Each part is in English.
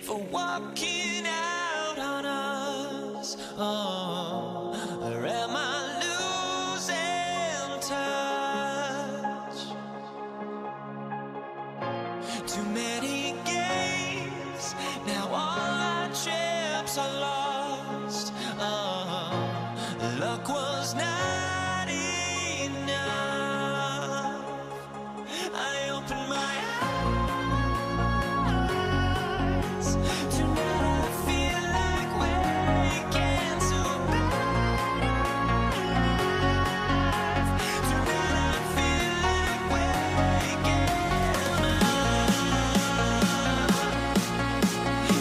for walking out on us? Oh, or am I losing touch? Too many games, now all our chips are lost. Oh, luck was not enough. I opened my eyes. Tonight I feel like waking to life. Tonight I feel like waking up.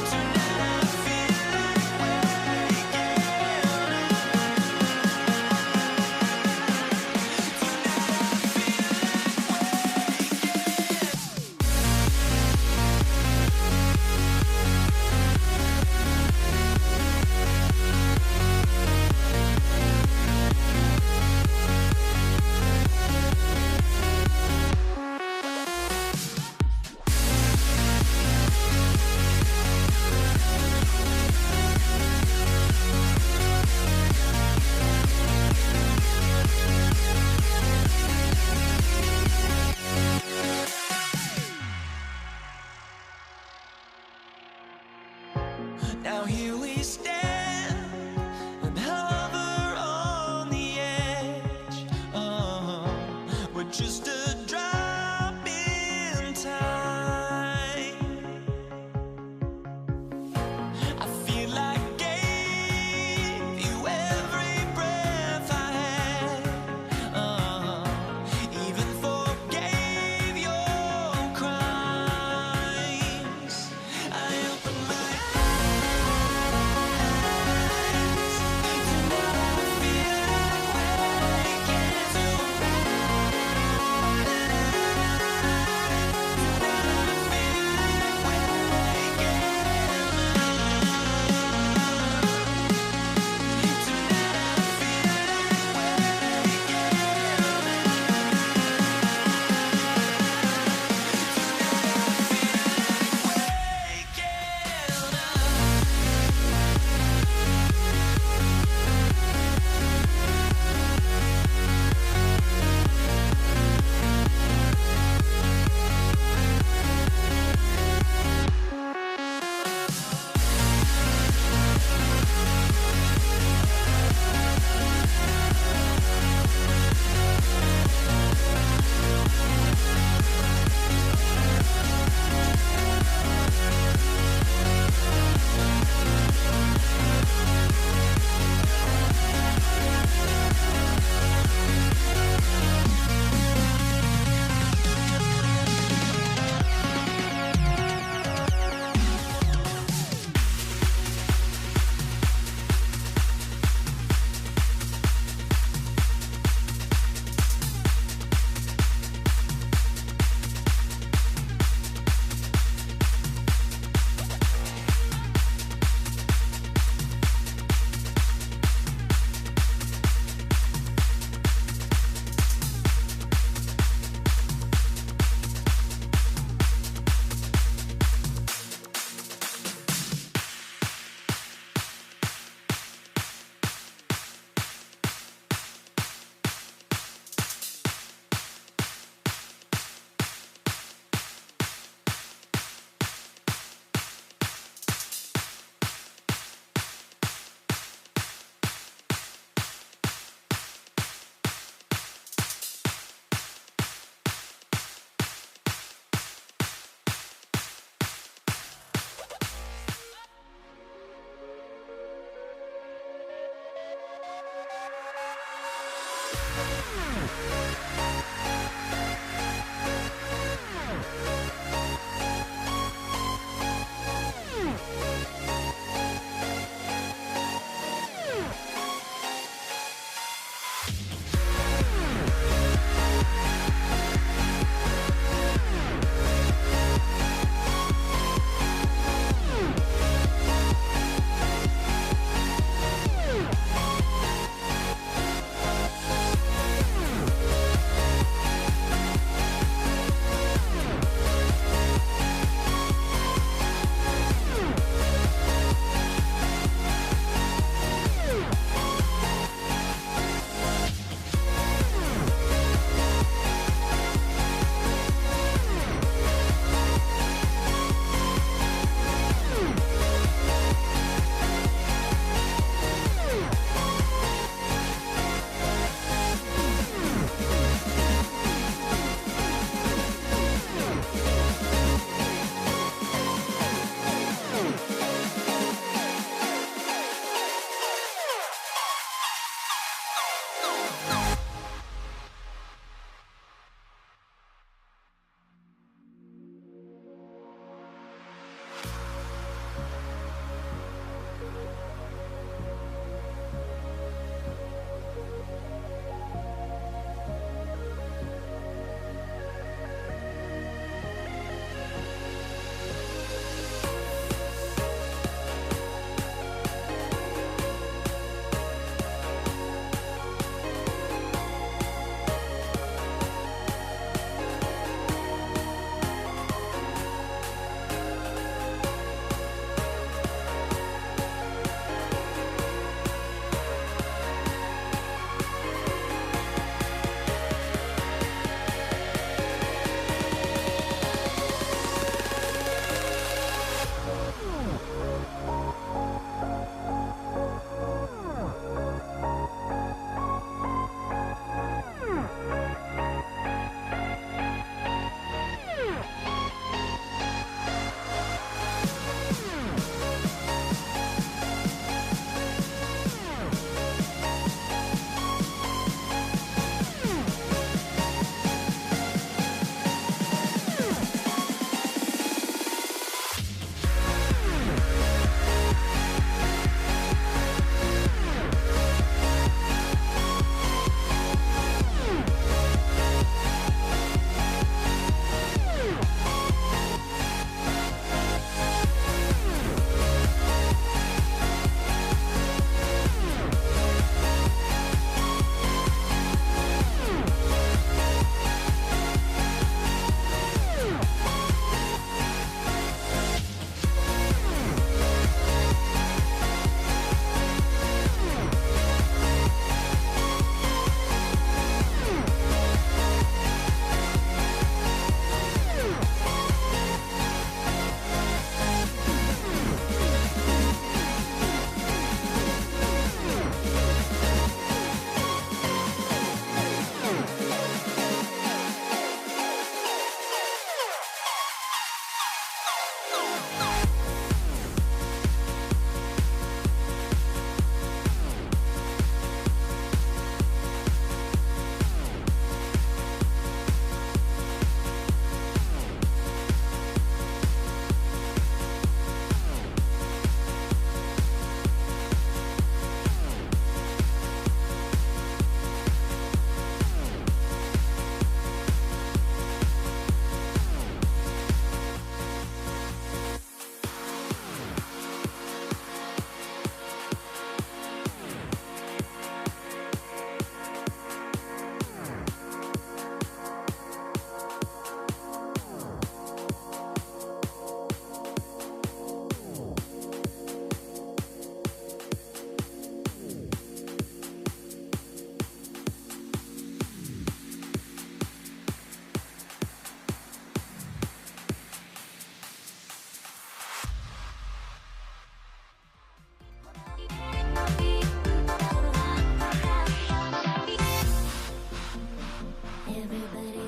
Tonight I feel like waking now here we stand and hover on the edge. Oh, we're just a drop in time. I feel like I gave you every breath I had. Oh, even forgave your crimes. I opened my eyes. Tonight I feel like waking to life.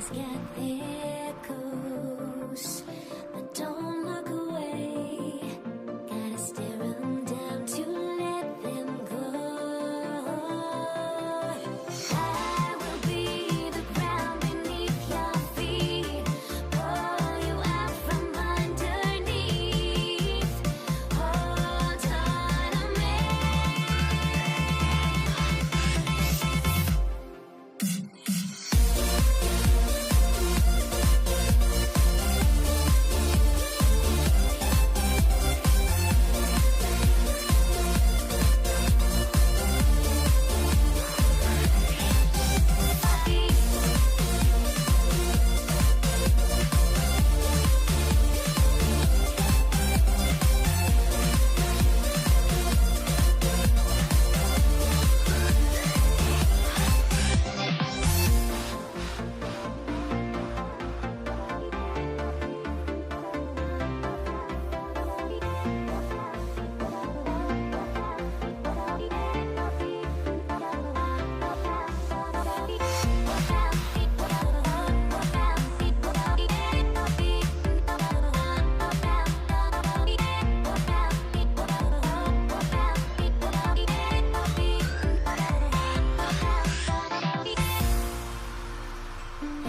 Everybody's got their goals, but don't look away. Gotta stare 'em down to let them go. I will be the ground beneath your feet, pull you out from underneath. Hold on to me.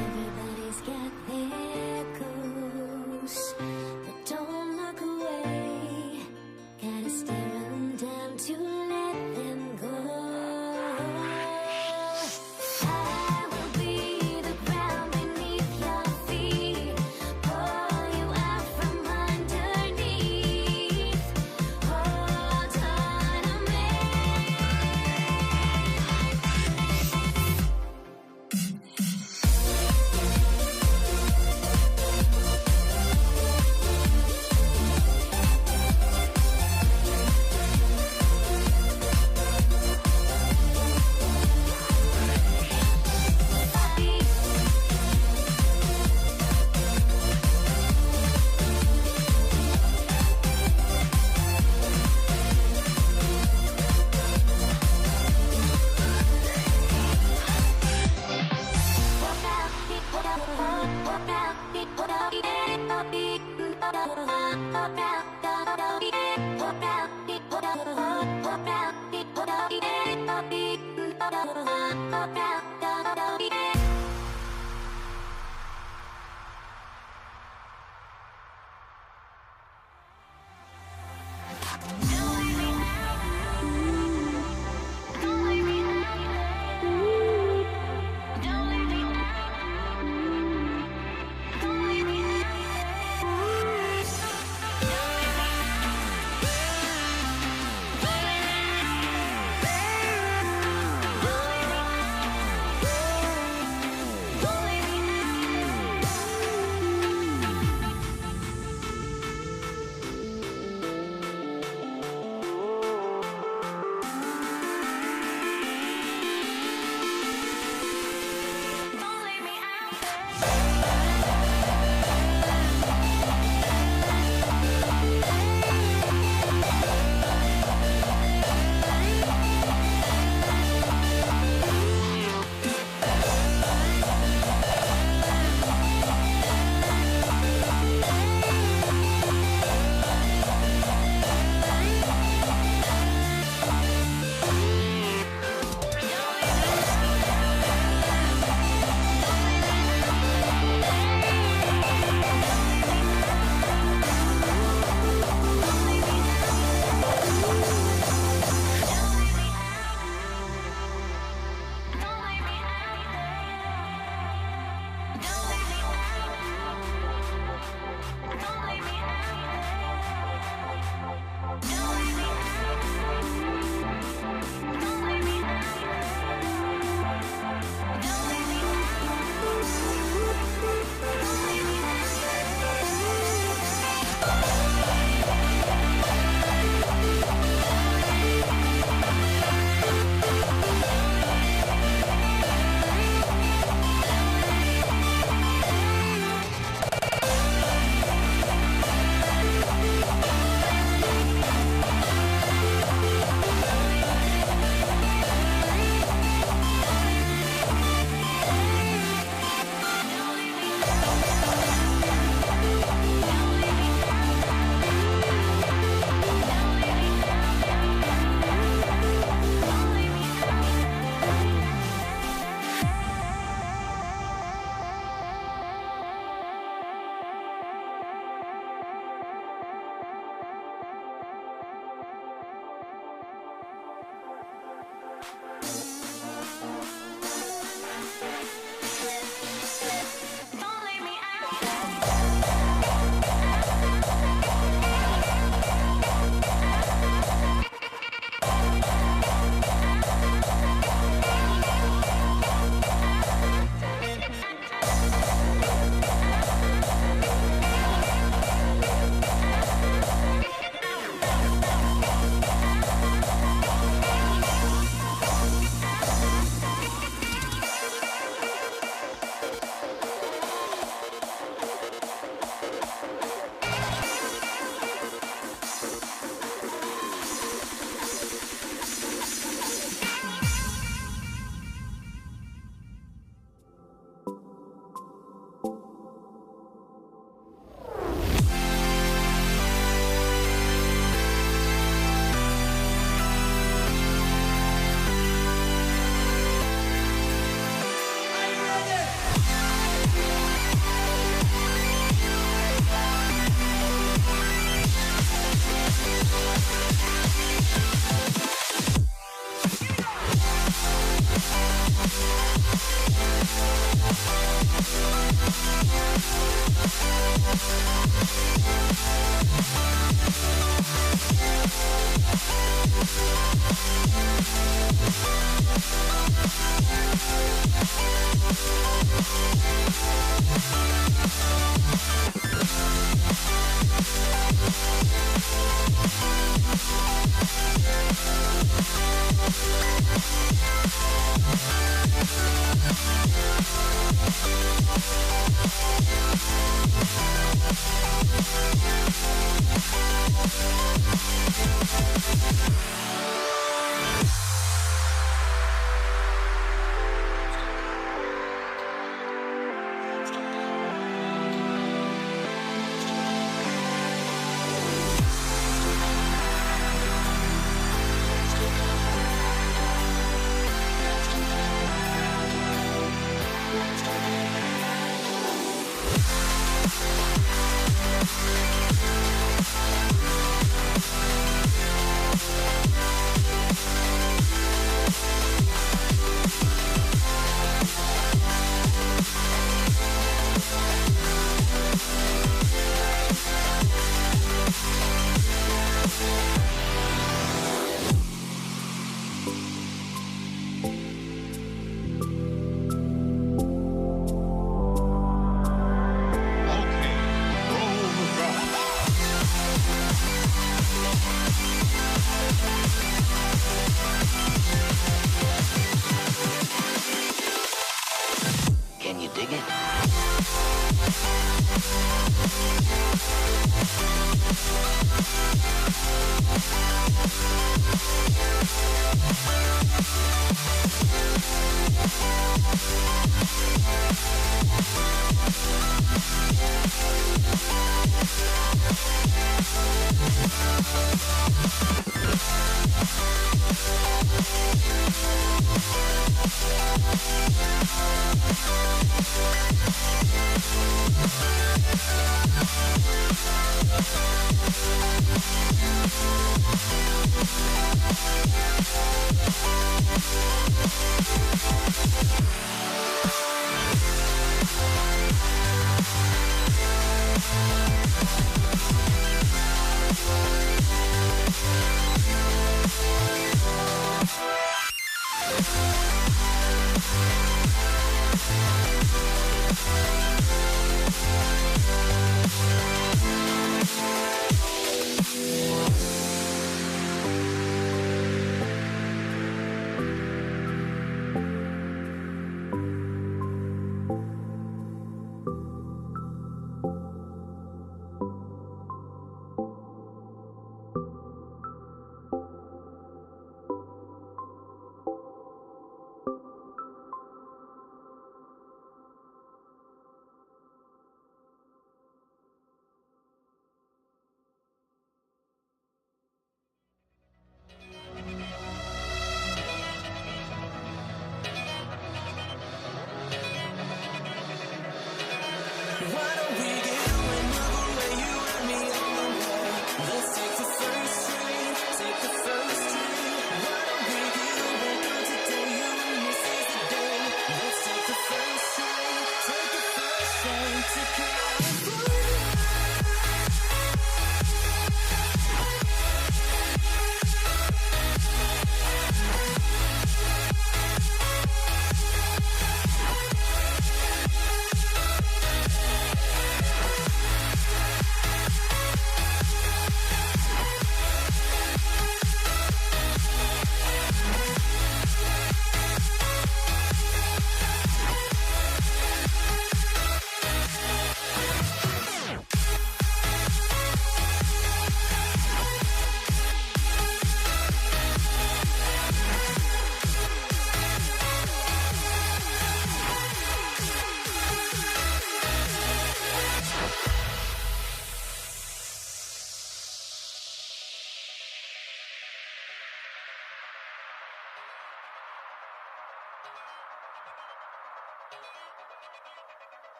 Everybody's got their goals, but don't look away. Gotta stare 'em down to let them go. I will be the ground beneath your feet, pull you out from underneath. Hold on to me.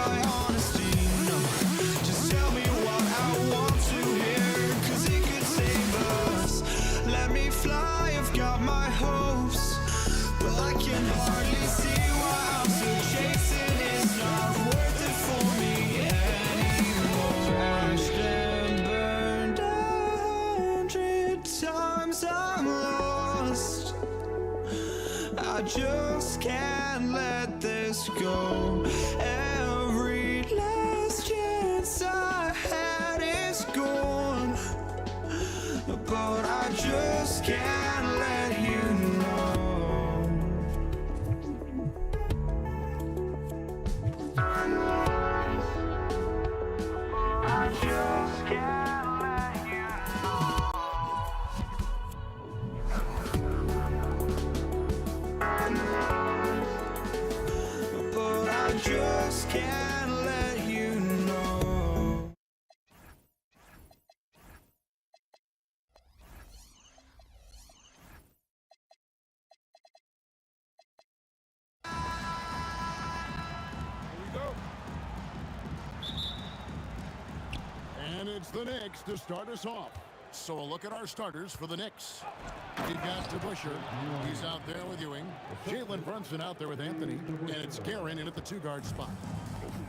my honesty, no. Just tell me what I want to hear, 'cause it could save us. Let me fly, I've got my hopes, but I can hardly see why I'm still chasing. It's not worth it for me anymore. Crashed and burned 100 times, I'm lost. I just can't let this go. Every last chance I had is gone, but I just can't let you know. I just can't let you know. But I just can't let you know. And it's the Knicks to start us off. So a look at our starters for the Knicks. We've got DeBusschere. He's out there with Ewing. Jalen Brunson out there with Anthony. And it's Guerin in at the two-guard spot.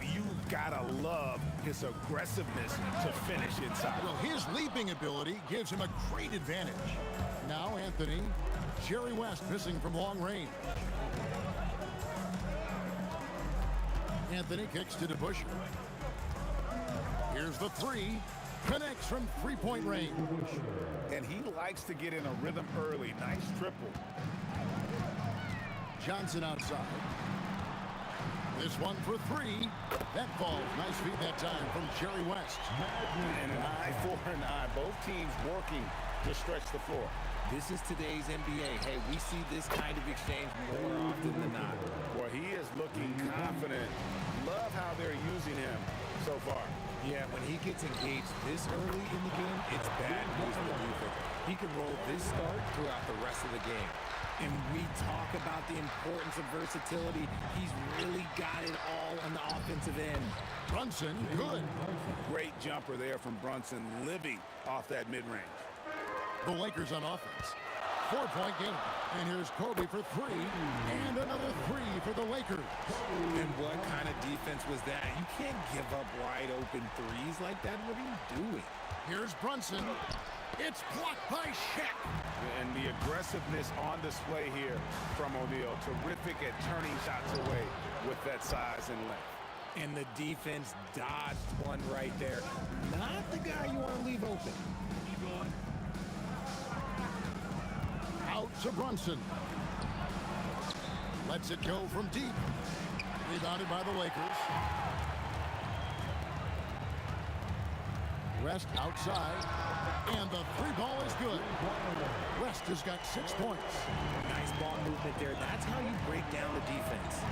You gotta love his aggressiveness to finish inside. Well, his leaping ability gives him a great advantage. Now Anthony. Jerry West missing from long range. Anthony kicks to DeBusschere. Here's the three. Connects from three-point range. And he likes to get in a rhythm early. Nice triple. Johnson outside. This one for three. That falls. Nice feed that time from Jerry West. And an eye for an eye. Both teams working to stretch the floor. This is today's NBA. Hey, we see this kind of exchange more often than not. Well, he is looking confident. Love how they're using him so far. Yeah, when he gets engaged this early in the game, it's bad news for the defense. He can roll this start throughout the rest of the game. And we talk about the importance of versatility. He's really got it all on the offensive end. Brunson, good. Great jumper there from Brunson, living off that mid-range. The Lakers on offense. 4-point game. And here's Kobe for three. And another three for the Lakers. And what kind of defense was that? You can't give up wide open threes like that. What are you doing? Here's Brunson. It's blocked by Shaq. And the aggressiveness on display here from O'Neal. Terrific at turning shots away with that size and length. And the defense dodged one right there. Not the guy you want to leave open. Out to Brunson. Lets it go from deep. Rebounded by the Lakers. West outside. And the three ball is good. West has got 6 points. Nice ball movement there. That's how you break down the defense.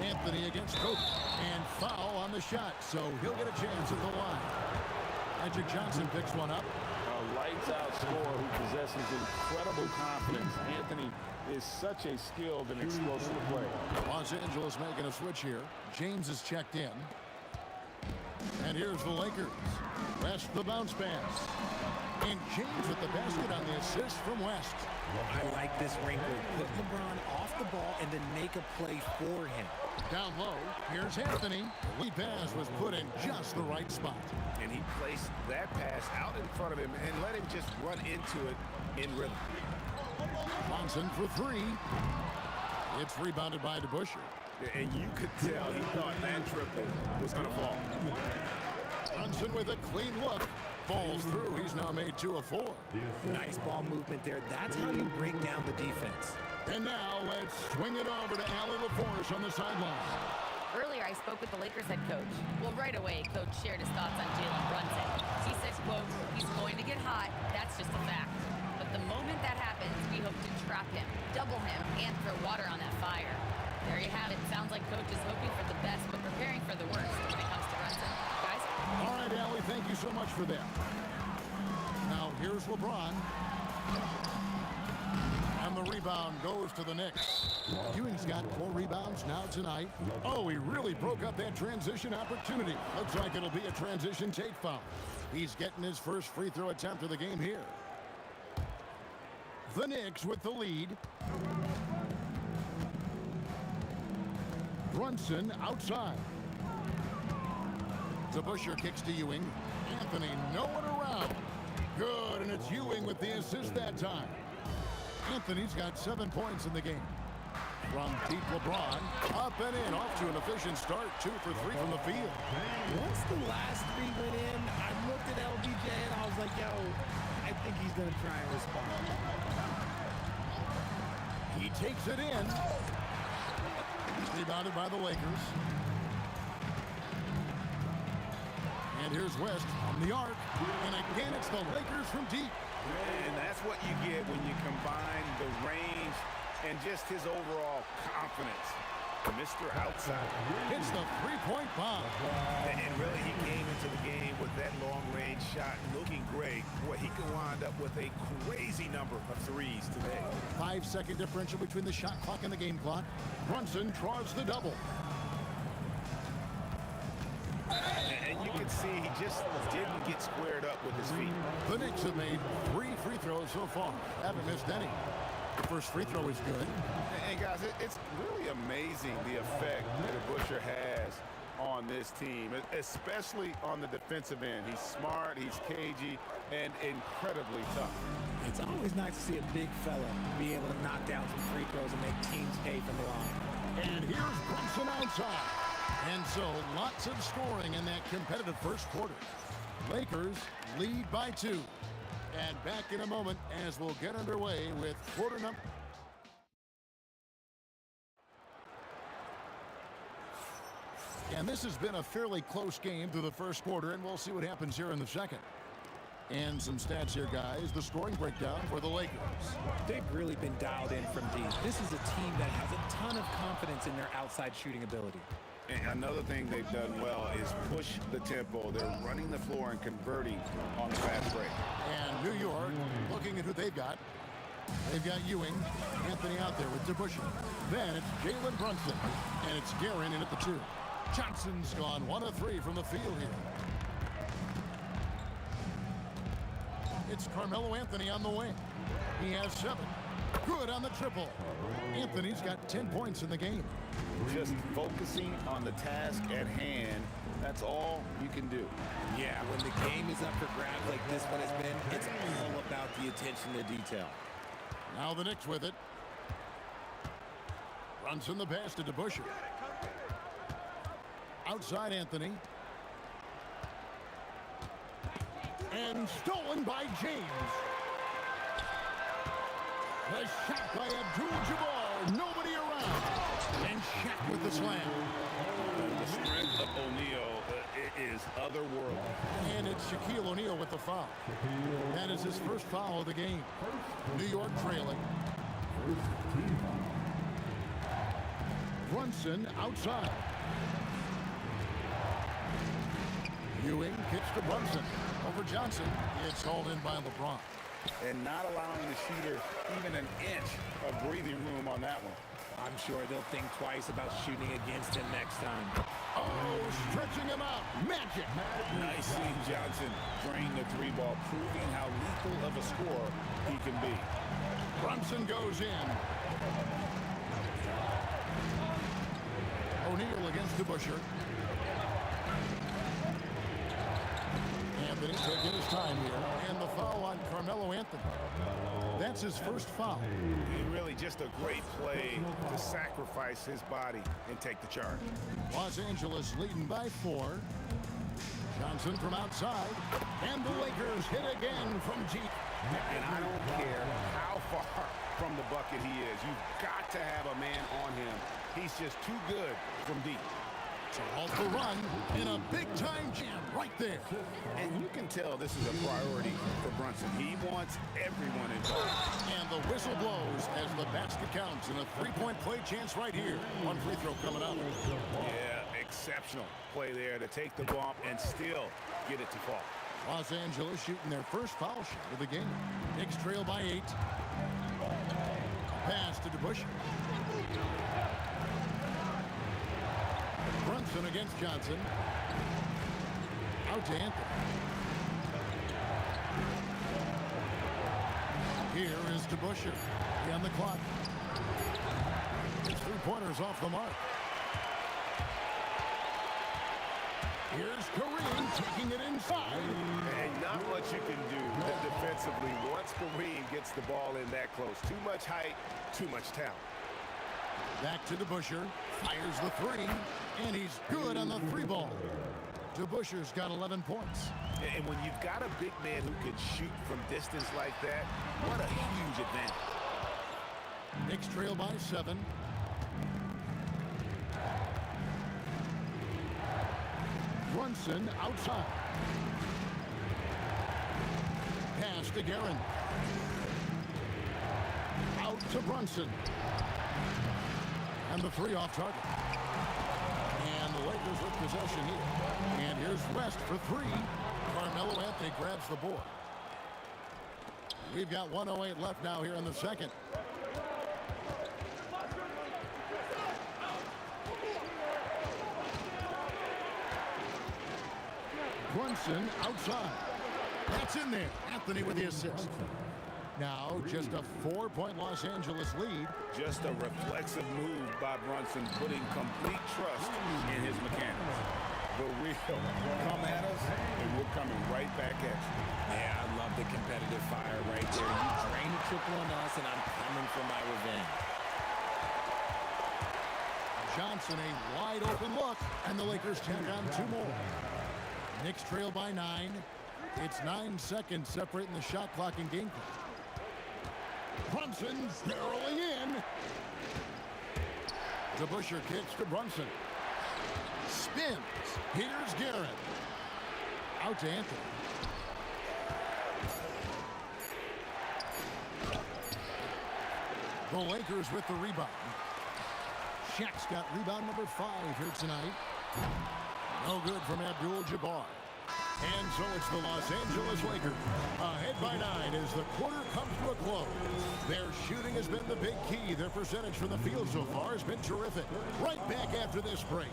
Anthony against Kobe. And foul on the shot, so he'll get a chance at the line. Magic Johnson picks one up. Lights-out scorer who possesses incredible confidence. Anthony is such a skilled and explosive player. Los Angeles making a switch here. James is checked in. And here's the Lakers. West the bounce pass. And James with the basket on the assist from West. I like this wrinkle. Put LeBron off the ball and then make a play for him. Down low, here's Anthony. The lead pass was put in just the right spot. And he placed that pass out in front of him and let him just run into it in rhythm. Johnson for three. It's rebounded by DeBusschere. And you could tell he thought that triple was going to fall. Brunson with a clean look. Falls through. He's now made 2 of 4. Nice ball movement there. That's how you break down the defense. And now let's swing it over to Allie LaForce on the sideline. Earlier, I spoke with the Lakers head coach. Well, right away, coach shared his thoughts on Jalen Brunson. He said, quote, he's going to get hot. That's just a fact. But the moment that happens, we hope to trap him, double him, and throw water on that fire. There you have it. Sounds like coach is hoping for the best, but preparing for the worst when it comes to Brunson. Guys? All right, Allie, thank you so much for that. Now, here's LeBron. And And the rebound goes to the Knicks. Ewing's got 4 rebounds now tonight. Oh, he really broke up that transition opportunity. Looks like it'll be a transition take foul. He's getting his first free throw attempt of the game here. The Knicks with the lead. Brunson outside. DeBusschere kicks to Ewing. Anthony, no one around. Good, and it's Ewing with the assist that time. Anthony's got 7 points in the game. From deep LeBron, up and in, off to an efficient start, 2 for 3 from the field. Once the last 3 went in, I looked at LBJ and I was like, yo, I think he's going to try and respond. He takes it in. Rebounded by the Lakers. And here's West from the arc. And again, it's the Lakers from deep. And that's what you get when you combine the range and just his overall confidence. Mr. Outside. It's the three-point bomb. And really, he came into the game with that long-range shot looking great. Boy, he can wind up with a crazy number of threes today. 5-second differential between the shot clock and the game clock. Brunson draws the double. And you can see he just didn't get squared up with his feet. The Knicks have made 3 free throws so far. Haven't missed any. The first free throw is good. And guys, it's really amazing the effect that DeBusschere has on this team, especially on the defensive end. He's smart, he's cagey, and incredibly tough. It's always nice to see a big fella be able to knock down some free throws and make teams pay from the line. And here's Brunson outside. And so lots of scoring in that competitive first quarter. Lakers lead by 2. And back in a moment as we'll get underway with quarter number. And this has been a fairly close game through the first quarter, and we'll see what happens here in the second. And some stats here, guys. The scoring breakdown for the Lakers. They've really been dialed in from deep. This is a team that has a ton of confidence in their outside shooting ability. And another thing they've done well is push the tempo. They're running the floor and converting on the fast break. And New York, looking at who they've got. They've got Ewing, Anthony out there with DeBusschere. Then it's Jalen Brunson, and it's Guerin in at the 2. Johnson's gone 1 of 3 from the field here. It's Carmelo Anthony on the wing. He has 7. Good on the triple. Anthony's got 10 points in the game. Just focusing on the task at hand, that's all you can do. Yeah, when the game is up for grabs like this one has been, it's all about the attention to detail. Now the Knicks with it. Brunson the pass to DeBusschere. Outside Anthony. And stolen by James. The shot by Abdul-Jabbar. Nobody around. And Shaq with the slam. The strength of O'Neal is otherworldly. And it's Shaquille O'Neal with the foul. That is his first foul of the game. New York trailing. Brunson outside. Ewing kicks to Brunson. Over Johnson. It's called in by LeBron. And not allowing the shooter even an inch of breathing room on that one. I'm sure they'll think twice about shooting against him next time. Oh, stretching him out. Magic. Nice seeing Johnson drain the 3-ball, proving how lethal of a scorer he can be. Brunson goes in. O'Neal against DeBusschere. Anthony taking his time here. And the foul on Carmelo Anthony. That's his first foul. Really just a great play to sacrifice his body and take the charge. Los Angeles leading by 4. Johnson from outside. And the Lakers hit again from deep. And I don't care how far from the bucket he is. You've got to have a man on him. He's just too good from deep. To halt the run in a big-time jam right there. And you can tell this is a priority for Brunson. He wants everyone involved. And the whistle blows as the basket counts and a 3-point play chance right here. 1 free throw coming up. Yeah, exceptional play there to take the bump and still get it to fall. Los Angeles shooting their first foul shot of the game. Knicks trail by 8. DeBusschere. Brunson against Johnson. Out to Anthony. Here is DeBusschere. On the clock. 3-pointers off the mark. Here's Kareem taking it inside. And not much you can do defensively once Kareem gets the ball in that close. Too much height, too much talent. Back to DeBusschere. Fires the three. And he's good on the three ball. DeBusschere's got 11 points. And when you've got a big man who can shoot from distance like that, what a huge advantage. Knicks trail by 7. Brunson outside. Pass to Guerin. Out to Brunson. And the three off target. And the Lakers with possession here. And here's West for three. Carmelo Anthony grabs the board. We've got 1:08 left now here in the second. Brunson outside. That's in there. Anthony with the assist. Now just a 4-point Los Angeles lead. Just a reflexive move by Brunson, putting complete trust in his mechanics. But we'll come at us, and we're coming right back at you. Yeah, I love the competitive fire right there. You drain a triple on us, and I'm coming for my revenge. Johnson, a wide open look, and the Lakers tack on 2 more. Knicks trail by 9. It's 9 seconds separating the shot clock and game clock. Brunson barreling in. DeBusschere kicks to Brunson. Spins. Here's Guerin. Out to Anthony. The Lakers with the rebound. Shaq's got rebound number 5 here tonight. No good from Abdul-Jabbar. And so it's the Los Angeles Lakers ahead by 9 as the quarter comes to a close. Their shooting has been the big key. Their percentage from the field so far has been terrific. Right back after this break.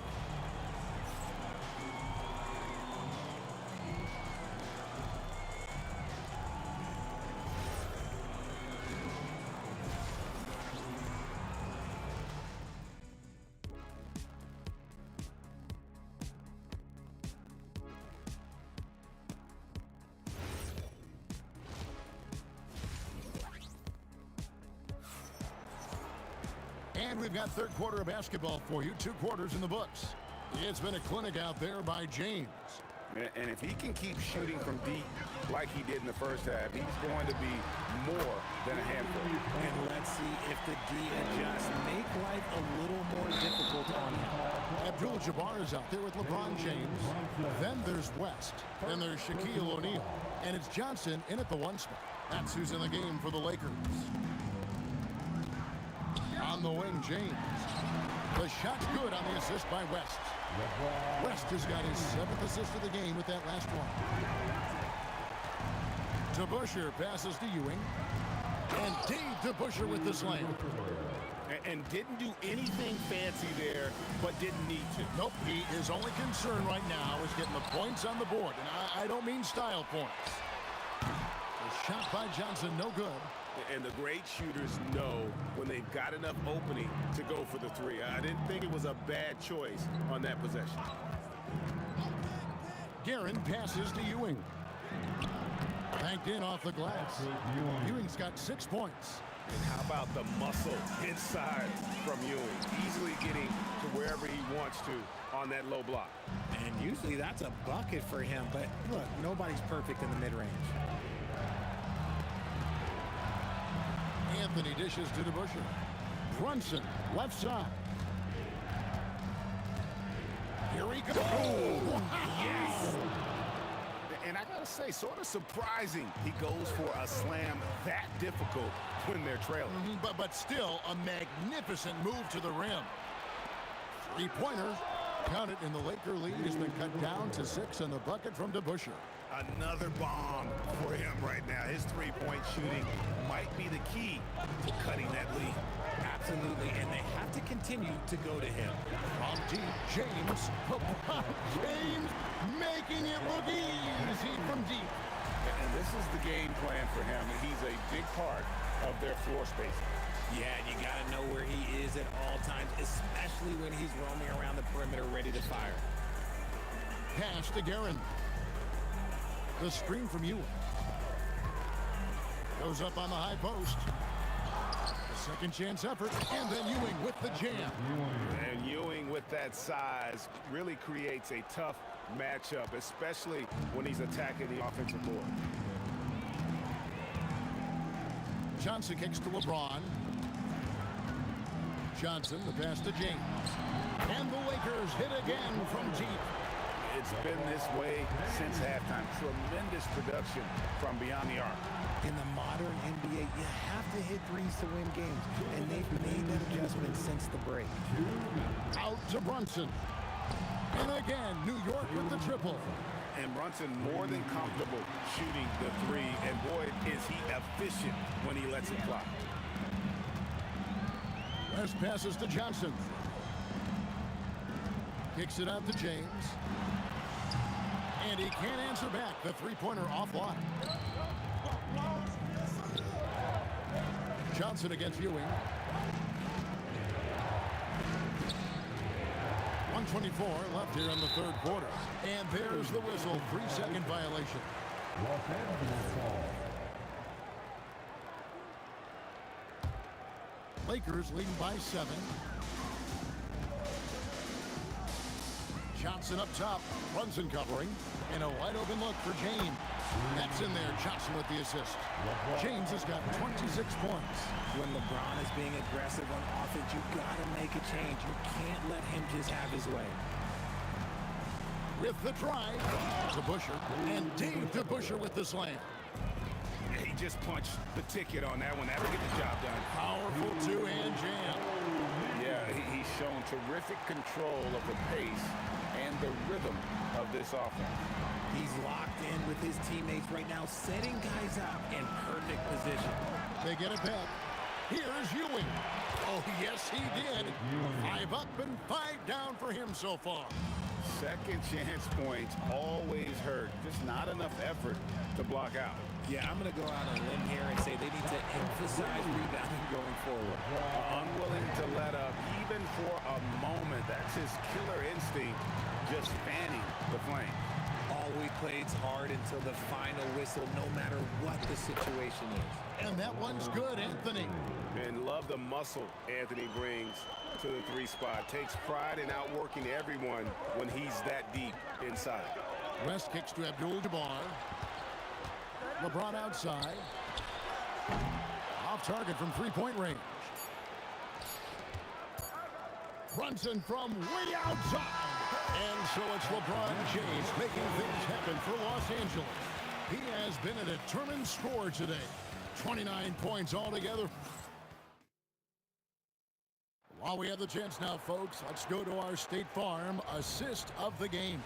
And we've got third quarter of basketball for you. 2 quarters in the books. It's been a clinic out there by James. And if he can keep shooting from deep like he did in the first half, he's going to be more than a handful. And let's see if the D adjusts. Make life a little more difficult on him. Abdul-Jabbar is out there with LeBron James. Then there's West. Then there's Shaquille O'Neal. And it's Johnson in at the 1 spot. That's who's in the game for the Lakers. On the wing, James. The shot's good on the assist by West. West has got his 7th assist of the game with that last one. DeBusschere passes to Ewing. And Dave DeBusschere with the slam. And didn't do anything fancy there, but didn't need to. Nope, his only concern right now is getting the points on the board. And I don't mean style points. The shot by Johnson, no good. And the great shooters know when they've got enough opening to go for the 3. I didn't think it was a bad choice on that possession. Guerin passes to Ewing. Banked in off the glass. Ewing's got 6 points. And how about the muscle inside from Ewing? Easily getting to wherever he wants to on that low block. And usually that's a bucket for him, but look, nobody's perfect in the mid-range. Anthony dishes to DeBusschere. Brunson, left side. Here he goes. Oh, yes! And I gotta say, sort of surprising he goes for a slam that difficult when they're trailing. But still, a magnificent move to the rim. 3-pointer. Count it, and the Laker lead has been cut down to 6 on the bucket from DeBusschere. Another bomb for him right now. His 3-point shooting might be the key to cutting that lead. Absolutely, and they have to continue to go to him. From deep, James. LeBron James making it look easy from deep. And this is the game plan for him. He's a big part of their floor spacing. Yeah, you got to know where he is at all times, especially when he's roaming around the perimeter ready to fire. Pass to Guerin. The screen from Ewing. Goes up on the high post. A second chance effort, and then Ewing with the jam. And Ewing with that size really creates a tough matchup, especially when he's attacking the offensive board. Johnson kicks to LeBron. Johnson, the pass to James. And the Lakers hit again from deep. It's been this way since halftime. Tremendous production from beyond the arc. In the modern NBA, you have to hit threes to win games, and they've made that adjustment since the break. Out to Brunson. And again, New York with the triple. And Brunson more than comfortable shooting the three, and boy, is he efficient when he lets it fly. West passes to Johnson. Kicks it out to James. And he can't answer back. The three-pointer offline. Johnson against Ewing. 1:24 left here in the third quarter. And there's the whistle. 3-second violation. Lakers leading by 7. Johnson up top. Brunson covering. And a wide open look for James. That's in there. Johnson with the assist. James has got 26 points. When LeBron is being aggressive on offense, you got to make a change. You can't let him just have his way. With the drive to Busher. And Dave to Busher with the slam. He just punched the ticket on that one. That'll get the job done. Powerful two-hand jam. Yeah, he's shown terrific control of the pace and the rhythm of this offense. He's locked in with his teammates right now, setting guys up in perfect position. They get it back. Here's Ewing. Oh, yes, he did. 5 up and 5 down for him so far. Second chance points always hurt. Just not enough effort to block out. Yeah, I'm going to go out on a limb here and say they need to emphasize rebounding going forward. Unwilling to let up even for a moment. That's his killer instinct, just fanning the flame. Always plays hard until the final whistle, no matter what the situation is. And that one's good, Anthony. And love the muscle Anthony brings to the 3 spot. Takes pride in outworking everyone when he's that deep inside. West kicks to Abdul-Jabbar. LeBron outside. Off target from three-point range. Brunson from way outside. And so it's LeBron James making things happen for Los Angeles. He has been a determined scorer today. 29 points altogether. While we have the chance now, folks, let's go to our State Farm assist of the game.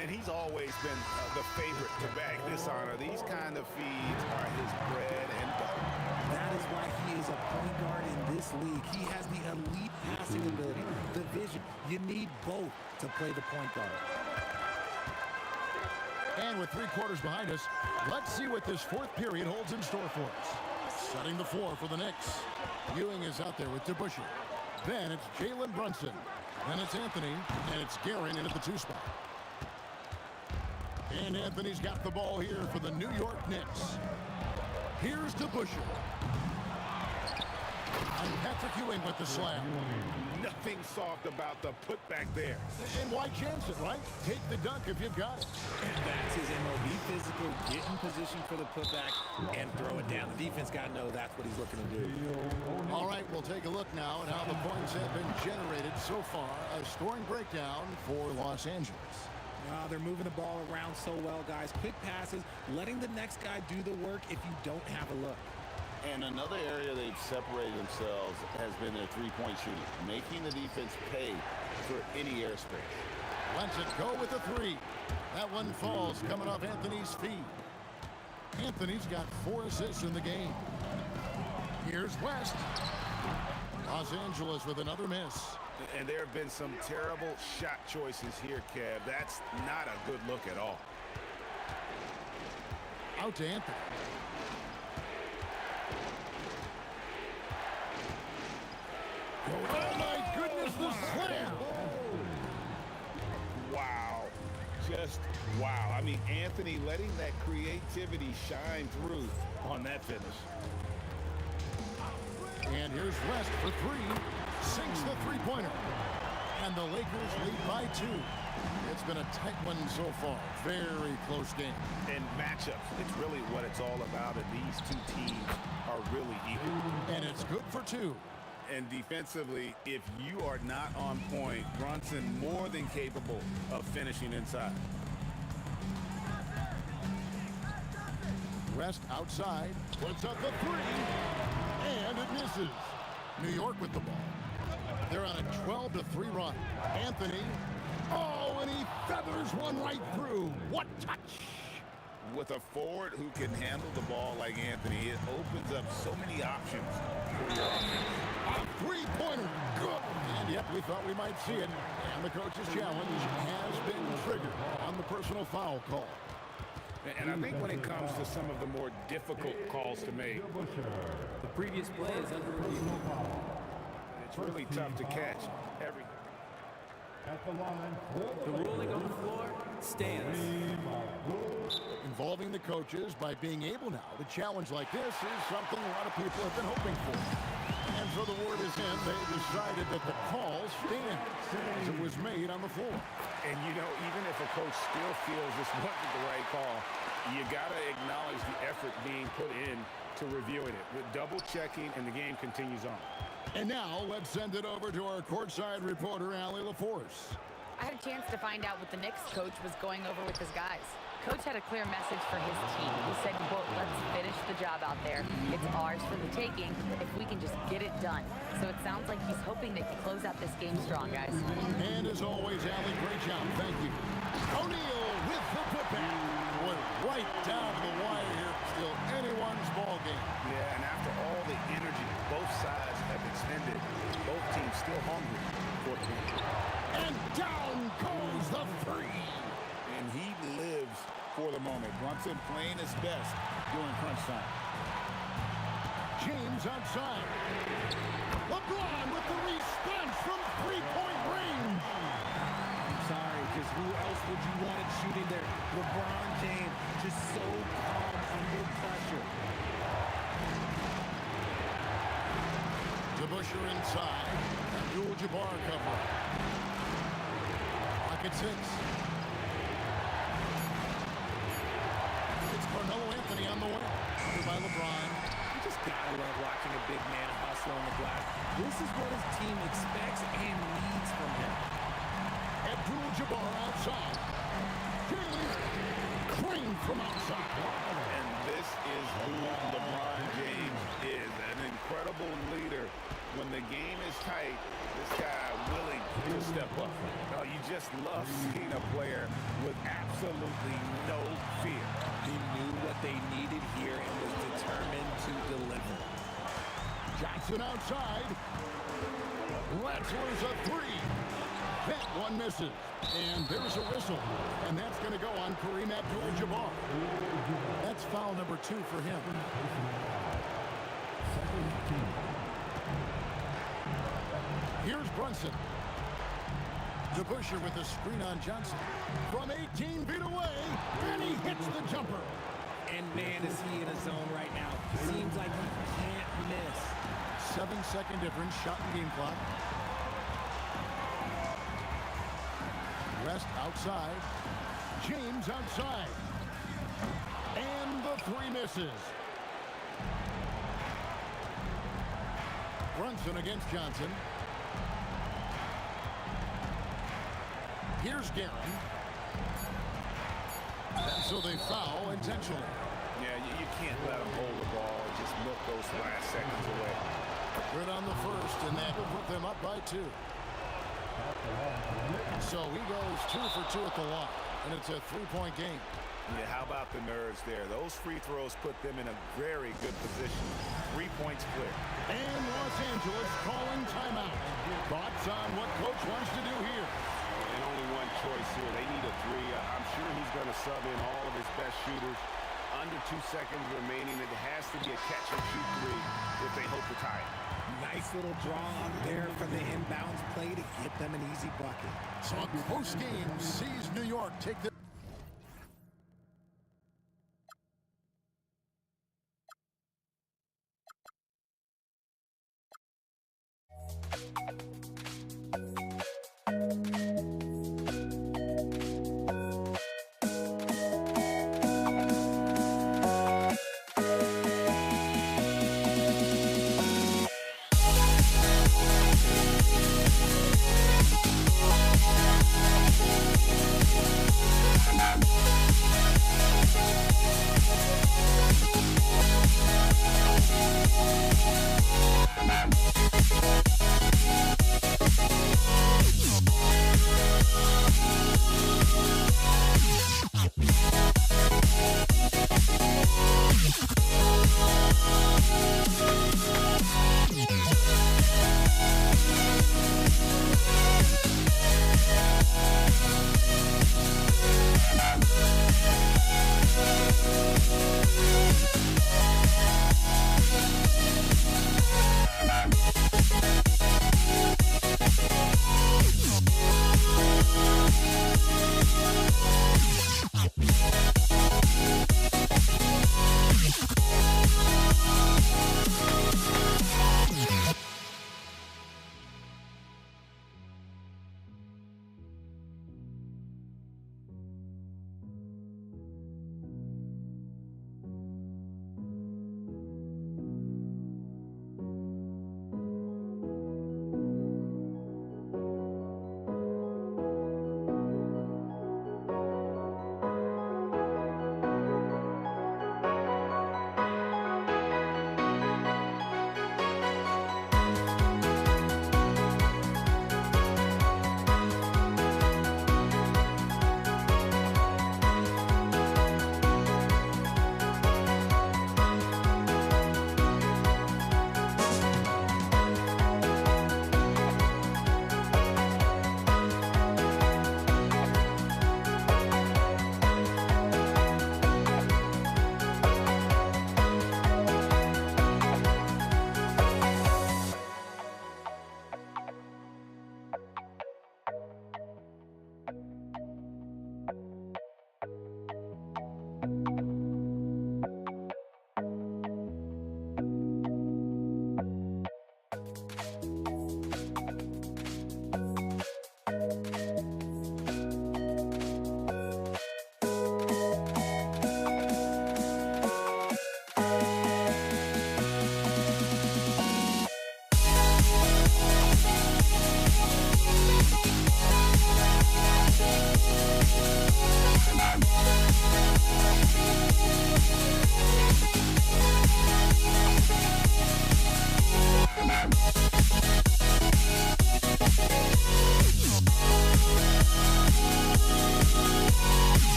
And he's always been the favorite to bag this honor. These kind of feeds are his bread and butter. That is why he is a point guard in this league. He has the elite passing ability, the vision. You need both to play the point guard. And with 3 quarters behind us, let's see what this 4th period holds in store for us. Setting the floor for the Knicks. Ewing is out there with DeBusschere. Then it's Jalen Brunson. Then it's Anthony, and it's Guerin in at the 2 spot. And Anthony's got the ball here for the New York Knicks. Here's DeBusschere. And Patrick Ewing with the slam. Nothing soft about the putback there. And why chance it, right? Take the dunk if you've got it. And that's his MO. Be physical, get in position for the putback, and throw it down. The defense got to know that's what he's looking to do. All right, we'll take a look now at how the points have been generated so far. A scoring breakdown for Los Angeles. They're moving the ball around so well, guys. Quick passes, letting the next guy do the work if you don't have a look. And another area they've separated themselves has been their three-point shooting, making the defense pay for any airspace. Lets it go with the 3. That one falls coming off Anthony's feet. Anthony's got 4 assists in the game. Here's West. Los Angeles with another miss. And there have been some terrible shot choices here, Kev. That's not a good look at all. Out to Anthony. Oh, my goodness, the slam! Wow. Just wow. I mean, Anthony letting that creativity shine through on that finish. And here's West for three. Sinks the three-pointer. And the Lakers lead by 2. It's been a tight one so far. Very close game. And matchups, it's really what it's all about. And these two teams are really equal. And it's good for 2. And defensively, if you are not on point, Brunson more than capable of finishing inside. West outside. Puts up the 3. And it misses. New York with the ball. They're on a 12-3 run. Anthony. Oh, and he feathers one right through. What touch! With a forward who can handle the ball like Anthony, it opens up so many options for your offense. A three-pointer. Good. And yep, we thought we might see it. And the coach's challenge has been triggered on the personal foul call. And I think when it comes to some of the more difficult calls to make, The previous play is under review. it's really tough to catch every. The ruling on the floor stands. Involving the coaches by being able now to challenge like this is something a lot of people have been hoping for. And so the word is in, they decided that the call stands as it was made on the floor. And, you know, even if a coach still feels this wasn't the right call, you got to acknowledge the effort being put in to reviewing it. With double checking, and the game continues on. And now let's send it over to our courtside reporter, Allie LaForce. I had a chance to find out what the Knicks coach was going over with his guys. Coach had a clear message for his team. He said, quote, "Let's finish the job out there. It's ours for the taking if we can just get it done." So it sounds like he's hoping they can close out this game strong, guys. And as always, Allie, great job. Thank you. O'Neal with the putback. Went right down to the wire here. Still anyone's ball game. Yeah, and after all the energy both sides have expended, both teams still hungry for the win. And down goes the 3. And he lives for the moment. Brunson playing his best during crunch time. James outside. LeBron with the response from three-point range. I'm sorry, because who else would you want it shooting there? LeBron James, just so calm under pressure. DeBusschere inside. Abdul-Jabbar cover. Pocket 6. It's Carmelo Anthony on the way. Under by LeBron. You just gotta love watching a big man hustle on the glass. This is what his team expects and needs from him. Abdul-Jabbar outside. James Crane from outside. And this is who LeBron James is, an incredible leader. When the game is tight, this guy willing to step up. Oh, you just love seeing a player with absolutely no fear. He knew what they needed here and was determined to deliver. Johnson outside. Rattler's a 3. That one misses. And there's a whistle. And that's going to go on Kareem Abdul-Jabbar. That's foul number 2 for him. Here's Brunson. DeBusschere with the screen on Johnson. From 18 feet away. And he hits the jumper. And man, is he in a zone right now. Seems like he can't miss. 7-second difference, shot and game clock. West outside. James outside. And the 3 misses. Brunson against Johnson. Here's Guerin. And so they foul intentionally. Yeah, you can't let him hold the ball and just milk those last seconds away. Good on the first, and that will put them up by 2. So he goes 2 for 2 at the line, and it's a 3-point game. Yeah, how about the nerves there? Those free throws put them in a very good position. 3 points clear. And Los Angeles calling timeout. Thoughts on what coach wants to do here? And only one choice here. They need a three. I'm sure he's going to sub in all of his best shooters. Under 2 seconds remaining. It has to be a catch-and-shoot three if they hope to tie it. Nice little draw up there from the inbounds play to get them an easy bucket. So a close game sees New York take the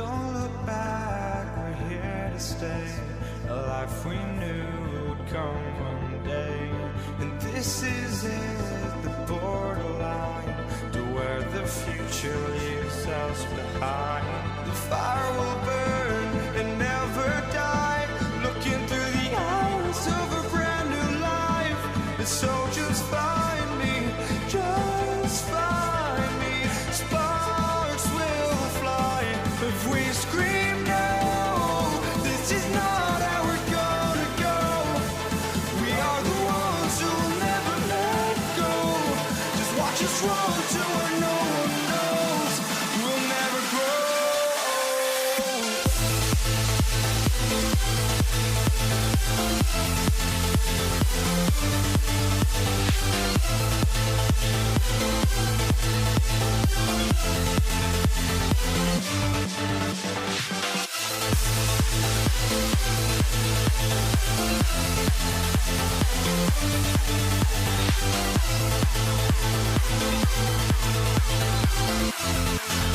Don't look back, we're here to stay. A life we knew would come one day. And this is it, the borderline to where the future leaves us behind. The fire will burn and never die, looking through the eyes of a brand new life. And so just find me, just find me. Sparks will fly if we scream no. This is not how we're gonna go. We are the ones who will never let go. Just watch us run to where no one knows. We'll never grow.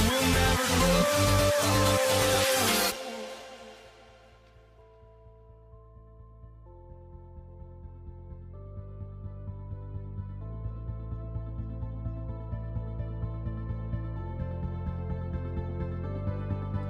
We'll never grow.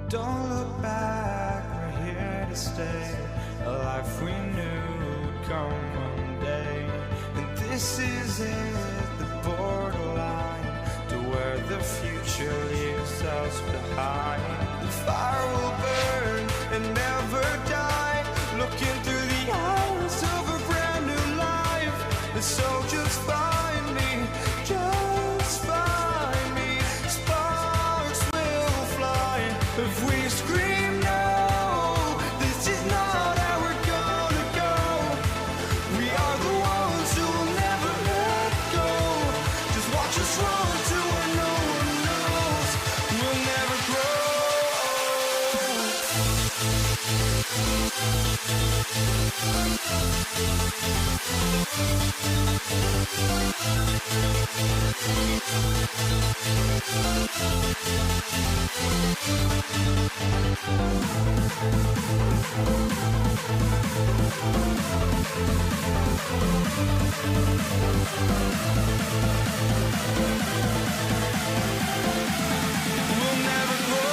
Don't look back, we're here to stay. A life we knew would come one day. And this is it, the borderline to where the future leaves us behind. The fire will burn and never die, looking through the eyes of a brand new life. And so just find me, just find me. Sparks will fly if we scream no. This is not how we're gonna go. We are the ones who will never let go. Just watch us run to where no one knows. We'll never grow. We'll never grow.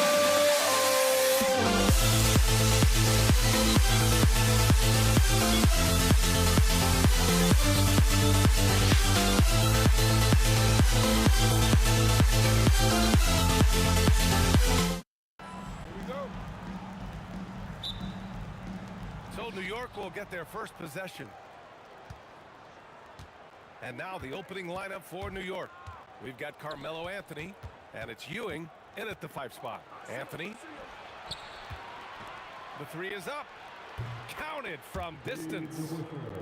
So New York will get their first possession. And now the opening lineup for New York. We've got Carmelo Anthony, and it's Ewing in at the 5 spot. Anthony. The 3 is up. Counted from distance.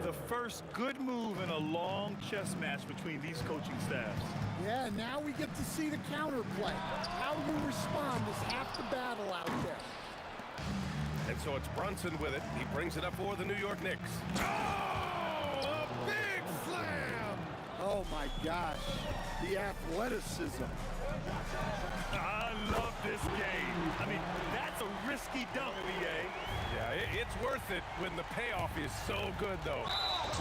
The first good move in a long chess match between these coaching staffs. Yeah, now we get to see the counterplay. How you respond is half the battle out there. And so it's Brunson with it. He brings it up for the New York Knicks. Oh, a big slam! Oh my gosh, the athleticism. I love this game. I mean, that's a risky dunk, B.A. Yeah, it's worth it when the payoff is so good, though.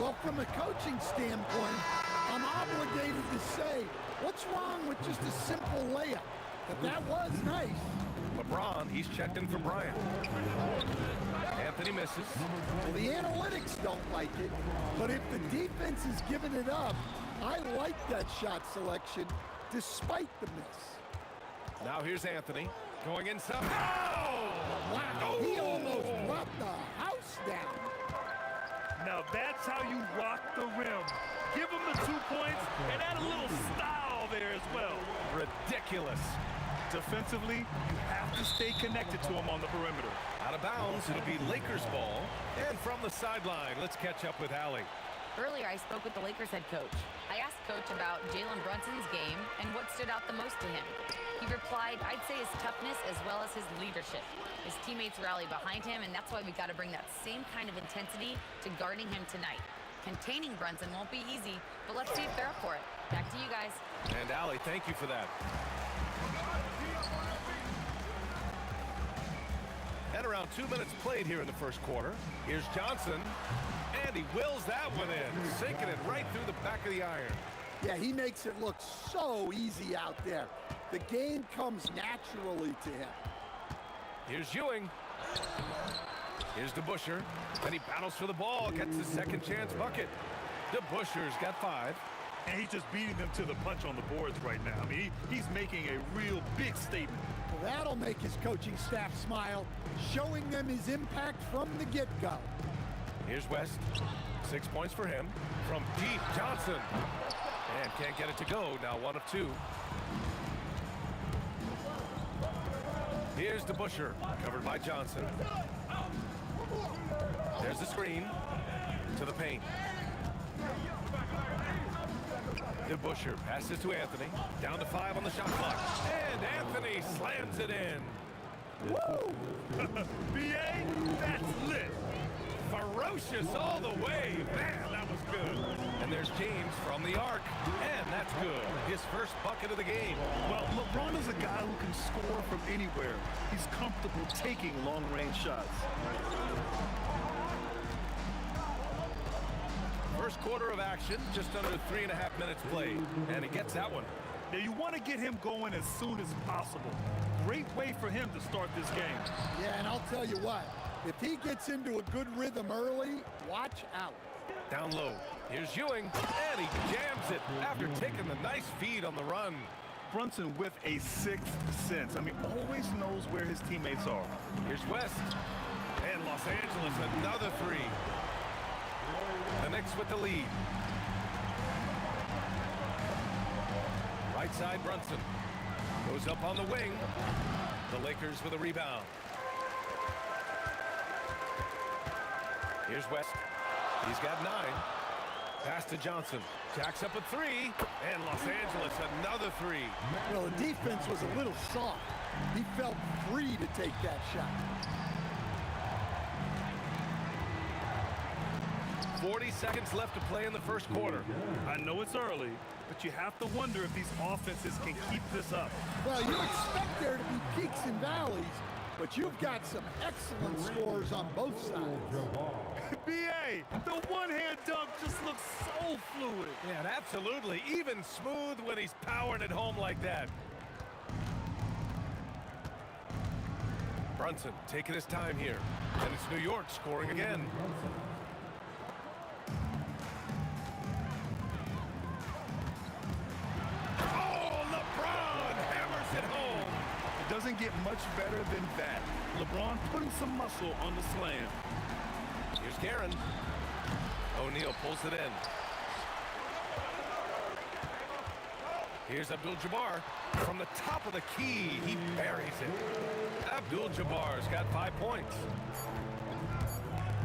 Well, from a coaching standpoint, I'm obligated to say, what's wrong with just a simple layup? But that was nice. LeBron, he's checked in for Bryant. Anthony misses. Well, the analytics don't like it, but if the defense is giving it up, I like that shot selection despite the miss. Now here's Anthony going inside. Oh! Wow, he almost brought the house down. Now that's how you rock the rim. Give him the 2 points and add a little style there as well. Ridiculous. Defensively, you have to stay connected to him on the perimeter. Out of bounds, it'll be Lakers ball. And from the sideline, let's catch up with Allie. Earlier, I spoke with the Lakers head coach. I asked Coach about Jalen Brunson's game and what stood out the most to him. He replied, I'd say his toughness as well as his leadership. His teammates rally behind him, and that's why we got to bring that same kind of intensity to guarding him tonight. Containing Brunson won't be easy, but let's see if they're up for it. Back to you guys. And Allie, thank you for that. And around 2 minutes played here in the first quarter. Here's Johnson, and he wills that one in, sinking it right through the back of the iron. Yeah, he makes it look so easy out there. The game comes naturally to him. Here's Ewing. Here's DeBuscher, and he battles for the ball, gets his second chance bucket. DeBuscher's got 5. And he's just beating them to the punch on the boards right now. I mean, he's making a real big statement. Well, that'll make his coaching staff smile, showing them his impact from the get-go. Here's West. 6 points for him. From deep, Johnson. And can't get it to go. Now 1 of 2. Here's DeBuscher, covered by Johnson. There's the screen to the paint. DeBuscher passes to Anthony. Down to 5 on the shot clock. And Anthony slams it in. Woo! B.A., that's lit. Ferocious all the way. Man, that was good. And there's James from the arc. And that's good. His first bucket of the game. Well, LeBron is a guy who can score from anywhere. He's comfortable taking long-range shots. First quarter of action, just under 3.5 minutes played. And he gets that one. Now, you want to get him going as soon as possible. Great way for him to start this game. Yeah, and I'll tell you what, if he gets into a good rhythm early, watch out. Down low. Here's Ewing, and he jams it after taking the nice feed on the run. Brunson with a sixth sense. I mean, always knows where his teammates are. Here's West. And Los Angeles, another 3. The Knicks with the lead. Right side, Brunson. Goes up on the wing. The Lakers with a rebound. Here's West. He's got 9. Pass to Johnson. Jacks up a 3. And Los Angeles, another 3. Well, the defense was a little soft. He felt free to take that shot. 40 seconds left to play in the first quarter. I know it's early, but you have to wonder if these offenses can keep this up. Well, you expect there to be peaks and valleys, but you've got some excellent scores on both sides. B.A., the one-hand dunk just looks so fluid. Yeah, absolutely. Even smooth when he's powering it home like that. Brunson taking his time here. And it's New York scoring again. Oh, LeBron hammers it home. It doesn't get much better than that. LeBron putting some muscle on the slam. Here's Guerin. O'Neal pulls it in. Here's Abdul-Jabbar. From the top of the key, he buries it. Abdul-Jabbar's got 5 points.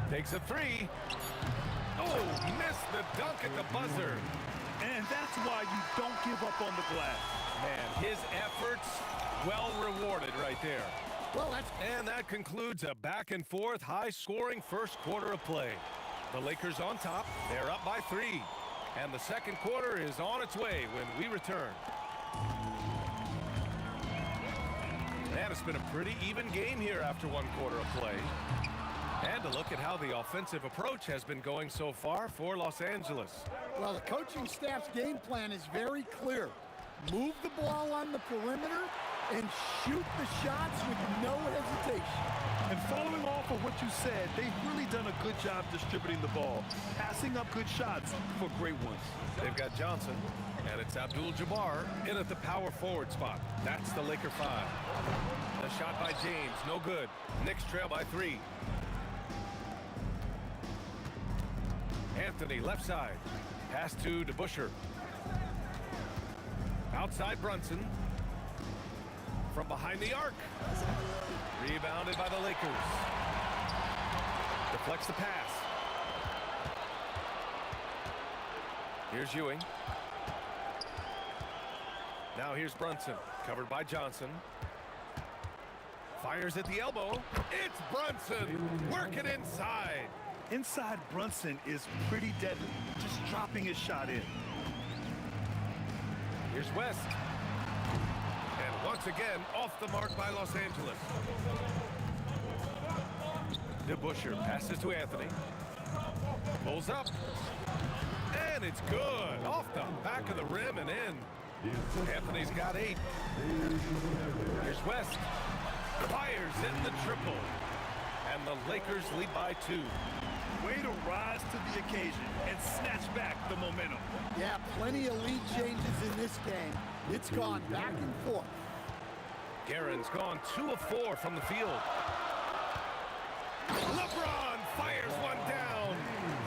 Takes a 3. Oh, missed the dunk at the buzzer. And that's why you don't give up on the glass. Man, his efforts well rewarded right there. Well, that's... And that concludes a back-and-forth, high-scoring first quarter of play. The Lakers on top. They're up by 3. And the second quarter is on its way when we return. And it's been a pretty even game here after 1 quarter of play. And to look at how the offensive approach has been going so far for Los Angeles. Well, the coaching staff's game plan is very clear. Move the ball on the perimeter and shoot the shots with no hesitation. And following off of what you said, they've really done a good job distributing the ball, passing up good shots for great ones. They've got Johnson, and it's Abdul-Jabbar in at the power forward spot. That's the Laker 5. The shot by James, no good. Knicks trail by 3. Anthony, left side. Pass to DeBuscher. Outside Brunson. From behind the arc. Rebounded by the Lakers. Deflects the pass. Here's Ewing. Now here's Brunson. Covered by Johnson. Fires at the elbow. It's Brunson. Working inside. Inside Brunson is pretty deadly, just dropping his shot in. Here's West. And once again, off the mark by Los Angeles. DeBusschere passes to Anthony. Pulls up. And it's good. Off the back of the rim and in. Anthony's got 8. Here's West. Fires in the triple. And the Lakers lead by 2. Way to rise to the occasion and snatch back the momentum. Yeah, plenty of lead changes in this game. It's gone back and forth. Guerin's gone 2 of 4 from the field. LeBron fires one down.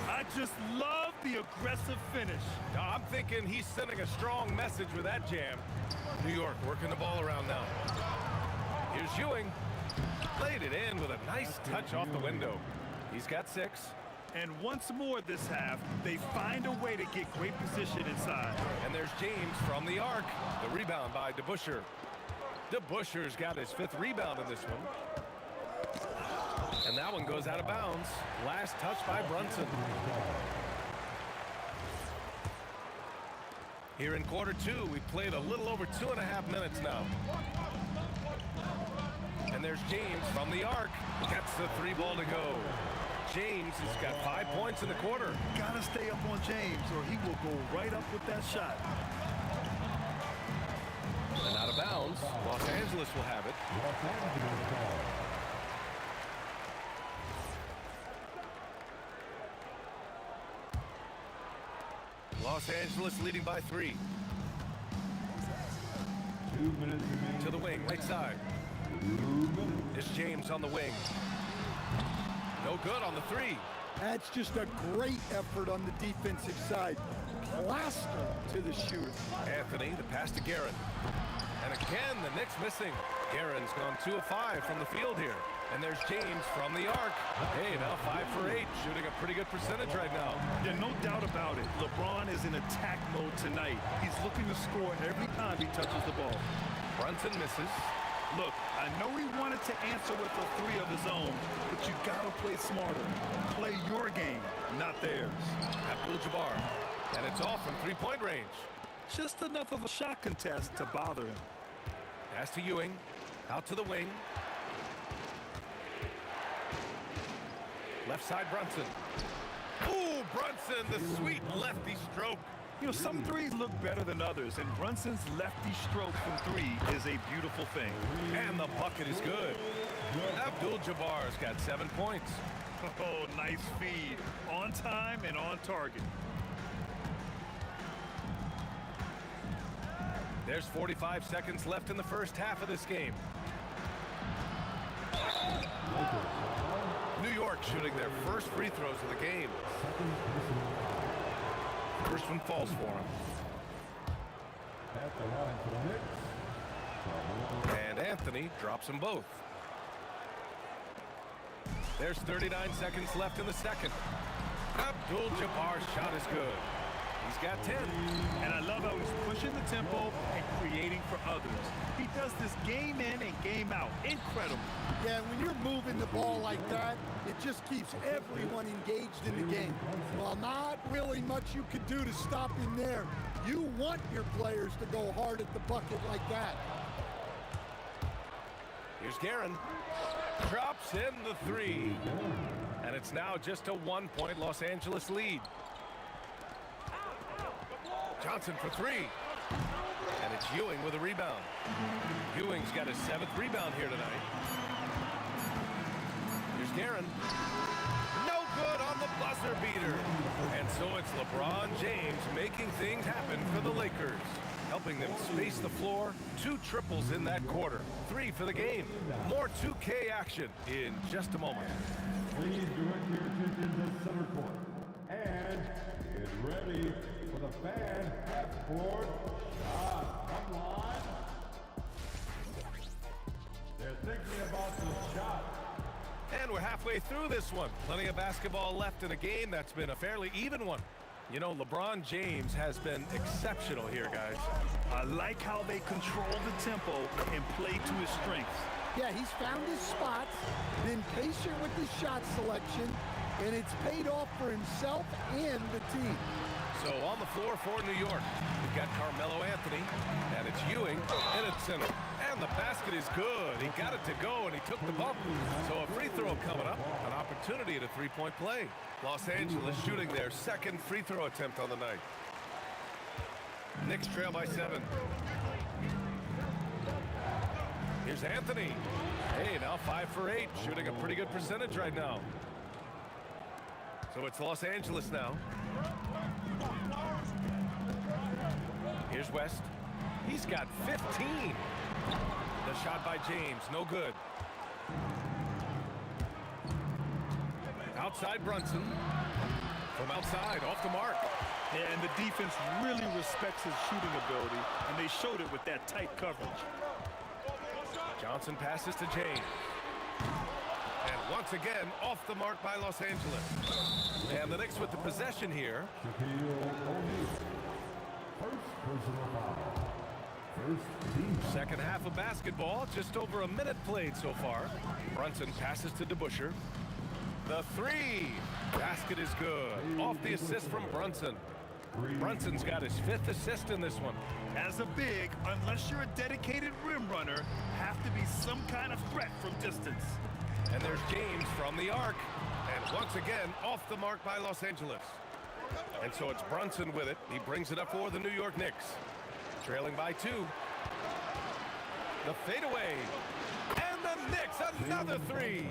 I just love the aggressive finish. Now, I'm thinking he's sending a strong message with that jam. New York working the ball around now. Here's Ewing. Played it in with a nice touch off the window. He's got 6. And once more this half, they find a way to get great position inside. And there's James from the arc. The rebound by DeBusschere. DeBusschere's got his 5th rebound in this one. And that one goes out of bounds. Last touch by Brunson. Here in quarter 2, we played a little over 2.5 minutes now. And there's James from the arc. Gets the 3 ball to go. James has got 5 points in the quarter. Gotta stay up on James or he will go right up with that shot. And out of bounds. Los Angeles will have it. Los Angeles leading by 3. 2 minutes remaining. To the wing, right side. It's James on the wing. No good on the 3. That's just a great effort on the defensive side. Plaster to the shooter. Anthony, the pass to Guerin. And again, the Knicks missing. Guerin's gone 2 of 5 from the field here. And there's James from the arc. Hey, now 5 for 8, shooting a pretty good percentage right now. Yeah, no doubt about it. LeBron is in attack mode tonight. He's looking to score every time he touches the ball. Brunson misses. Look, I know he wanted to answer with a 3 of his own, but you gotta play smarter. Play your game, not theirs. Abdul-Jabbar. And it's off from 3-point range. Just enough of a shot contest to bother him. Pass to Ewing. Out to the wing. Left side, Brunson. Ooh, Brunson, the sweet lefty stroke. You know, some threes look better than others, and Brunson's lefty stroke from 3 is a beautiful thing. And the bucket is good. Abdul-Jabbar's got 7 points. Oh, nice feed. On time and on target. There's 45 seconds left in the first half of this game. New York shooting their first free throws of the game. First one falls for him. At the line for the Knicks. And Anthony drops them both. There's 39 seconds left in the second. Abdul-Jabbar's shot is good. He's got 10. And I love how he's pushing the tempo and creating for others. He does this game in and game out. Incredible. Yeah, when you're moving the ball like that, it just keeps everyone engaged in the game. Well, not really much you could do to stop him there. You want your players to go hard at the bucket like that. Here's Guerin. Drops in the 3. And it's now just a 1-point Los Angeles lead. Johnson for 3. And it's Ewing with a rebound. Ewing's got his 7th rebound here tonight. Here's Guerin. No good on the buzzer beater. And so it's LeBron James making things happen for the Lakers, helping them space the floor. 2 triples in that quarter. 3 for the game. More 2K action in just a moment. Please direct your attention to center court. And get ready for the fan half-court shot. Come on. They're thinking about the shot. And we're halfway through this one. Plenty of basketball left in a game that's been a fairly even one. You know, LeBron James has been exceptional here, guys. I like how they control the tempo and play to his strengths. Yeah, he's found his spots, been patient with his shot selection, and it's paid off for himself and the team. So on the floor for New York, we've got Carmelo Anthony, and it's Ewing, and it's center. And the basket is good. He got it to go, and he took the bump. So a free throw coming up, an opportunity at a three-point play. Los Angeles shooting their second free throw attempt on the night. Knicks trail by 7. Here's Anthony. Hey, now 5 for 8, shooting a pretty good percentage right now. So it's Los Angeles now. Here's West. He's got 15. The shot by James, no good. Outside Brunson. From outside, off the mark. Yeah, and the defense really respects his shooting ability, and they showed it with that tight coverage. Johnson passes to James. And once again, off the mark by Los Angeles. And the Knicks with the possession here. Second half of basketball, just over a minute played so far. Brunson passes to DeBusschere. The three. Basket is good. Off the assist from Brunson. Brunson's got his 5th assist in this one. As a big, unless you're a dedicated rim runner, have to be some kind of threat from distance. And there's James from the arc. And once again, off the mark by Los Angeles. And so it's Brunson with it. He brings it up for the New York Knicks. Trailing by 2. The fadeaway. And the Knicks, another 3.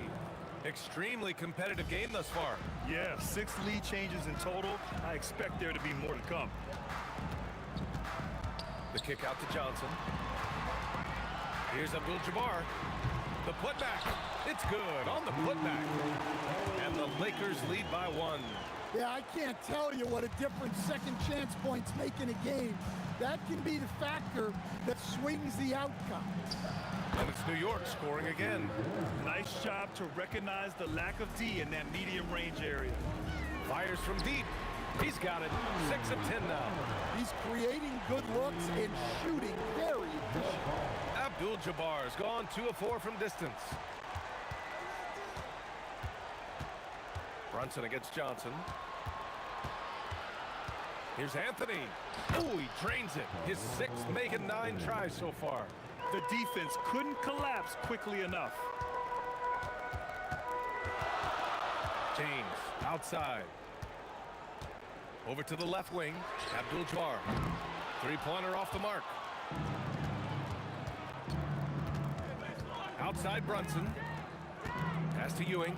Extremely competitive game thus far. Yeah, 6 lead changes in total. I expect there to be more to come. The kick out to Johnson. Here's Abdul-Jabbar. The putback. It's good on the putback. And the Lakers lead by 1. Yeah, I can't tell you what a difference second chance points make in a game. That can be the factor that swings the outcome. And it's New York scoring again. Nice job to recognize the lack of D in that medium range area. Fires from deep. He's got it. 6 of 10 now. He's creating good looks and shooting very efficient. Abdul-Jabbar's gone 2 of 4 from distance. Brunson against Johnson. Here's Anthony. Oh, he drains it. His 6th, making 9 tries so far. The defense couldn't collapse quickly enough. James outside. Over to the left wing. Abdul-Jabbar. 3-pointer off the mark. Outside Brunson. Pass to Ewing.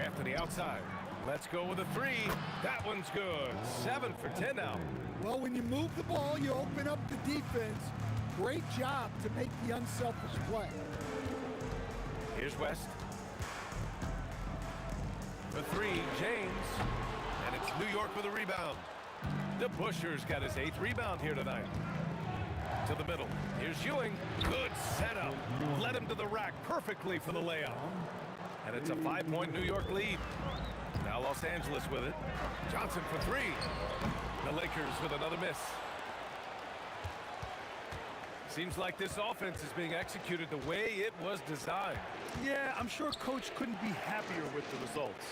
Anthony outside. Let's go with a 3. That one's good. 7 for 10 now. Well, when you move the ball, you open up the defense. Great job to make the unselfish play. Here's West. The 3, James. And it's New York with a rebound. DeBusschere's got his 8th rebound here tonight. To the middle. Here's Ewing. Good setup. Led him to the rack perfectly for the layup. And it's a 5-point New York lead. Now Los Angeles with it. Johnson for 3. The Lakers with another miss. Seems like this offense is being executed the way it was designed. Yeah, I'm sure Coach couldn't be happier with the results.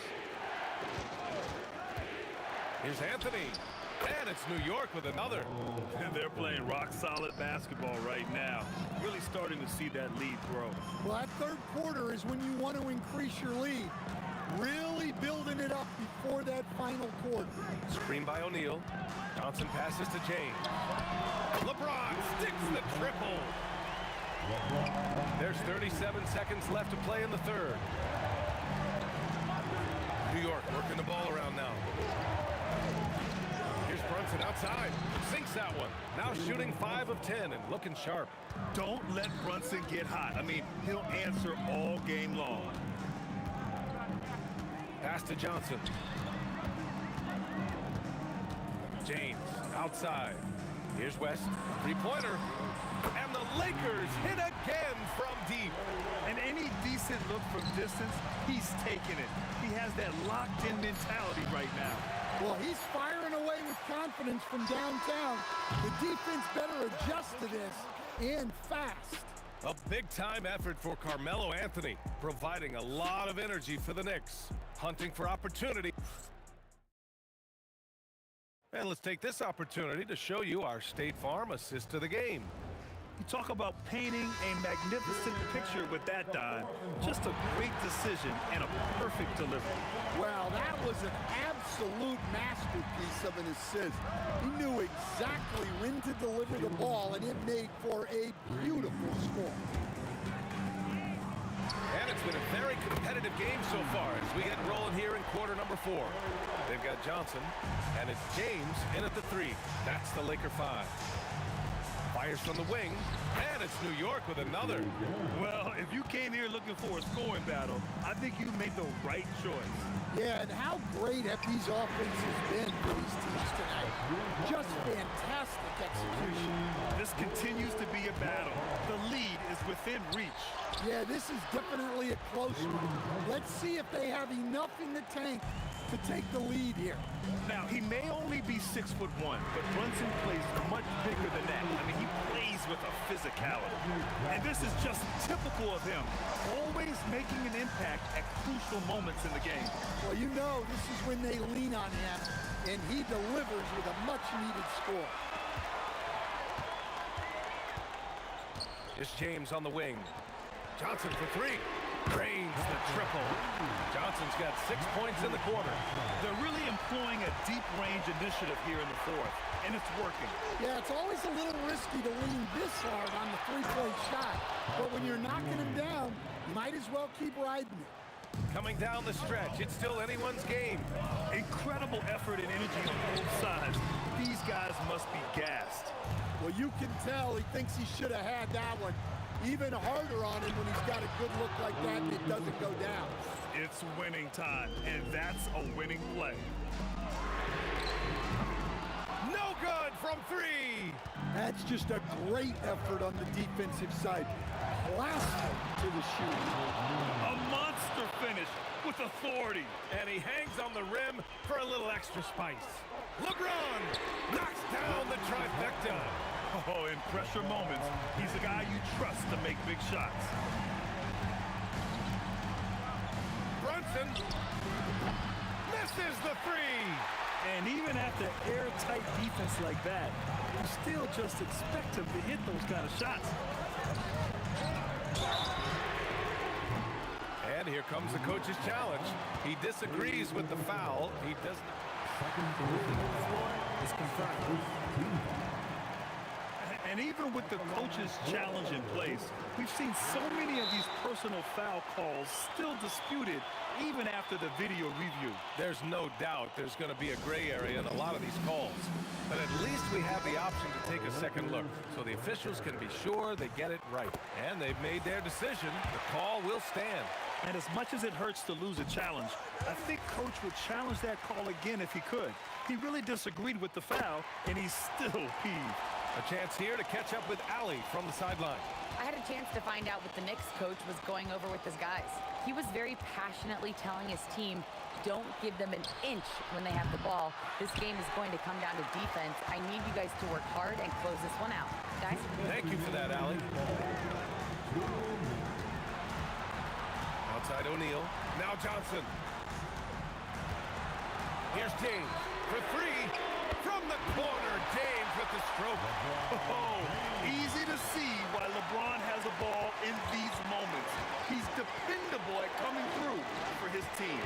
Here's Anthony. And it's New York with another. And they're playing rock-solid basketball right now. Really starting to see that lead grow. Well, that third quarter is when you want to increase your lead. Really building it up before that final quarter. Screen by O'Neal. Johnson passes to James. LeBron sticks the triple. There's 37 seconds left to play in the third. New York working the ball around now. Here's Brunson outside. Sinks that one. Now shooting 5 of 10 and looking sharp. Don't let Brunson get hot. I mean, he'll answer all game long. Pass to Johnson. James outside. Here's West. 3-pointer. And the Lakers hit again from deep. And any decent look from distance, he's taking it. He has that locked-in mentality right now. Well, he's firing away with confidence from downtown. The defense better adjust to this, and fast. A big-time effort for Carmelo Anthony, providing a lot of energy for the Knicks, hunting for opportunity. And let's take this opportunity to show you our State Farm assist to the game. You talk about painting a magnificent picture with that dive. Just a great decision and a perfect delivery. Well, that was an absolute masterpiece of an assist. He knew exactly when to deliver the ball, and it made for a beautiful score. And it's been a very competitive game so far as we get rolling here in quarter number 4. They've got Johnson, and it's James in at the 3. That's the Laker 5. Fires from the wing, and it's New York with another. Well, if you came here looking for a scoring battle, I think you made the right choice. Yeah, and how great have these offenses been for these teams tonight? Just fantastic execution. This continues to be a battle. The lead is within reach. Yeah, this is definitely a close one. Let's see if they have enough in the tank to take the lead here. Now, he may only be 6'1", but Brunson plays much bigger than that. I mean, he plays with a physicality. And this is just typical of him, always making an impact at crucial moments in the game. Well, you know this is when they lean on him, and he delivers with a much-needed score. It's James on the wing. Johnson for 3. Drains the triple. Johnson's got 6 points in the quarter. They're really employing a deep-range initiative here in the 4th, and it's working. Yeah, it's always a little risky to lean this hard on the three-point shot, but when you're knocking him down, you might as well keep riding it. Coming down the stretch, it's still anyone's game. Incredible effort and energy on both sides. These guys must be gassed. Well, you can tell he thinks he should have had that one. Even harder on him when he's got a good look like that and it doesn't go down. It's winning time, and that's a winning play. No good from 3. That's just a great effort on the defensive side. Plastered to the shooting. A monster finish with authority. And he hangs on the rim for a little extra spice. LeBron knocks down the trifecta. Oh, in pressure moments, he's a guy you trust to make big shots. Brunson misses the 3. And even after airtight defense like that, you still just expect him to hit those kind of shots. And here comes the coach's challenge. He disagrees with the foul. He does not. Is confirmed. And even with the coach's challenge in place, we've seen so many of these personal foul calls still disputed even after the video review. There's no doubt there's going to be a gray area in a lot of these calls. But at least we have the option to take a second look, so the officials can be sure they get it right. And they've made their decision. The call will stand. And as much as it hurts to lose a challenge, I think Coach would challenge that call again if he could. He really disagreed with the foul, and he's still peeved. A chance here to catch up with Allie from the sideline. I had a chance to find out what the Knicks coach was going over with his guys. He was very passionately telling his team, don't give them an inch when they have the ball. This game is going to come down to defense. I need you guys to work hard and close this one out. Guys? Thank you for that, Allie. Outside O'Neal. Now Johnson. Here's James for 3 from the corner. James with the stroke. Oh, easy to see why LeBron has a ball in these moments. He's dependable at coming through for his team.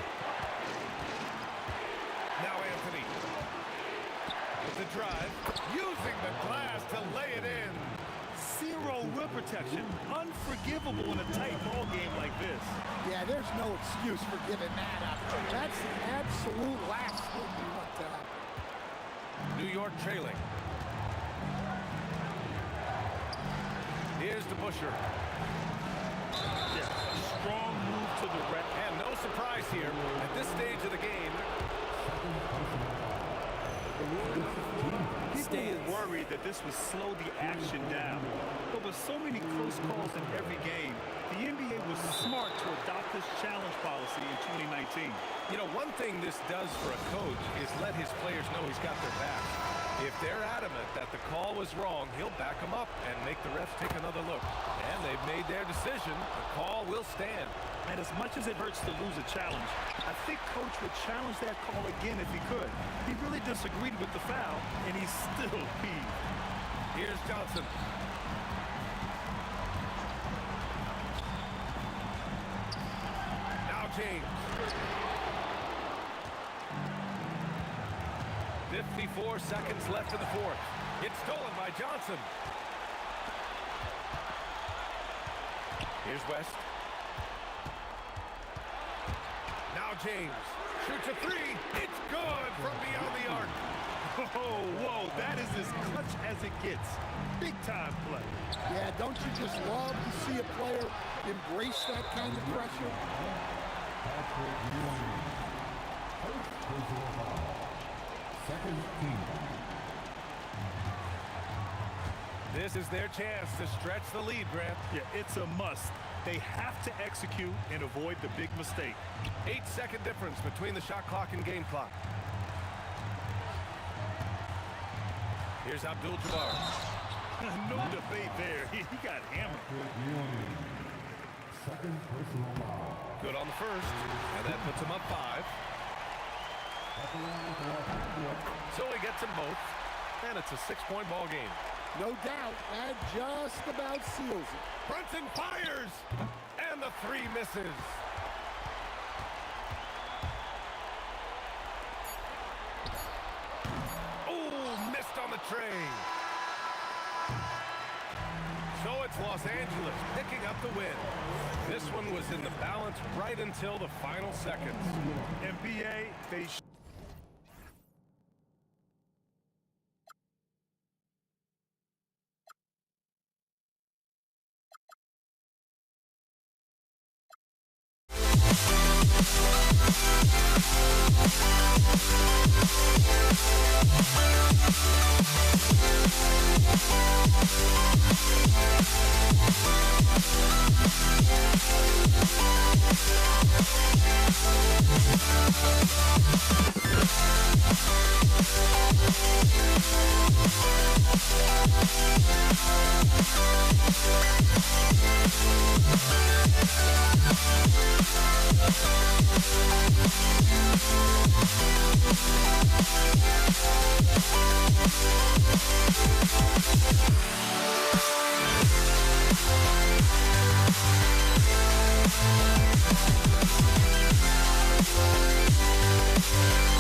Now Anthony with the drive, using the glass to lay it in. Zero rim protection. Unforgivable in a tight ball game like this. Yeah, there's no excuse for giving that up. That's the absolute last thing you want to happen. New York trailing. Here's the Busher. Yeah, a strong move to the rack. And no surprise here at this stage of the game. People were worried that this would slow the action down. But with so many close calls in every game, the NBA was smart to adopt this challenge policy in 2019. You know, one thing this does for a coach is let his players know he's got their back. If they're adamant that the call was wrong, he'll back them up and make the refs take another look. And they've made their decision. The call will stand. And as much as it hurts to lose a challenge, I think Coach would challenge that call again if he could. He really disagreed with the foul, and he's still peeved. Here's Johnson. Now James. 54 seconds left in the fourth. It's stolen by Johnson. Here's West. Now James shoots a three. It's good from beyond the arc. Oh, whoa, that is as clutch as it gets. Big time play. Yeah, don't you just love to see a player embrace that kind of pressure? Second team. This is their chance to stretch the lead, Grant. Yeah, it's a must. They have to execute and avoid the big mistake. 8-second difference between the shot clock and game clock. Here's Abdul-Jabbar. No debate there. He got hammered. Second personal foul. Good on the first, and that puts him up 5. So he gets them both, and it's a 6-point ball game. No doubt, that just about seals it. Brunson fires, and the 3 misses. Oh, missed on the tray. So it's Los Angeles picking up the win. This one was in the balance right until the final seconds. NBA, they We'll be right back.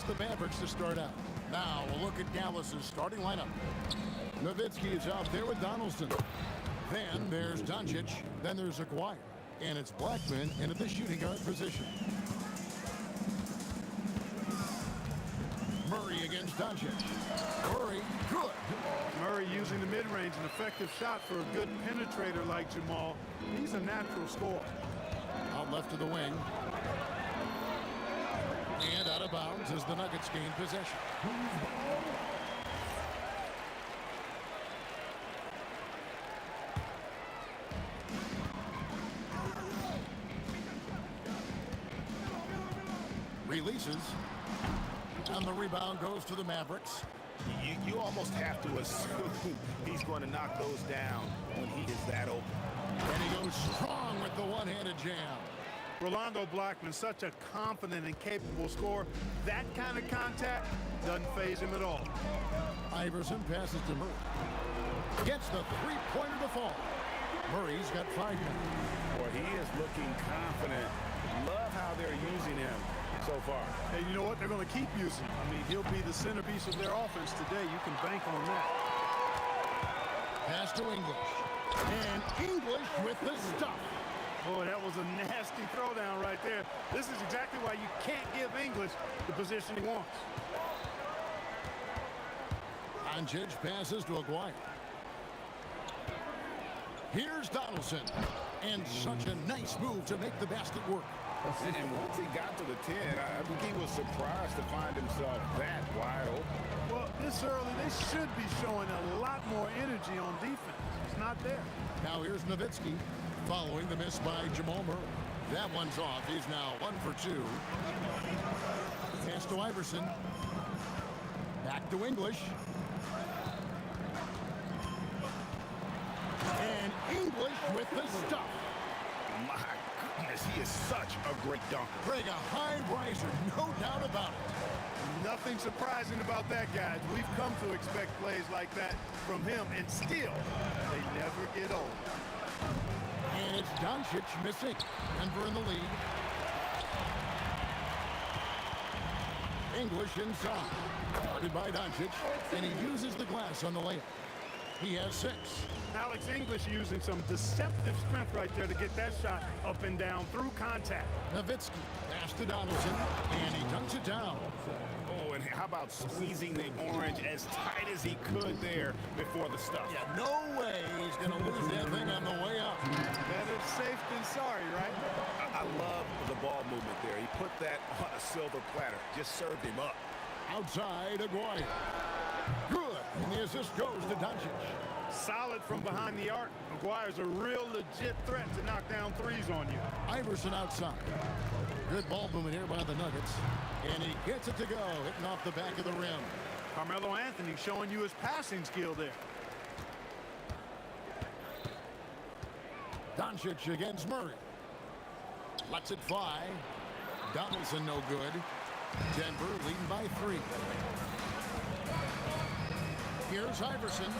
It's the Mavericks to start out. Now we'll look at Dallas's starting lineup. Nowitzki is out there with Donaldson. Then there's Doncic. Then there's Aguirre. And it's Blackman in at the shooting guard position. Murray against Doncic. Murray, good. Murray using the mid-range, an effective shot for a good penetrator like Jamal. He's a natural scorer. Out left to the wing. And out of bounds as the Nuggets gain possession. Releases. And the rebound goes to the Mavericks. You almost have to assume he's going to knock those down when he is that open. And he goes strong with the one-handed jam. Rolando Blackman, such a confident and capable scorer. That kind of contact doesn't faze him at all. Iverson passes to Murray. Gets the three-pointer to fall. Murray's got 5 now. Boy, he is looking confident. Love how they're using him so far. And you know what? They're going to keep using him. I mean, he'll be the centerpiece of their offense today. You can bank on that. Pass to English. And English with the stuff. Boy, that was a nasty throwdown right there. This is exactly why you can't give English the position he wants. Doncic passes to Aguirre. Here's Donaldson. And such a nice move to make the basket work. And once he got to the 10, I think he was surprised to find himself that wide open. Well, this early, they should be showing a lot more energy on defense. It's not there. Now here's Nowitzki following the miss by Jamal Murray. That one's off. He's now 1 for 2. Pass to Iverson. Back to English. And English with the stuff. My goodness, he is such a great dunker. Greg, a high riser, no doubt about it. Nothing surprising about that, guys. We've come to expect plays like that from him, and still, they never get old. And it's Doncic missing. Denver in the lead. English inside. Guarded by Doncic, and he uses the glass on the layup. He has 6. Alex English using some deceptive strength right there to get that shot up and down through contact. Nowitzki pass to Donaldson, and he dunks it down. Oh, and how about squeezing the orange as tight as he could there before the stuff? Yeah, no way he's going to lose that thing on the way up. Better safe than sorry, right? I love the ball movement there. He put that on a silver platter. Just served him up. Outside, Aguirre. Good, and the assist goes to Doncic. Solid from behind the arc. Aguirre's a real legit threat to knock down threes on you. Iverson outside. Good ball movement here by the Nuggets. And he gets it to go, hitting off the back of the rim. Carmelo Anthony showing you his passing skill there. Doncic against Murray. Lets it fly. Donaldson no good. Denver leading by 3. Here's Iverson.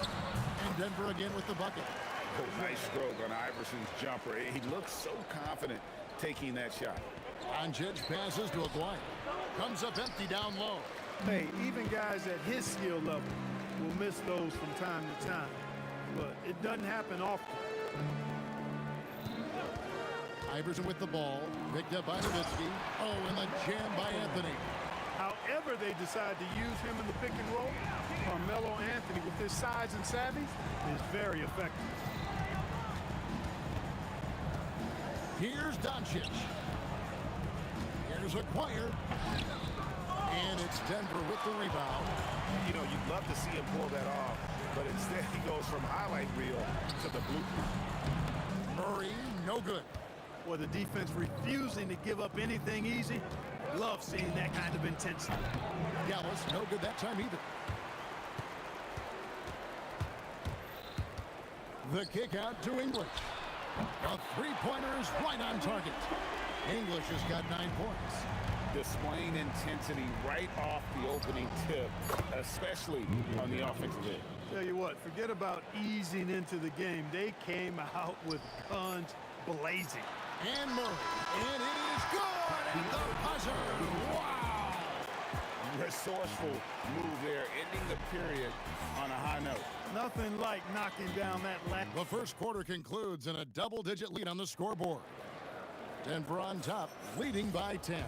And Denver again with the bucket. Oh, nice stroke on Iverson's jumper. He looks so confident taking that shot. Doncic passes to Aguirre. Comes up empty down low. Hey, even guys at his skill level will miss those from time to time. But it doesn't happen often. Iverson with the ball. Picked up by Nowitzki. Oh, and the jam by Anthony. However they decide to use him in the pick and roll, Carmelo Anthony, with his size and savvy, is very effective. Here's Doncic. Here's Aguirre. And it's Denver with the rebound. You know, you'd love to see him pull that off, but instead he goes from highlight reel to the blueprint. Murray, no good. Well, the defense refusing to give up anything easy. Love seeing that kind of intensity. Dallas, no good that time either. The kick out to English. The three-pointer is right on target. English has got 9 points. Displaying intensity right off the opening tip, especially on the offensive end. Tell you what, forget about easing into the game. They came out with guns blazing. And Murray, and it is good, and the buzzer. Wow! resourceful move there, ending the period on a high note. Nothing like knocking down that last. The first quarter concludes in a double-digit lead on the scoreboard. Denver on top, leading by 10.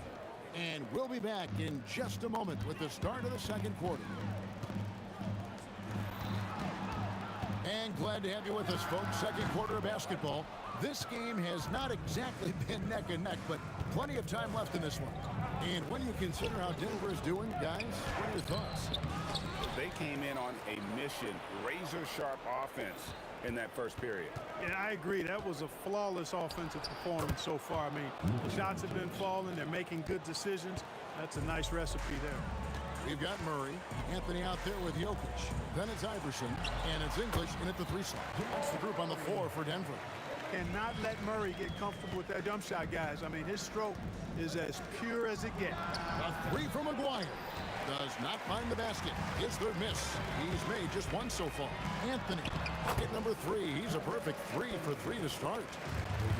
And we'll be back in just a moment with the start of the second quarter. And glad to have you with us, folks. Second quarter of basketball. This game has not exactly been neck and neck, but plenty of time left in this one. And when you consider how Denver is doing, guys, what are your thoughts? They came in on a mission, razor-sharp offense in that first period. Yeah, I agree. That was a flawless offensive performance so far. I mean, the shots have been falling. They're making good decisions. That's a nice recipe there. We've got Murray, Anthony out there with Jokic. Then it's Iverson, and it's English in at the 3 slot. That's the group on the floor for Denver. And not let Murray get comfortable with that jump shot, guys. I mean, his stroke is as pure as it gets. A 3 from Maguire. Does not find the basket. Gets their miss. He's made just 1 so far. Anthony, bucket number 3. He's a perfect 3 for 3 to start.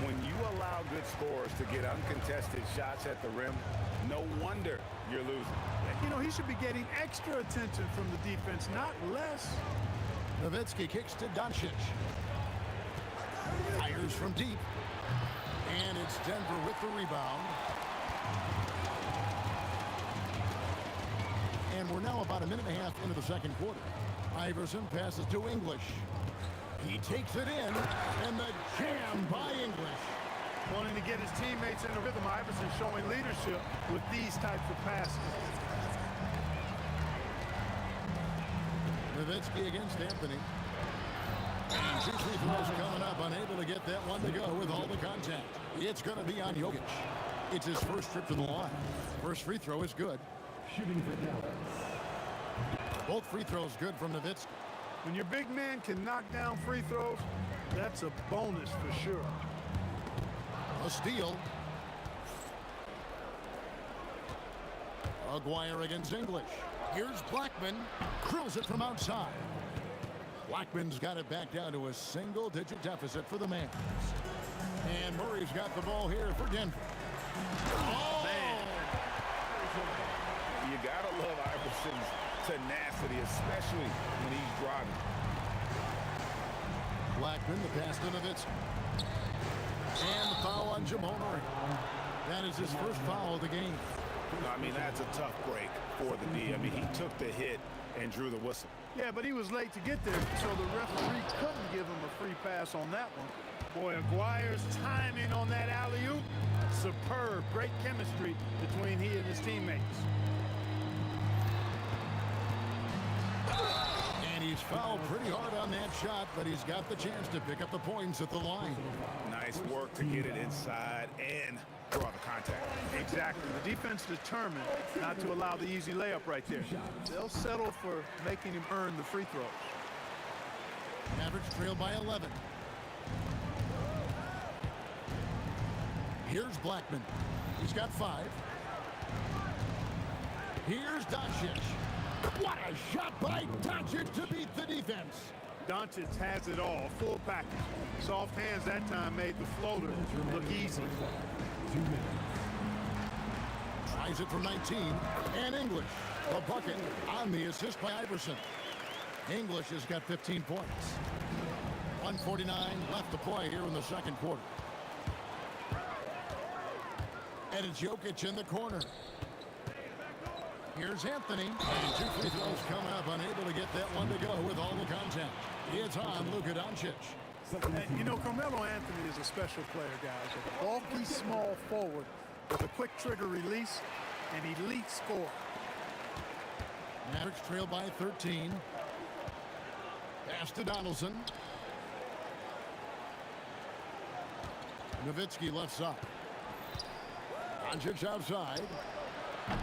When you allow good scorers to get uncontested shots at the rim, no wonder you're losing. You know, he should be getting extra attention from the defense, not less. Nowitzki kicks to Doncic. Fires from deep. And it's Denver with the rebound. And we're now about a minute and a half into the second quarter. Iverson passes to English. He takes it in, and the jam by English. Wanting to get his teammates in the rhythm, Iverson showing leadership with these types of passes. Nowitzki against Anthony. And 2 free throws coming up, unable to get that one to go with all the contact. It's going to be on Jokic. It's his first trip to the line. First free throw is good. Shooting for Dallas. Both free throws good from Nowitzki. When your big man can knock down free throws, that's a bonus for sure. A steal. Maguire against English. Here's Blackman. Curls it from outside. Blackman's got it back down to a single-digit deficit for the Mavs. And Murray's got the ball here for Denver. Oh! Man. You gotta love Iverson's tenacity, especially when he's driving. Blackman, the pass to Nowitzki. And the foul on Jamal Murray. That is his first foul of the game. I mean, that's a tough break for the D. I mean, he took the hit and drew the whistle. Yeah, but he was late to get there, so the referee couldn't give him a free pass on that one. Boy, Aguirre's timing on that alley-oop, superb. Great chemistry between he and his teammates. And he's fouled pretty hard on that shot, but he's got the chance to pick up the points at the line. Nice work to get it inside and draw the contact. Exactly. The defense determined not to allow the easy layup right there. They'll settle for making him earn the free throws. Mavericks trail by 11. Here's Blackman. He's got 5. Here's Doncic. What a shot by Doncic to beat the defense. Doncic has it all, full package. Soft hands that time made the floater look easy. 2 minutes. Tries it from 19. And English. The bucket on the assist by Iverson. English has got 15 points. 1:49 left to play here in the second quarter. And it's Jokic in the corner. Here's Anthony. And 2 free throws coming up, unable to get that one to go with all the contact. It's on Luka Doncic. And, you know, Carmelo Anthony is a special player, guys. A bulky, small forward with a quick trigger release and elite score. Mavericks trail by 13. Pass to Donaldson. Nowitzki left side. Doncic outside.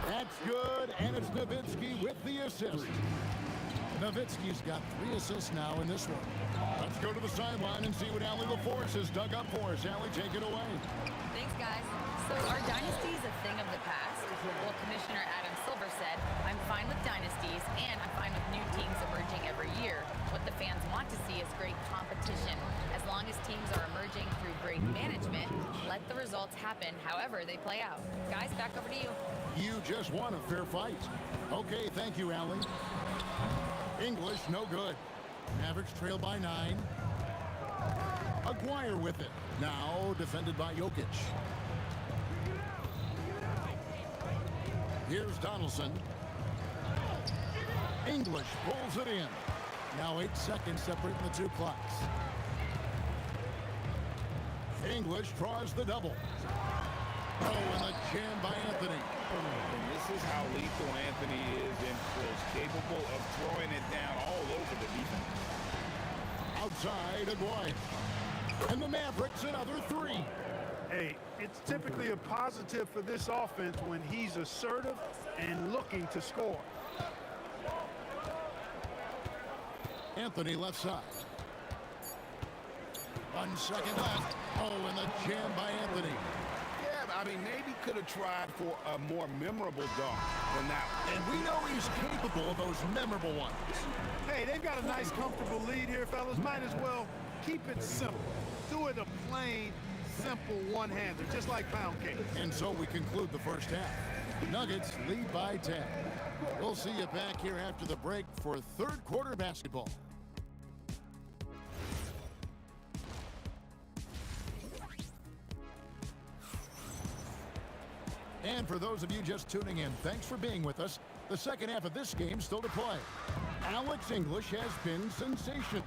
That's good, and it's Nowitzki with the assist. Nowitzki's got 3 assists now in this one. Let's go to the sideline and see what Allie LaForce has dug up for us. Allie, take it away. Thanks, guys. So are dynasties a thing of the past? Well, Commissioner Adam Silver said, I'm fine with dynasties, and I'm fine with new teams emerging every year. What the fans want to see is great competition. As long as teams are emerging through great management, let the results happen however they play out. Guys, back over to you. You just won a fair fight. Okay, thank you, Allie. English, no good. Mavericks trail by 9. Aguirre with it. Now defended by Jokic. Here's Donaldson. English pulls it in. Now 8 seconds separating the two clocks. English draws the double. Oh, and a jam by Anthony. And this is how lethal Anthony is in close, capable of throwing it down all over the defense. Outside, Aguirre. And the Mavericks another 3. Hey, it's typically a positive for this offense when he's assertive and looking to score. Anthony left side. 1 second left. Oh, and the jam by Anthony. Yeah, I mean, maybe could have tried for a more memorable dunk than that one. And we know he's capable of those memorable ones. Hey, they've got a nice, comfortable lead here, fellas. Might as well keep it simple. Do it a plain, simple one-hander, just like pound cake. And so we conclude the first half. Nuggets lead by 10. We'll see you back here after the break for third quarter basketball. And for those of you just tuning in, thanks for being with us. The second half of this game still to play. Alex English has been sensational.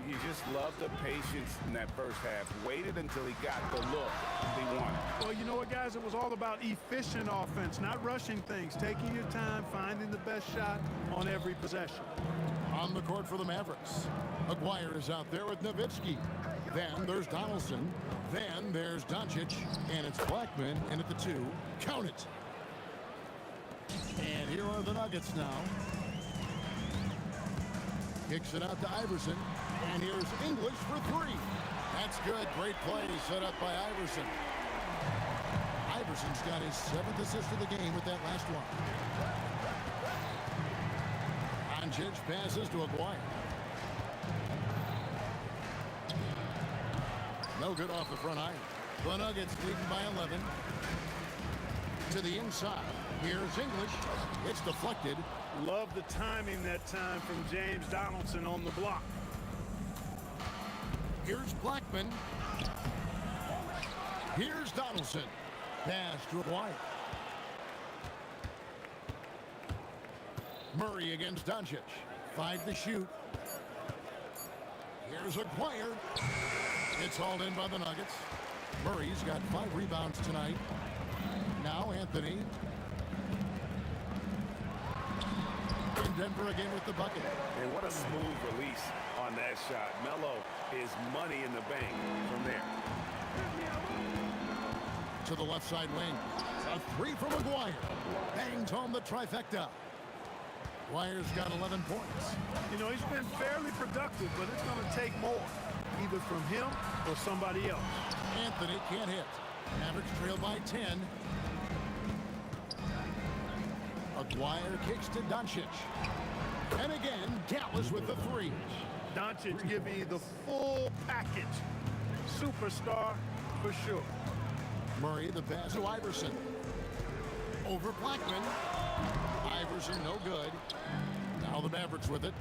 You just love the patience in that first half. Waited until he got the look he wanted. Well, you know what, guys? It was all about efficient offense, not rushing things, taking your time, finding the best shot on every possession. On the court for the Mavericks, Aguirre is out there with Nowitzki. Then there's Donaldson. Then there's Doncic. And it's Blackman in at the 2. Count it. And here are the Nuggets now. Kicks it out to Iverson. And here's English for 3. That's good. Great play set up by Iverson. Iverson's got his 7th assist of the game with that last one. Doncic passes to Aguirre. No good off the front iron. The Nuggets leading by 11. To the inside. Here's English. It's deflected. Love the timing that time from James Donaldson on the block. Here's Blackman. Here's Donaldson. Pass to Aguirre. Murray against Doncic. 5 to shoot. Here's Aguirre. It's hauled in by the Nuggets. Murray's got 5 rebounds tonight. Now Anthony. And Denver again with the bucket. And what a smooth release on that shot. Melo is money in the bank from there. To the left side wing. A 3 from Aguirre. Bangs home the trifecta. Aguirre's got 11 points. You know, he's been fairly productive, but it's going to take more, either from him or somebody else. Anthony can't hit. Mavericks trail by 10. Aguirre kicks to Doncic. And again, Dallas with the 3. Doncic giving you the full package. Superstar for sure. Murray the pass to Iverson. Over Blackman. Iverson no good. Now the Mavericks with it.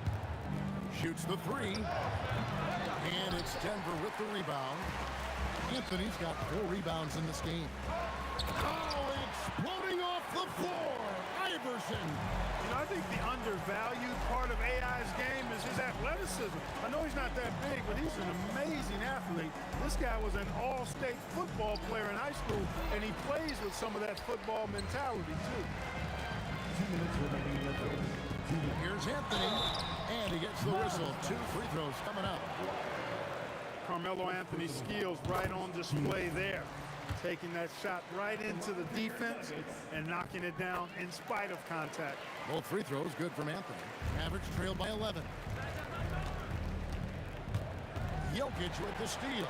Shoots the 3. And it's Denver with the rebound. Anthony's got 4 rebounds in this game. Oh, exploding off the floor. Iverson. You know, I think the undervalued part of AI's game is his athleticism. I know he's not that big, but he's an amazing athlete. This guy was an all-state football player in high school, and he plays with some of that football mentality, too. Here's Anthony, and he gets the whistle. 2 free throws coming up. Carmelo Anthony's skills right on display there. Taking that shot right into the defense and knocking it down in spite of contact. Both free throws good from Anthony. Mavericks trail by 11. Jokic with the steal.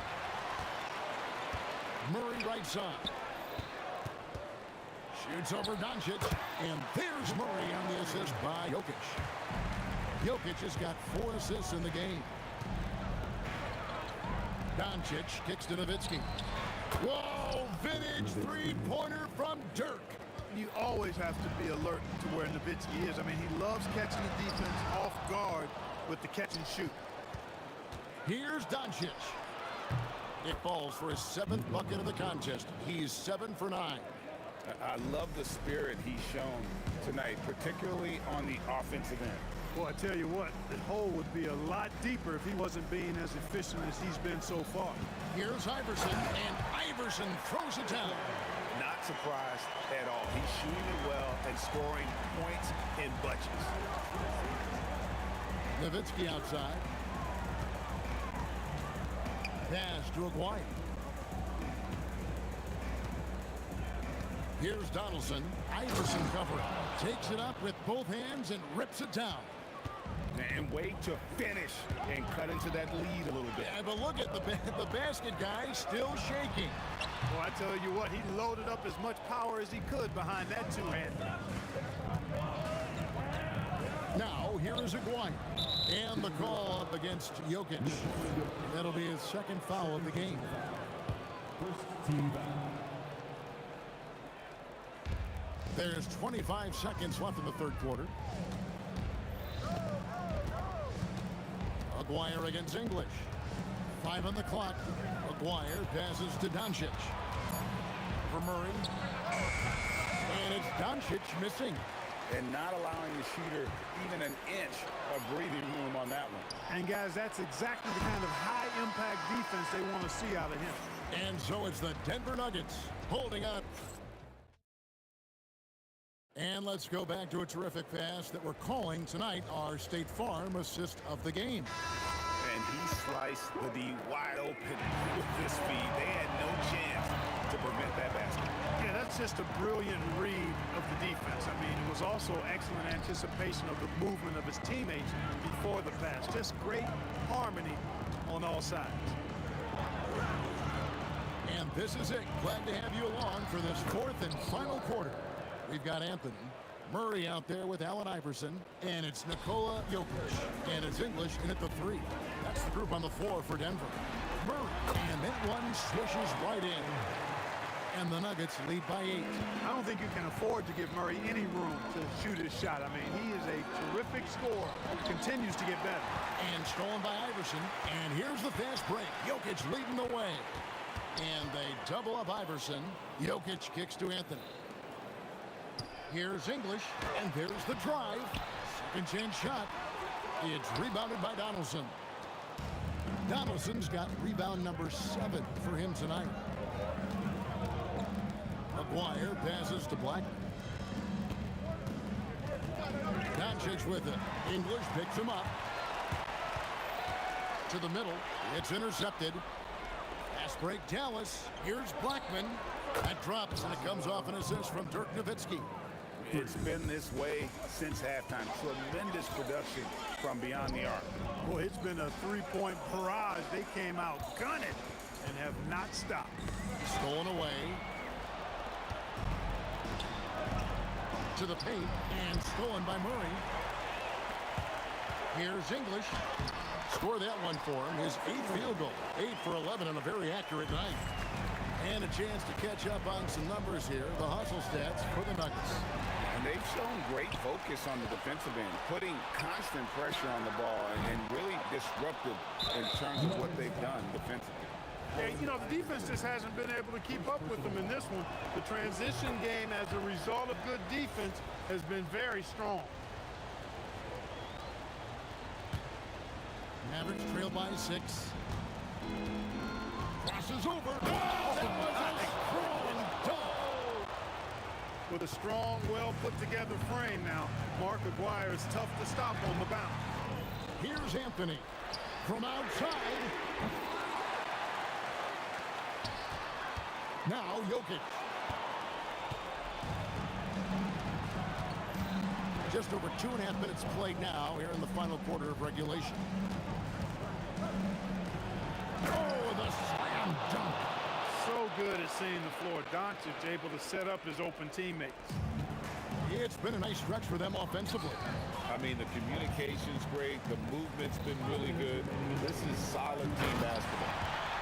Murray right side. Shoots over Doncic. And there's Murray on the assist by Jokic. Jokic has got 4 assists in the game. Doncic kicks to Nowitzki. Whoa, vintage 3-pointer from Dirk. you always have to be alert to where Nowitzki is. I mean, he loves catching the defense off guard with the catch and shoot. Here's Doncic. It falls for his 7th bucket of the contest. He's 7 for 9. I love the spirit he's shown tonight, particularly on the offensive end. Well, I tell you what, the hole would be a lot deeper if he wasn't being as efficient as he's been so far. Here's Iverson, and Iverson throws it down. Not surprised at all. He's shooting it well and scoring points in bunches. Nowitzki outside. Pass to Aguirre. Here's Donaldson. Iverson covering. Takes it up with both hands and rips it down. And wait to finish and cut into that lead a little bit. Yeah, but look at the basket guy still shaking. Well, I tell you what, he loaded up as much power as he could behind that two-hander. Now, here is Aguirre. And the call up against Jokic. That'll be his 2nd foul of the game. First team foul. There's 25 seconds left in the 3rd quarter. Aguirre against English. 5 on the clock. Aguirre passes to Doncic. For Murray. And it's Doncic missing. And not allowing the shooter even an inch of breathing room on that one. And guys, that's exactly the kind of high-impact defense they want to see out of him. And so it's the Denver Nuggets holding on. And let's go back to a terrific pass that we're calling tonight our State Farm assist of the game. And he sliced the D wide open with this feed. They had no chance to prevent that basket. Yeah, that's just a brilliant read of the defense. I mean, it was also excellent anticipation of the movement of his teammates before the pass. Just great harmony on all sides. And this is it. Glad to have you along for this 4th and final quarter. We've got Anthony Murray out there with Allen Iverson, and it's Nikola Jokic, and it's English in at the 3. That's the group on the floor for Denver. Murray, and that one swishes right in. And the Nuggets lead by 8. I don't think you can afford to give Murray any room to shoot his shot. I mean, he is a terrific scorer. Continues to get better. And stolen by Iverson. And here's the fast break. Jokic leading the way. And they double up Iverson. Jokic kicks to Anthony. Here's English, and there's the drive. 2nd chance shot. It's rebounded by Donaldson. Donaldson's got rebound number 7 for him tonight. Aguirre passes to Black. Doncic with it. English picks him up. To the middle. It's intercepted. Fast break Dallas. Here's Blackman. That drops, and it comes off an assist from Dirk Nowitzki. It's been this way since halftime. Tremendous production from beyond the arc. Boy, it's been a 3-point barrage. They came out gunning and have not stopped. Stolen away. To the paint, and stolen by Murray. Here's English. Score that one for him. His 8th field goal. 8 for 11 on a very accurate night. And a chance to catch up on some numbers here. The hustle stats for the Nuggets. And they've shown great focus on the defensive end, putting constant pressure on the ball and really disruptive in terms of what they've done defensively. Yeah, you know, the defense just hasn't been able to keep up with them in this one. The transition game as a result of good defense has been very strong. Mavericks trail by 6. Crosses over. Oh, that was a strong dunk. With a strong, well-put-together frame now, Mark Aguirre is tough to stop on the bounce. Here's Anthony from outside. Now Jokic. Just over 2.5 minutes played now here in the final quarter of regulation. Oh, the slam dunk. So good at seeing the floor. Doncic able to set up his open teammates. It's been a nice stretch for them offensively. I mean, the communication's great. The movement's been really good. This is solid team basketball.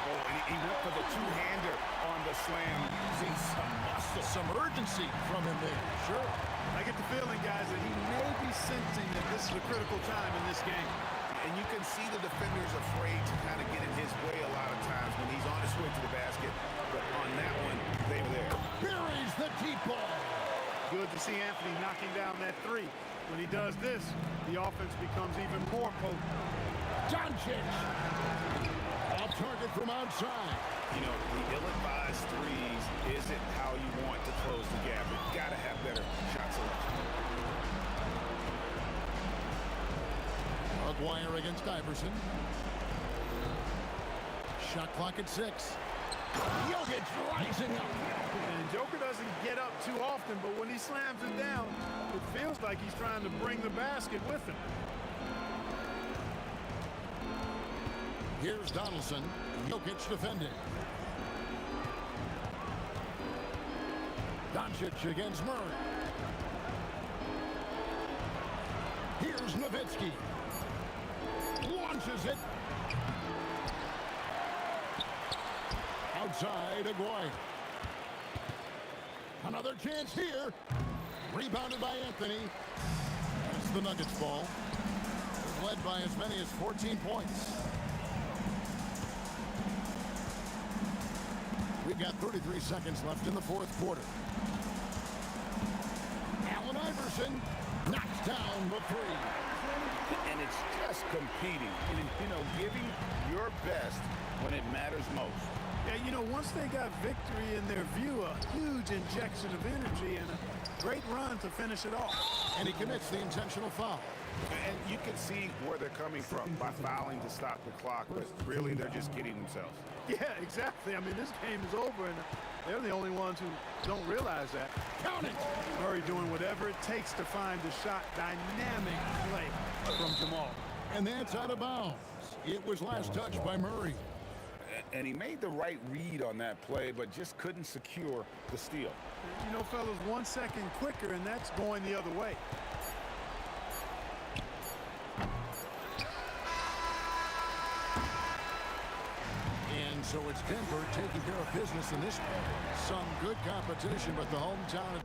Oh, and he went for the two-hander on on the slam using some muscle. Some urgency from him there. Sure. I get the feeling, guys, that he may be sensing that this is a critical time in this game. And you can see the defender's afraid to kind of get in his way a lot of times when he's on his way to the basket. But on that one, they were there. Buries the deep ball. Good to see Anthony knocking down that three. When he does this, the offense becomes even more potent. Doncic. Off target from outside. You know, the ill-advised threes isn't how you want to close the gap. You've got to have better shot selection. Maguire against Iverson. Shot clock at 6. Jokic rising up. And Joker doesn't get up too often, but when he slams it down, it feels like he's trying to bring the basket with him. Here's Donaldson. Jokic defending. Doncic against Murray. Here's Nowitzki. Launches it. Outside, Aguirre. Another chance here. Rebounded by Anthony. It's the Nuggets ball. Led by as many as 14 points. We've got 33 seconds left in the fourth quarter. Allen Iverson knocks down the three. And it's just competing. And, you know, giving your best when it matters most. Yeah, you know, once they got victory in their view, a huge injection of energy and a great run to finish it off. And he commits the intentional foul. And you can see where they're coming from by fouling to stop the clock, but really they're just kidding themselves. Yeah, exactly. I mean, this game is over, and they're the only ones who don't realize that. Count it! Murray doing whatever it takes to find the shot. Dynamic play from Jamal. And that's out of bounds. It was last touched by Murray. And he made the right read on that play, but just couldn't secure the steal. You know, fellas, 1 second quicker, and that's going the other way. And so it's Denver taking care of business in this one. Some good competition, but the hometown...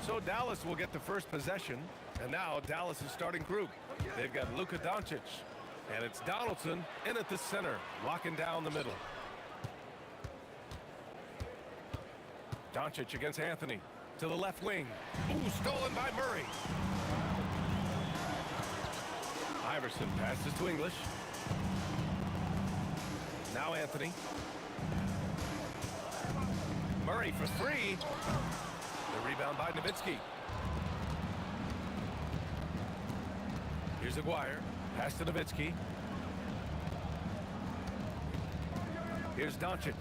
So Dallas will get the first possession. And now Dallas is starting group. They've got Luka Doncic. And it's Donaldson in at the center, locking down the middle. Doncic against Anthony. To the left wing. Ooh, stolen by Murray. Iverson passes to English. Now Anthony. Murray for three. The rebound by Nowitzki. Here's Aguirre. Pass to Nowitzki. Here's Doncic.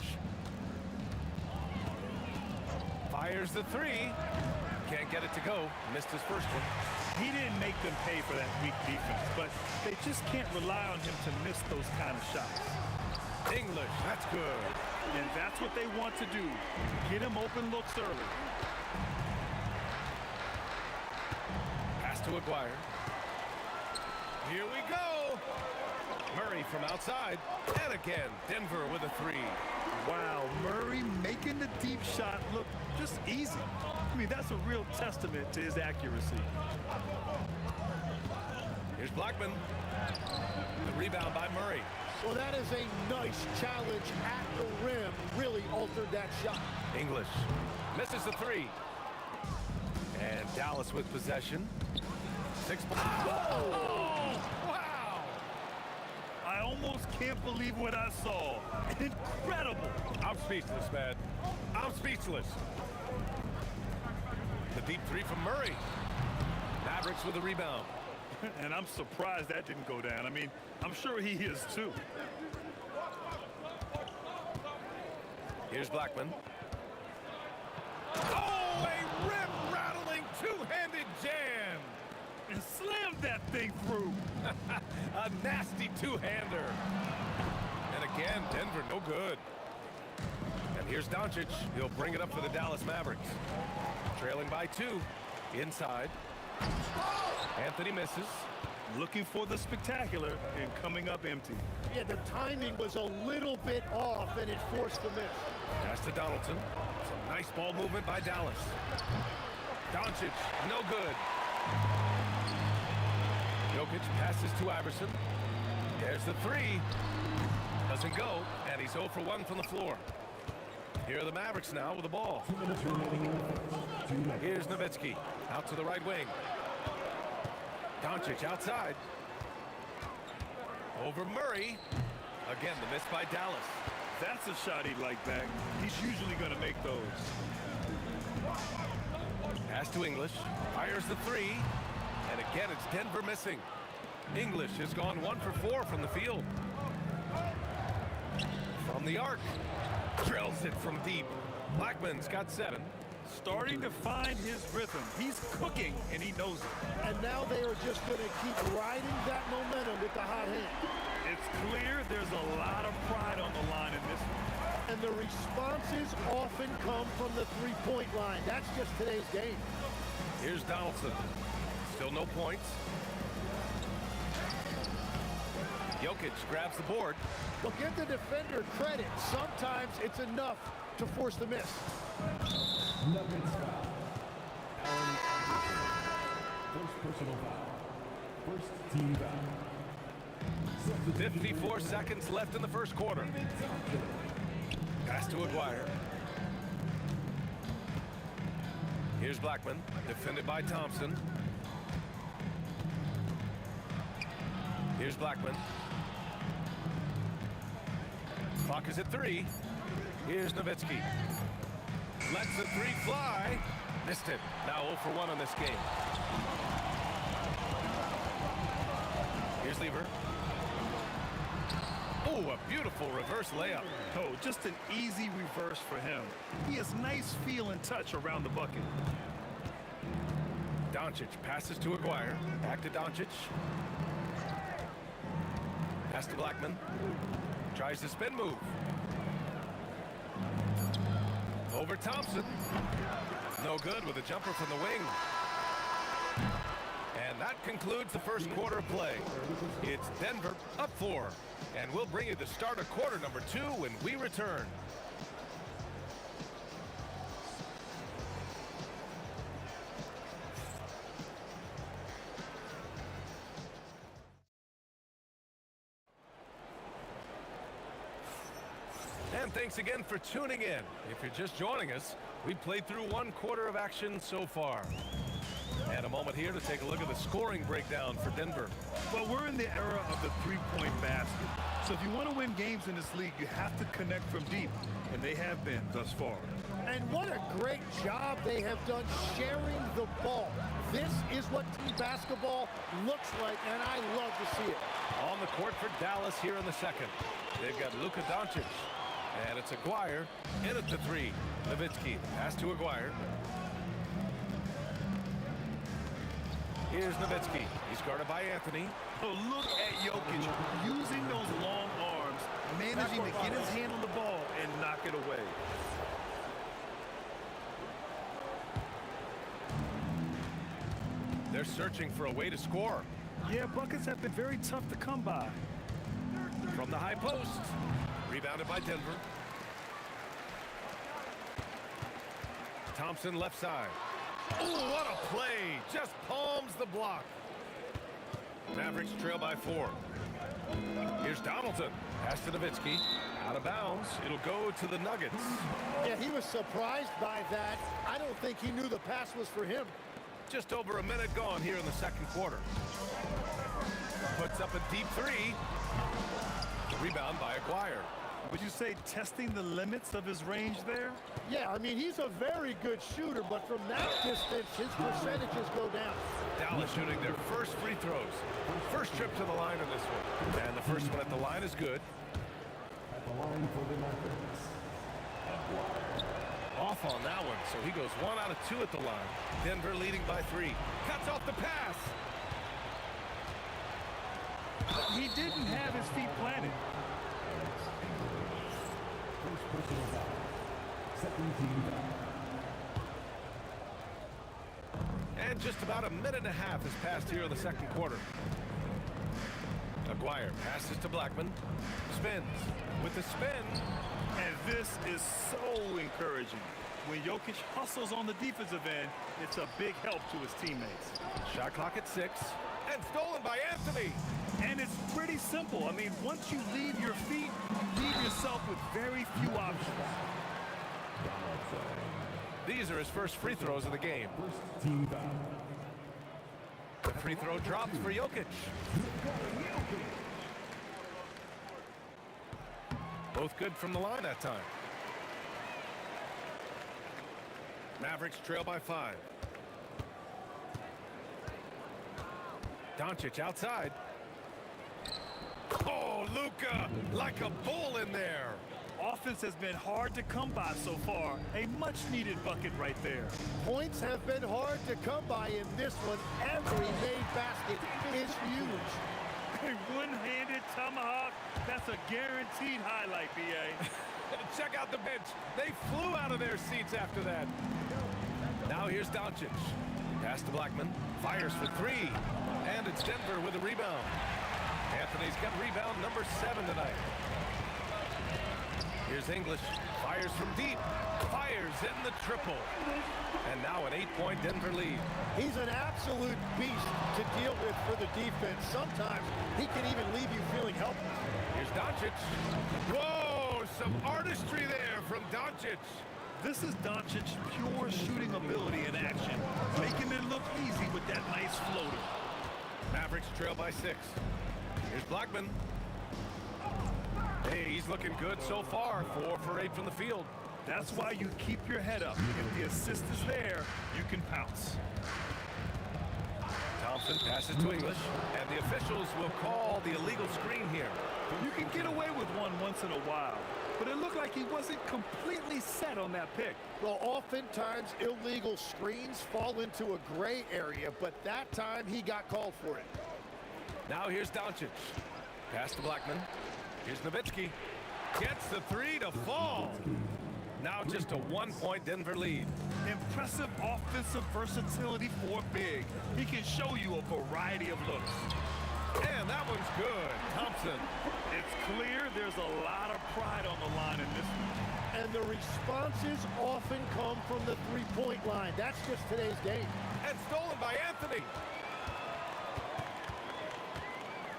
Fires the three. Can't get it to go. Missed his first one. He didn't make them pay for that weak defense, but they just can't rely on him to miss those kind of shots. English, that's good. And that's what they want to do. Get him open looks early. Pass to Aguirre. Here we go. Murray from outside. And again, Denver with a three. Wow, Murray making the deep shot look just easy. I mean, that's a real testament to his accuracy. Here's Blackman. The rebound by Murray. Well, that is a nice challenge at the rim. Really altered that shot. English misses the three. And Dallas with possession. 6 points. Oh! Wow! I almost can't believe what I saw. Incredible! I'm speechless, man. I'm speechless. The deep three from Murray. Mavericks with the rebound. And I'm surprised that didn't go down. I mean, I'm sure he is too. Here's Blackman. Oh, a rip-rattling two-handed jam. And slammed that thing through. A nasty two-hander. And again, Denver no good. And here's Doncic. He'll bring it up for the Dallas Mavericks. Trailing by 2. Inside. Anthony misses. Looking for the spectacular and coming up empty. Yeah, the timing was a little bit off, and it forced the miss. Pass to Donaldson. Some nice ball movement by Dallas. Doncic, no good. Jokic passes to Iverson. There's the three. Doesn't go, and he's 0 for 1 from the floor. Here are the Mavericks now with the ball. Here's Nowitzki, out to the right wing. Doncic outside. Over Murray. Again, the miss by Dallas. That's a shot he'd like back. He's usually going to make those. Pass to English. Fires the three. And again, it's Denver missing. English has gone 1 for 4 from the field. From the arc. Drills it from deep. Blackman's got 7. Starting to find his rhythm. He's cooking, and he knows it. And now they are just going to keep riding that momentum with the hot hand. It's clear there's a lot of pride on the line in this one. And the responses often come from the three-point line. That's just today's game. Here's Donaldson. Still no points. Jokic grabs the board. Well, give the defender credit. Sometimes it's enough to force the miss. Nuggets foul. Allen, first personal foul. First team foul. 54 seconds left in the first quarter. Pass to Aguirre. Here's Blackman, defended by Thompson. Here's Blackman. Clock is at 3. Here's Nowitzki. Lets the three fly. Missed it. Now 0 for 1 on this game. Here's Lever. Oh, a beautiful reverse layup. Oh, just an easy reverse for him. He has nice feel and touch around the bucket. Doncic passes to Aguirre. Back to Doncic. Pass to Blackman. Tries the spin move. Over Thompson. No good with a jumper from the wing. And that concludes the first quarter of play. It's Denver up 4. And we'll bring you the start of quarter number 2 when we return. thanks again for tuning in. If you're just joining us, we've played through 1 quarter of action so far. And a moment here to take a look at the scoring breakdown for Denver. Well, we're in the era of the three-point basket. So if you want to win games in this league, you have to connect from deep. And they have been thus far. And what a great job they have done sharing the ball. This is what team basketball looks like, and I love to see it. On the court for Dallas here in the second. They've got Luka Doncic. And it's Aguirre in at the 3. Nowitzki pass to Aguirre. Here's Nowitzki. He's guarded by Anthony. Oh, look at Jokic using those long arms, managing to get his hand on the ball and knock it away. They're searching for a way to score. Yeah, buckets have been very tough to come by. From the high post. Rebounded by Denver. Thompson left side. Oh, what a play. Just palms the block. Mavericks trail by 4. Here's Donaldson. Pass to Nowitzki. Out of bounds. It'll go to the Nuggets. Yeah, he was surprised by that. I don't think he knew the pass was for him. Just over a minute gone here in the second quarter. Puts up a deep 3. The rebound by Aguirre. Would you say testing the limits of his range there? Yeah, I mean, he's a very good shooter, but from that distance, his percentages go down. Dallas shooting their first free throws. First trip to the line in this one. And the first one at the line is good. At the line for the Mavericks, Off on that one, so he goes 1 out of 2 at the line. Denver leading by 3. Cuts off the pass. He didn't have his feet planted. first personal foul. Second team foul. And just about a minute and a half has passed here in the second quarter. Aguirre passes to Blackman. Spins. With the spin. And this is so encouraging. When Jokic hustles on the defensive end, it's a big help to his teammates. Shot clock at 6. And stolen by Anthony. And it's pretty simple. I mean, once you leave your feet, you leave yourself with very few options. These are his first free throws of the game. First team foul. The free throw drops for Jokic. Both good from the line that time. Mavericks trail by 5. Doncic outside. Oh, Luka, like a bull in there. Offense has been hard to come by so far. A much-needed bucket right there. Points have been hard to come by in this one. Every made basket is huge. A one-handed tomahawk, that's a guaranteed highlight, B.A. Check out the bench. They flew out of their seats after that. Now here's Doncic. Pass to Blackman. Fires for 3. And it's Denver with a rebound. Anthony's got rebound number 7 tonight. Here's English. Fires from deep. Fires in the triple. And now an 8-point Denver lead. He's an absolute beast to deal with for the defense. Sometimes he can even leave you feeling helpless. Here's Doncic. Whoa, some artistry there from Doncic. This is Doncic's pure shooting ability in action, making it look easy with that nice floater. Mavericks trail by 6. Here's Blackman. Hey, he's looking good so far. 4 for 8 from the field. That's why you keep your head up. If the assist is there, you can pounce. Thompson passes to English, and the officials will call the illegal screen here. You can get away with one once in a while, but it looked like he wasn't completely set on that pick. Well, oftentimes illegal screens fall into a gray area, but that time he got called for it. Now here's Doncic. Pass to Blackman. Here's Nowitzki. Gets the 3 to fall. Now just a 1-point Denver lead. Impressive offensive versatility for big. He can show you a variety of looks. And that one's good. Thompson. It's clear there's a lot of pride on the line in this one. And the responses often come from the three-point line. That's just today's game. And stolen by Anthony.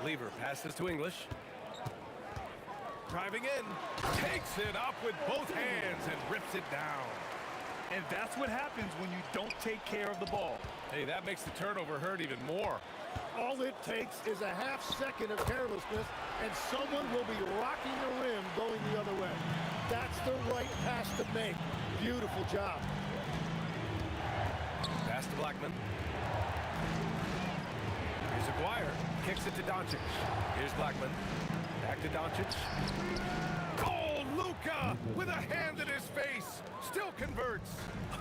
Lever passes to English. Driving in, takes it up with both hands and rips it down. And that's what happens when you don't take care of the ball. Hey, that makes the turnover hurt even more. All it takes is a half second of carelessness, and someone will be rocking the rim going the other way. That's the right pass to make. Beautiful job. Pass to Blackman. Here's Aguirre. Kicks it to Doncic. Here's Blackman. Back to Doncic. Oh, Luka with a hand in his face. Still converts.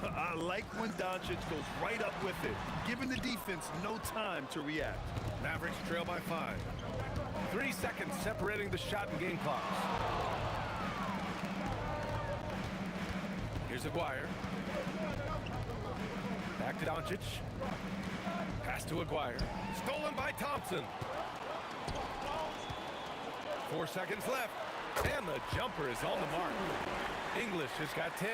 I like when Doncic goes right up with it, giving the defense no time to react. Mavericks trail by 5. 3 seconds separating the shot and game clocks. Here's Aguirre. Back to Doncic. Pass to Aguirre. Stolen by Thompson. 4 seconds left. And the jumper is on the mark. English has got 10.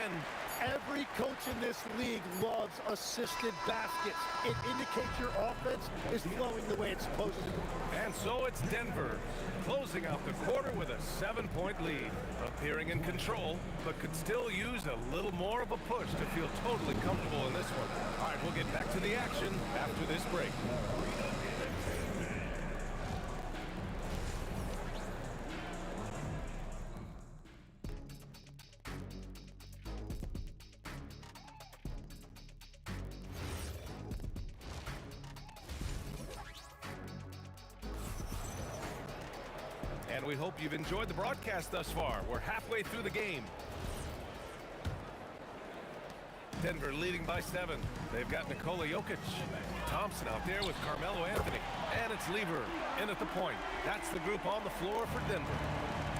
Every coach in this league loves assisted baskets. It indicates your offense is flowing the way it's supposed to. And so it's Denver, closing out the quarter with a 7-point lead. Appearing in control, but could still use a little more of a push to feel totally comfortable in this one. All right, we'll get back to the action after this break. And we hope you've enjoyed the broadcast thus far. We're halfway through the game. Denver leading by 7. They've got Nikola Jokic. Thompson out there with Carmelo Anthony. And it's Lever in at the point. That's the group on the floor for Denver.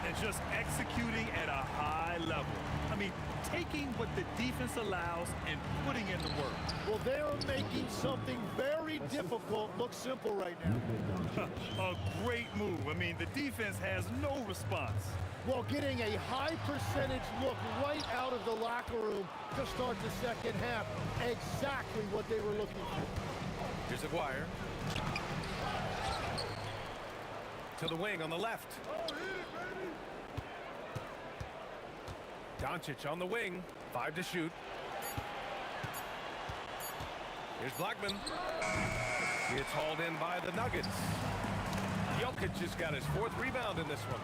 And just executing at a high level. I mean, taking what the defense allows and putting in the work. Well, they're making something very difficult look simple right now. A great move. I mean, the defense has no response. Well, getting a high percentage look right out of the locker room to start the second half. Exactly what they were looking for. Here's Aguirre. To the wing on the left. Doncic on the wing. 5 to shoot. Here's Blackman. It's hauled in by the Nuggets. Jokic just got his 4th rebound in this one.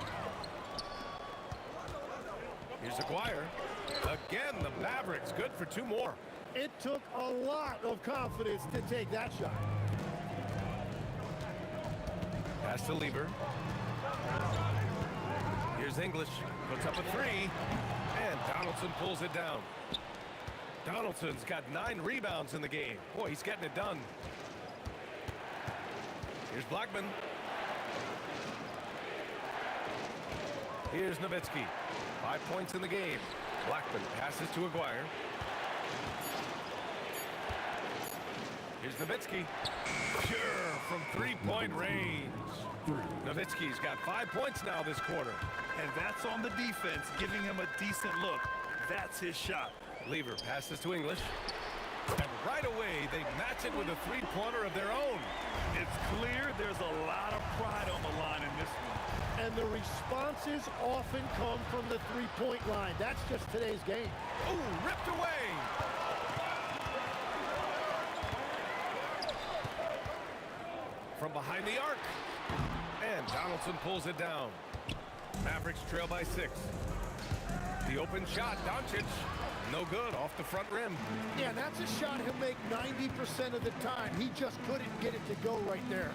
Here's Aguirre. Again, the Mavericks good for 2 more. It took a lot of confidence to take that shot. Pass to Lever. Here's English. Puts up a 3. And Donaldson pulls it down. Donaldson's got 9 rebounds in the game. Boy, he's getting it done. Here's Blackman. Here's Nowitzki. 5 points in the game. Blackman passes to Aguirre. Here's Nowitzki. Pure from 3-point range. Nowitzki's got 5 points now this quarter. And that's on the defense, giving him a decent look. That's his shot. Lever passes to English. And right away, they match it with a 3-pointer of their own. It's clear there's a lot of pride on the line in this one. And the responses often come from the 3-point line. That's just today's game. Ooh, ripped away. From behind the arc. And Donaldson pulls it down. Mavericks trail by 6. The open shot, Doncic. No good, off the front rim. Yeah, that's a shot he'll make 90% of the time. He just couldn't get it to go right there.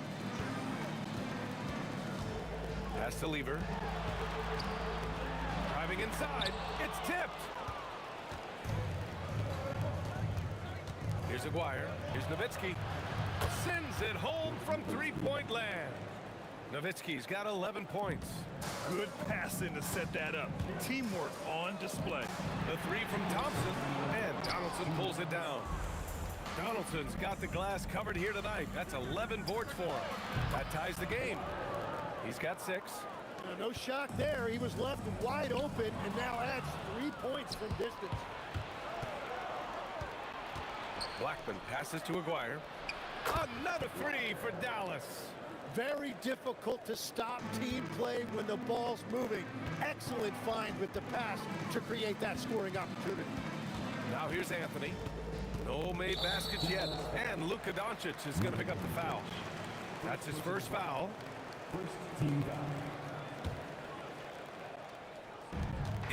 Pass to Lever. Driving inside. It's tipped. Here's Aguirre. Here's Nowitzki. Sends it home from 3-point land. Nowitzki's got 11 points. Good passing to set that up. Teamwork on display. The 3 from Thompson, and Donaldson pulls it down. Donaldson's got the glass covered here tonight. That's 11 boards for him. That ties the game. He's got 6. No shock there. He was left wide open and now adds 3 points from distance. Blackman passes to Aguirre. Another 3 for Dallas. Very difficult to stop team play when the ball's moving. Excellent find with the pass to create that scoring opportunity. Now here's Anthony. No made baskets yet. And Luka Doncic is going to pick up the foul. That's his first foul. First team foul.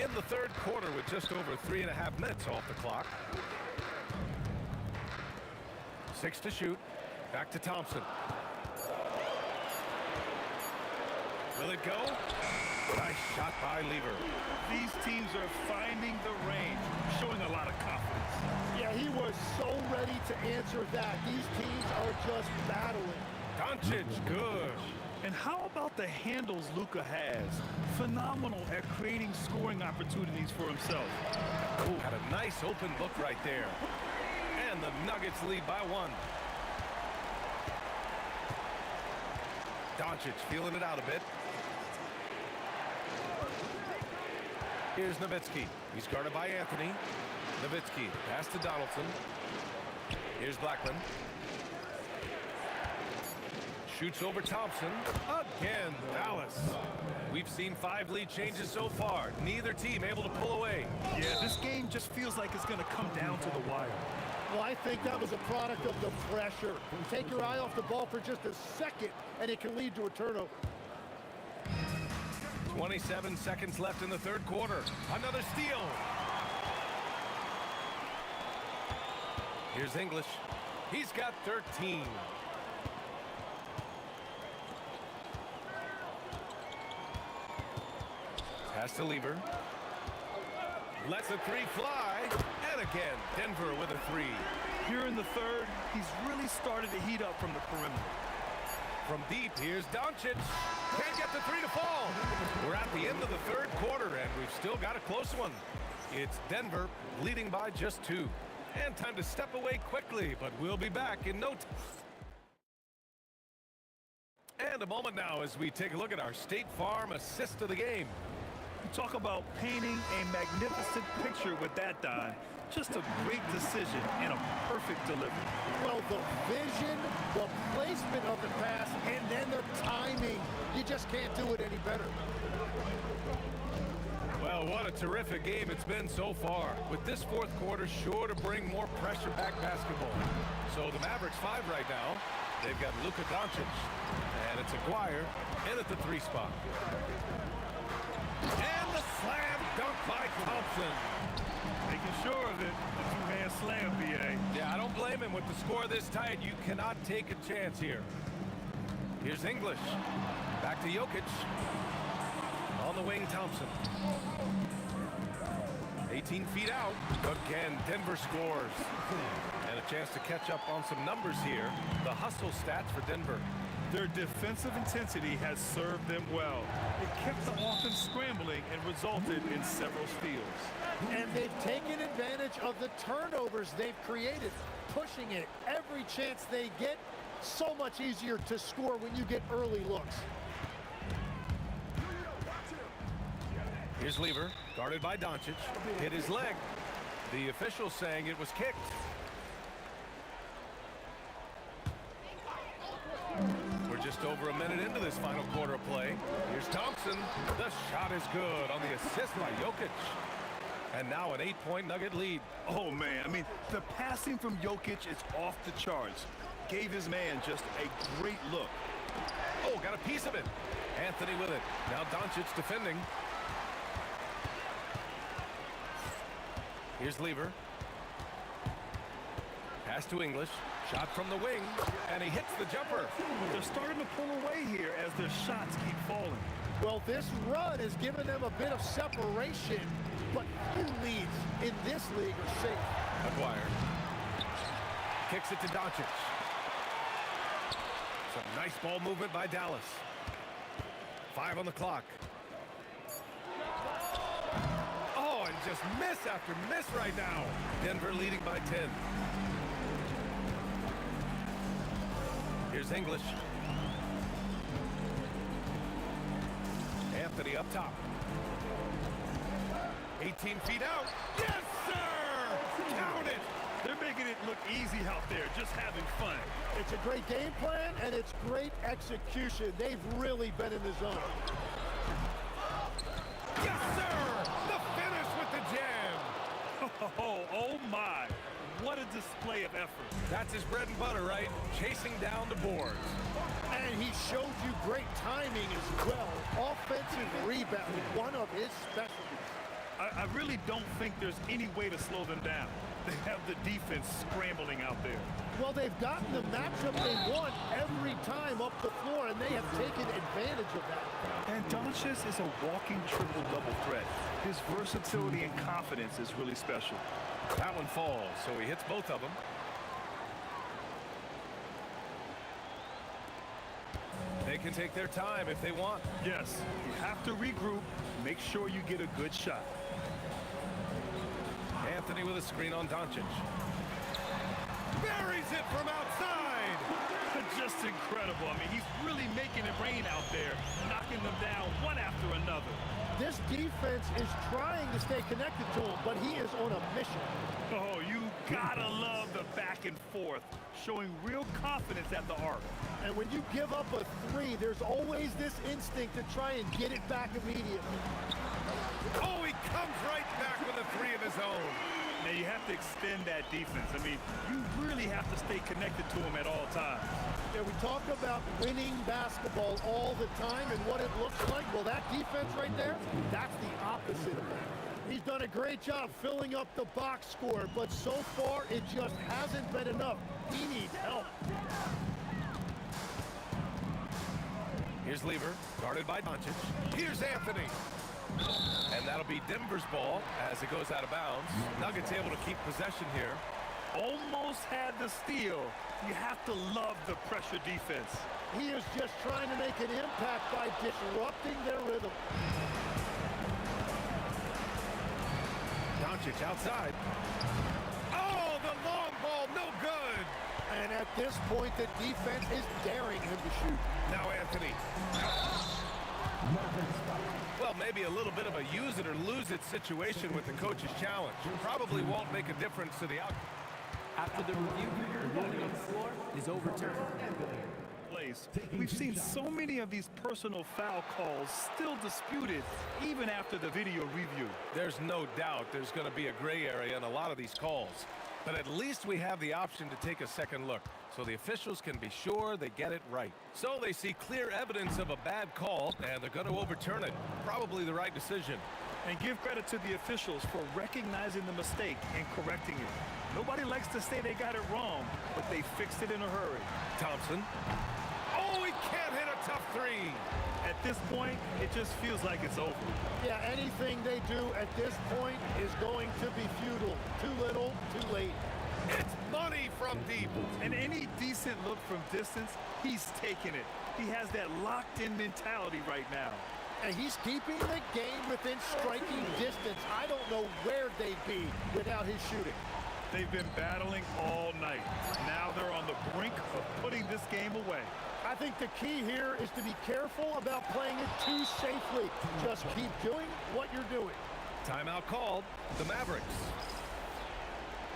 In the third quarter with just over 3.5 minutes off the clock. 6 to shoot. Back to Thompson. Will it go? Nice shot by Lever. These teams are finding the range, showing a lot of confidence. Yeah, he was so ready to answer that. These teams are just battling. Doncic, good. And how about the handles Luka has? Phenomenal at creating scoring opportunities for himself. Ooh, had a nice open look right there. And the Nuggets lead by 1. Doncic feeling it out a bit. Here's Nowitzki. He's guarded by Anthony. Nowitzki, pass to Donaldson. Here's Blackman. Shoots over Thompson. Again, Dallas. We've seen 5 lead changes so far. Neither team able to pull away. Yeah, this game just feels like it's going to come down to the wire. Well, I think that was a product of the pressure. Take your eye off the ball for just a second, and it can lead to a turnover. 27 seconds left in the third quarter. Another steal. Here's English. He's got 13. Pass to Lever. Lets the 3 fly. And again, Denver with a 3. Here in the third, he's really started to heat up from the perimeter. From deep, here's Doncic. Can't get the 3 to fall. We're at the end of the third quarter, and we've still got a close one. It's Denver leading by just 2. And time to step away quickly, but we'll be back in no time. And a moment now as we take a look at our State Farm assist of the game. You talk about painting a magnificent picture with that, Don. Just a great decision and a perfect delivery. Well, the vision, the placement of the pass, and then the timing. You just can't do it any better. Well, what a terrific game it's been so far. With this fourth quarter sure to bring more pressure back basketball. So the Mavericks 5 right now. They've got Luka Doncic. And it's Aguirre in at the 3 spot. And the slam dunk by Thompson. Making sure of it. A two-hand slam, B.A. Yeah, I don't blame him. With the score this tight, you cannot take a chance here. Here's English. Back to Jokic. On the wing, Thompson. 18 feet out. Again, Denver scores. And a chance to catch up on some numbers here. The hustle stats for Denver. Their defensive intensity has served them well. It kept the offense scrambling and resulted in several steals. And they've taken advantage of the turnovers they've created, pushing it every chance they get. So much easier to score when you get early looks. Here's Lever, guarded by Doncic. Hit his leg. The official saying it was kicked. We're just over a minute into this final quarter of play. Here's Thompson. The shot is good on the assist by Jokic. And now an 8-point Nugget lead. Oh, man. I mean, the passing from Jokic is off the charts. Gave his man just a great look. Oh, got a piece of it. Anthony with it. Now Doncic defending. Here's Lever. Pass to English. Shot from the wing. And he hits the jumper. They're starting to pull away here as their shots keep falling. Well, this run has given them a bit of separation, but few leads in this league are safe. Aguirre. Kicks it to Doncic. Some nice ball movement by Dallas. 5 on the clock. Oh, and just miss after miss right now. Denver leading by 10. Here's English. Anthony up top. 18 feet out. Yes, sir! Count it! They're making it look easy out there, just having fun. It's a great game plan, and it's great execution. They've really been in the zone. Yes, sir! The finish with the jam! Oh my. What a display of effort. That's his bread and butter, right? Chasing down the boards. And he showed you great timing as well. Offensive rebounding, one of his specialties. I really don't think there's any way to slow them down. They have the defense scrambling out there. Well, they've gotten the matchup they want every time up the floor, and they have taken advantage of that. And Doncic is a walking triple-double threat. His versatility and confidence is really special. That one falls, so he hits both of them. They can take their time if they want. Yes, you have to regroup. Make sure you get a good shot. Anthony with a screen on Doncic. Buries it from outside. Just incredible. I mean, he's really making it rain out there, knocking them down one after another. This defense is trying to stay connected to him, but he is on a mission. Oh, you gotta love the back and forth, showing real confidence at the arc. And when you give up a three, there's always this instinct to try and get it back immediately. Oh, he comes right back with a three of his own. Now, you have to extend that defense. I mean, you really have to stay connected to him at all times. Yeah, we talk about winning basketball all the time and what it looks like. Well, that defense right there, that's the opposite of that. He's done a great job filling up the box score, but so far it just hasn't been enough. He needs help. Here's Lever, guarded by Doncic. Here's Anthony. And that'll be Denver's ball as it goes out of bounds. Nuggets able to keep possession here. Almost had the steal. You have to love the pressure defense. He is just trying to make an impact by disrupting their rhythm. Doncic outside. Oh, the long ball, no good. And at this point, the defense is daring him to shoot. Now Anthony. Well, maybe a little bit of a use it or lose it situation with the coach's challenge. Probably won't make a difference to the outcome. After the review, the ruling on the floor is overturned. We've seen so many of these personal foul calls still disputed even after the video review. There's no doubt there's going to be a gray area in a lot of these calls. But at least we have the option to take a second look, so the officials can be sure they get it right. So they see clear evidence of a bad call, and they're going to overturn it. Probably the right decision. And give credit to the officials for recognizing the mistake and correcting it. Nobody likes to say they got it wrong, but they fixed it in a hurry. Thompson. Oh, he can't hit a tough three. At this point, it just feels like it's over. Yeah, anything they do at this point is going to be futile. Too little, too late. It's money from deep. And any decent look from distance, he's taking it. He has that locked-in mentality right now. And he's keeping the game within striking distance. I don't know where they'd be without his shooting. They've been battling all night. Now they're on the brink of putting this game away. I think the key here is to be careful about playing it too safely. Just keep doing what you're doing. Timeout called. The Mavericks.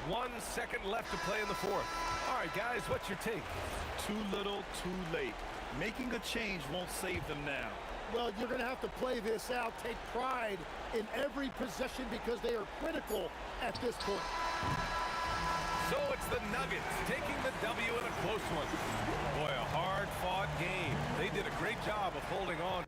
1 second left to play in the fourth. All right, guys, what's your take? Too little, too late. Making a change won't save them now. Well, you're going to have to play this out. Take pride in every possession because they are critical at this point. So it's the Nuggets taking the W in a close one. Boy, a hard-fought game. They did a great job of holding on.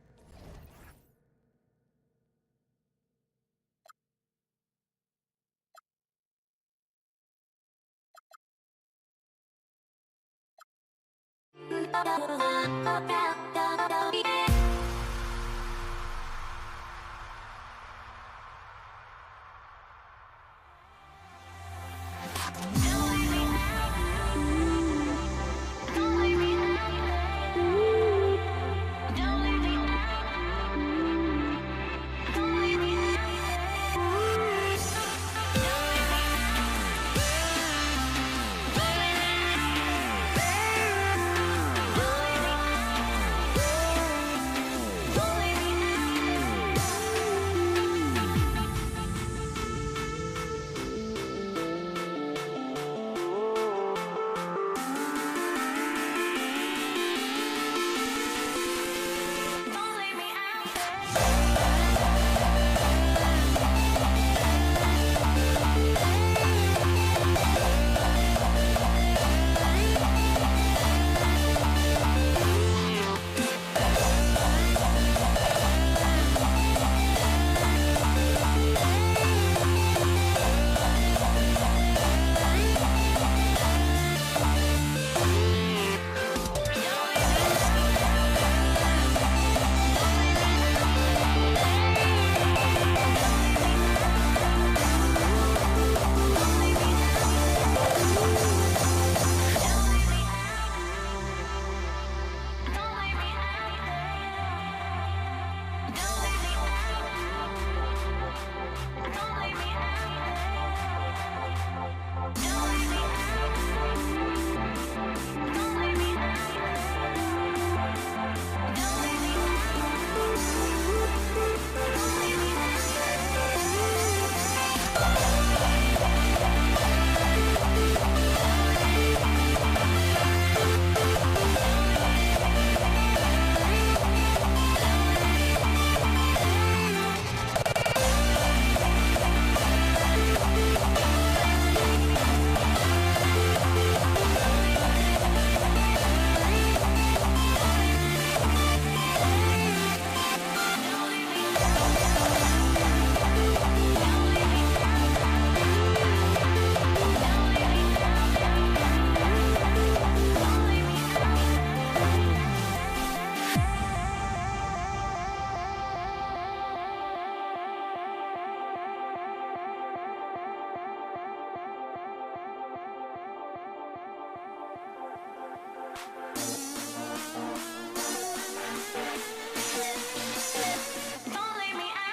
Don't leave me out.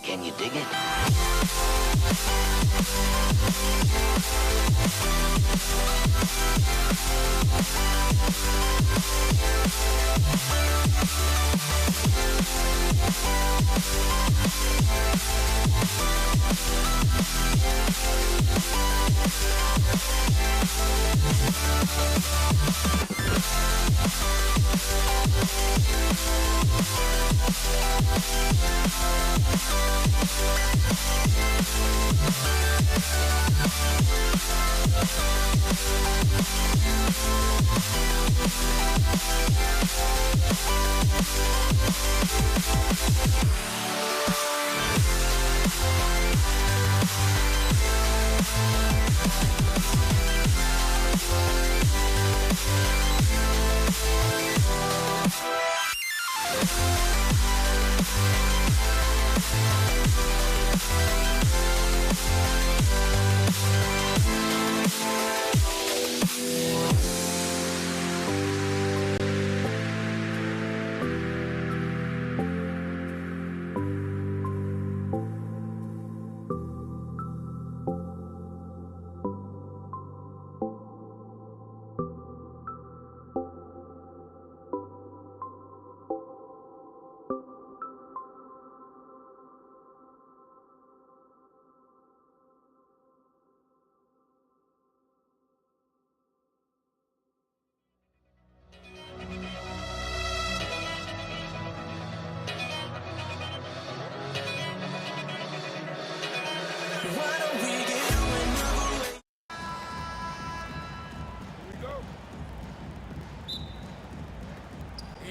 Can you dig it?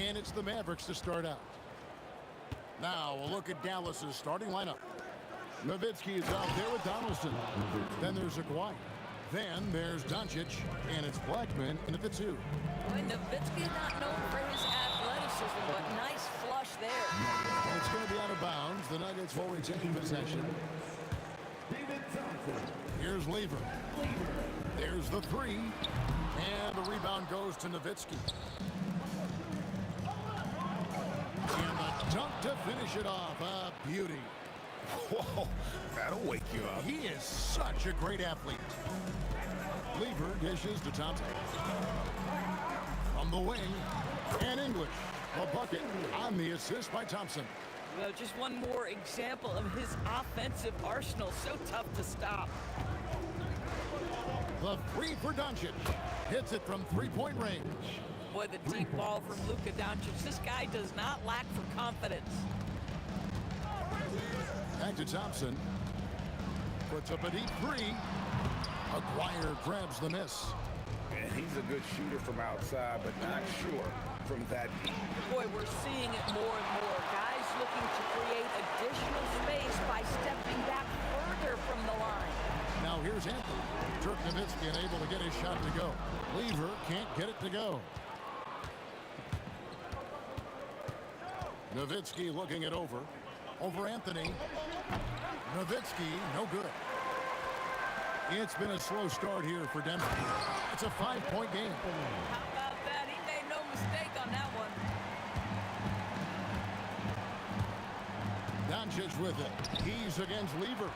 And it's the Mavericks to start out. Now we'll look at Dallas's starting lineup. Nowitzki is out there with Donaldson. Then there's Aguirre. Then there's Doncic, and it's Blackman in at the 2. Boy, Nowitzki not known for his athleticism, but nice flush there. It's going to be out of bounds. The Nuggets will retain possession. Here's Lever. There's the 3. And the rebound goes to Nowitzki. And the dunk to finish it off. A beauty. Whoa, that'll wake you up. He is such a great athlete. Lever dishes to Thompson. From the wing, and English. A bucket on the assist by Thompson. Well, just one more example of his offensive arsenal. So tough to stop. The 3 for Doncic. Hits it from three-point range. Boy, the deep ball from Luka Doncic. This guy does not lack for confidence. Back to Thompson. Puts up a deep 3. Aguirre grabs the miss. And he's a good shooter from outside, but not sure from that deep. Boy, we're seeing it more and more. Guys looking to create additional space by stepping back further from the line. Now here's Anthony. Dirk Nowitzki unable to get his shot to go. Lever can't get it to go. Nowitzki looking it over. Over Anthony. Nowitzki, no good. It's been a slow start here for Denver. It's a 5-point game. How about that? He made no mistake on that one. Doncic with it. He's against Lever.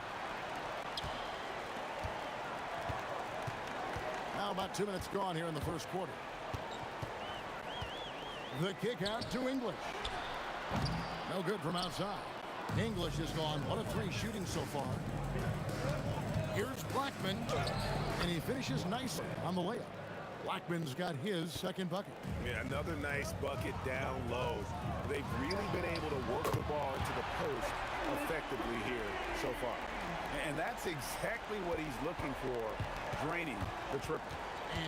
Now about 2 minutes gone here in the first quarter. The kick out to English. No good from outside. English has gone 1 of 3 shooting so far. Here's Blackman, and he finishes nicely on the layup. Blackman's got his second bucket. Yeah, another nice bucket down low. They've really been able to work the ball into the post effectively here so far. And that's exactly what he's looking for, draining the triple.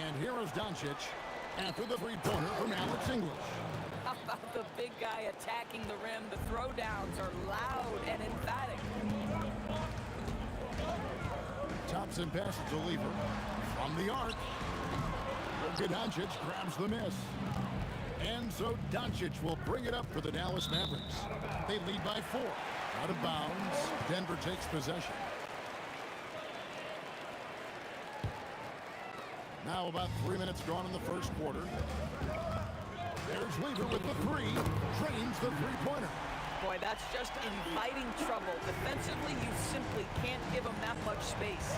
And here is Doncic after the three-pointer from Alex English. How about the big guy attacking the rim? The throwdowns are loud and emphatic. Thompson passes to Lever. From the arc. Luka Doncic grabs the miss. And so Doncic will bring it up for the Dallas Mavericks. They lead by 4. Out of bounds. Denver takes possession. Now about 3 minutes gone in the first quarter. There's Lever with the 3. Drains the three-pointer. Boy, that's just inviting trouble. Defensively, you simply can't give him that much space.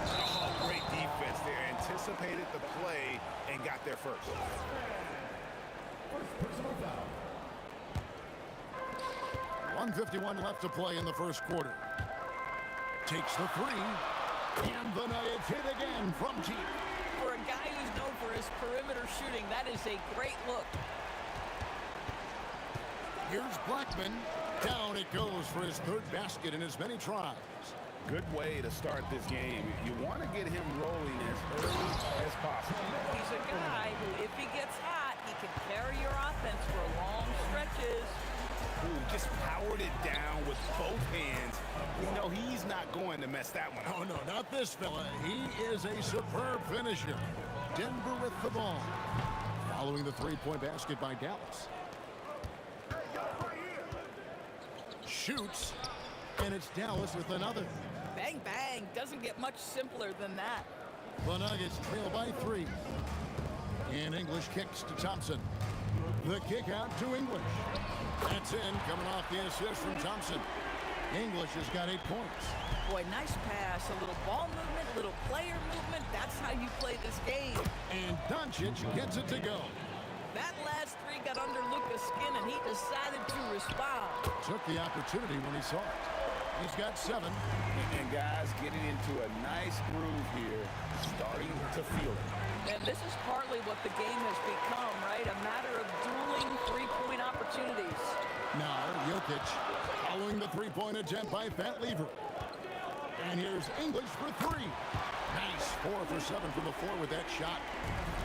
Oh, great defense there. Anticipated the play and got there first. First personal foul. 1:51 left to play in the first quarter. Takes the 3. And the Nuggets hit again from deep. For a guy who's known for his perimeter shooting, that is a great look. Here's Blackman. Down it goes for his 3rd basket in as many tries. Good way to start this game. You want to get him rolling as early as possible. He's a guy who, if he gets hot, he can carry your offense for long stretches. Ooh, just powered it down with both hands. You know, he's not going to mess that one up. Oh, no, not this fella. He is a superb finisher. Denver with the ball. Following the 3-point basket by Dallas. Shoots, and it's Dallas with another. Bang, bang. Doesn't get much simpler than that. The Nuggets trail by 3. And English kicks to Thompson. The kick out to English. That's in, coming off the assist from Thompson. English has got 8 points. Boy, nice pass. A little ball movement, a little player movement. That's how you play this game. And Doncic gets it to go. That last 3 got under Luka's skin, and he decided to respond. Took the opportunity when he saw it. He's got 7. And guys getting into a nice groove here, starting to feel it. And this is partly what the game has become, right? A matter of dueling 3-point opportunities. Now, Jokic following the 3-point attempt by Fat Lever. And here's English for 3. Nice 4 for 7 from the floor with that shot.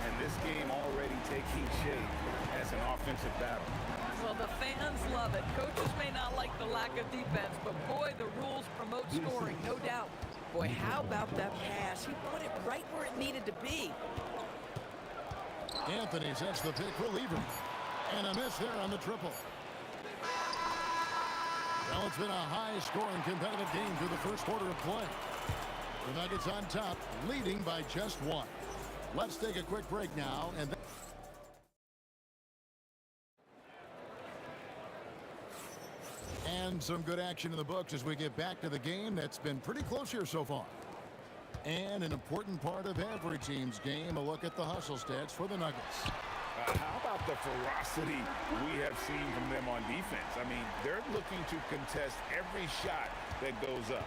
And this game already taking shape as an offensive battle. Well, the fans love it. Coaches may not like the lack of defense, but boy, the rules promote scoring, no doubt. Boy, how about that pass? He put it right where it needed to be. Anthony sets the pick for Lever. And a miss there on the triple. Well, it's been a high-scoring competitive game through the first quarter of play. The Nuggets on top, leading by just 1. Let's take a quick break now. And some good action in the books as we get back to the game that's been pretty close here so far. And an important part of every team's game, a look at the hustle stats for the Nuggets. How about the ferocity we have seen from them on defense? I mean, they're looking to contest every shot that goes up.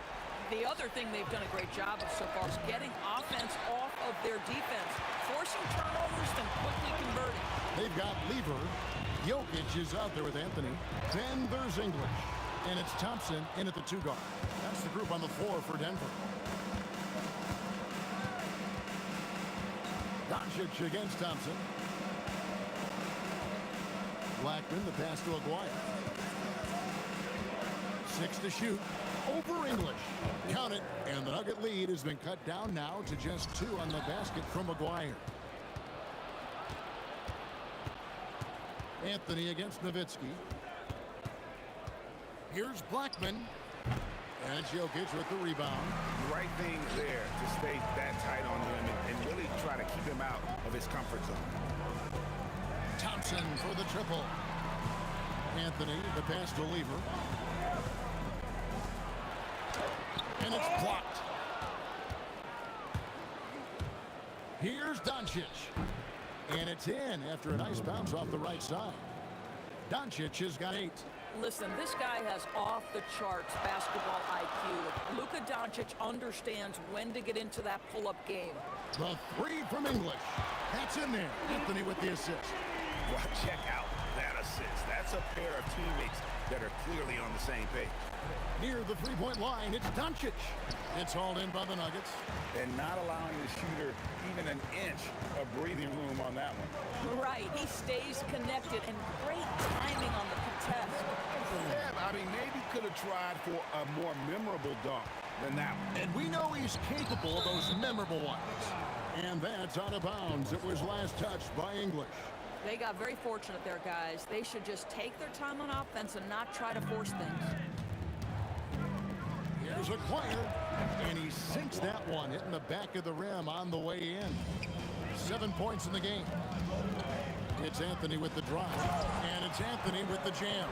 The other thing they've done a great job of so far is getting offense off of their defense, forcing turnovers, then quickly converting. They've got Lever. Jokic is out there with Anthony. Then there's English. And it's Thompson in at the 2 guard. That's the group on the floor for Denver. Doncic against Thompson. Blackman, the pass to Aguirre. 6 to shoot. Over English. Count it. And the Nugget lead has been cut down now to just 2 on the basket from Aguirre. Anthony against Nowitzki. Here's Blackman. And it's Jokic with the rebound. Right thing there to stay that tight on him and really try to keep him out of his comfort zone. Thompson for the triple. Anthony, the pass to Lever. And it's blocked. Here's Doncic. And it's in after a nice bounce off the right side. Doncic has got 8. Listen, this guy has off-the-charts basketball IQ. Luka Doncic understands when to get into that pull-up game. The 3 from English. That's in there. Anthony with the assist. Well, check out that assist. That's a pair of teammates that are clearly on the same page. Near the 3-point line, it's Doncic. It's hauled in by the Nuggets. And not allowing the shooter even an inch of breathing room on that one. Right, he stays connected and great timing on the contest. Yeah, I mean, maybe could have tried for a more memorable dunk than that one. And we know he's capable of those memorable ones. And that's out of bounds. It was last touched by English. They got very fortunate there, guys. They should just take their time on offense and not try to force things. Here's Aguirre, and he sinks that one, hitting the back of the rim on the way in. 7 points in the game. It's Anthony with the drive, and it's Anthony with the jam.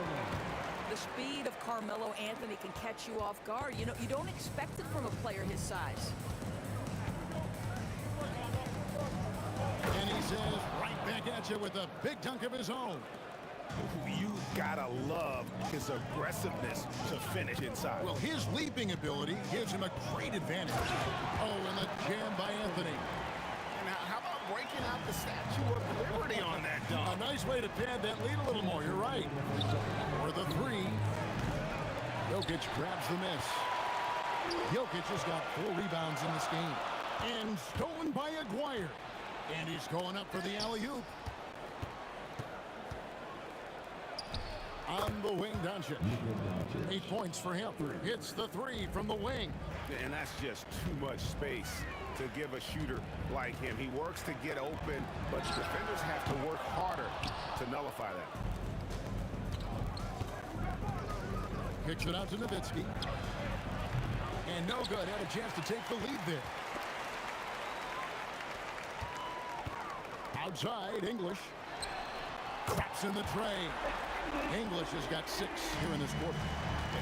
The speed of Carmelo Anthony can catch you off guard. You know, you don't expect it from a player his size. And he says right back at you with a big dunk of his own. You gotta love his aggressiveness to finish inside. Well, his leaping ability gives him a great advantage. Oh, and the jam by Anthony. And how about breaking out the Statue of Liberty on that dunk? A nice way to pad that lead a little more. You're right. For the 3. Jokic grabs the miss. Jokic has got 4 rebounds in this game. And stolen by Aguirre. And he's going up for the alley-oop. On the wing, Doncic. 8 points for him. Hits the 3 from the wing. And that's just too much space to give a shooter like him. He works to get open, but defenders have to work harder to nullify that. Kicks it out to Nowitzki. And no good. Had a chance to take the lead there. Outside, English. Craps in the tray. English has got 6 here in this quarter.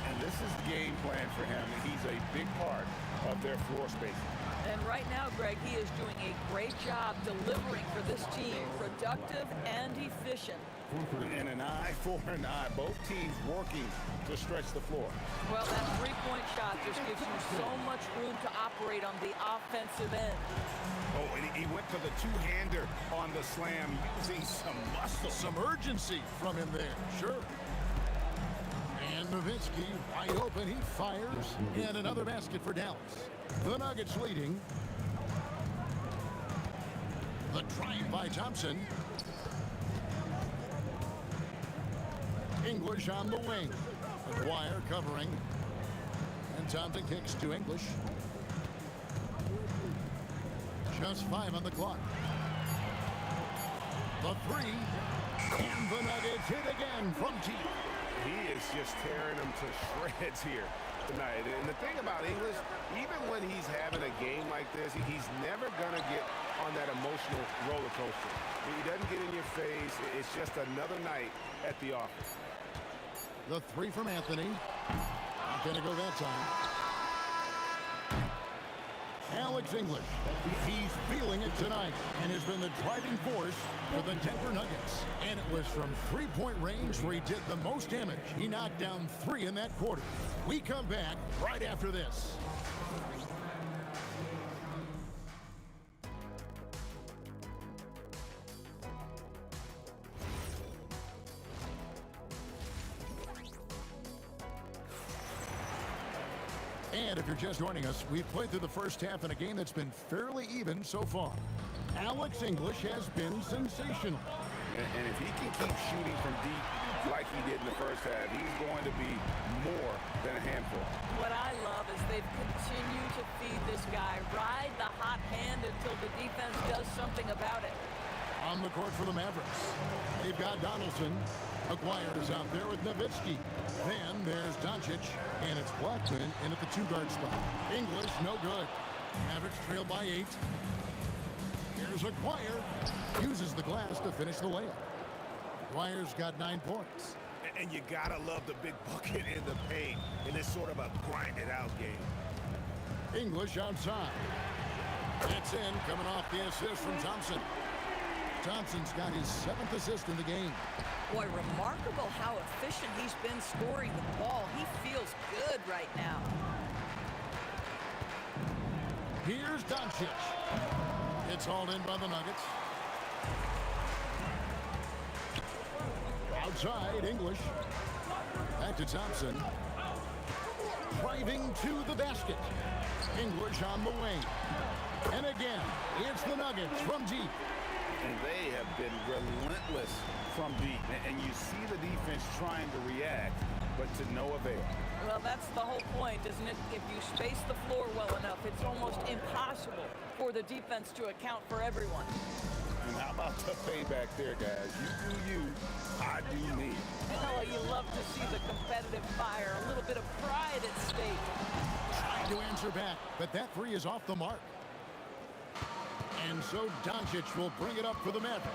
And this is game plan for him. He's a big part of their floor spacing. And right now, Greg, he is doing a great job delivering for this team. Productive and efficient. And an eye for an eye. Both teams working to stretch the floor. Well, that 3-point shot just gives you so much room to operate on the offensive end. Oh, and he went for the 2-hander on the slam, using some muscle. Some urgency from him there, sure. And Nowitzki wide open, he fires. And another basket for Dallas. The Nuggets leading The drive by Thompson. English on the wing. McGuire covering. And Thompson kicks to English. Just 5 on the clock. The 3. And the Nuggets hit again from deep. He is just tearing them to shreds here tonight. And the thing about English, even when he's having a game like this, he's never going to get on that emotional roller coaster. He doesn't get in your face. It's just another night at the office. The 3 from Anthony. Not going to go that time. Alex English. He's feeling it tonight and has been the driving force for the Denver Nuggets. And it was from three-point range where he did the most damage. He knocked down 3 in that quarter. We come back right after this. And if you're just joining us, we've played through the first half in a game that's been fairly even so far. Alex English has been sensational. And if he can keep shooting from deep like he did in the first half, he's going to be more than a handful. What I love is they've continued to feed this guy, ride the hot hand until the defense does something about it. On the court for the Mavericks, they've got Donaldson. McGuire is out there with Nowitzki. Then there's Doncic, and it's Blackman in at the 2-guard spot. English, no good. Mavericks trail by 8. Here's McGuire. Uses the glass to finish the layup. McGuire's got 9 points. And you gotta love the big bucket in the paint in this sort of a grinded-out game. English outside. It's in, coming off the assist from Thompson. Thompson's got his 7th assist in the game. Boy, remarkable how efficient he's been scoring the ball. He feels good right now. Here's Doncic. It's hauled in by the Nuggets. Outside, English. Back to Thompson. Driving to the basket. English on the wing. And again, it's the Nuggets from deep. And they have been relentless from deep. And you see the defense trying to react, but to no avail. Well, that's the whole point, isn't it? If you space the floor well enough, it's almost impossible for the defense to account for everyone. And how about the payback there, guys? You do you, I do me. Oh, you love to see the competitive fire, a little bit of pride at stake. Trying to answer back, but that 3 is off the mark. And so Doncic will bring it up for the Mavericks.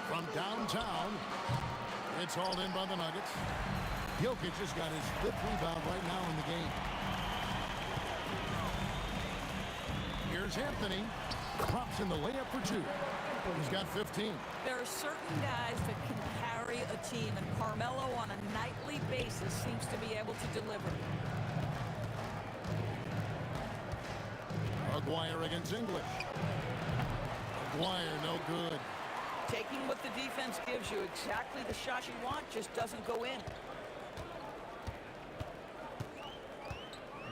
From downtown, it's hauled in by the Nuggets. Jokic has got his 5th rebound right now in the game. Here's Anthony. Drops in the layup for 2. He's got 15. There are certain guys that can carry a team, and Carmelo on a nightly basis seems to be able to deliver. McGuire against English. McGuire, no good. Taking what the defense gives you, exactly the shot you want, just doesn't go in.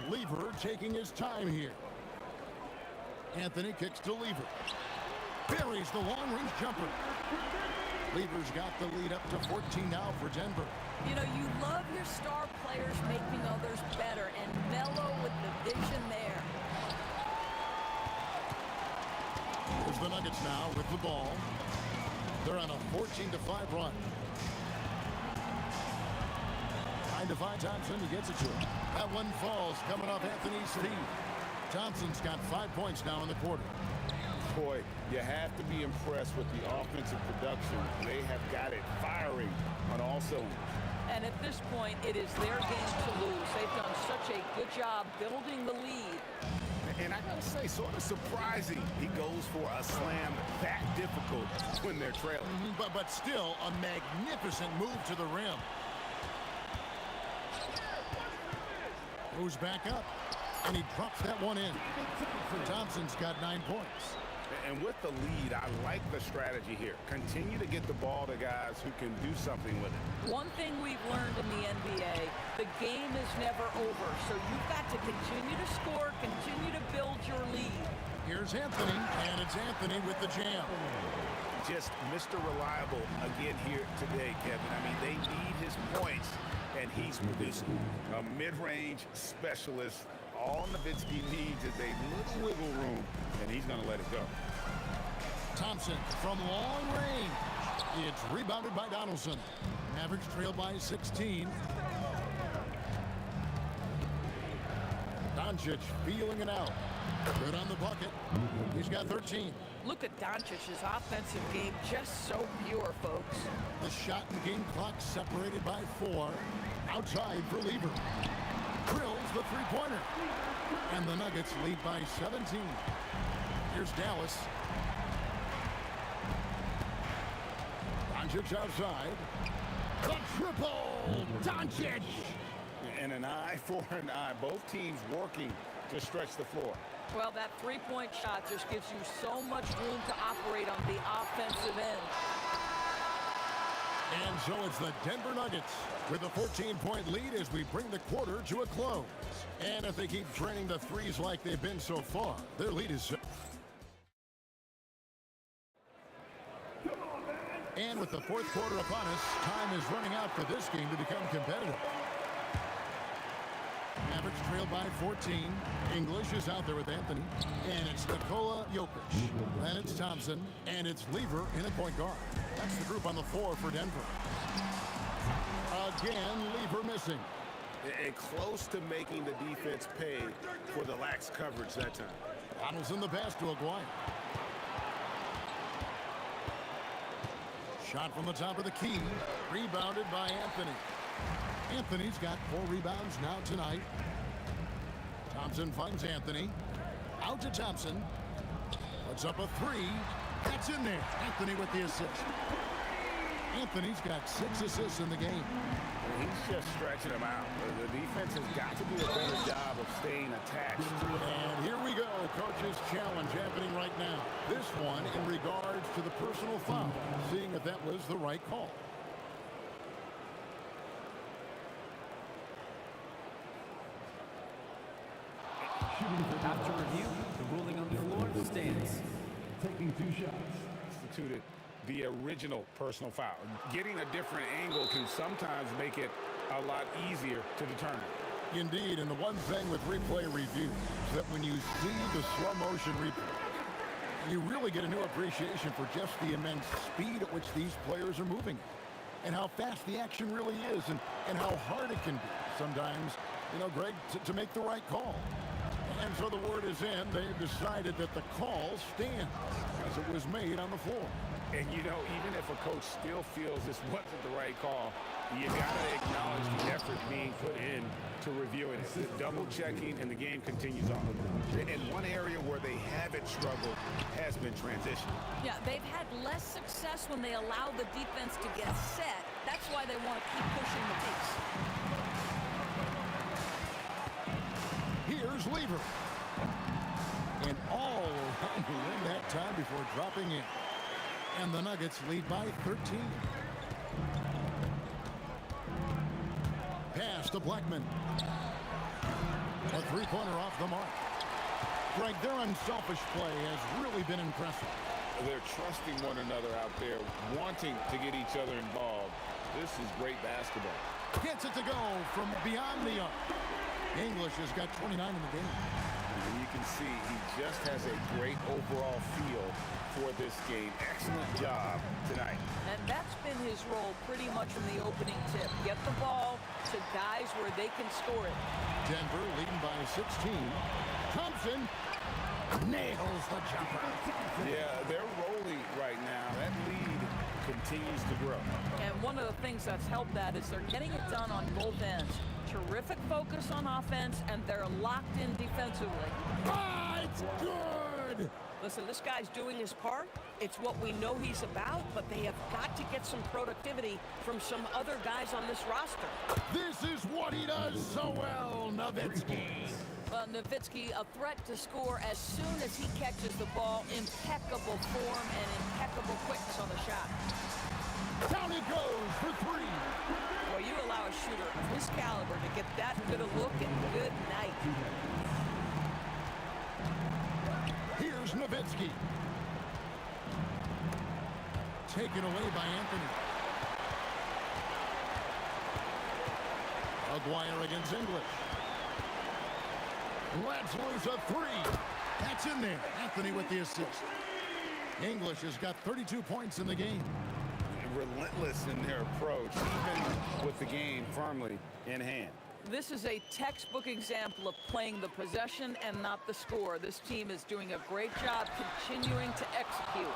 Lever taking his time here. Anthony kicks to Lever. Buries the long-range jumper. Lever's got the lead up to 14 now for Denver. You know, you love your star players making others better, and Melo with the vision there. Here's the Nuggets now with the ball. They're on a 14-5 run. Trying to find Thompson. He gets it to him. That one falls coming off Anthony's feet. Thompson's got 5 points now in the quarter. Boy, you have to be impressed with the offensive production. They have got it firing on all cylinders. And at this point, it is their game to lose. They've done such a good job building the lead. And I gotta say, sort of surprising he goes for a slam that difficult when they're trailing. But still, a magnificent move to the rim. Goes back up, and he drops that one in. Thompson's got 9 points. And with the lead, I like the strategy here. Continue to get the ball to guys who can do something with it. One thing we've learned in the NBA, the game is never over. So you've got to continue to score, continue to build your lead. Here's Anthony, and it's Anthony with the jam. Just Mr. Reliable again here today, Kevin. I mean, they need his points, and he's producing. A mid-range specialist. All Nowitzki needs is a little wiggle room, and he's going to let it go. Thompson from long range. It's rebounded by Donaldson. Mavericks trail by 16. Doncic feeling it out. Good on the bucket. He's got 13. Look at Doncic's offensive game, just so pure, folks. The shot and game clock separated by 4. Outside for Lieber. Drills the three-pointer. And the Nuggets lead by 17. Here's Dallas. Doncic outside. The triple! Doncic! And an eye for an eye. Both teams working to stretch the floor. Well, that three-point shot just gives you so much room to operate on the offensive end. And so it's the Denver Nuggets with a 14-point lead as we bring the quarter to a close. And if they keep training the threes like they've been so far, their lead is... And with the fourth quarter upon us, time is running out for this game to become competitive. Mavericks trail by 14. English is out there with Anthony. And it's Nikola Jokic. And it's Thompson. And it's Lieber in a point guard. That's the group on the floor for Denver. Again, Lieber missing. And close to making the defense pay for the lax coverage that time. Donaldson the pass to Aguirre. Shot from the top of the key. Rebounded by Anthony. Anthony's got 4 rebounds now tonight. Thompson finds Anthony. Out to Thompson. Puts up a 3. That's in there. Anthony with the assist. Anthony's got 6 assists in the game. He's just stretching them out. The defense has got to do a better job of staying attached. And here we go. Coach's challenge happening right now. This one in regards to the personal foul. Seeing if that was the right call. After review, the ruling on the floor stands. Taking 2 shots. Instituted the original personal foul. Getting a different angle can sometimes make it a lot easier to determine. Indeed, and the one thing with replay review is that when you see the slow motion replay, you really get a new appreciation for just the immense speed at which these players are moving and how fast the action really is and how hard it can be sometimes, you know, Greg, to make the right call. And so the word is in. They've decided that the call stands as it was made on the floor. And, you know, even if a coach still feels this wasn't the right call, you got to acknowledge the effort being put in to reviewing it. The double-checking, and the game continues on. And one area where they haven't struggled has been transition. Yeah, they've had less success when they allow the defense to get set. That's why they want to keep pushing the pace. Here's Lieber. And all in that time before dropping in. And the Nuggets lead by 13. Pass to Blackman. A three-pointer off the mark. Greg, their unselfish play has really been impressive. They're trusting one another out there, wanting to get each other involved. This is great basketball. Gets it to go from beyond the arc. English has got 29 in the game. And you can see he just has a great overall feel for this game. Excellent job tonight. And that's been his role pretty much from the opening tip. Get the ball to guys where they can score it. Denver leading by 16. Thompson nails the jumper. Yeah, they're rolling right now. That lead continues to grow. And one of the things that's helped that is they're getting it done on both ends. Terrific focus on offense, and they're locked in defensively. Ah, it's good! Listen, this guy's doing his part. It's what we know he's about, but they have got to get some productivity from some other guys on this roster. This is what he does so well, Nowitzki. Well, Nowitzki, a threat to score as soon as he catches the ball. Impeccable form and impeccable quickness on the shot. Down he goes for 3. Well, you allow a shooter of his caliber to get that good a look, and good night. Here's Here's Nowitzki. Taken away by Anthony. Aguirre against English. Lets loose a three. That's in there. Anthony with the assist. English has got 32 points in the game. Relentless in their approach, even with the game firmly in hand. This is a textbook example of playing the possession and not the score. This team is doing a great job continuing to execute.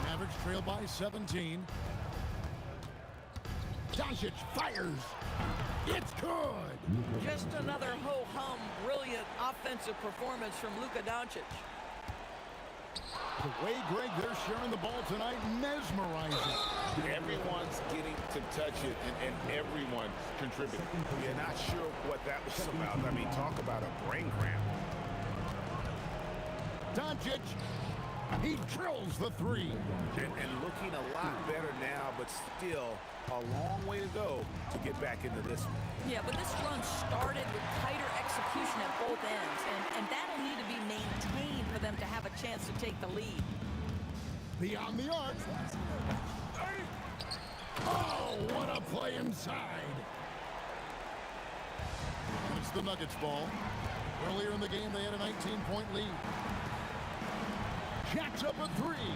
Mavericks trail by 17. Doncic fires. It's good. Just another ho-hum, brilliant offensive performance from Luka Doncic. The way, Greg, they're sharing the ball tonight, mesmerizing. Everyone's getting to touch it, and everyone contributing. You're not sure what that was about. I mean, talk about a brain cramp. Doncic, he drills the three. And looking a lot better now, but still a long way to go to get back into this one. Yeah, but this run started with tighter execution at both ends, and that'll need to be maintained for them to have a chance to take the lead. Beyond the arc. Oh, what a play inside. And it's the Nuggets ball. Earlier in the game, they had a 19-point lead. Jacks up a three.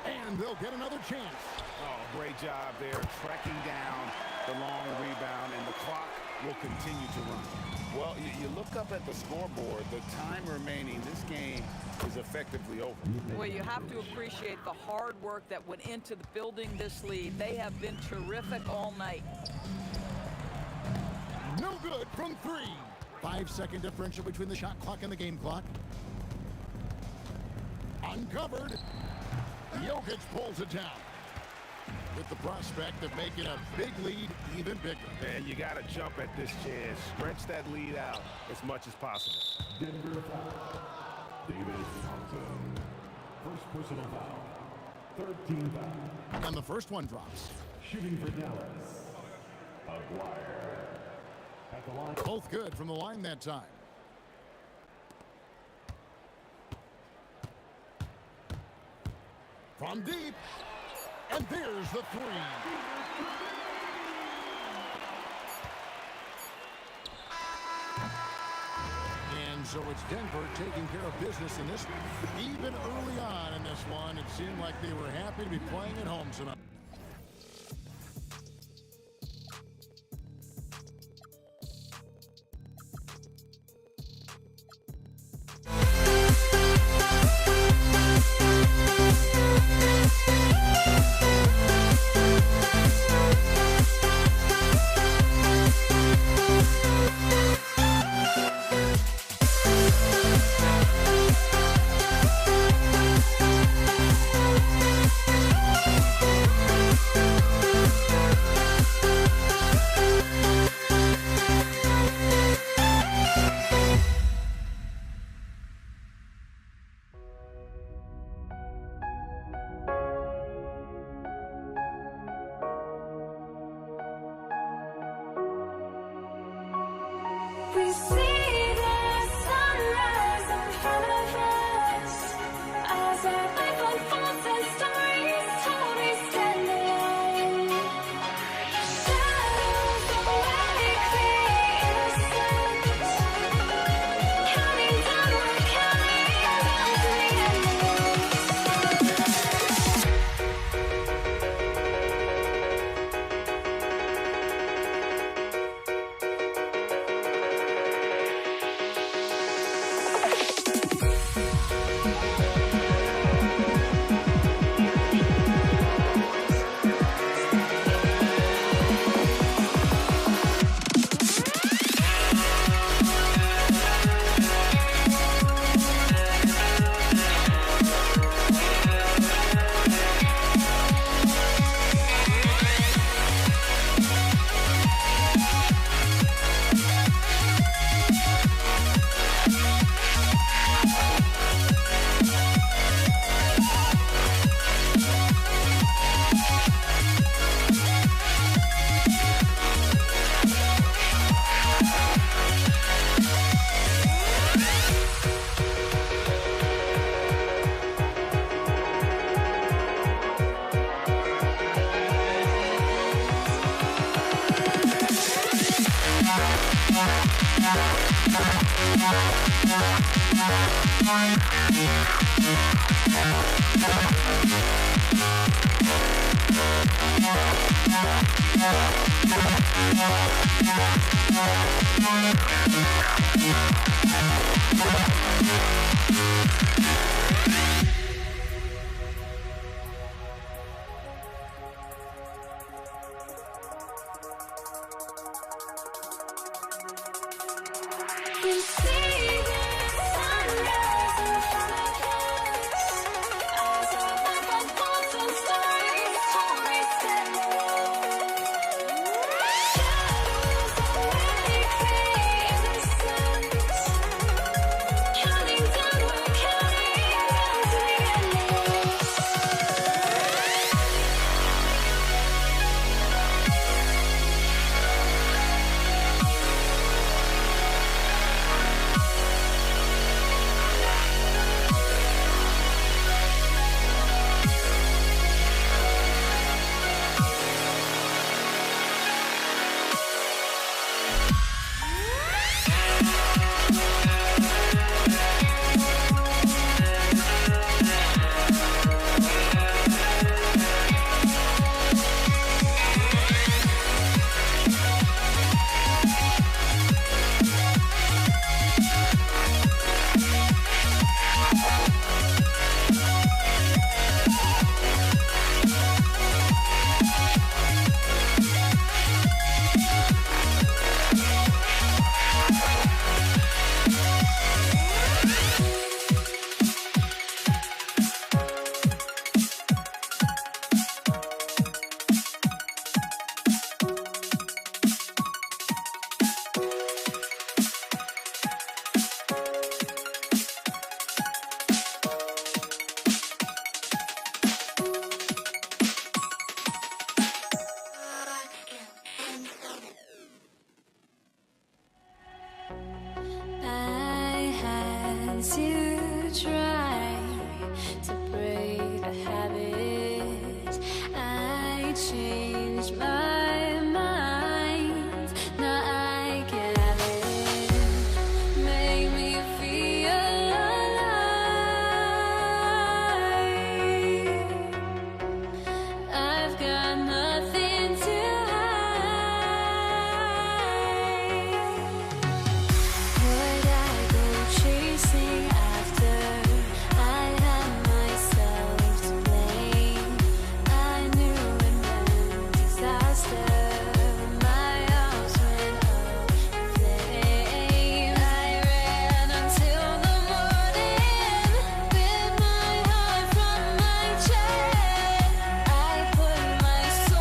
And they'll get another chance. Oh, great job there, tracking down the long rebound, and the clock will continue to run. Well, you look up at the scoreboard, the time remaining, this game is effectively over. Well, you have to appreciate the hard work that went into building this lead. They have been terrific all night. No good from three. 5-second differential between the shot clock and the game clock. Uncovered. Jokic pulls it down, with the prospect of making a big lead even bigger. And you got to jump at this chance. Stretch that lead out as much as possible. Denver foul. Davis Thompson. First personal foul. 13 foul. And the first one drops. Shooting for Dallas. Aguirre. At the line. Both good from the line that time. From deep. And there's the three. And so it's Denver taking care of business in this one. Even early on in this one, it seemed like they were happy to be playing at home tonight. We see the sunrise in front of us as our life unfolds and stories told. We stand alone. Shadows that make the innocent, counting down, we're counting down to the We see the sunrise in front of us as our life unfolds and stories stand alone. Shadows already fade in the sunset, counting down, we're counting down to the endless. I had to try to break the habit. I changed my mind. Now I can have it. Make me feel alive. I've got nothing to would I go chasing after? I had myself to blame. I knew it meant disaster. My arms went up in flames. I ran until the morning, bit my heart from my chest. I put my soul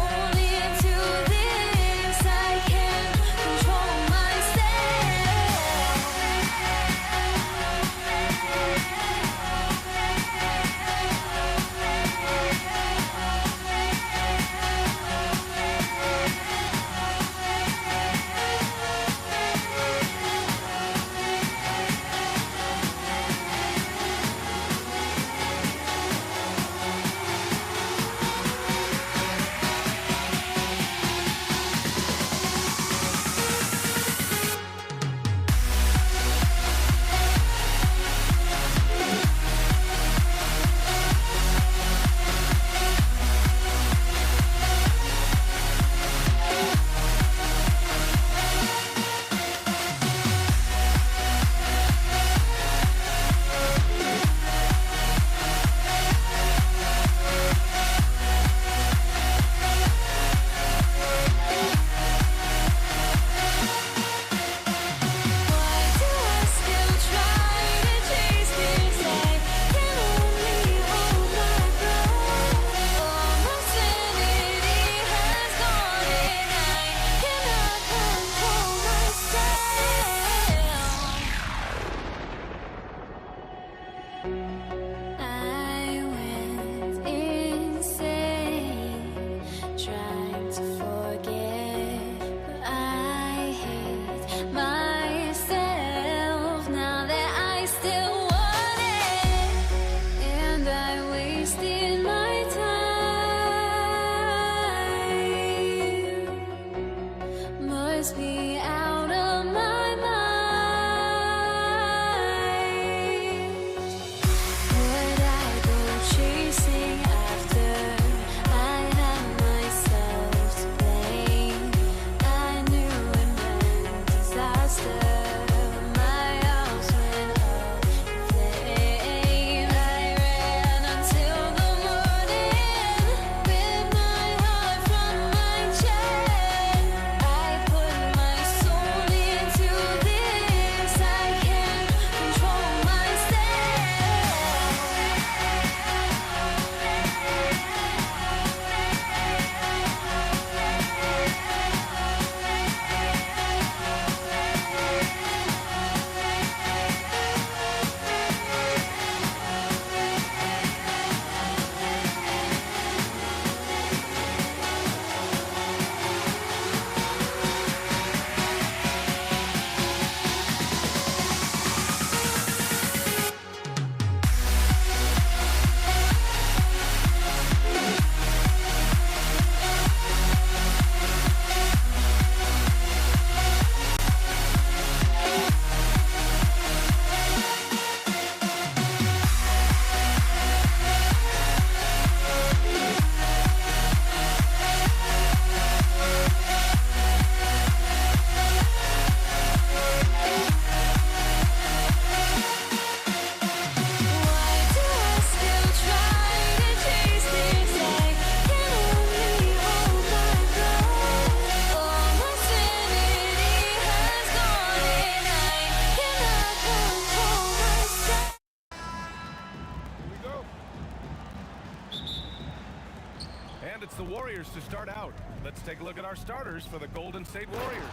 Warriors to start out. Let's take a look at our starters for the Golden State Warriors.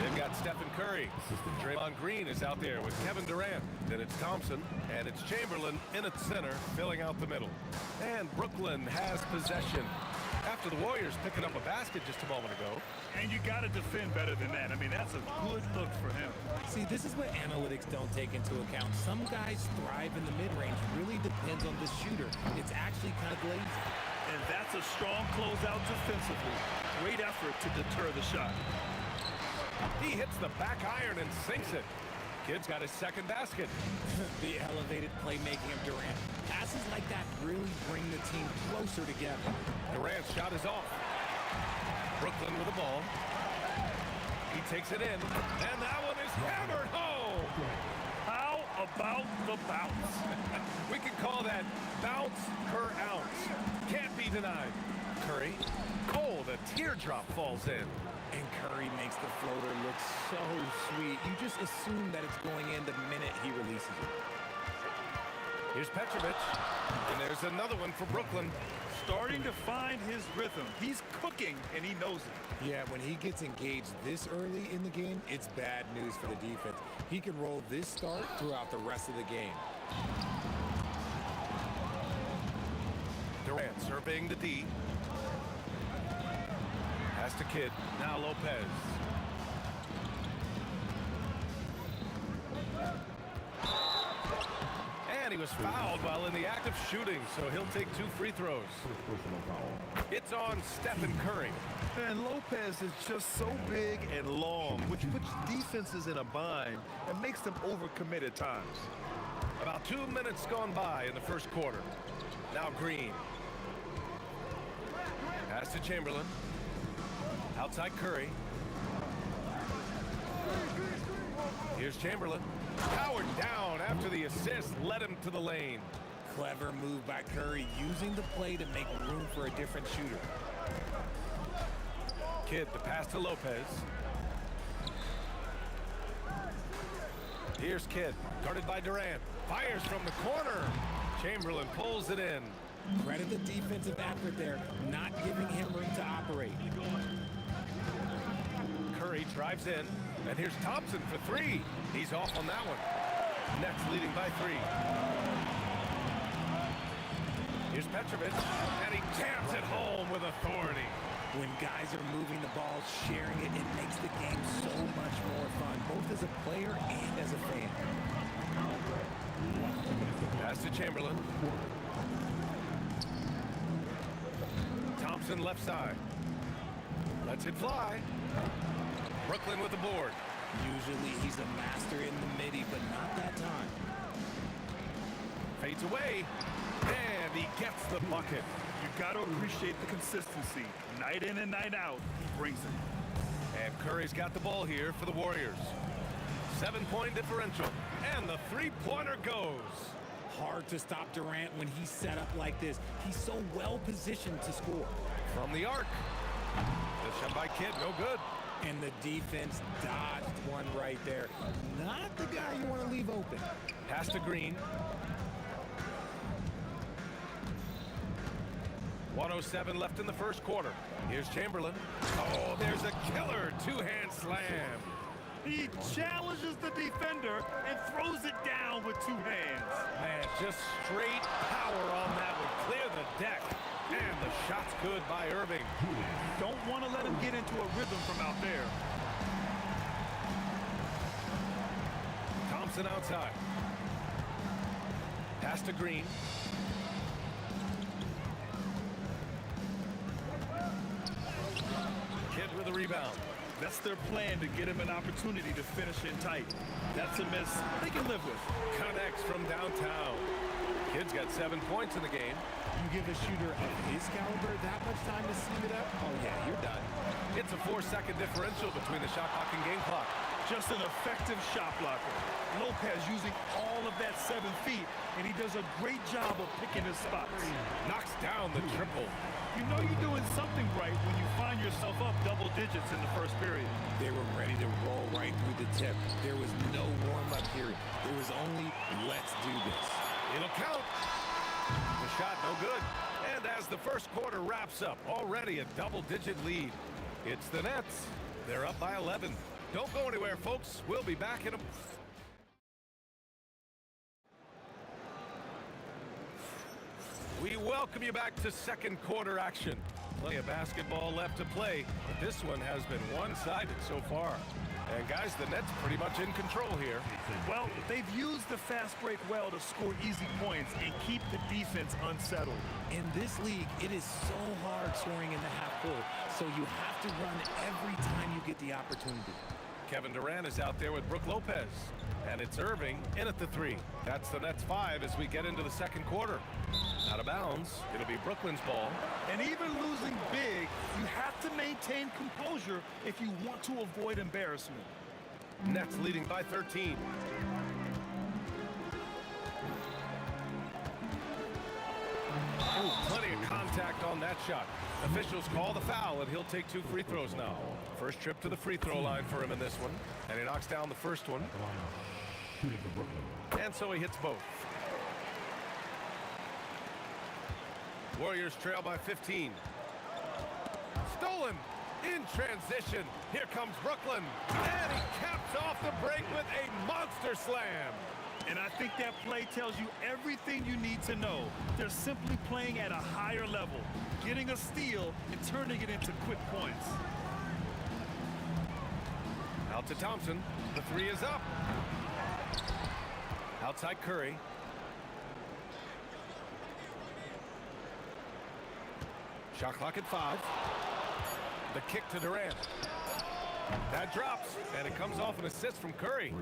They've got Stephen Curry. Draymond Green is out there with Kevin Durant. Then it's Thompson, and it's Chamberlain in at center, filling out the middle. And Brooklyn has possession after the Warriors picking up a basket just a moment ago. And you got to defend better than that. I mean, that's a good look for him. See, this is what analytics don't take into account. Some guys thrive in the mid-range. Really depends on the shooter. It's actually kind of lazy. And that's a strong closeout defensively. Great effort to deter the shot. He hits the back iron and sinks it. Kid's got his second basket. The elevated playmaking of Durant. Passes like that really bring the team closer together. Durant's shot is off. Brooklyn with the ball. He takes it in, and that one is hammered home. How about the bounce? We can call that bounce per ounce. Can't be denied. Curry. Oh, the teardrop falls in. And Curry makes the floater look so sweet. You just assume that it's going in the minute he releases it. Here's Petrovic. And there's another one for Brooklyn. Starting to find his rhythm. He's cooking, and he knows it. Yeah, when he gets engaged this early in the game, it's bad news for the defense. He can roll this start throughout the rest of the game. Durant surveying the D. Pass to Kidd. Now Lopez. And he was fouled while in the act of shooting, so he'll take 2 free throws. It's on Stephen Curry. And Lopez is just so big and long, which puts defenses in a bind and makes them overcommit at times. About 2 minutes gone by in the first quarter. Now Green. Pass to Chamberlain. Outside Curry. Here's Chamberlain. Powered down after the assist led him to the lane. Clever move by Curry, using the play to make room for a different shooter. Kidd, the pass to Lopez. Here's Kidd, guarded by Durant. Fires from the corner. Chamberlain pulls it in. Credit the defensive effort there, not giving him room to operate. Curry drives in, and here's Thompson for 3. He's off on that one. Nets leading by 3. Here's Petrovic, and he jams it home with authority. When guys are moving the ball, sharing it, it makes the game so much more fun, both as a player and as a fan. Pass to Chamberlain. Thompson left side. Lets it fly. Brooklyn with the board. Usually he's a master in the midi, but not that time. Fades away, and he gets the bucket. You got to appreciate the consistency. Night in and night out, he brings it. And Curry's got the ball here for the Warriors. 7-point differential, and the three-pointer goes. Hard to stop Durant when he's set up like this. He's so well positioned to score. From the arc. The shot by Kidd, no good. And the defense dodged one right there. Not the guy you want to leave open. Pass to Green. 1:07 left in the first quarter. Here's Chamberlain. Oh, there's a killer two-hand slam. He challenges the defender and throws it down with 2 hands. Man, just straight power on that would clear the deck. And the shot's good by Irving. Don't want to let him get into a rhythm from out there. Thompson outside. Pass to Green. Kidd with a rebound. That's their plan, to get him an opportunity to finish in tight. That's a miss they can live with. Connects from downtown. Kidd's got 7 points in the game. You give a shooter of his caliber that much time to steam it up, oh yeah, you're done. It's a 4-second differential between the shot clock and game clock. Just an effective shot blocker. Lopez using all of that 7 feet, and he does a great job of picking his spots. Knocks down the triple. You know you're doing something right when you find yourself up double digits in the first period. They were ready to roll right through the tip. There was no warm-up period. There was only, let's do this. It'll count. The shot no good. And And as the first quarter wraps up, already a double-digit lead. It's the Nets. They're up by 11. Don't go anywhere, folks. We'll be back in a... We welcome you back to second quarter action. Plenty of basketball left to play, but this one has been one-sided so far. And guys, the Nets pretty much in control here. Well, they've used the fast break well to score easy points and keep the defense unsettled. In this league, it is so hard scoring in the half court, so you have to run every time you get the opportunity. Kevin Durant is out there with Brook Lopez. And it's Irving in at the three. That's the Nets 5 as we get into the second quarter. Out of bounds, it'll be Brooklyn's ball. And even losing big, you have to maintain composure if you want to avoid embarrassment. Nets leading by 13. Oh, plenty of contact on that shot. Officials call the foul, and he'll take 2 free throws now. First trip to the free throw line for him in this one. And he knocks down the first one. And so he hits both. Warriors trail by 15. Stolen in transition. Here comes Brooklyn. And he caps off the break with a monster slam. And I think that play tells you everything you need to know. They're simply playing at a higher level, getting a steal and turning it into quick points. Out to Thompson. The 3 is up. Outside Curry. Shot clock at 5. The kick to Durant. That drops, and it comes off an assist from Curry.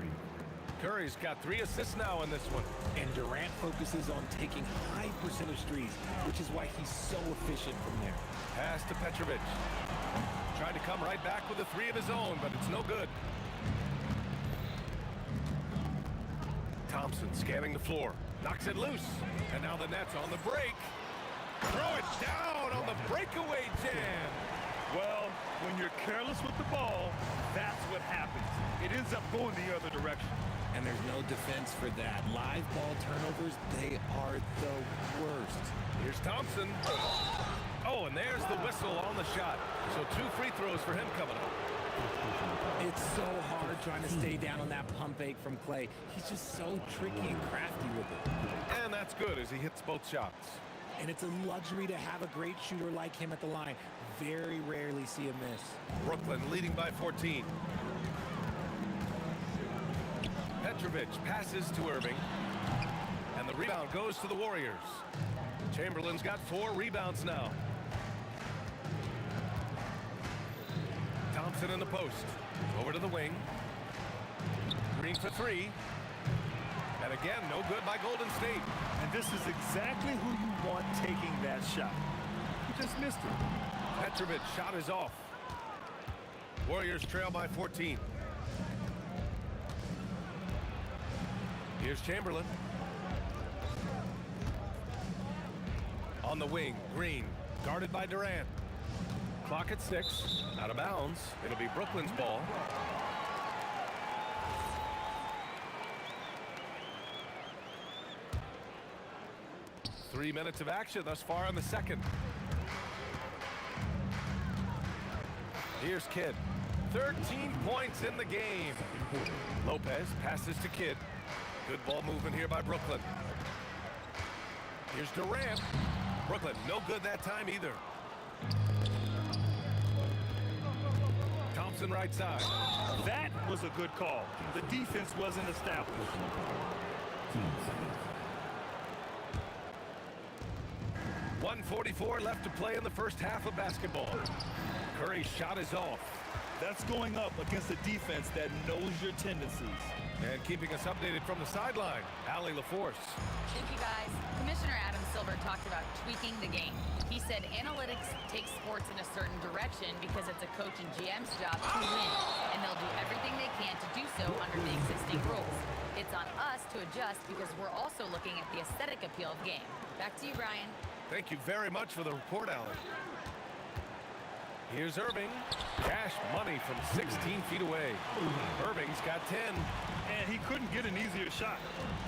Curry's got 3 assists now in this one. And Durant focuses on taking high percentage threes, which is why he's so efficient from there. Pass to Petrovic. Tried to come right back with a 3 of his own, but it's no good. Thompson scanning the floor. Knocks it loose. And now the Nets on the break. Throw it down on the breakaway jam. Well, when you're careless with the ball, that's what happens. It ends up going the other direction. And there's no defense for that. Live ball turnovers, they are the worst. Here's Thompson. Oh, and there's the whistle on the shot. So 2 free throws for him coming up. It's so hard trying to stay down on that pump fake from Clay. He's just so tricky and crafty with it. And that's good as he hits both shots. And it's a luxury to have a great shooter like him at the line. Very rarely see a miss. Brooklyn leading by 14. Petrovic passes to Irving. And the rebound goes to the Warriors. Chamberlain's got 4 rebounds now. Thompson in the post. Over to the wing. Green for 3. And again, no good by Golden State. And this is exactly who you want taking that shot. He just missed it. Petrovic shot is off. Warriors trail by 14. Here's Chamberlain. On the wing, Green, guarded by Durant. Clock at 6, out of bounds. It'll be Brooklyn's ball. Three minutes of action thus far in the second. Here's Kidd. 13 points in the game. Lopez passes to Kidd. Good ball movement here by Brooklyn. Here's Durant. Brooklyn, no good that time either. Thompson right side. That was a good call. The defense wasn't established. .144 left to play in the first half of basketball. Curry's shot is off. That's going up against a defense that knows your tendencies. And keeping us updated from the sideline, Allie LaForce. Thank you, guys. Commissioner Adam Silver talked about tweaking the game. He said analytics take sports in a certain direction because it's a coach and GM's job to win, and they'll do everything they can to do so under the existing rules. It's on us to adjust because we're also looking at the aesthetic appeal of the game. Back to you, Brian. Thank you very much for the report, Allie. Here's Irving. Cash money from 16 feet away. Irving's got 10. And he couldn't get an easier shot.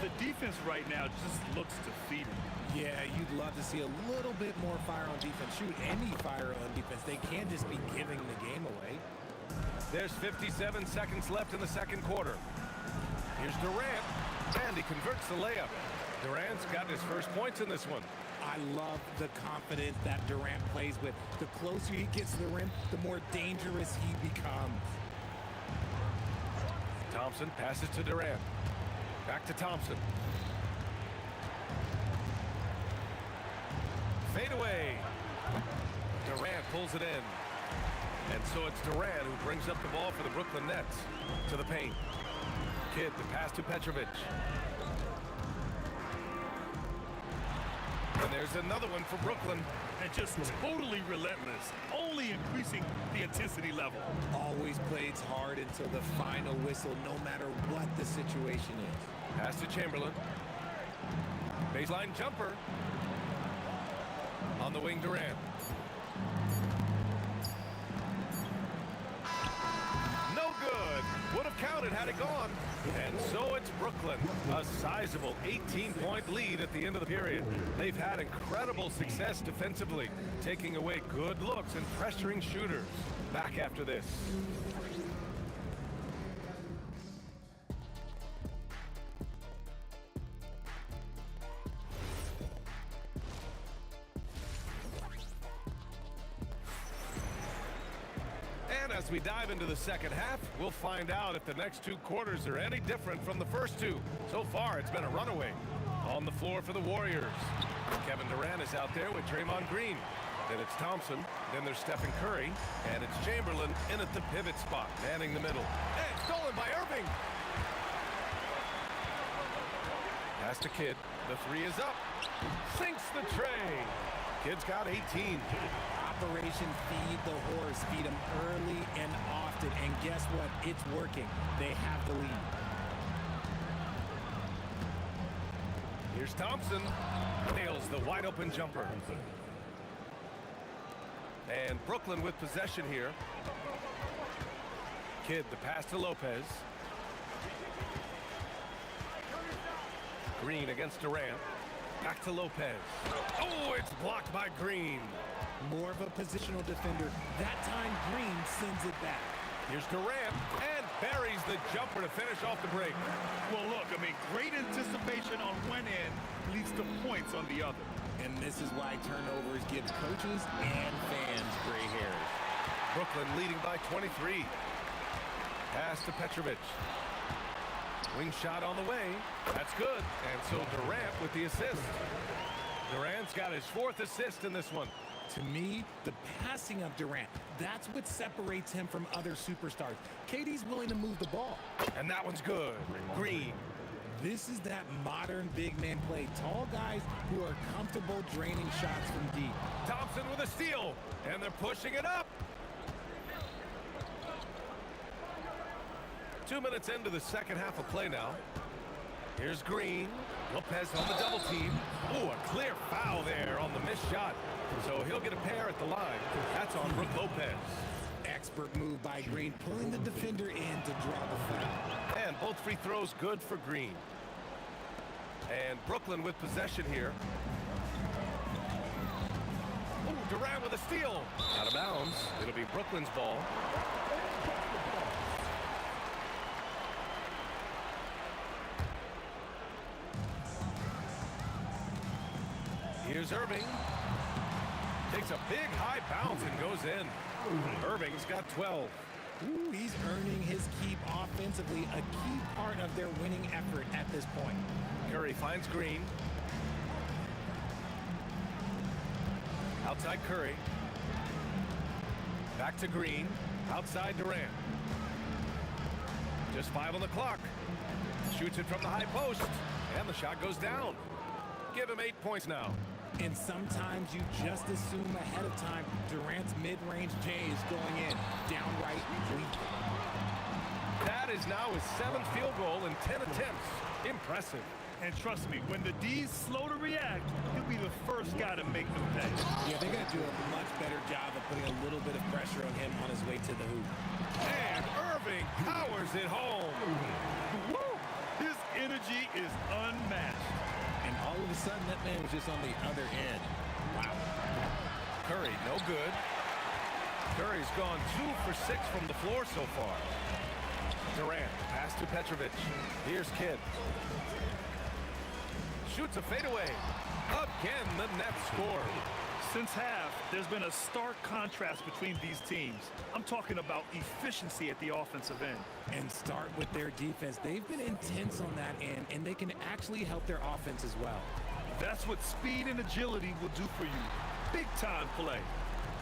The defense right now just looks defeated. Yeah, you'd love to see a little bit more fire on defense. Shoot, any fire on defense. They can't just be giving the game away. There's 57 seconds left in the second quarter. Here's Durant, and he converts the layup. Durant's got his first points in this one. I love the confidence that Durant plays with. The closer he gets to the rim, the more dangerous he becomes. Thompson passes to Durant. Back to Thompson. Fade away. Durant pulls it in. And so it's Durant who brings up the ball for the Brooklyn Nets. To the paint. Kidd, the pass to Petrovic. And there's another one for Brooklyn. And just totally relentless, only increasing the intensity level. Always plays hard until the final whistle, no matter what the situation is. Pass to Chamberlain. Baseline jumper. On the wing, Durant. No good. Would have counted had it gone. And so it's Brooklyn. A sizable 18-point lead at the end of the period. They've had incredible success defensively, taking away good looks and pressuring shooters. Back after this. And as we dive into the second half, we'll find out if the next two quarters are any different from the first two. So far, it's been a runaway. On the floor for the Warriors. Kevin Durant is out there with Draymond Green. Then it's Thompson. Then there's Stephen Curry. And it's Chamberlain in at the pivot spot, manning the middle. And stolen by Irving. Pass to Kidd. The three is up. Sinks the tray. Kidd's got 18. Operation Feed the Horse. Feed them early and often. And guess what? It's working. They have the lead. Here's Thompson. Nails the wide open jumper. And Brooklyn with possession here. Kidd, the pass to Lopez. Green against Durant. Back to Lopez. Oh, it's blocked by Green. More of a positional defender. That time, Green sends it back. Here's Durant and buries the jumper to finish off the break. Well, look, I mean, great anticipation on one end leads to points on the other. And this is why turnovers give coaches and fans gray hairs. Brooklyn leading by 23. Pass to Petrovic. Wing shot on the way. That's good. And so Durant with the assist. Durant's got his fourth assist in this one. To me, the passing of Durant, that's what separates him from other superstars. KD's willing to move the ball. And that one's good. Green. This is that modern big man play. Tall guys who are comfortable draining shots from deep. Thompson with a steal. And they're pushing it up. 2 minutes into the second half of play now. Here's Green. Lopez on the double team. Oh, a clear foul there on the missed shot. So he'll get a pair at the line. That's on Brook Lopez. Expert move by Green, pulling the defender in to draw the foul. And both free throws good for Green. And Brooklyn with possession here. Oh, Durant with a steal. Out of bounds. It'll be Brooklyn's ball. Here's Irving. Takes a big high bounce and goes in. Irving's got 12. Ooh, he's earning his keep offensively, a key part of their winning effort at this point. Curry finds Green. Outside Curry. Back to Green. Outside Durant. Just 5 on the clock. Shoots it from the high post. And the shot goes down. Give him 8 points now. And sometimes you just assume ahead of time Durant's mid-range J is going in. Downright weak. That is now his 7th field goal in 10 attempts. Impressive. And trust me, when the D's slow to react, he'll be the first guy to make them pay. Yeah, they're going to do a much better job of putting a little bit of pressure pressure on him on his way to the hoop. And Irving powers it home. Woo! His energy is unmatched. And all of a sudden, that man was just on the other end. Wow. Curry, no good. Curry's gone 2 for 6 from the floor so far. Durant, pass to Petrovic. Here's Kidd. Shoots a fadeaway. Again, the Nets score. Since half, there's been a stark contrast between these teams. I'm talking about efficiency at the offensive end. And start with their defense. They've been intense on that end, and they can actually help their offense as well. That's what speed and agility will do for you. Big-time play.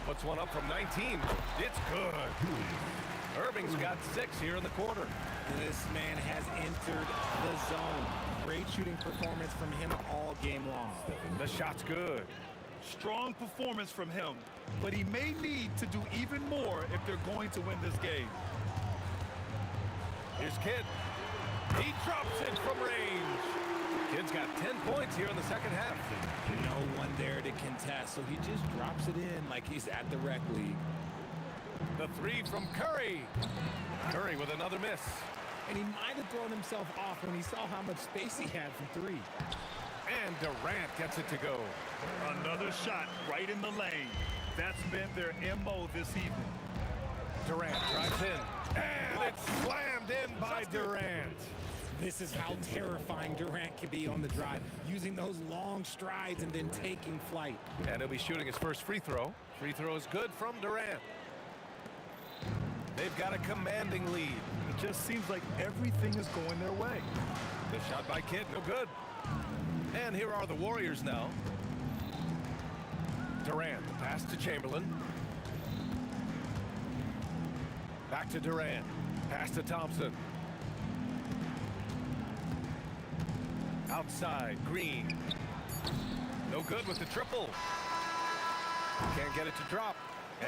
Puts one up from 19. It's good. Irving's got 6 here in the quarter. This man has entered the zone. Great shooting performance from him all game long. The shot's good. Strong performance from him, but he may need to do even more if they're going to win this game. Here's Kidd. He drops it from range. Kidd's got 10 points here in the second half. No one there to contest, so he just drops it in like he's at the rec league. The 3 from Curry. Curry with another miss. And he might have thrown himself off when he saw how much space he had from 3. And Durant gets it to go. Another shot right in the lane. That's been their MO this evening. Durant drives in. And it's slammed in by Durant. This is how terrifying Durant can be on the drive, using those long strides and then taking flight. And he'll be shooting his first free throw. Free throw is good from Durant. They've got a commanding lead. It just seems like everything is going their way. The shot by Kidd, no good. And here are the Warriors now. Durant, pass to Chamberlain. Back to Durant. Pass to Thompson. Outside, Green. No good with the triple. Can't get it to drop.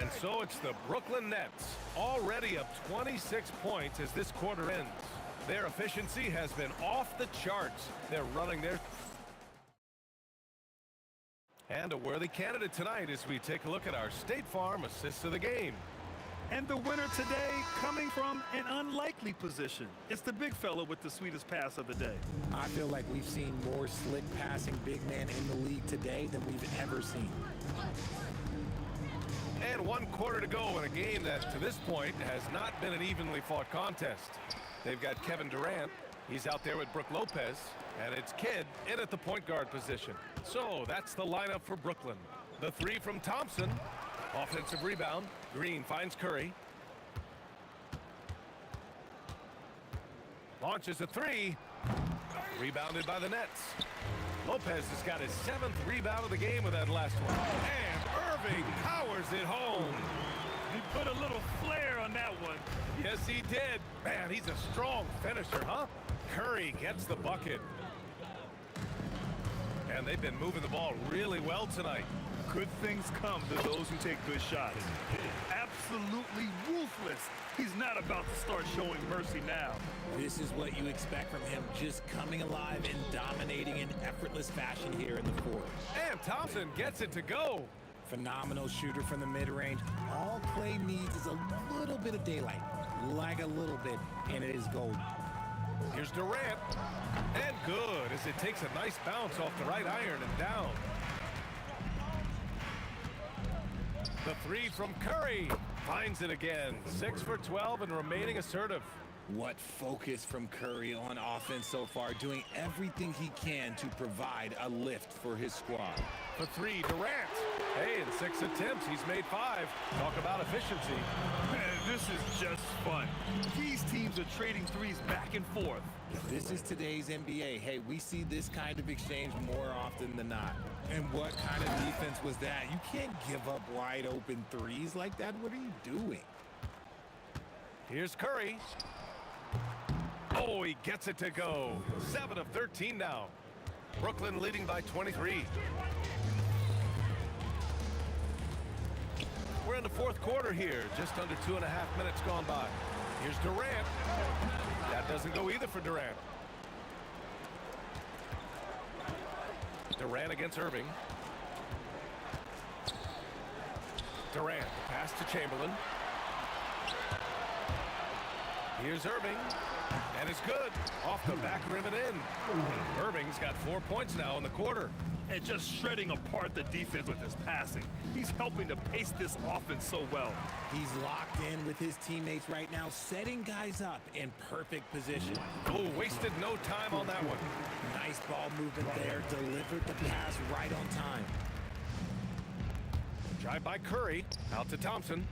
And so it's the Brooklyn Nets, already up 26 points as this quarter ends. Their efficiency has been off the charts. They're running their... And a worthy candidate tonight as we take a look at our State Farm assists of the game. And the winner today coming from an unlikely position. It's the big fella with the sweetest pass of the day. I feel like we've seen more slick passing big men in the league today than we've ever seen. And 1 quarter to go in a game that, to this point, has not been an evenly fought contest. They've got Kevin Durant. He's out there with Brook Lopez. And it's Kidd in at the point guard position. So that's the lineup for Brooklyn. The 3 from Thompson. Offensive rebound. Green finds Curry. Launches a 3. Rebounded by the Nets. Lopez has got his 7th rebound of the game with that last one. And Irving powers it home. He put a little flair on that one. Yes, he did. Man, he's a strong finisher, huh? Curry gets the bucket. And they've been moving the ball really well tonight. Good things come to those who take good shots. Absolutely ruthless. He's not about to start showing mercy now. This is what you expect from him, just coming alive and dominating in effortless fashion here in the fourth. And Thompson gets it to go. Phenomenal shooter from the mid-range. All Clay needs is a little bit of daylight, like a little bit, and it is gold. Here's Durant. And good as it takes a nice bounce off the right iron and down. The 3 from Curry finds it again. 6 for 12 and remaining assertive. What focus from Curry on offense so far, doing everything he can to provide a lift for his squad. The 3, Durant. Hey, in 6 attempts, he's made 5. Talk about efficiency. Man, this is just fun. These teams are trading threes back and forth. This is today's NBA. Hey, we see this kind of exchange more often than not. And what kind of defense was that? You can't give up wide open threes like that. What are you doing? Here's Curry. Oh, he gets it to go. 7 of 13 now. Brooklyn leading by 23. We're in the fourth quarter here. Just under 2.5 minutes gone by. Here's Durant. That doesn't go either for Durant. Durant against Irving. Durant, pass to Chamberlain. Here's Irving, and it's good. Off the back rim and in. Irving's got 4 points now in the quarter. And just shredding apart the defense with his passing. He's helping to pace this offense so well. He's locked in with his teammates right now, setting guys up in perfect position. Oh, wasted no time on that one. Nice ball movement there, delivered the pass right on time. Drive by Curry, out to Thompson.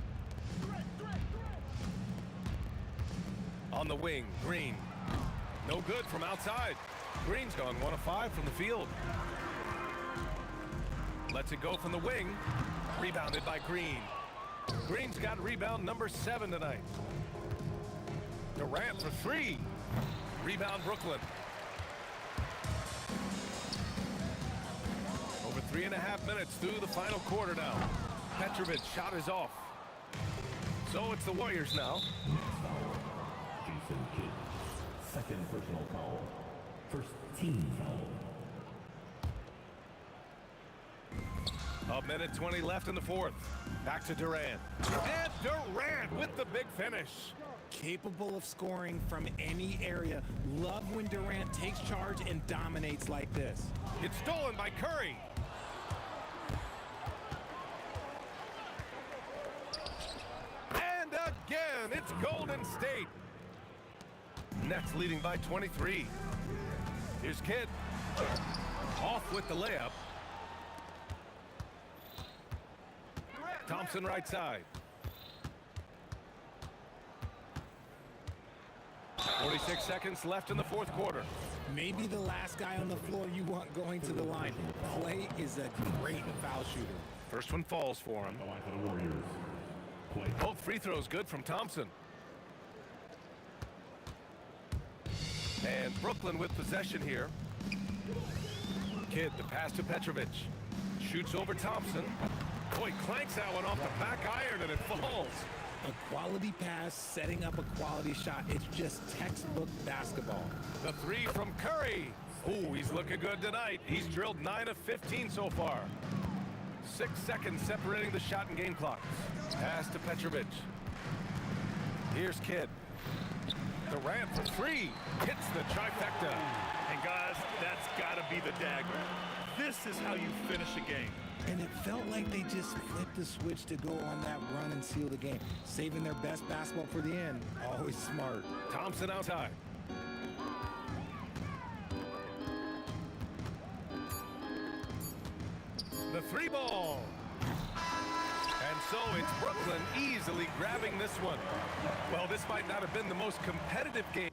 On the wing, Green. No good from outside. Green's gone 1 of 5 from the field. Lets it go from the wing. Rebounded by Green. Green's got rebound number 7 tonight. Durant for 3. Rebound Brooklyn. Over 3.5 minutes through the final quarter now. Petrovic shot is off. So it's the Warriors now. Jason Kidd, second personal foul. First team foul. A minute 20 left in the fourth. Back to Durant. And Durant with the big finish. Capable of scoring from any area. Love when Durant takes charge and dominates like this. It's stolen by Curry. And again, it's Golden State. Nets leading by 23. Here's Kidd. Off with the layup. Thompson right side. 46 seconds left in the fourth quarter. Maybe the last guy on the floor you want going to the line. Clay is a great foul shooter. First one falls for him. Both free throws good from Thompson. And Brooklyn with possession here. Kidd, the pass to Petrovic. Shoots over Thompson. Boy, clanks that one off the back iron and it falls. A quality pass, setting up a quality shot. It's just textbook basketball. The 3 from Curry. Ooh, he's looking good tonight. He's drilled 9 of 15 so far. 6 seconds separating the shot and game clocks. Pass to Petrovic. Here's Kidd. Durant for 3. Hits the trifecta. And guys, that's got to be the dagger. This is how you finish a game. And it felt like they just flipped the switch to go on that run and seal the game. Saving their best basketball for the end. Always smart. Thompson outside. The 3 ball. And so it's Brooklyn easily grabbing this one. Well, this might not have been the most competitive game.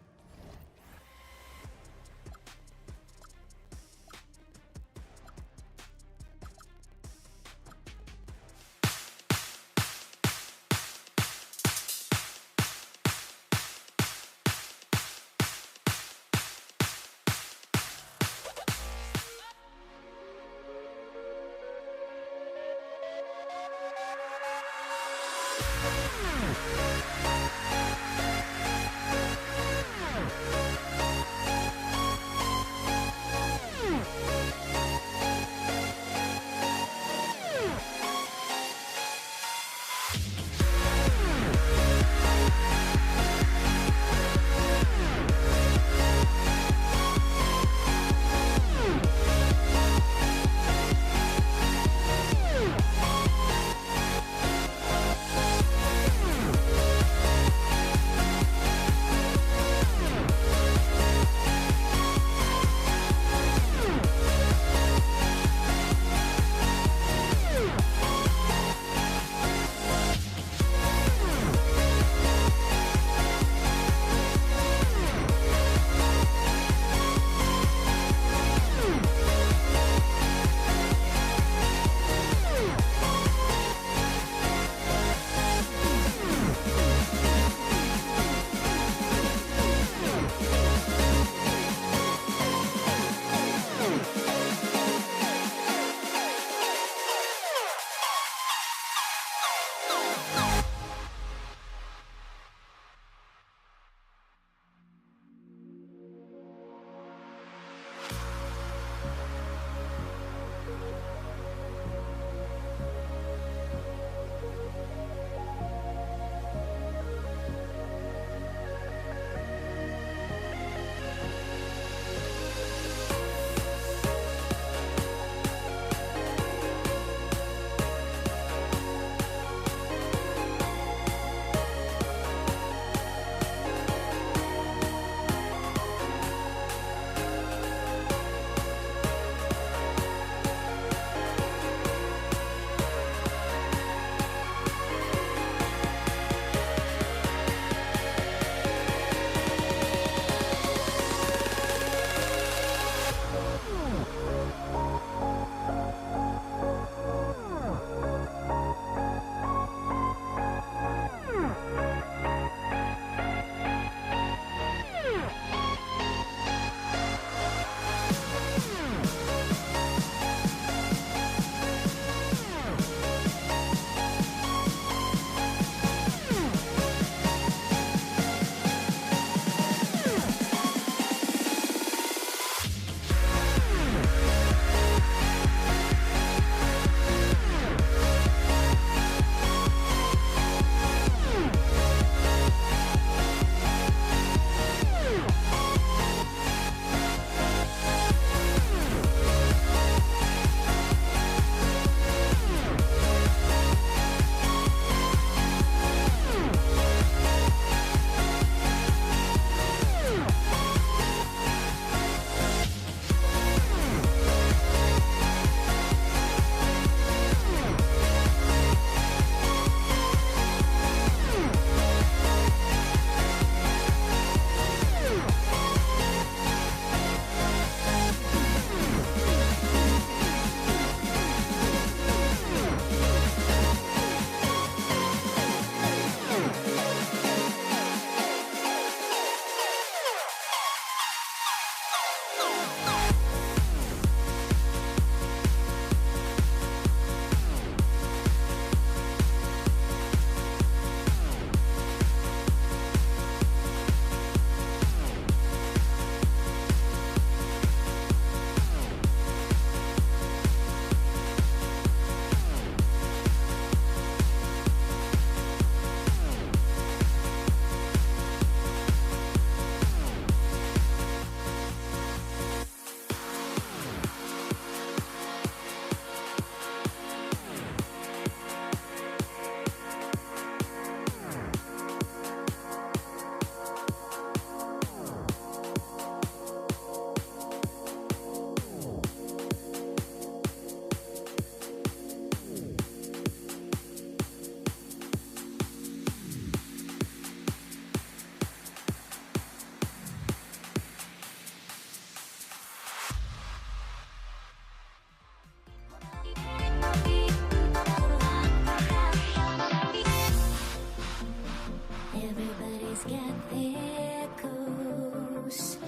there goes.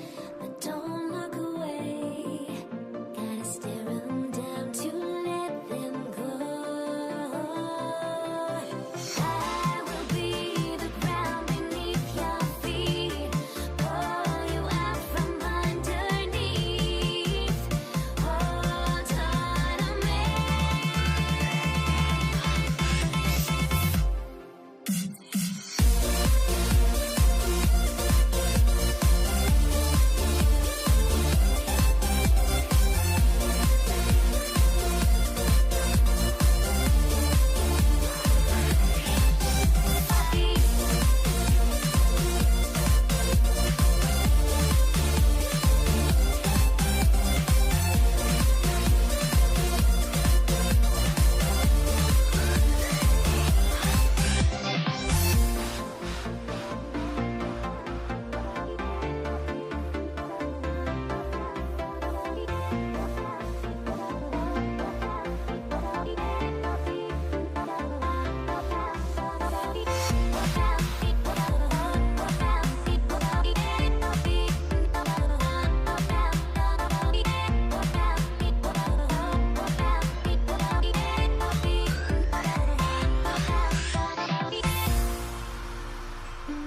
But don't look away. Gotta stare 'em down to let them go. I will be the ground beneath your feet. Pull you out from underneath. Hold on to me.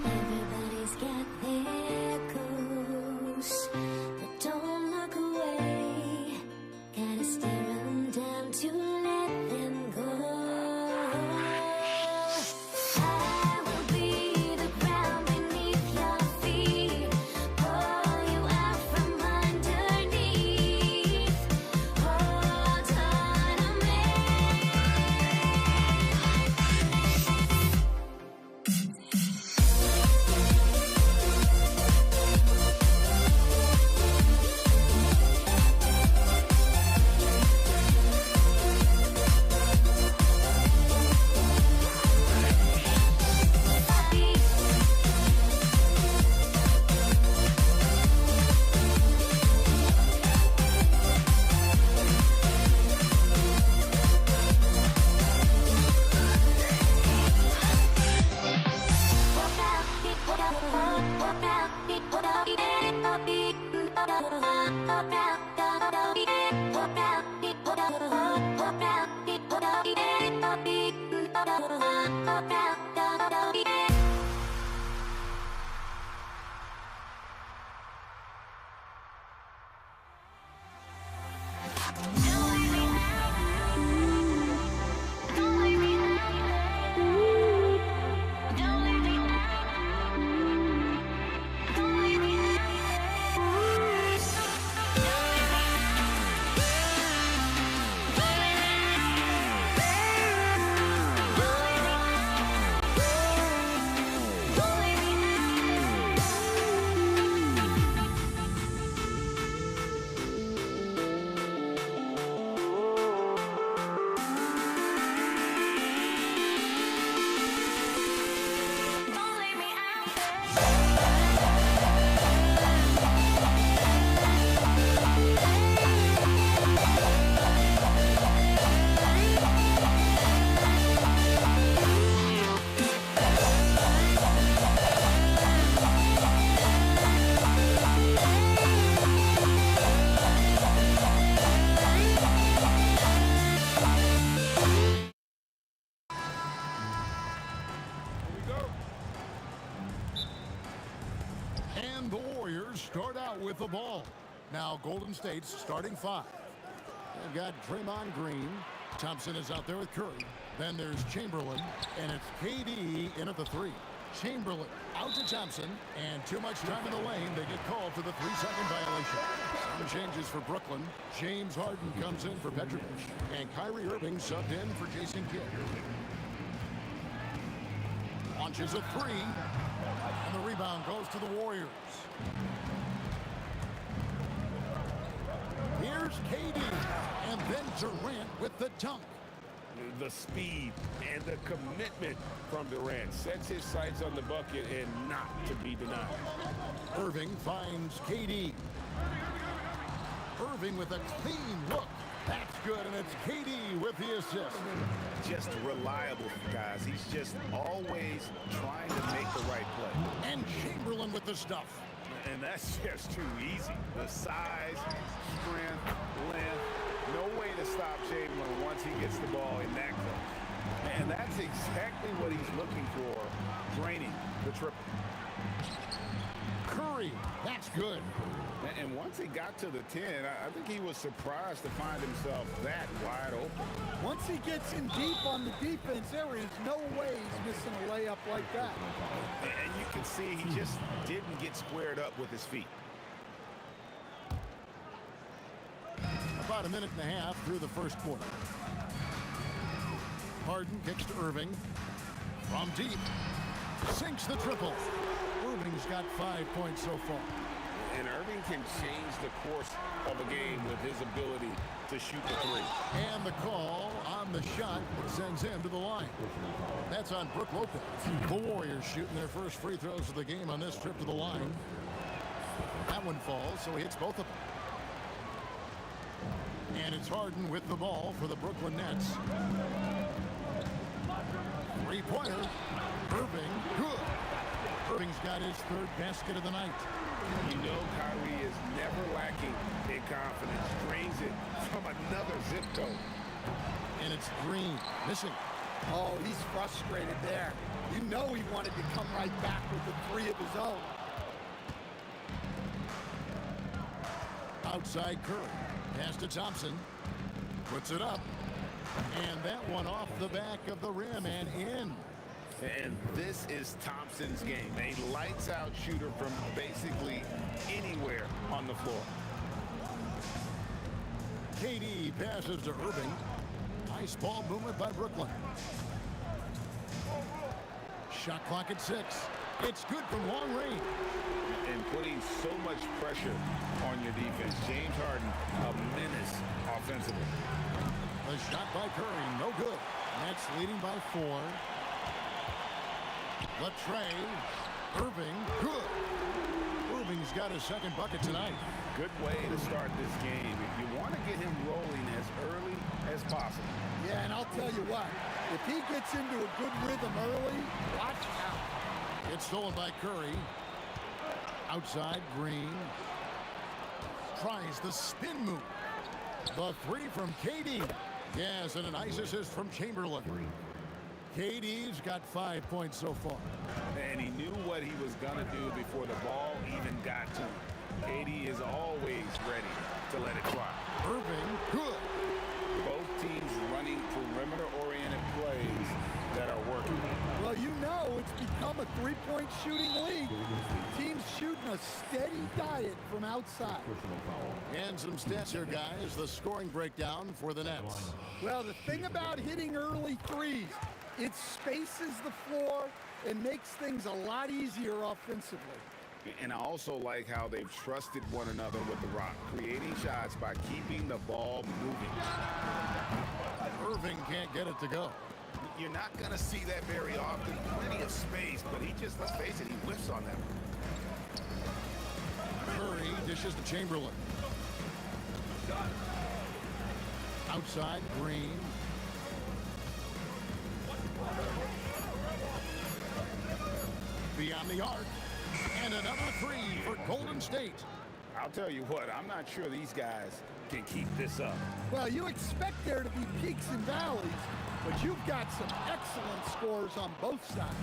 Everybody's got their goals, but don't look away. Gotta stare 'em down to let them go. I will be the ground beneath your feet. Pull you out from underneath. Hold on to me. And the Warriors start out with the ball. Now Golden State's starting five. They've got Draymond Green. Thompson is out there with Curry. Then there's Chamberlain, and it's KD in at the three. Chamberlain out to Thompson, and too much time in the lane. They get called for the 3-second violation. Some changes for Brooklyn. James Harden comes in for Petrovic, and Kyrie Irving subbed in for Jason Kidd. Launches a three, and the rebound goes to the Warriors. Here's KD, and then Durant with the dunk. The speed and the commitment from Durant sets his sights on the bucket and not to be denied. Irving finds KD. Irving with a clean look. That's good, and it's KD with the assist. Just reliable, guys. He's just always trying to make the right play. And Chamberlain with the stuff. And that's just too easy. The size, strength, length, no way to stop Chamberlain once he gets the ball in that close. And that's exactly what he's looking for, draining the triple. Curry, that's good. And once he got to the 10, I think he was surprised to find himself that wide open. Once he gets in deep on the defense, there is no way he's missing a layup like that. And you can see he just didn't get squared up with his feet. About a minute and a half through the first quarter. Harden kicks to Irving. From deep. Sinks the triple. Irving's got 5 points so far. And Irving can change the course of a game with his ability to shoot the three. And the call on the shot sends him to the line. That's on Brook Lopez. The Warriors shooting their first free throws of the game on this trip to the line. That one falls, so he hits both of them. And it's Harden with the ball for the Brooklyn Nets. Three-pointer. Irving, good. Irving's got his third basket of the night. You know Kyrie is never lacking in confidence. Drains it from another zip code. And it's Green, missing. Oh, he's frustrated there. You know he wanted to come right back with the three of his own. Outside Curry. Pass to Thompson. Puts it up. And that one off the back of the rim and in. And this is Thompson's game. A lights-out shooter from basically anywhere on the floor. KD passes to Irving. Nice ball movement by Brooklyn. Shot clock at 6. It's good from long range. And putting so much pressure on your defense. James Harden, a menace offensively. The shot by Curry, no good. Nets leading by 4. Latrey, Irving, good. Irving's got his second bucket tonight. Good way to start this game. You want to get him rolling as early as possible. Yeah, and I'll tell you what, if he gets into a good rhythm early, watch out. It's stolen by Curry. Outside, Green. Tries the spin move. The three from KD. Yes, and a nice assist from Chamberlain. KD's got 5 points so far. And he knew what he was going to do before the ball even got to him. KD is always ready to let it fly. Irving, good. Both teams running perimeter-oriented plays that are working. Well, you know it's become a three-point shooting league. Teams shooting a steady diet from outside. And some stats here, guys. The scoring breakdown for the Nets. Well, the thing about hitting early threes, it spaces the floor and makes things a lot easier offensively. And I also like how they've trusted one another with the rock, creating shots by keeping the ball moving. Irving can't get it to go. You're not going to see that very often. Plenty of space, but he just, let's face it, he whiffs on that. Curry dishes to Chamberlain. Outside, Green. Beyond the arc. And another three for Golden State. I'll tell you what, I'm not sure these guys can keep this up. Well, you expect there to be peaks and valleys, but you've got some excellent scores on both sides.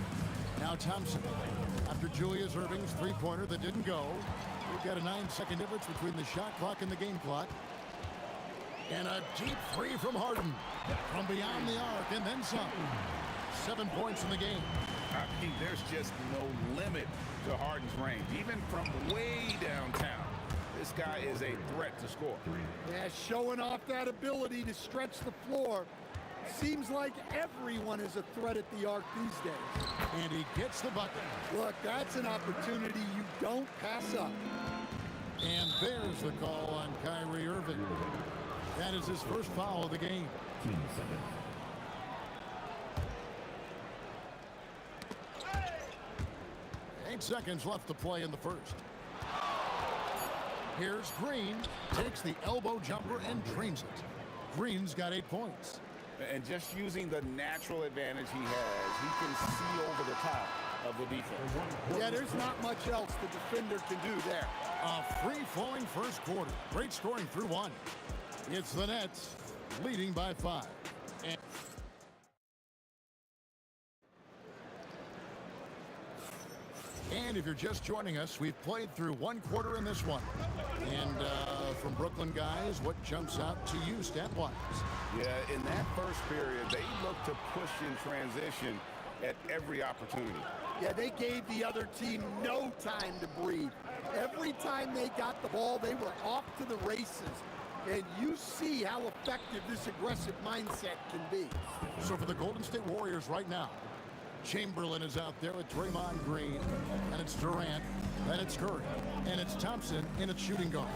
Now Thompson, after Julius Irving's three-pointer that didn't go, we've got a 9-second difference between the shot clock and the game clock. And a deep three from Harden from beyond the arc, and then some. 7 points in the game. I mean, there's just no limit to Harden's range, even from way downtown. This guy is a threat to score. Yeah, showing off that ability to stretch the floor. Seems like everyone is a threat at the arc these days. And he gets the bucket. Look, that's an opportunity you don't pass up. And there's the call on Kyrie Irving. That is his first foul of the game. 8 seconds left to play in the first. Here's Green, takes the elbow jumper and drains it. Green's got 8 points. And just using the natural advantage he has, he can see over the top of of the defense. Yeah, there's not much else the defender can do there. A free-flowing first quarter. Great scoring through one. It's the Nets leading by 5. And if you're just joining us, we've played through one quarter in this one. And from Brooklyn guys, what jumps out to you stat-wise? Yeah, in that first period, they looked to push in transition at every opportunity. Yeah, they gave the other team no time to breathe. Every time they got the ball, they were off to the races. And you see how effective this aggressive mindset can be. So for the Golden State Warriors right now, Chamberlain is out there with Draymond Green, and it's Durant, and it's Curry, and it's Thompson, and it's shooting guard.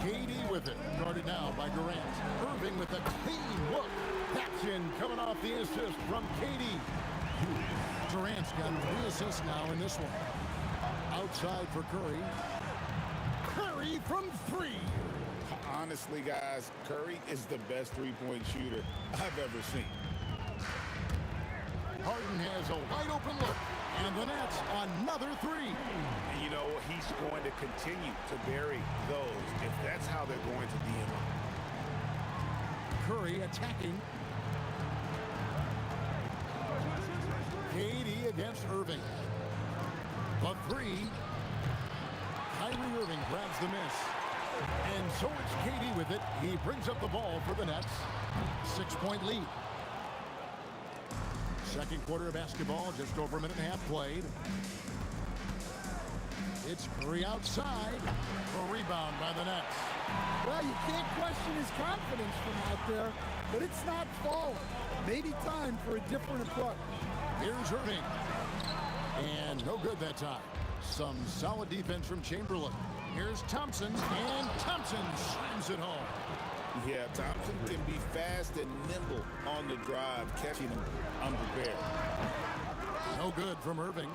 KD with it, guarded now by Durant. Irving with a clean look. That's in, coming off the assist from KD. Durant's got 3 assists now in this one. Outside for Curry. Curry from 3. Honestly, guys, Curry is the best three-point shooter I've ever seen. Harden has a wide-open look, and the Nets another 3. And you know, he's going to continue to bury those if that's how they're going to be in. Curry attacking. KD against Irving. The 3. Kyrie Irving grabs the miss. And so it's KD with it. He brings up the ball for the Nets. 6-point lead. Second quarter of basketball, just over a minute and a half played. It's Curry outside. A rebound by the Nets. Well, you can't question his confidence from out there, but it's not falling. Maybe time for a different approach. Here's Irving. And no good that time. Some solid defense from Chamberlain. Here's Thompson, and Thompson slams it home. Yeah, Thompson can be fast and nimble on the drive, catching him unprepared. No good from Irving.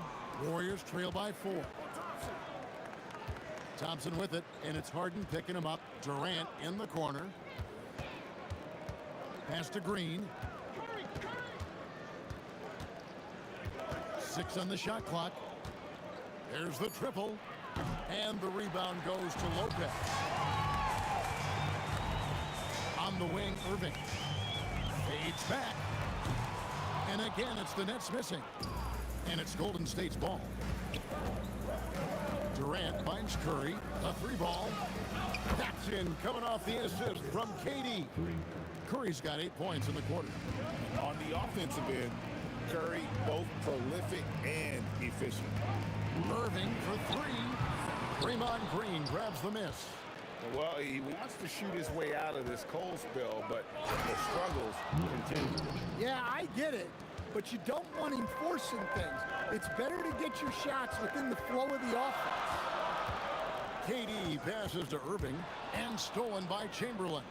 Warriors trail by 4. Thompson with it, and it's Harden picking him up. Durant in the corner. Pass to Green. 6 on the shot clock. There's the triple. And the rebound goes to Lopez. On the wing, Irving. Fades back. And again, it's the Nets missing. And it's Golden State's ball. Durant finds Curry. A 3-ball. That's in, coming off the assist from KD. Curry's got 8 points in the quarter. On the offensive end, Curry both prolific and efficient. Irving for 3. Draymond Green grabs the miss. Well, he wants to shoot his way out of this cold spell, but the struggles continue. Yeah, I get it, but you don't want him forcing things. It's better to get your shots within the flow of the offense. KD passes to Irving, and stolen by Chamberlain.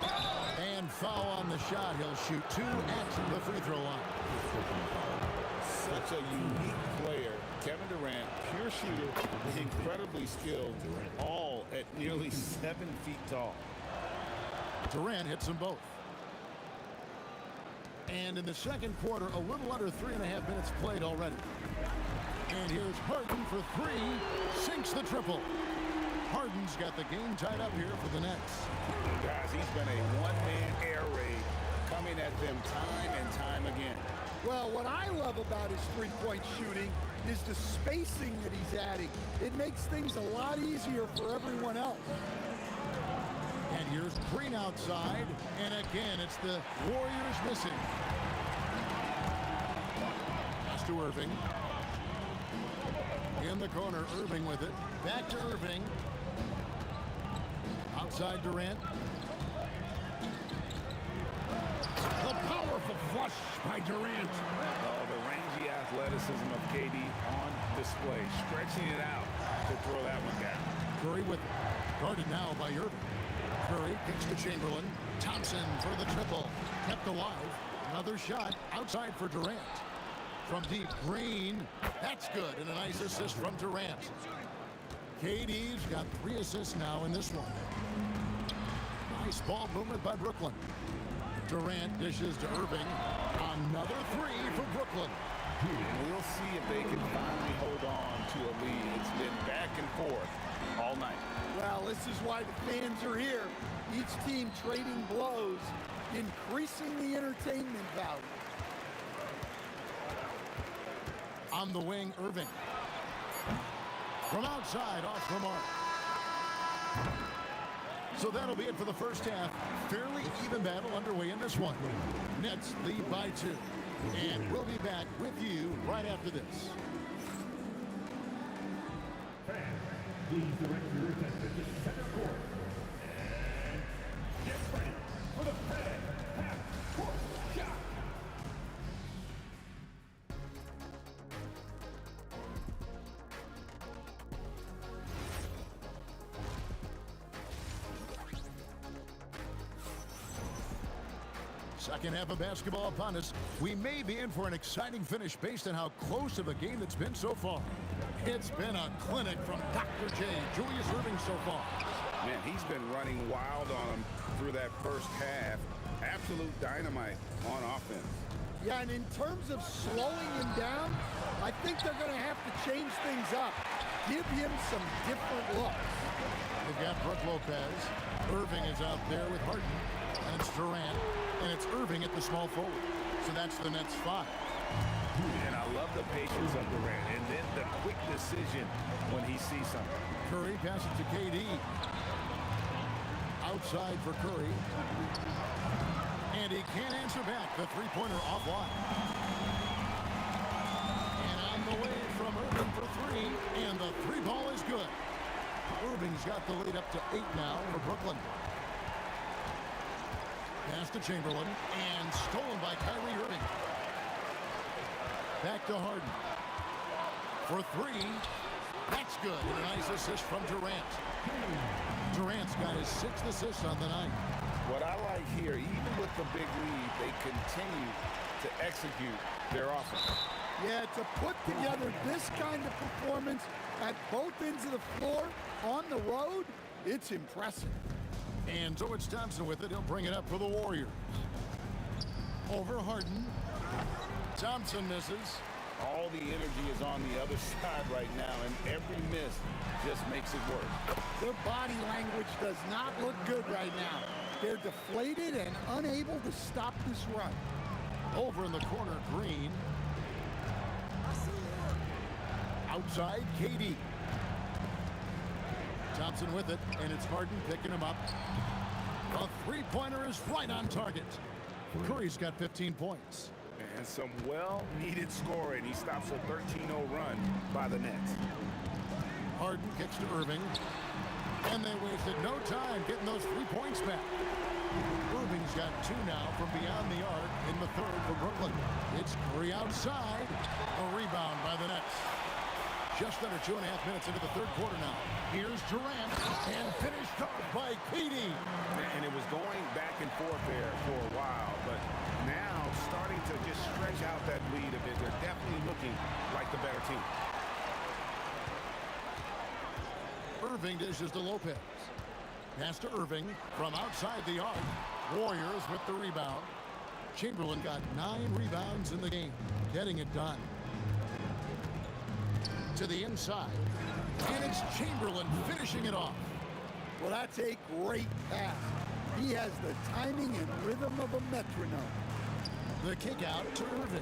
And foul on the shot. He'll shoot 2 at the free throw line. Such a unique player. Kevin Durant, pure shooter, incredibly skilled, all at nearly 7 feet tall. Durant hits them both. And in the second quarter, a little under 3.5 minutes played already. And here's Harden for 3, sinks the triple. Harden's got the game tied up here for the Nets. Guys, he's been a one-man air raid, coming at them time and time again. Well, what I love about his three-point shooting is the spacing that he's adding. It makes things a lot easier for everyone else. And here's Green outside, and again, it's the Warriors missing. Pass to Irving. In the corner, Irving with it. Back to Irving. Outside Durant. The powerful flush by Durant. Oh, the rangy athleticism of KD on display, stretching it out to throw that one down. Curry with it. Guarded now by Irving. Curry kicks to Chamberlain. Thompson for the triple. Kept alive. Another shot outside for Durant. From deep, Green. That's good, and a nice assist from Durant. KD's got 3 assists now in this one. Nice ball movement by Brooklyn. Durant dishes to Irving. Another 3 for Brooklyn. And we'll see if they can finally hold on to a lead. It's been back and forth all night. Well, this is why the fans are here. Each team trading blows, increasing the entertainment value. On the wing, Irving. From outside, off the mark. So that'll be it for the first half. Fairly even battle underway in this one. Nets lead by 2. And we'll be back with you right after this. Fans, please direct your attention to center court. And get ready for the fan half-court shot. Second half of basketball upon us. We may be in for an exciting finish based on how close of a game it's been so far. It's been a clinic from Dr. J, Julius Irving so far. Man, he's been running wild on them through that first half. Absolute dynamite on offense. Yeah, and in terms of slowing him down, I think they're going to have to change things up. Give him some different looks. They've got Brook Lopez. Irving is out there with Harden. And it's Durant. And it's Irving at the small forward. So that's the Nets 5. And I love the patience of Durant. And then the quick decision when he sees something. Curry passes to KD. Outside for Curry. And he can't answer back. The three-pointer offline. And on the way from Irving for 3. And the 3 ball is good. Irving's got the lead up to 8 now for Brooklyn. Pass to Chamberlain, and stolen by Kyrie Irving. Back to Harden. For 3. That's good. And a nice assist from Durant. Durant's got his 6th assist on the night. What I like here, even with the big lead, they continue to execute their offense. Yeah, to put together this kind of performance at both ends of the floor on the road, it's impressive. And so it's Thompson with it. He'll bring it up for the Warriors. Over Harden. Thompson misses. All the energy is on the other side right now, and every miss just makes it work. Their body language does not look good right now. They're deflated and unable to stop this run. Over in the corner, Green. Outside, KD. Thompson with it, and it's Harden picking him up. A three-pointer is right on target. Curry's got 15 points. And some well-needed scoring. He stops a 13-0 run by the Nets. Harden kicks to Irving. And they wasted no time getting those 3 points back. Irving's got 2 now from beyond the arc in the third for Brooklyn. It's Curry outside. A rebound by the Nets. Just under 2.5 minutes into the third quarter now. Here's Durant, and finished off by KD. And it was going back and forth there for a while, but now starting to just stretch out that lead a bit. They're definitely looking like the better team. Irving dishes to Lopez. Pass to Irving from outside the arc. Warriors with the rebound. Chamberlain got 9 rebounds in the game, getting it done. To the inside, and it's Chamberlain finishing it off. Well, that's a great pass. He has the timing and rhythm of a metronome. The kick out to Irving.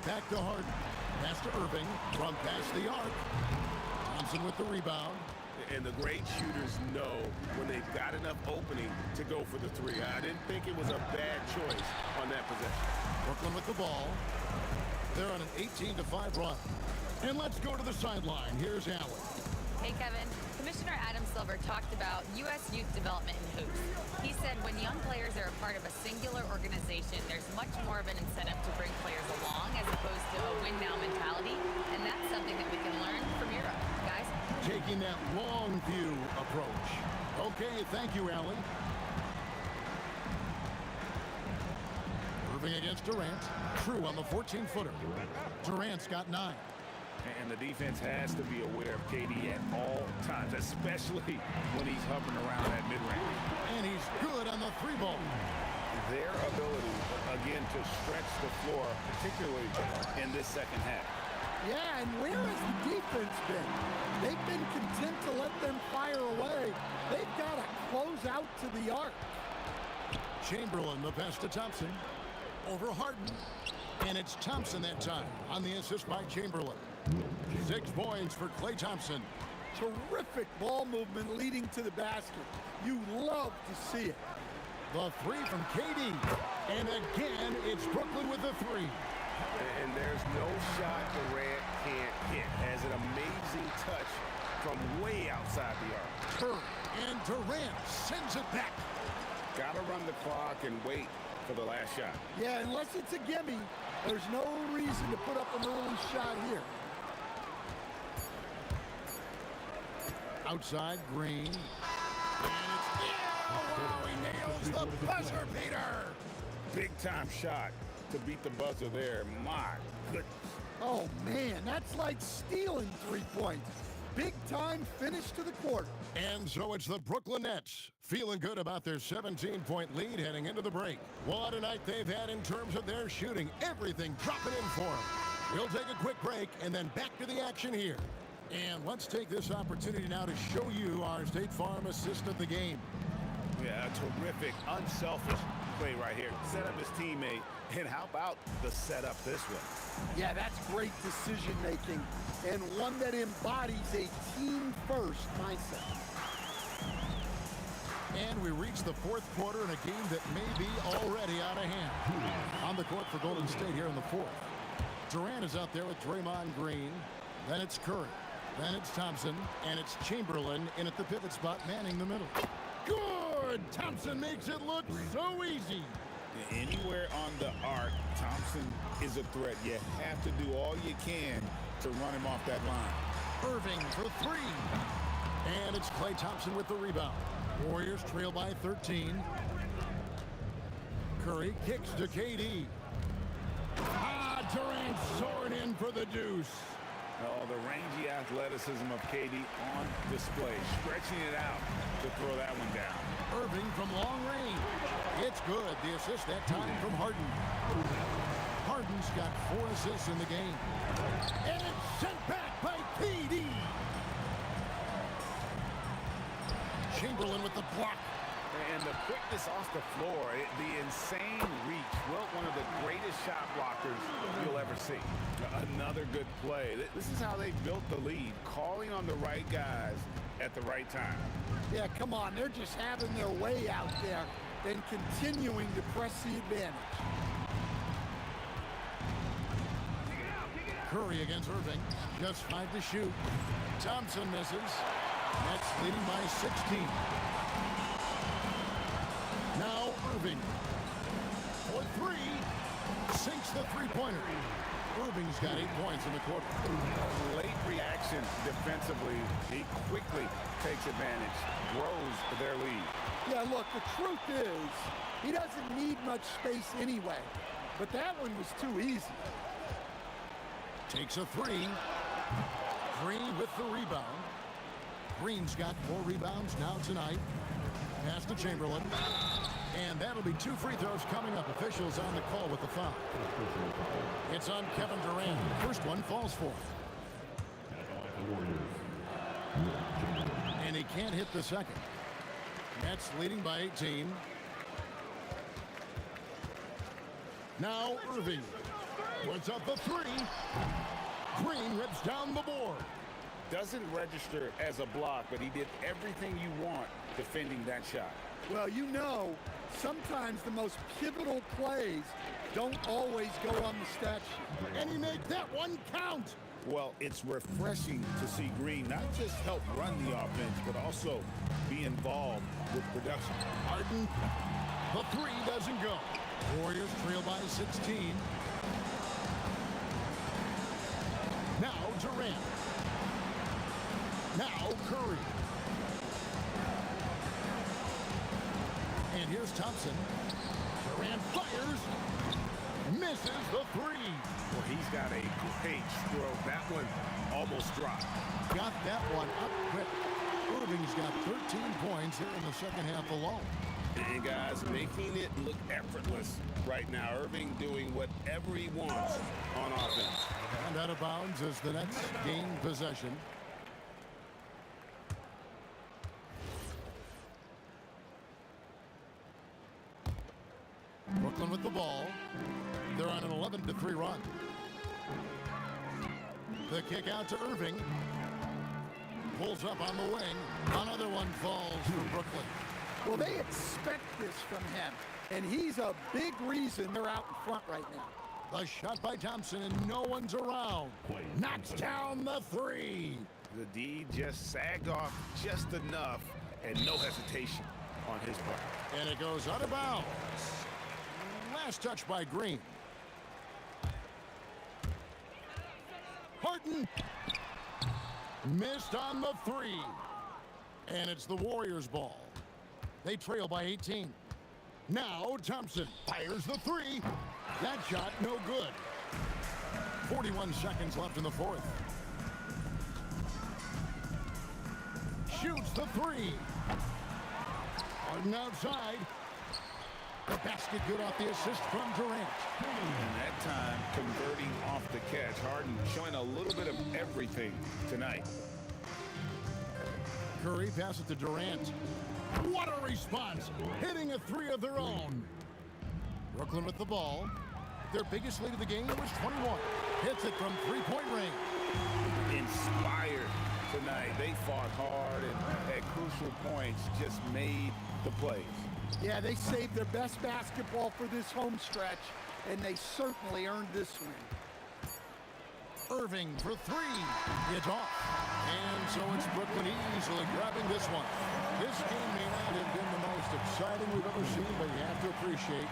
Back to Harden. Pass to Irving from past the arc. Thompson with the rebound. And the great shooters know when they've got enough opening to go for the 3. I didn't think it was a bad choice on that possession. Brooklyn with the ball. They're on an 18-5 run. And let's go to the sideline. Here's Allen. Hey, Kevin. Commissioner Adam Silver talked about U.S. youth development in hoops. He said when young players are a part of a singular organization, there's much more of an incentive to bring players along as opposed to a win-now mentality, and that's something that we can learn from Europe. Guys? Taking that long view approach. Okay, thank you, Allen. Irving against Durant. True on the 14-footer. Durant's got 9. And the defense has to be aware of KD at all times, especially when he's hovering around that mid-range. And he's good on the 3 ball. their ability, again, to stretch the floor, particularly in this second half. Yeah, and where has the defense been? They've been content to let them fire away. They've got to close out to the arc. Chamberlain, the pass to Thompson. Over Harden. And it's Thompson that time on the assist by Chamberlain. 6 points for Klay Thompson. Terrific ball movement leading to the basket. You love to see it. The 3 from KD. And again, it's Brooklyn with the 3. And there's no shot Durant can't hit. Has an amazing touch from way outside the arc. Curry and Durant sends it back. Got to run the clock and wait for the last shot. Yeah, unless it's a gimme, there's no reason to put up an early shot here. Outside, Green. And it's wow, he nails the buzzer beater. Big time shot to beat the buzzer there. My goodness. Oh, man, that's like stealing 3 points. Big time finish to the quarter. And so it's the Brooklyn Nets feeling good about their 17-point lead heading into the break. What a night they've had in terms of their shooting. Everything dropping in for them. We'll take a quick break and then back to the action here. And let's take this opportunity now to show you our State Farm assist of the game. Yeah, a terrific, unselfish play right here. Set up his teammate. And how about the setup this way? Yeah, that's great decision making and one that embodies a team-first mindset. And we reach the 4th quarter in a game that may be already out of hand. On the court for Golden State here in the 4th. Durant is out there with Draymond Green. Then it's Curry. Then it's Thompson. And it's Chamberlain in at the pivot spot, manning the middle. Good! Thompson makes it look so easy. Anywhere on the arc, Thompson is a threat. You have to do all you can to run him off that line. Irving for 3. And it's Klay Thompson with the rebound. Warriors trail by 13. Curry kicks to KD. Durant soaring in for the deuce. Oh, the rangy athleticism of KD on display, stretching it out to throw that one down. Irving from long range. It's good. The assist that time from Harden. Harden's got 4 assists in the game. And it's sent back by KD. Chamberlain with the block. And the quickness off the floor, the insane reach. Well, one of the greatest shot blockers you'll ever see. Another good play. This is how they built the lead, calling on the right guys at the right time. Yeah, come on. They're just having their way out there and continuing to press the advantage. Curry against Irving. Just 5 to shoot. Thompson misses. Nets leading by 16. Now Irving for 3. Sinks the 3-pointer. Irving's got 8 points in the quarter. Late reaction defensively. He quickly takes advantage, grows their lead. Yeah, look, the truth is, he doesn't need much space anyway. But that one was too easy. Takes a 3. Green with the rebound. Green's got 4 rebounds now tonight. Pass to Chamberlain. And that'll be 2 free throws coming up. Officials on the call with the foul. It's on Kevin Durant. First one falls for him. And he can't hit the second. Nets leading by 18. Now Irving puts up the 3. Green rips down the board. Doesn't register as a block, but he did everything you want defending that shot. Well, you know, sometimes the most pivotal plays don't always go on the stat sheet. And he made that one count. Well, it's refreshing to see Green not just help run the offense, but also be involved with production. Harden, the 3 doesn't go. Warriors trail by 16. Now Durant. Now Curry. And here's Thompson. Durant fires. Misses the 3. Well, he's got a great stroke. That one almost dropped. Got that one up quick. Irving's got 13 points here in the second half alone. And guys, making it look effortless right now. Irving doing whatever he wants on offense. And out of bounds as the Nets gain possession. Brooklyn with the ball. They're on an 11-3 run. The kick out to Irving. Pulls up on the wing. Another one falls for Brooklyn. Well, they expect this from him, and he's a big reason they're out in front right now. The shot by Thompson, and no one's around. Knocks down the three. The D just sagged off just enough, and no hesitation on his part. And it goes out of bounds. Last touch by Green. Harden missed on the three. And it's the Warriors' ball. They trail by 18. Now Thompson fires the three. That shot no good. 41 seconds left in the fourth. Shoots the three. Harden outside. The basket good off the assist from Durant. And that time converting off the catch. Harden showing a little bit of everything tonight. Curry passes to Durant. What a response! Hitting a three of their own. Brooklyn with the ball. Their biggest lead of the game was 21. Hits it from three-point range. Inspired tonight. They fought hard and at crucial points just made the plays. Yeah, they saved their best basketball for this home stretch, and they certainly earned this win. Irving for three. It's off. And so it's Brooklyn easily grabbing this one. This game may not have been the most exciting we've ever seen, but you have to appreciate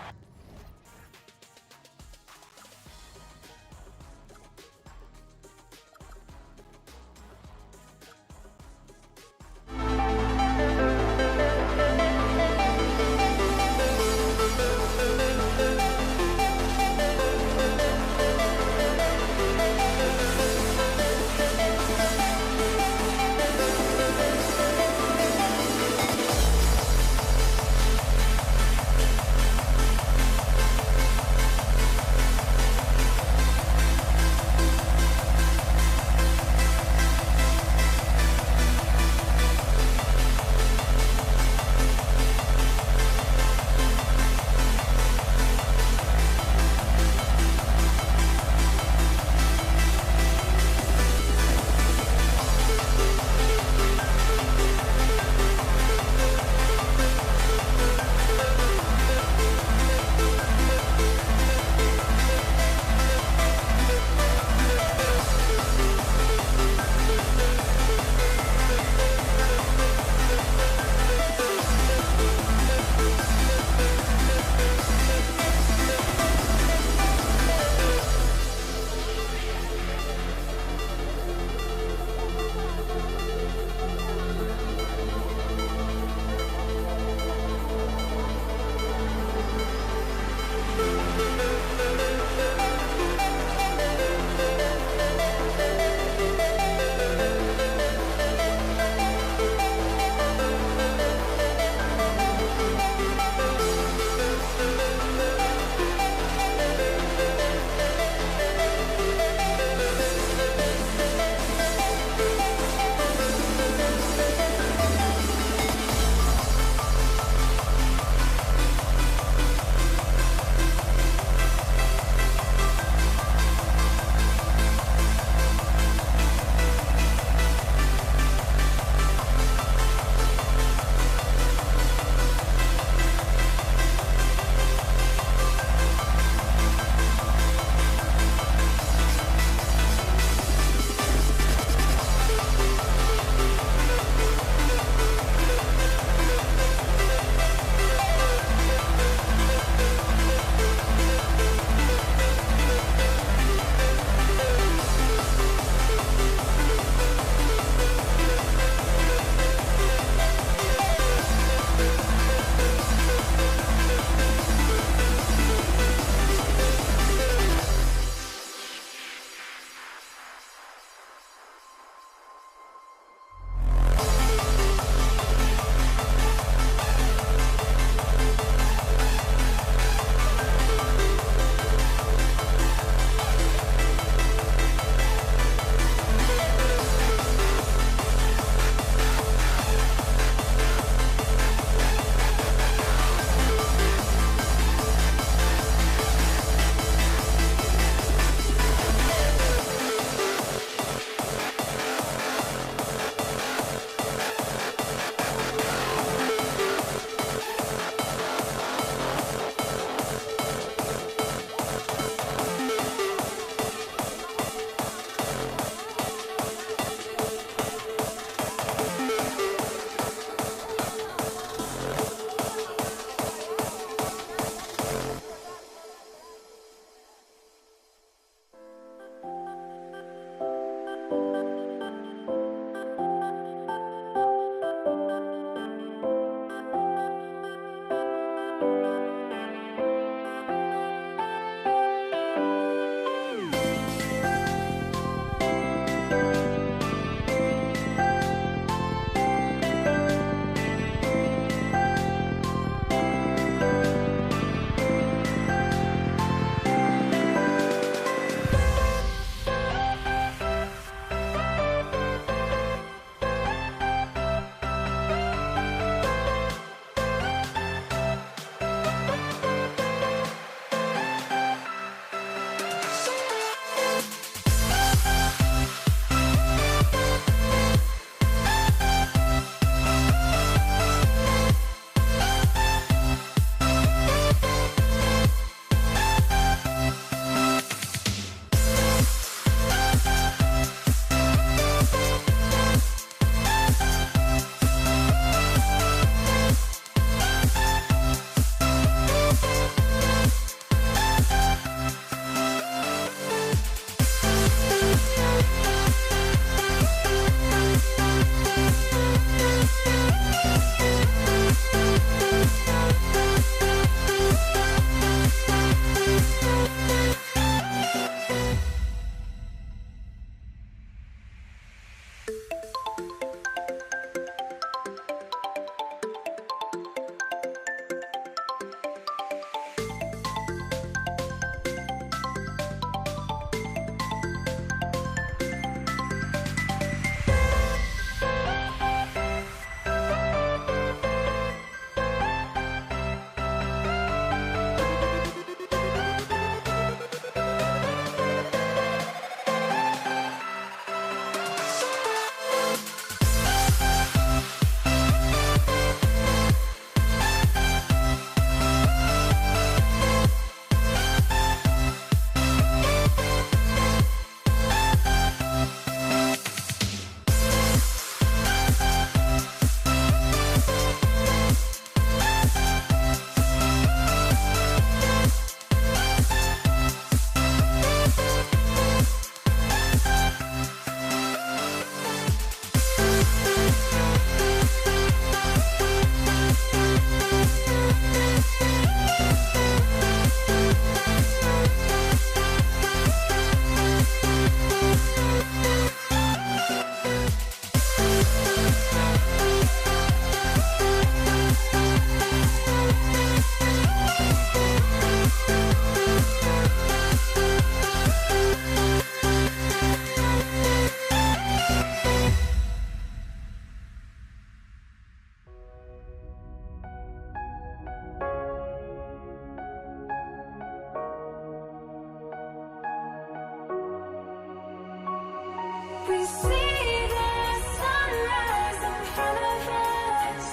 see the sunrise in front of us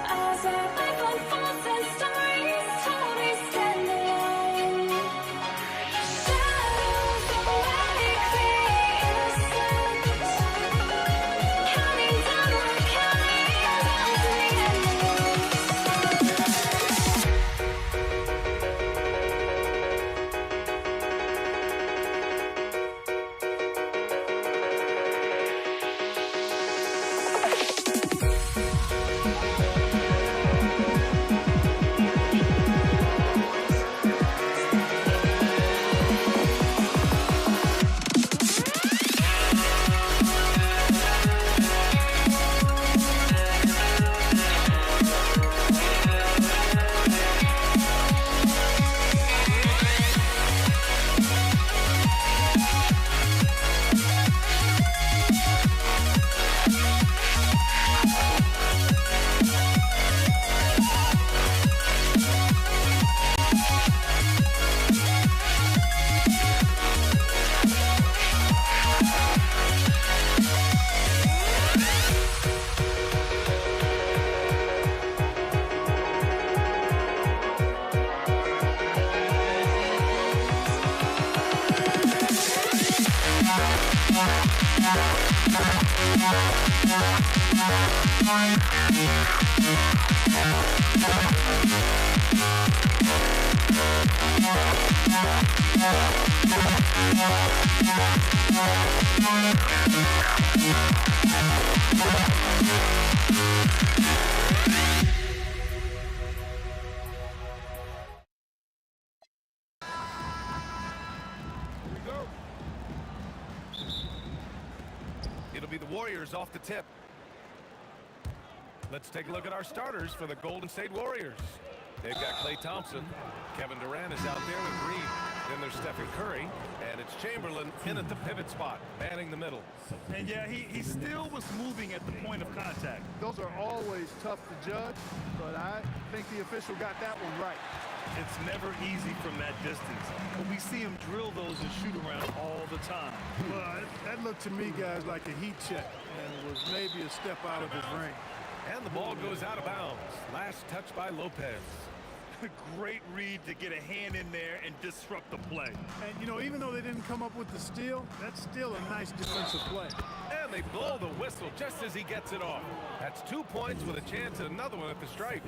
as our life unfolds and stories told we stand alone. Shadows awake the innocent, counting down the counting down to the end of the It'll be the Warriors off the tip. Let's take a look at our starters for the Golden State Warriors. They've got Klay Thompson. Kevin Durant is out there with Green. Then there's Stephen Curry. And it's Chamberlain in at the pivot spot, manning the middle. And yeah, he still was moving at the point of contact. Those are always tough to judge, but I think the official got that one right. It's never easy from that distance, but we see him drill those and shoot around all the time. Well, that looked to me, guys, like a heat check, and was maybe a step out of his range. And the ball goes out of bounds. Last touch by Lopez. Great read to get a hand in there and disrupt the play. And, you know, even though they didn't come up with the steal, that's still a nice defensive play. And they blow the whistle just as he gets it off. That's 2 points with a chance at another one at the stripe.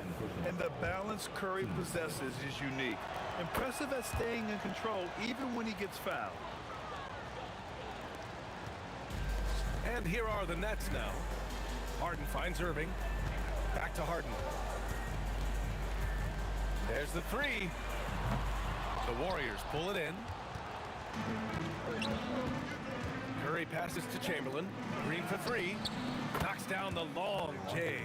And the balance Curry possesses is unique. Impressive at staying in control even when he gets fouled. And here are the Nets now. Harden finds Irving. Back to Harden. There's the three. The Warriors pull it in. Curry passes to Chamberlain. Green for three. Knocks down the long J.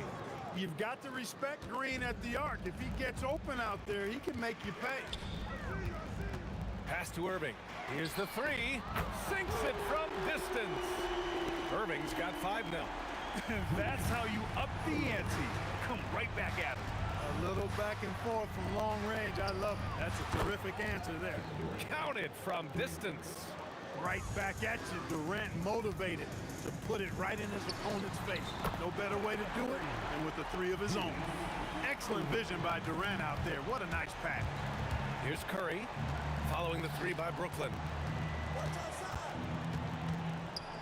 You've got to respect Green at the arc. If he gets open out there, he can make you pay. Pass to Irving. Here's the three. Sinks it from distance. Irving's got 5 now. That's how you up the ante. Come right back at him. A little back and forth from long range. I love it. That's a terrific answer there. Counted from distance. Right back at you. Durant motivated to put it right in his opponent's face. No better way to do it than with the three of his own. Excellent vision by Durant out there. What a nice pass. Here's Curry, following the three by Brooklyn.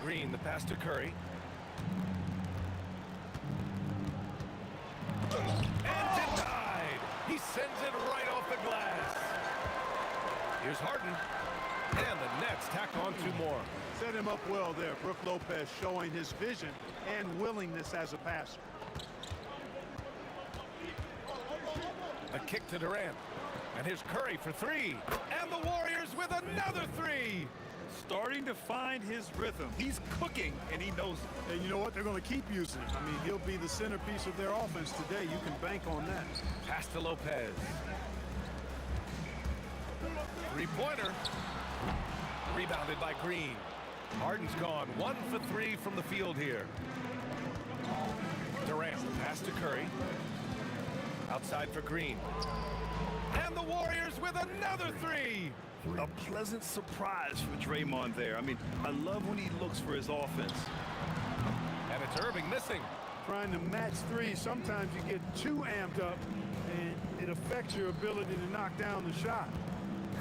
Green, the pass to Curry. And denied. He sends it right off the glass. Here's Harden. And the Nets tack on 2 more. Set him up well there. Brook Lopez showing his vision and willingness as a passer. A kick to Durant. And here's Curry for 3. And the Warriors with another 3. Starting to find his rhythm. He's cooking, and he knows it. And you know what? They're going to keep using him. I mean, he'll be the centerpiece of their offense today. You can bank on that. Pass to Lopez. 3-pointer. Rebounded by Green. Harden's gone 1 for 3 from the field here. Durant, pass to Curry. Outside for Green. And the Warriors with another 3. A pleasant surprise for Draymond there. I mean, I love when he looks for his offense. And it's Irving missing. Trying to match three, sometimes you get too amped up, and it affects your ability to knock down the shot.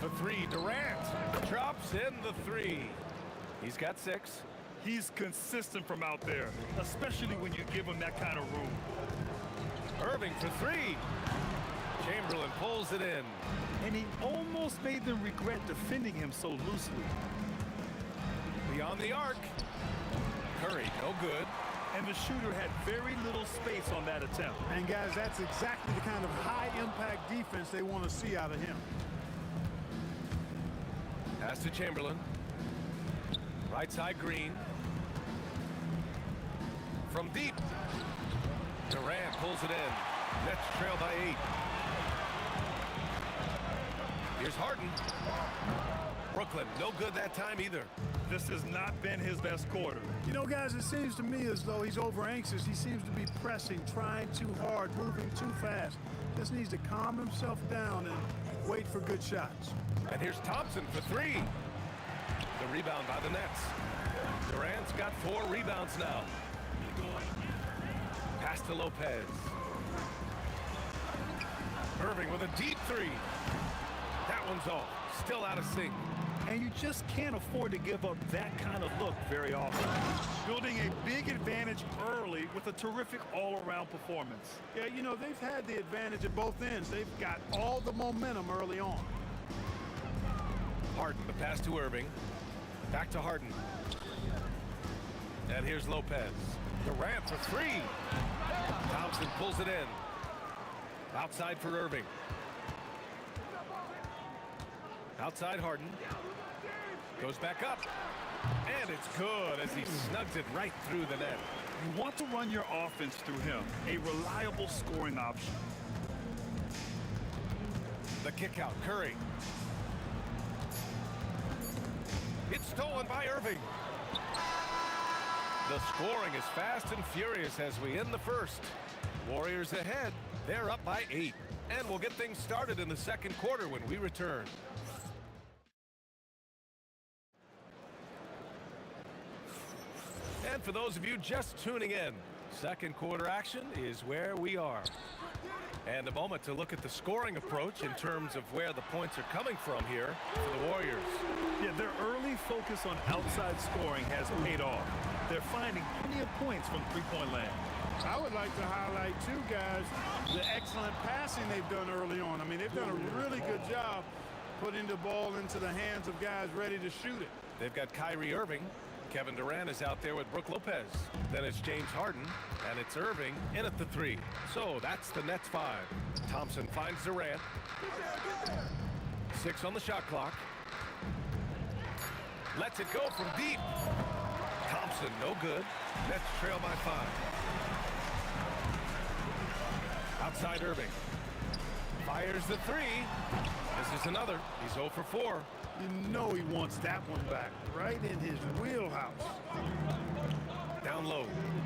The three, Durant drops in the three. He's got 6. He's consistent from out there, especially when you give him that kind of room. Irving for 3. Chamberlain pulls it in. And he almost made them regret defending him so loosely. Beyond the arc. Curry, no good. And the shooter had very little space on that attempt. And guys, that's exactly the kind of high-impact defense they want to see out of him. Pass to Chamberlain. Right side, Green. From deep. Durant pulls it in. Nets trail by 8. Here's Harden. Brooklyn, no good that time either. This has not been his best quarter. You know, guys, it seems to me as though he's over-anxious. He seems to be pressing, trying too hard, moving too fast. Just needs to calm himself down and wait for good shots. And here's Thompson for 3. The rebound by the Nets. Durant's got 4 rebounds now. Pass to Lopez. Irving with a deep 3. That one's off. Still out of sync. And you just can't afford to give up that kind of look very often. Building a big advantage early with a terrific all-around performance. Yeah, you know, they've had the advantage at both ends. They've got all the momentum early on. Harden, the pass to Irving. Back to Harden. And here's Lopez. Durant for 3. Thompson pulls it in. Outside for Irving. Outside Harden. Goes back up. And it's good as he snugs it right through the net. You want to run your offense through him. A reliable scoring option. The kick out, Curry. It's stolen by Irving. The scoring is fast and furious as we end the first. Warriors ahead. They're up by 8. And we'll get things started in the second quarter when we return. And for those of you just tuning in, second quarter action is where we are. And a moment to look at the scoring approach in terms of where the points are coming from here for the Warriors. Yeah, their early focus on outside scoring has paid off. They're finding plenty of points from three-point land. I would like to highlight, too, guys, the excellent passing they've done early on. I mean, they've done a really good job putting the ball into the hands of guys ready to shoot it. They've got Kyrie Irving. Kevin Durant is out there with Brook Lopez. Then it's James Harden, and it's Irving in at the 3. So that's the Nets 5. Thompson finds Durant. 6 on the shot clock. Lets it go from deep. Thompson, no good. Nets trail by 5. Outside Irving. Fires the 3. This is another. He's 0 for 4. You know he wants that one back, right in his wheelhouse. Down low.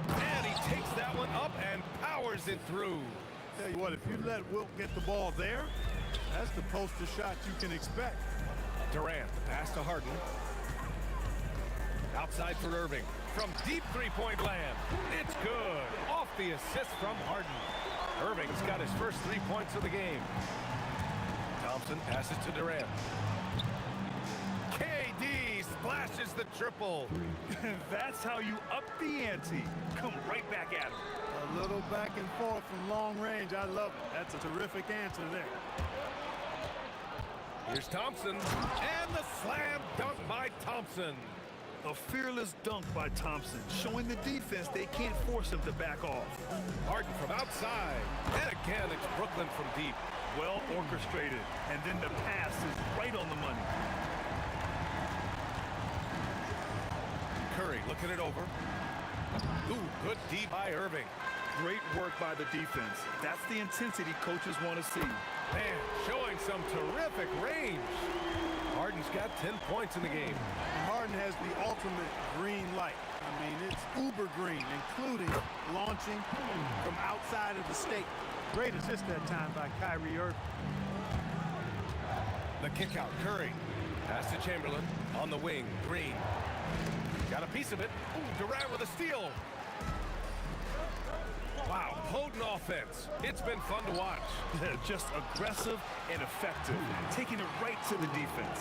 And he takes that one up and powers it through. Tell you what, if you let Wilt get the ball there, that's the poster shot you can expect. Durant, the pass to Harden. Outside for Irving. From deep three-point land. It's good. Off the assist from Harden. Irving's got his first 3 points of the game. Thompson passes to Durant. KD splashes the triple. That's how you up the ante. Come right back at him. A little back and forth from long range. I love it. That's a terrific answer there. Here's Thompson. And the slam dunk by Thompson. A fearless dunk by Thompson, showing the defense they can't force him to back off. Harden from outside. And again, it's Brooklyn from deep. Well orchestrated. And then the pass is right on the money. Curry looking it over. Ooh, good deep by Irving. Great work by the defense. That's the intensity coaches want to see. Man, showing some terrific range. Harden's got 10 points in the game. Harden has the ultimate green light. I mean, it's uber green, including launching from outside of the state. Great assist that time by Kyrie Irving. The kick out, Curry. Pass to Chamberlain. On the wing. Green. Got a piece of it. Ooh, Durant with a steal. Wow, potent offense. It's been fun to watch. Just aggressive and effective, taking it right to the defense.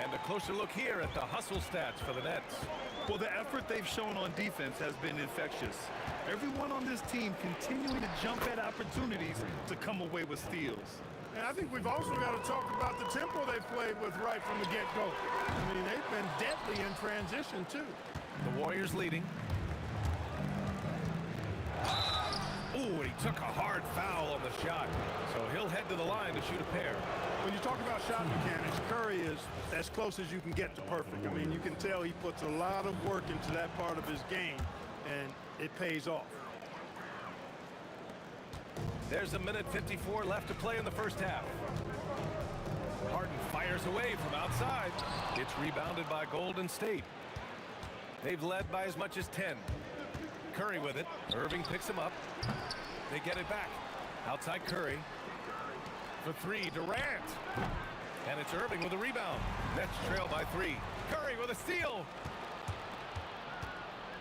And a closer look here at the hustle stats for the Nets. Well, the effort they've shown on defense has been infectious. Everyone on this team continuing to jump at opportunities to come away with steals. And I think we've also got to talk about the tempo they played with right from the get-go. I mean, they've been deadly in transition, too. The Warriors leading. Ooh, and he took a hard foul on the shot. So he'll head to the line to shoot a pair. When you talk about shot mechanics, Curry is as close as you can get to perfect. I mean, you can tell he puts a lot of work into that part of his game, and it pays off. There's 1:54 left to play in the first half. Harden fires away from outside. It's rebounded by Golden State. They've led by as much as 10. Curry with it. Irving picks him up. They get it back. Outside Curry. For three, Durant. And it's Irving with a rebound. Nets trail by 3. Curry with a steal.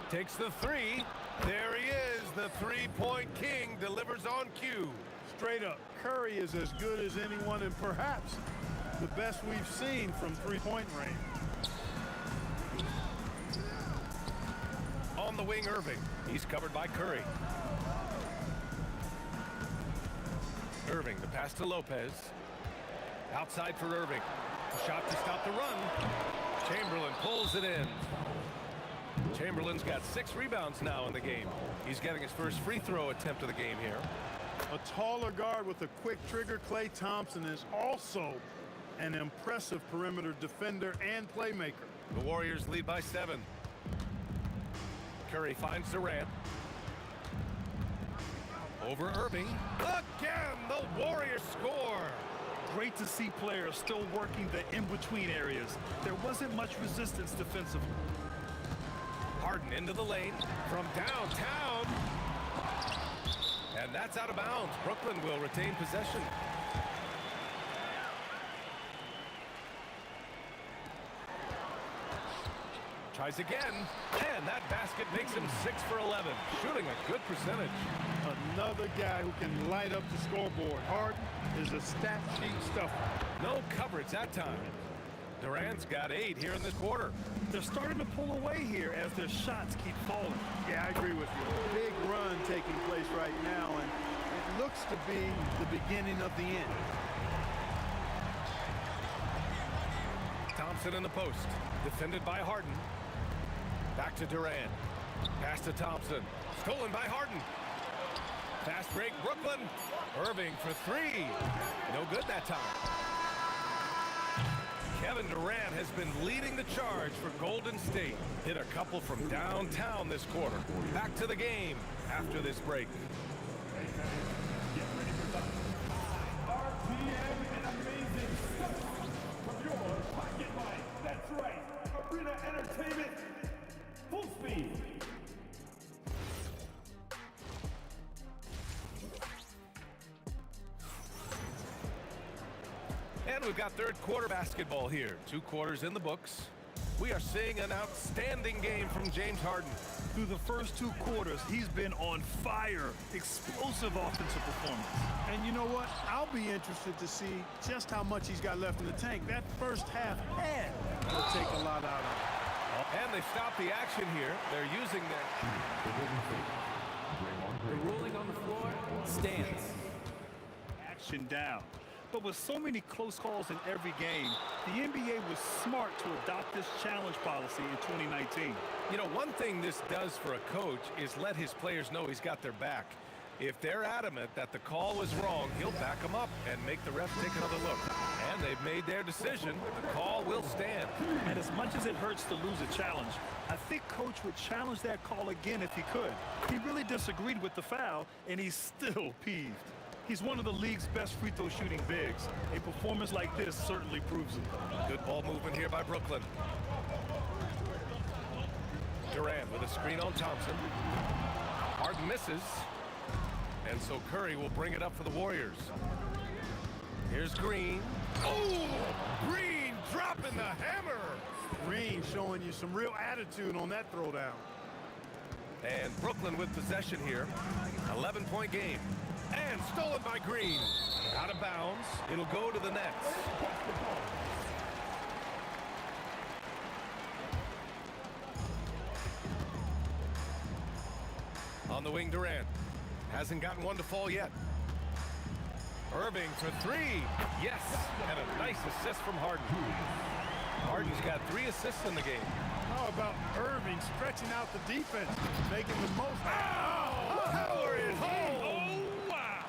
Takes the 3. There he is, the three-point king, delivers on cue. Straight up, Curry is as good as anyone and perhaps the best we've seen from three-point range. On the wing, Irving. He's covered by Curry. Irving, the pass to Lopez. Outside for Irving. A shot to stop the run. Chamberlain pulls it in. Chamberlain's got 6 rebounds now in the game. He's getting his first free throw attempt of the game here. A taller guard with a quick trigger, Klay Thompson, is also an impressive perimeter defender and playmaker. The Warriors lead by 7. Curry finds Durant. Over Irving. Again, the Warriors score. Great to see players still working the in-between areas. There wasn't much resistance defensively. Harden into the lane from downtown. And that's out of bounds. Brooklyn will retain possession. Tries again. And that basket makes him 6 for 11. Shooting a good percentage. Another guy who can light up the scoreboard. Harden is a stat sheet stuffer. No coverage that time. Durant's got 8 here in this quarter. They're starting to pull away here as their shots keep falling. Yeah, I agree with you. Big run taking place right now, and it looks to be the beginning of the end. Thompson in the post. Defended by Harden. Back to Durant. Pass to Thompson. Stolen by Harden. Fast break, Brooklyn. Irving for 3. No good that time. Kevin Durant has been leading the charge for Golden State. Hit a couple from downtown this quarter. Back to the game after this break. RPM and amazing stuff from your pocket mic. That's right. Arena Entertainment. Full speed. And we've got third quarter basketball here. 2 quarters in the books. We are seeing an outstanding game from James Harden. Through the first 2 quarters, he's been on fire. Explosive offensive performance. And you know what? I'll be interested to see just how much he's got left in the tank. That first half will take a lot out of it. And they stop the action here. They're using their... The ruling on the floor stands. Action down. But with so many close calls in every game, the NBA was smart to adopt this challenge policy in 2019. You know, one thing this does for a coach is let his players know he's got their back. If they're adamant that the call was wrong, he'll back them up and make the ref take another look. And they've made their decision. The call will stand. And as much as it hurts to lose a challenge, I think Coach would challenge that call again if he could. He really disagreed with the foul, and he's still peeved. He's one of the league's best free throw shooting bigs. A performance like this certainly proves it. Good ball movement here by Brooklyn. Durant with a screen on Thompson. Harden misses. And so Curry will bring it up for the Warriors. Here's Green. Oh! Green dropping the hammer. Green showing you some real attitude on that throwdown. And Brooklyn with possession here. 11-point game. And stolen by Green. Out of bounds. It'll go to the Nets. On the wing, Durant. Hasn't gotten one to fall yet. Irving for three. Yes. And a nice assist from Harden. Harden's got 3 assists in the game. How about Irving stretching out the defense, making the most? Power is home. Oh, wow.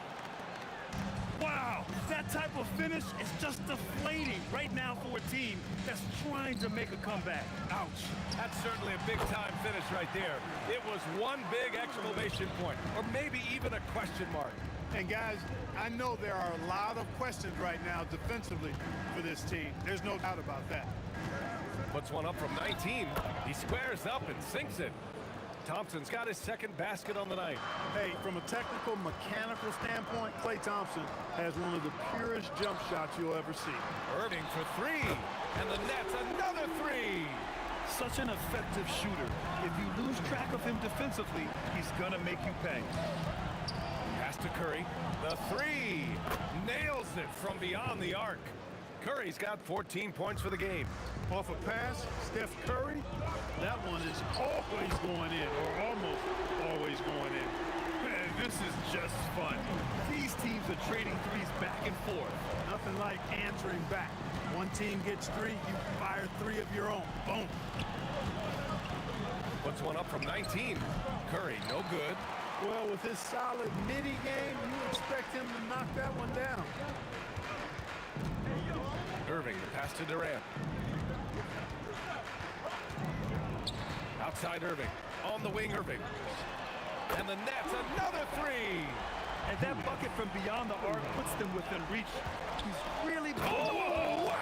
Wow, that type of finish is just deflating right now for a team that's trying to make a comeback. Ouch. That's certainly a big-time finish right there. It was one big exclamation point, or maybe even a question mark. And guys, I know there are a lot of questions right now defensively for this team. There's no doubt about that. Puts one up from 19. He squares up and sinks it. Thompson's got his second basket on the night. Hey, from a technical, mechanical standpoint, Klay Thompson has one of the purest jump shots you'll ever see. Irving for 3. And the Nets another 3. Such an effective shooter. If you lose track of him defensively, he's going to make you pay. Pass to Curry. The 3. Nails it from beyond the arc. Curry's got 14 points for the game. Off a pass, Steph Curry, that one is always going in, or almost always going in. Man, this is just fun. These teams are trading threes back and forth. Nothing like answering back. One team gets 3, you fire 3 of your own. Boom. Puts one up from 19. Curry, no good. Well, with his solid midi game, you expect him to knock that one down. Irving, the pass to Durant. Outside Irving. On the wing, Irving. And the Nets, another 3. And that bucket from beyond the arc puts them within reach. He's really... Oh, wow!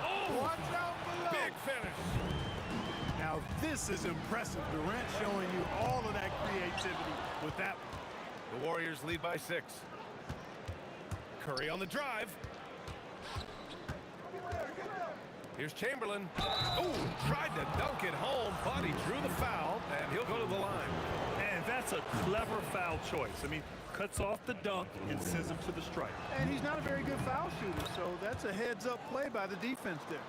Oh, watch out below. Big finish. Now, this is impressive. Durant showing you all of that creativity with that one. The Warriors lead by 6. Curry on the drive. Here's Chamberlain. Ooh, tried to dunk it home, but he drew the foul, and he'll go to the line. And that's a clever foul choice. I mean, cuts off the dunk and sends him to the strike. And he's not a very good foul shooter, so that's a heads-up play by the defense there.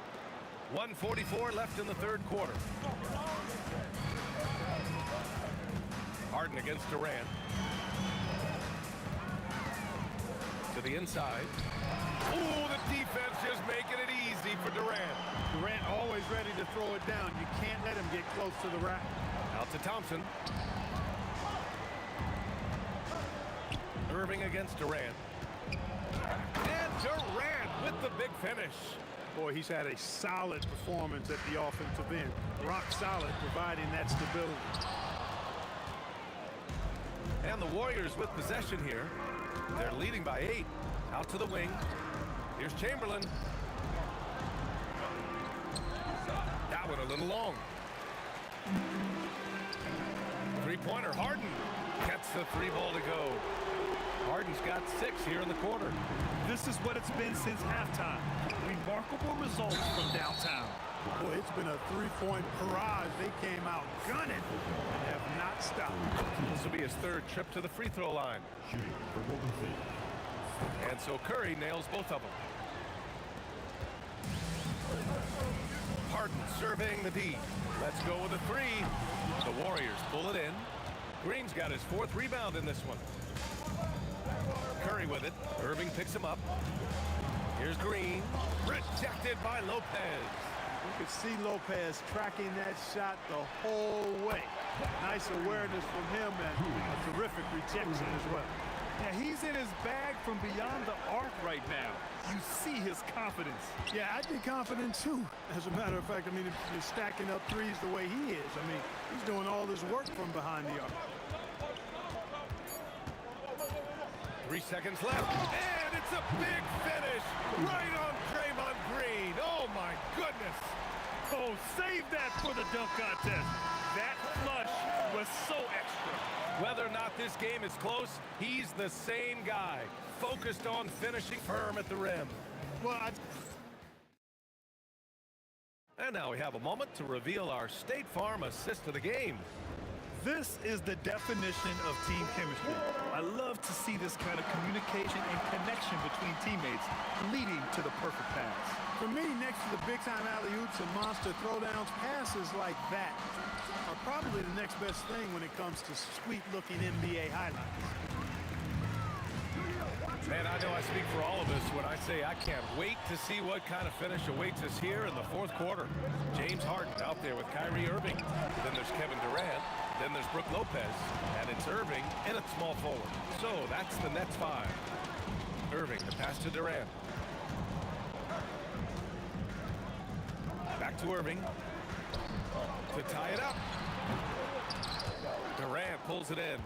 1:44 left in the third quarter. Harden against Durant. To the inside. Ooh, the defense just making it easy for Durant. Durant always ready to throw it down. You can't let him get close to the rack. Out to Thompson. Irving against Durant. And Durant with the big finish. Boy, he's had a solid performance at the offensive end. Rock solid, providing that stability. And the Warriors with possession here. They're leading by 8. Out to the wing. Here's Chamberlain. That one a little long. Three-pointer, Harden gets the 3-ball to go. Harden's got 6 here in the quarter. This is what it's been since halftime. Remarkable results from downtown. Boy, it's been a 3-point barrage. They came out gunning and have not stopped. This will be his 3rd trip to the free throw line. And so Curry nails both of them. Harden serving the D. Let's go with a 3. The Warriors pull it in. Green's got his 4th rebound in this one. Curry with it. Irving picks him up. Here's Green. Rejected by Lopez. You could see Lopez tracking that shot the whole way. Nice awareness from him and a terrific rejection as well. Yeah, he's in his bag from beyond the arc right now. You see his confidence. Yeah, I'd be confident too. As a matter of fact, I mean, if you're stacking up threes the way he is, I mean, he's doing all his work from behind the arc. 3 seconds left, and it's a big finish right on Draymond Green. Oh my goodness. Oh, save that for the dunk contest. That flush was so extra. Whether or not this game is close, he's the same guy, focused on finishing firm at the rim. Well, And now we have a moment to reveal our State Farm assist of the game. This is the definition of team chemistry. I love to see this kind of communication and connection between teammates leading to the perfect pass. For me, next to the big-time alley-oops and monster throwdowns, passes like that are probably the next best thing when it comes to sweet-looking NBA highlights. Man, I know I speak for all of us when I say I can't wait to see what kind of finish awaits us here in the fourth quarter. James Harden out there with Kyrie Irving. Then there's Kevin Durant. Then there's Brook Lopez. And it's Irving and it's small forward. So that's the Nets 5. Irving, the pass to Durant. Back to Irving to tie it up. Durant pulls it in.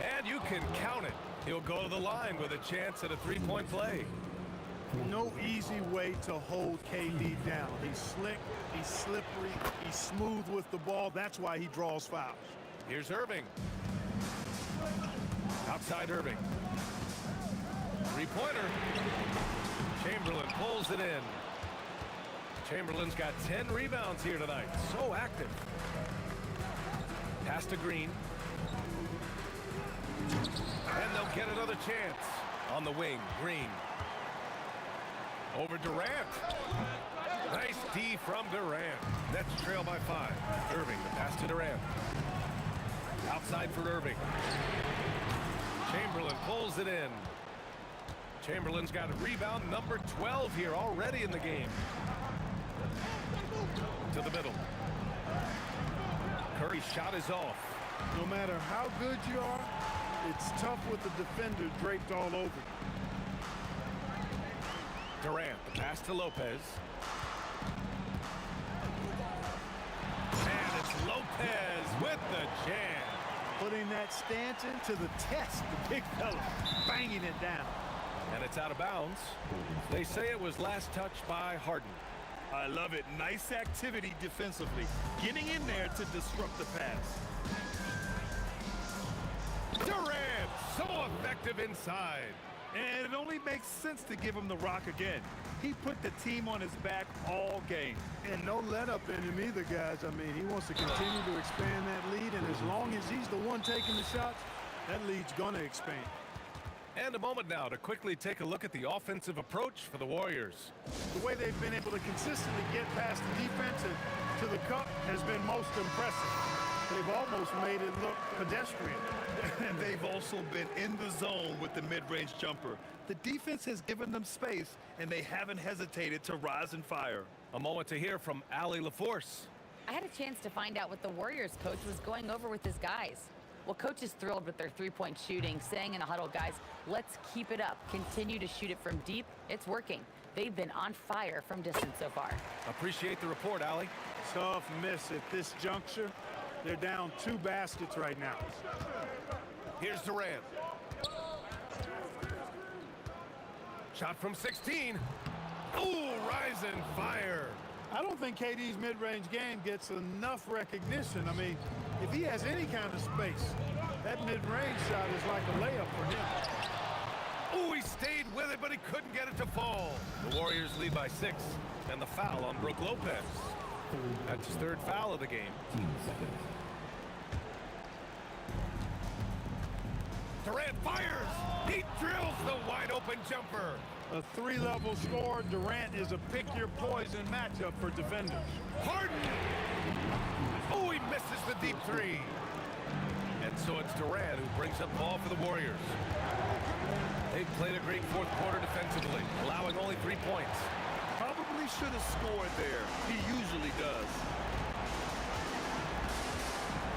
And you can count it. He'll go to the line with a chance at a three-point play. No easy way to hold KD down. He's slick, he's slippery, he's smooth with the ball. That's why he draws fouls. Here's Irving. Outside Irving. Three-pointer. Chamberlain pulls it in. Chamberlain's got 10 rebounds here tonight. So active. Pass to Green. And they'll get another chance. On the wing, Green. Over Durant. Nice D from Durant. Nets trail by 5. Irving, the pass to Durant. Outside for Irving. Chamberlain pulls it in. Chamberlain's got a rebound number 12 here already in the game. To the middle. Curry's shot is off. No matter how good you are, it's tough with the defender draped all over. Durant, the pass to Lopez. And it's Lopez with the jam. Putting that Stanton to the test, the big fella, banging it down. And it's out of bounds. They say it was last touched by Harden. I love it. Nice activity defensively. Getting in there to disrupt the pass. Durant, so effective inside. And it only makes sense to give him the rock again. He put the team on his back all game. And no let-up in him either, guys. I mean, he wants to continue to expand that lead, and as long as he's the one taking the shots, that lead's going to expand. And a moment now to quickly take a look at the offensive approach for the Warriors. The way they've been able to consistently get past the defense and to the cup has been most impressive. They've almost made it look pedestrian. And they've also been in the zone with the mid-range jumper. The defense has given them space, and they haven't hesitated to rise and fire. A moment to hear from Allie LaForce. I had a chance to find out what the Warriors coach was going over with his guys. Well, coach is thrilled with their three-point shooting, saying in the huddle, guys, let's keep it up. Continue to shoot it from deep. It's working. They've been on fire from distance so far. Appreciate the report, Allie. Tough miss at this juncture. They're down 2 baskets right now. Here's Durant. Shot from 16. Ooh, rise and fire. I don't think KD's mid-range game gets enough recognition. I mean, if he has any kind of space, that mid-range shot is like a layup for him. Ooh, he stayed with it, but he couldn't get it to fall. The Warriors lead by 6, and the foul on Brook Lopez. That's his 3rd foul of the game. Durant fires! He drills the wide-open jumper. A 3-level score. Durant is a pick-your-poison matchup for defenders. Harden! Oh, he misses the deep 3. And so it's Durant who brings up the ball for the Warriors. They've played a great 4th quarter defensively, allowing only 3 points. Probably should have scored there. He usually does.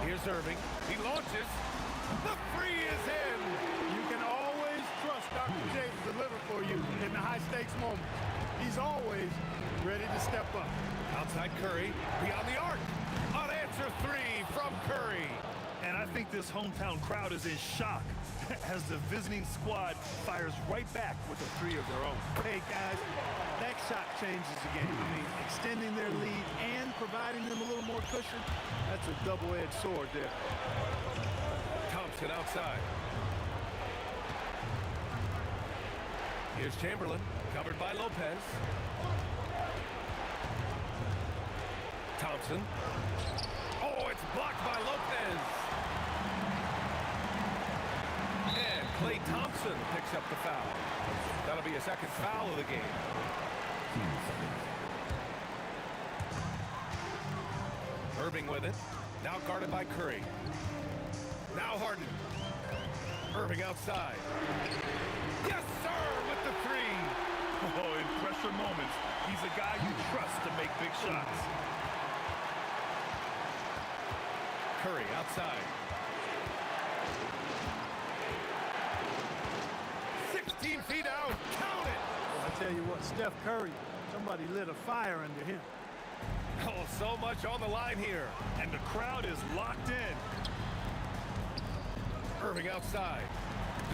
Here's Irving. He launches. The 3 is in. You can always trust Dr. J to deliver for you in the high-stakes moment. He's always ready to step up. Outside Curry, beyond the arc. Unanswered 3 from Curry. And I think this hometown crowd is in shock as the visiting squad fires right back with a 3 of their own. Hey, guys, that shot changes the game. I mean, extending their lead and providing them a little more cushion, that's a double-edged sword there. Thompson outside. Here's Chamberlain, covered by Lopez. Thompson. Oh, it's blocked by Lopez. And Klay Thompson picks up the foul. That'll be a second foul of the game. Irving with it. Now guarded by Curry. Now Harden. Irving outside. Yes, sir, with the three. Oh, in pressure moments, he's a guy you trust to make big shots. Curry outside. 16 feet out. Count it. I tell you what, Steph Curry, somebody lit a fire under him. Oh, so much on the line here. And the crowd is locked in. Irving outside.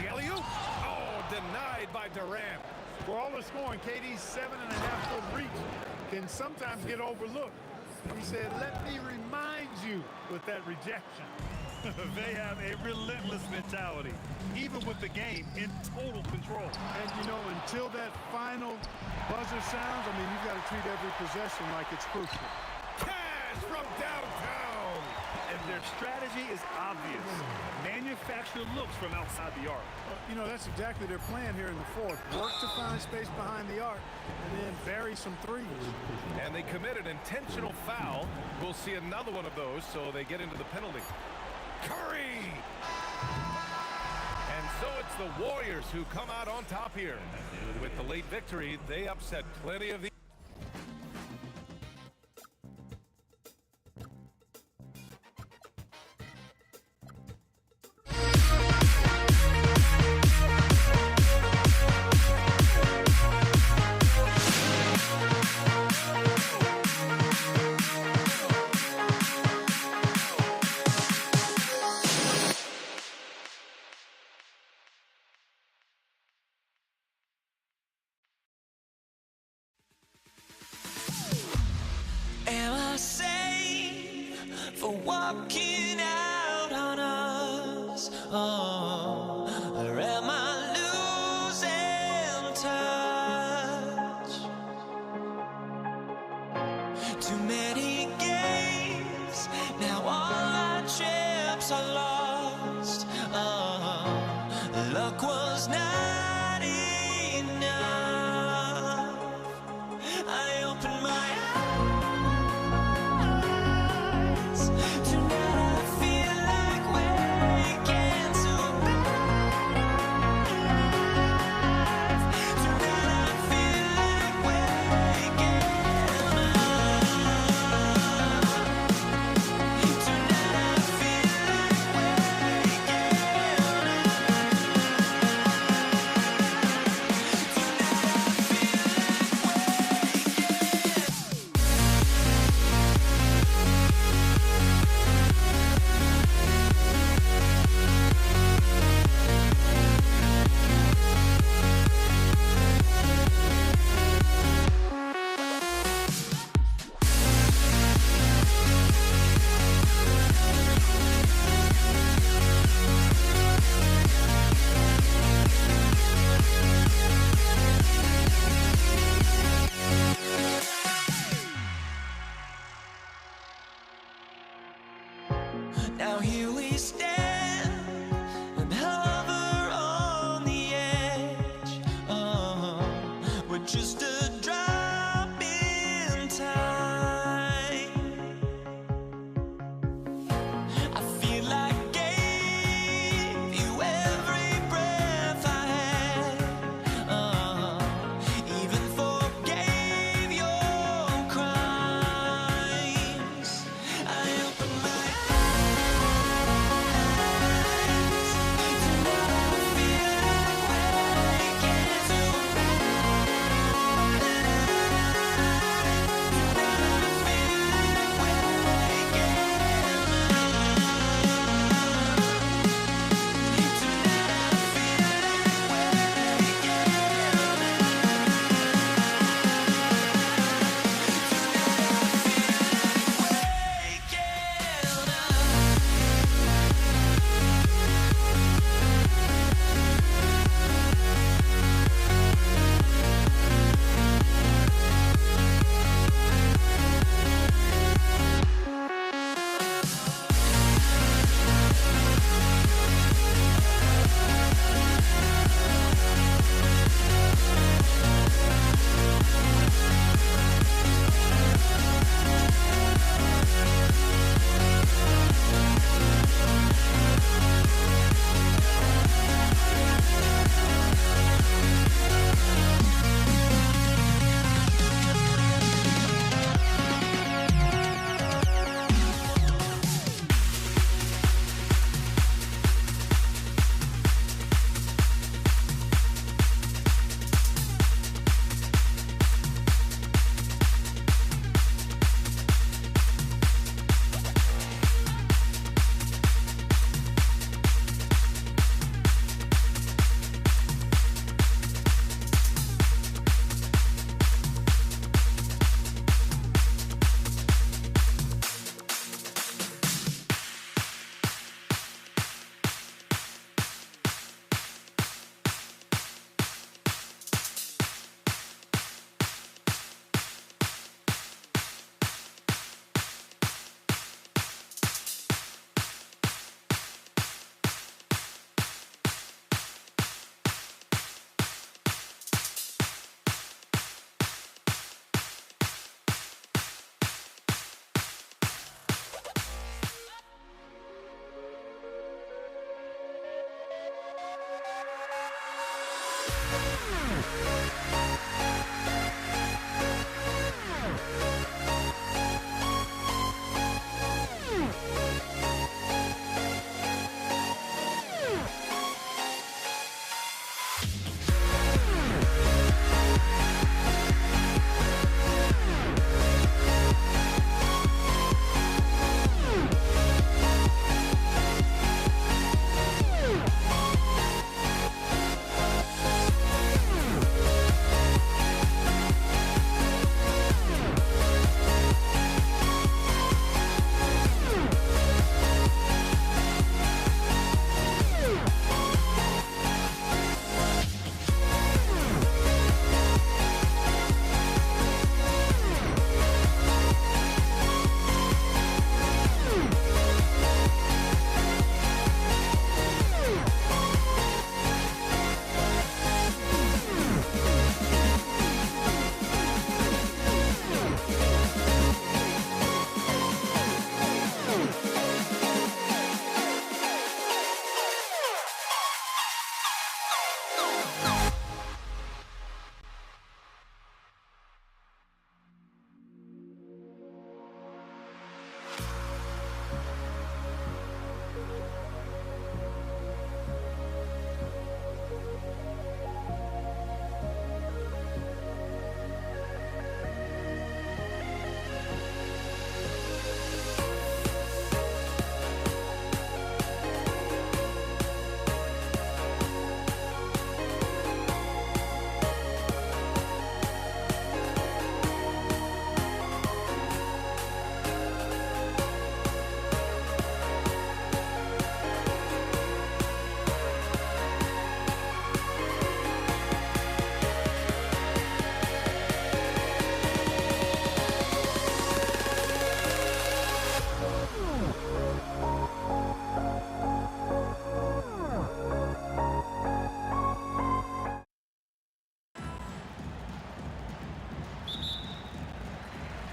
The alley-oop. Oh, denied by Durant. For all the scoring, KD's 7.5-foot reach can sometimes get overlooked. He said, let me remind you with that rejection. They have a relentless mentality, even with the game in total control. And, you know, until that final buzzer sounds, I mean, you've got to treat every possession like it's crucial. Cash from downtown. And their strategy is obvious. Manufacture looks from outside the arc. You know, that's exactly their plan here in the fourth. Work to find space behind the arc and then bury some threes. And they commit an intentional foul. We'll see another one of those, so they get into the penalty. Curry! And so it's the Warriors who come out on top here. With the late victory, they upset plenty of the... Am I safe for walking out on us? Oh, or am I losing touch? Too many games, now all our chips are lost. Oh, luck was not enough. I opened my eyes. Now here we stand and hover on the edge. Oh, we're just a drop in time. I feel like I gave you every breath I had. Oh, even forgave your crimes. I opened my eyes.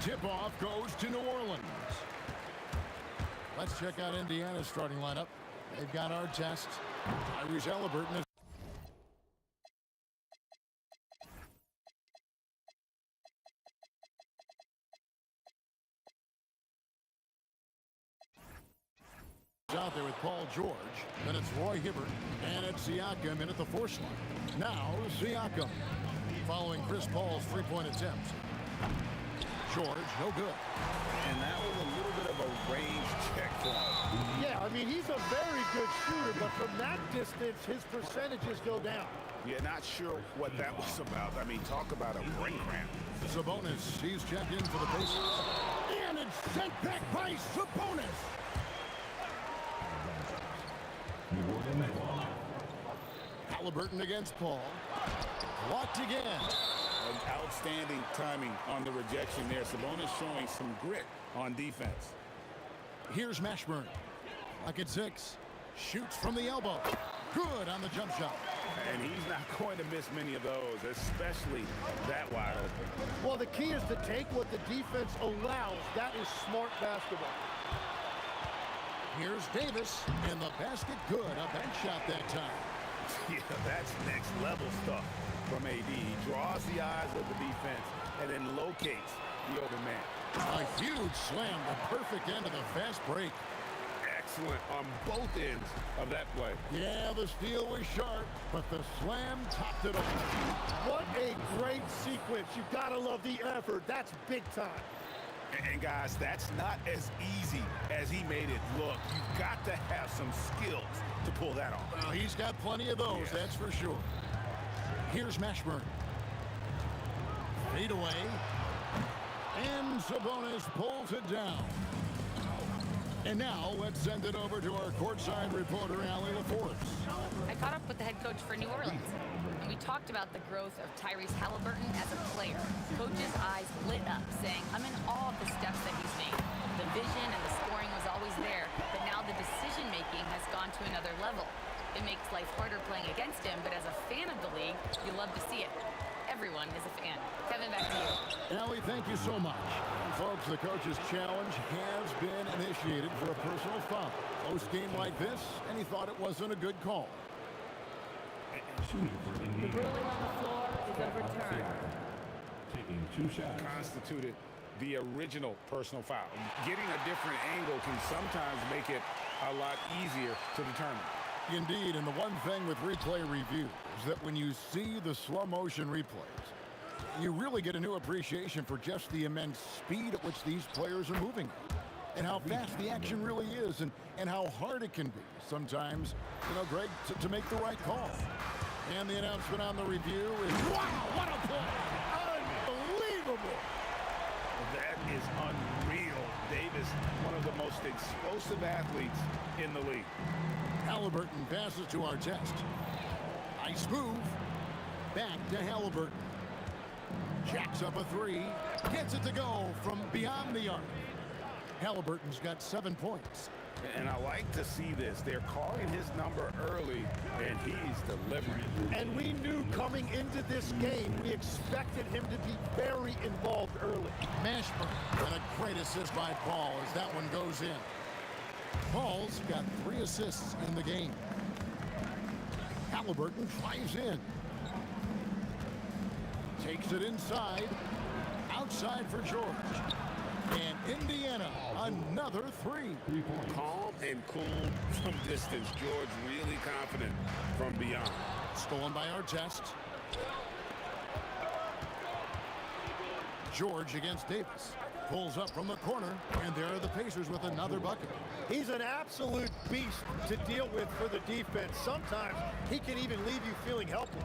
Tip-off goes to New Orleans. Let's check out Indiana's starting lineup. They've got our test. Tyrese Halliburton is out there with Paul George. Then it's Roy Hibbert. And it's Siakam in at the force line. Now Siakam. Following Chris Paul's three-point attempt. George, no good. And that was a little bit of a range check for him. Yeah, I mean, he's a very good shooter, but from that distance, his percentages go down. Yeah, not sure what that was about. I mean, talk about a brain cramp. Sabonis, he's checked in for the Pacers. And it's sent back by Sabonis. Halliburton against Paul. Blocked again. An outstanding timing on the rejection there. Sabonis showing some grit on defense. Here's Mashburn. Lock at 6. Shoots from the elbow. Good on the jump shot. And he's not going to miss many of those, especially that wide open. Well, the key is to take what the defense allows. That is smart basketball. Here's Davis, and the basket good. A bench shot that time. Yeah, that's next level stuff from AD. He draws the eyes of the defense and then locates the open man. A huge slam, the perfect end of the fast break. Excellent on both ends of that play. Yeah, the steal was sharp, but the slam topped it off. What a great sequence. You gotta love the effort. That's big time. And guys, that's not as easy as he made it look. You've got to have some skills to pull that off. Well, he's got plenty of those, that's for sure. Here's Mashburn. Fade away. And Sabonis pulls it down. And now let's send it over to our courtside reporter, Allie LaForce. I caught up with the head coach for New Orleans, and we talked about the growth of Tyrese Halliburton as a player. Coach's eyes lit up, saying, I'm in awe of the steps that he's made. The vision and the scoring was always there, but now the decision-making has gone to another level. It makes life harder playing against him, but as a fan of the league, you love to see it. Everyone is a fan. Kevin, back to you. Allie, thank you so much. And folks, the coach's challenge has been initiated for a personal foul. Close game like this, and he thought it wasn't a good call. The ruling on the floor is overturned. Taking 2 shots. Constituted the original personal foul. Getting a different angle can sometimes make it a lot easier to determine. Indeed, and the one thing with replay review is that when you see the slow motion replays, you really get a new appreciation for just the immense speed at which these players are moving and how fast the action really is and how hard it can be sometimes, Greg, to make the right call. And the announcement on the review is, wow, what a play! Unbelievable! That is unreal. Davis, one of the most explosive athletes in the league. Halliburton passes to our test. Nice move. Back to Halliburton. Jacks up a 3. Gets it to go from beyond the arc. Halliburton's got 7 points. And I like to see this. They're calling his number early, and he's delivering. And we knew coming into this game, we expected him to be very involved early. Mashburn, and a great assist by Paul as that one goes in. Paul's got 3 assists in the game. Halliburton drives in. Takes it inside. Outside for George. And Indiana, another 3. Calm and cool from distance. George really confident from beyond. Stolen by our test. George against Davis. Pulls up from the corner, and there are the Pacers with another bucket. He's an absolute beast to deal with for the defense. Sometimes he can even leave you feeling helpless.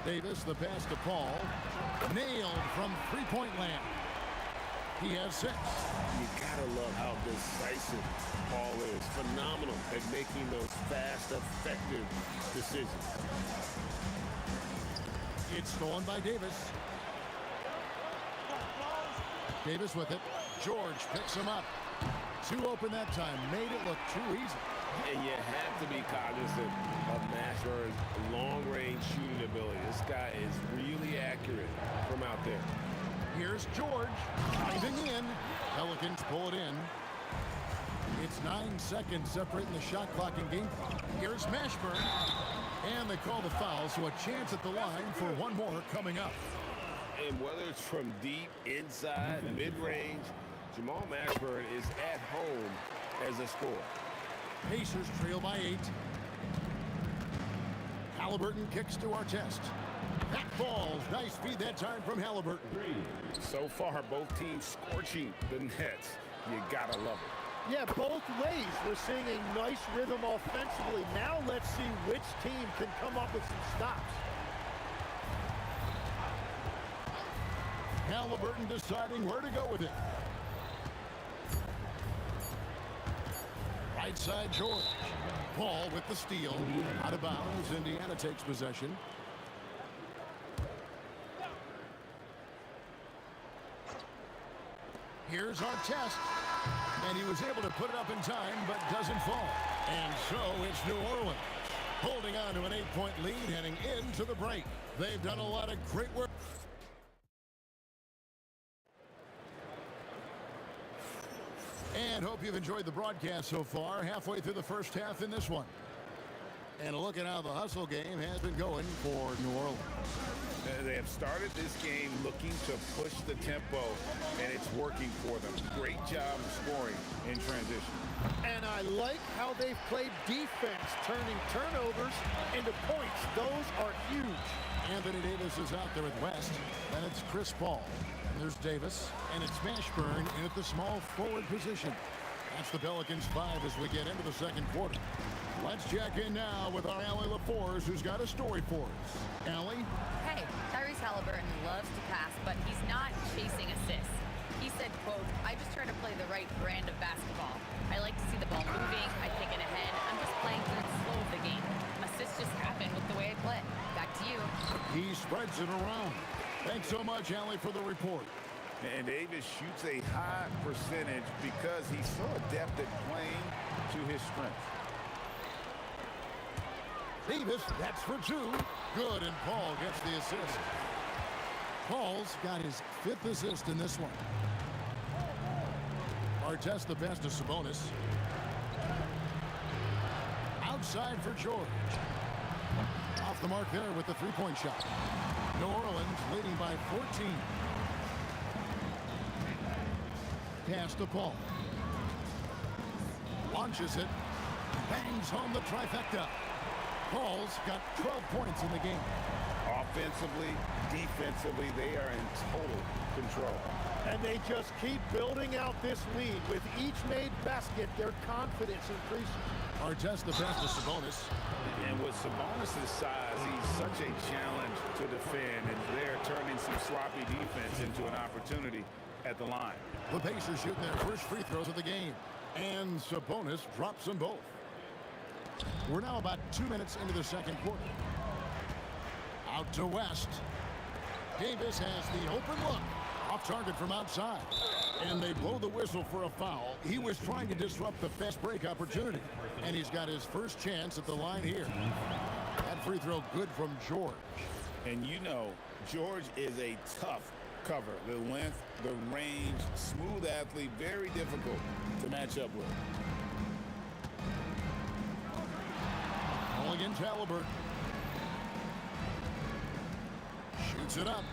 Davis, the pass to Paul. Nailed from three-point land. He has 6. You gotta love how decisive Paul is. Phenomenal at making those fast, effective decisions. It's stolen by Davis. Davis with it. George picks him up. 2 open that time. Made it look too easy. And you have to be cognizant of Mashburn's long-range shooting ability. This guy is really accurate from out there. Here's George driving in. Pelicans pull it in. It's 9 seconds separating the shot clock and game clock. Here's Mashburn. And they call the foul, so a chance at the line for one more coming up. And whether it's from deep, inside, mid-range, Jamal Mashburn is at home as a scorer. Pacers trail by 8. Halliburton kicks to Artest. That falls. Nice feed that time from Halliburton. So far, both teams scorching the Nets. You gotta love it. Yeah, both ways. We're seeing a nice rhythm offensively. Now let's see which team can come up with some stops. Halliburton deciding where to go with it. Right side, George. Paul with the steal. Out of bounds. Indiana takes possession. Here's Artest. And he was able to put it up in time, but doesn't fall. And so it's New Orleans holding on to an 8-point lead heading into the break. They've done a lot of great work. And hope you've enjoyed the broadcast so far. Halfway through the first half in this one. And a look at how the hustle game has been going for New Orleans. They have started this game looking to push the tempo, and it's working for them. Great job of scoring in transition. And I like how they've played defense, turning turnovers into points. Those are huge. Anthony Davis is out there with West. Then it's Chris Paul. And there's Davis. And it's Mashburn in at the small forward position. That's the Pelicans 5 as we get into the second quarter. Let's check in now with our Allie LaForce, who's got a story for us. Allie? Hey, Tyrese Halliburton loves to pass, but he's not chasing assists. He said, quote, I just try to play the right brand of basketball. I like to see the ball moving. I kick it ahead. I'm just playing through the flow of the game. Assists just happen with the way I play. Back to you. He spreads it around. Thanks so much, Allie, for the report. And Davis shoots a high percentage because he's so adept at playing to his strengths. Davis, that's for 2. Good, and Paul gets the assist. Paul's got his 5th assist in this one. Artest the best of Sabonis. Outside for George. Off the mark there with the three-point shot. New Orleans leading by 14. Pass to Paul. Launches it. Bangs home the trifecta. Paul's got 12 points in the game. Offensively, defensively, they are in total control. And they just keep building out this lead. With each made basket, their confidence increases. Artest the best of Sabonis. And with Sabonis' size, he's such a challenge to defend, and they're turning some sloppy defense into an opportunity at the line. The Pacers shooting their first free throws of the game. And Sabonis drops them both. We're now about 2 minutes into the second quarter. Out to West. Davis has the open look. Off target from outside. And they blow the whistle for a foul. He was trying to disrupt the fast break opportunity. And he's got his first chance at the line here. That free throw good from George. And you know, George is a tough cover. The length, the range, smooth athlete, very difficult to match up with. All against Halliburton. Shoots it up.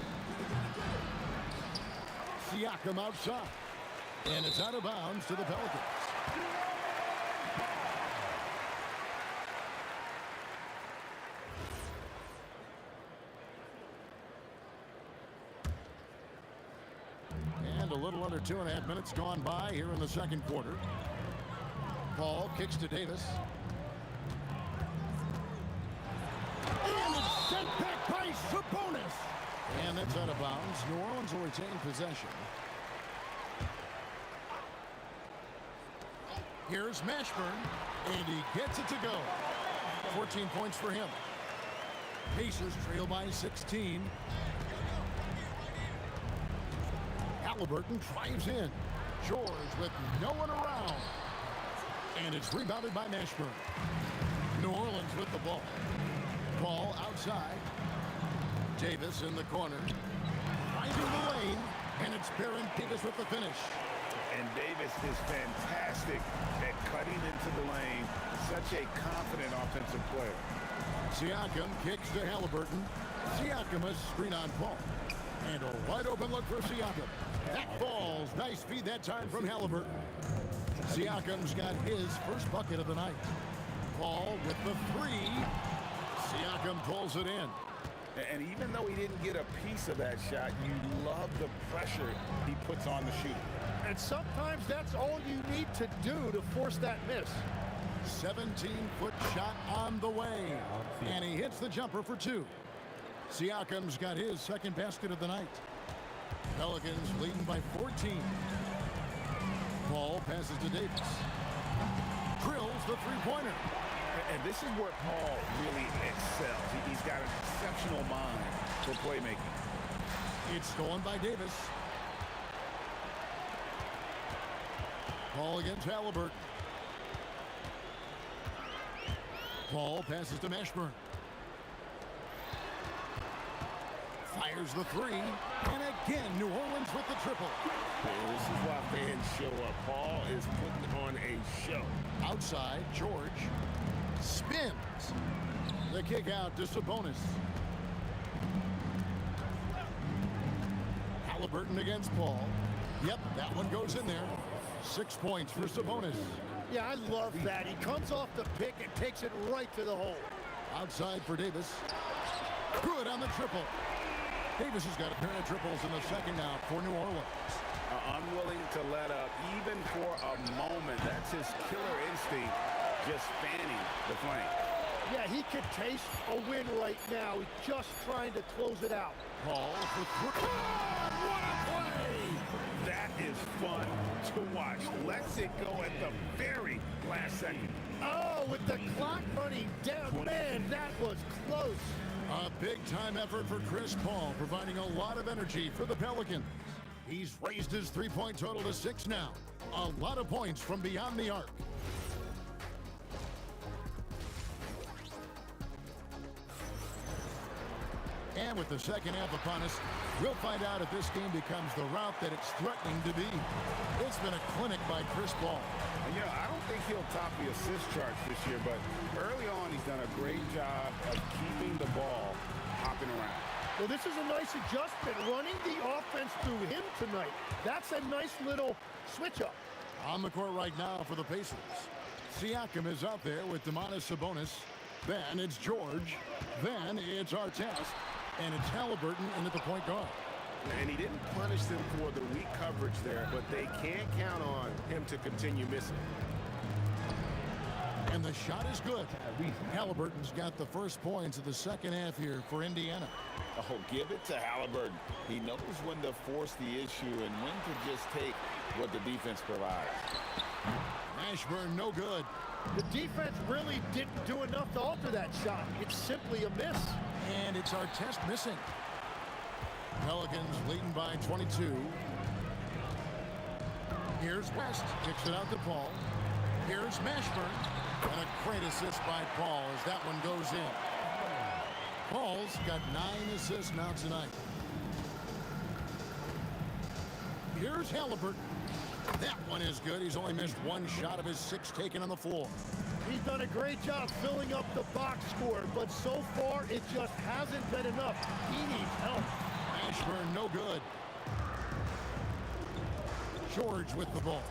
Siakam outside. And it's out of bounds to the Pelicans. And a little under 2.5 minutes gone by here in the second quarter. Paul kicks to Davis. And it's sent back by Sabonis. And that's out of bounds. New Orleans will retain possession. Here's Mashburn, and he gets it to go. 14 points for him. Pacers trail by 16. Halliburton drives in. George with no one around. And it's rebounded by Mashburn. New Orleans with the ball. Paul outside. Davis in the corner. Finding the lane. And it's Baron Davis with the finish. And Davis is fantastic at cutting into the lane. Such a confident offensive player. Siakam kicks to Halliburton. Siakam a screen on Paul. And a wide open look for Siakam. That falls. Nice feed that time from Halliburton. Siakam's got his first bucket of the night. Paul with the three. Siakam pulls it in. And even though he didn't get a piece of that shot, you love the pressure he puts on the shooter. And sometimes that's all you need to do to force that miss. 17-foot shot on the way. And he hits the jumper for two. Siakam's got his second basket of the night. Pelicans leading by 14. Paul passes to Davis. Drills the three-pointer. And this is where Paul really excels. He's got an exceptional mind for playmaking. It's stolen by Davis. Paul against Halliburton. Paul passes to Mashburn. Fires the three. And again, New Orleans with the triple. And this is why fans show up. Paul is putting on a show. Outside, George spins. The kick out to Sabonis. Halliburton against Paul. Yep, that one goes in there. 6 points for Sabonis. Yeah, I love that. He comes off the pick and takes it right to the hole. Outside for Davis. Good on the triple. Davis has got a pair of triples in the second now for New Orleans. Unwilling to let up, even for a moment. That's his killer instinct, just fanning the flame. Yeah, he could taste a win right now. He's just trying to close it out. Paul for three. Oh, what a play! That is fun to watch. Lets it go at the very last second. Oh, with the clock running down. Man, that was close. A big-time effort for Chris Paul, providing a lot of energy for the Pelicans. He's raised his three-point total to 6 now. A lot of points from beyond the arc. And with the second half upon us, we'll find out if this game becomes the route that it's threatening to be. It's been a clinic by Chris Paul. And, I don't think he'll top the assist charts this year, but early on he's done a great job of keeping the ball hopping around. Well, this is a nice adjustment, running the offense through him tonight. That's a nice little switch-up. On the court right now for the Pacers. Siakam is out there with Domantas Sabonis. Then it's George. Then it's Artest. And it's Halliburton in at the point guard. And he didn't punish them for the weak coverage there, but they can't count on him to continue missing. And the shot is good. Halliburton's got the first points of the second half here for Indiana. Oh, give it to Halliburton. He knows when to force the issue and when to just take what the defense provides. Mashburn, no good. The defense really didn't do enough to alter that shot. It's simply a miss. And it's Artest missing. Pelicans leading by 22. Here's West. Kicks it out to Paul. Here's Mashburn. And a great assist by Paul as that one goes in. Paul's got 9 assists now tonight. Here's Halliburton. That one is good. He's only missed 1 shot of his 6 taken on the floor. He's done a great job filling up the box score, but so far it just hasn't been enough. He needs help. Mashburn, no good. George with the ball.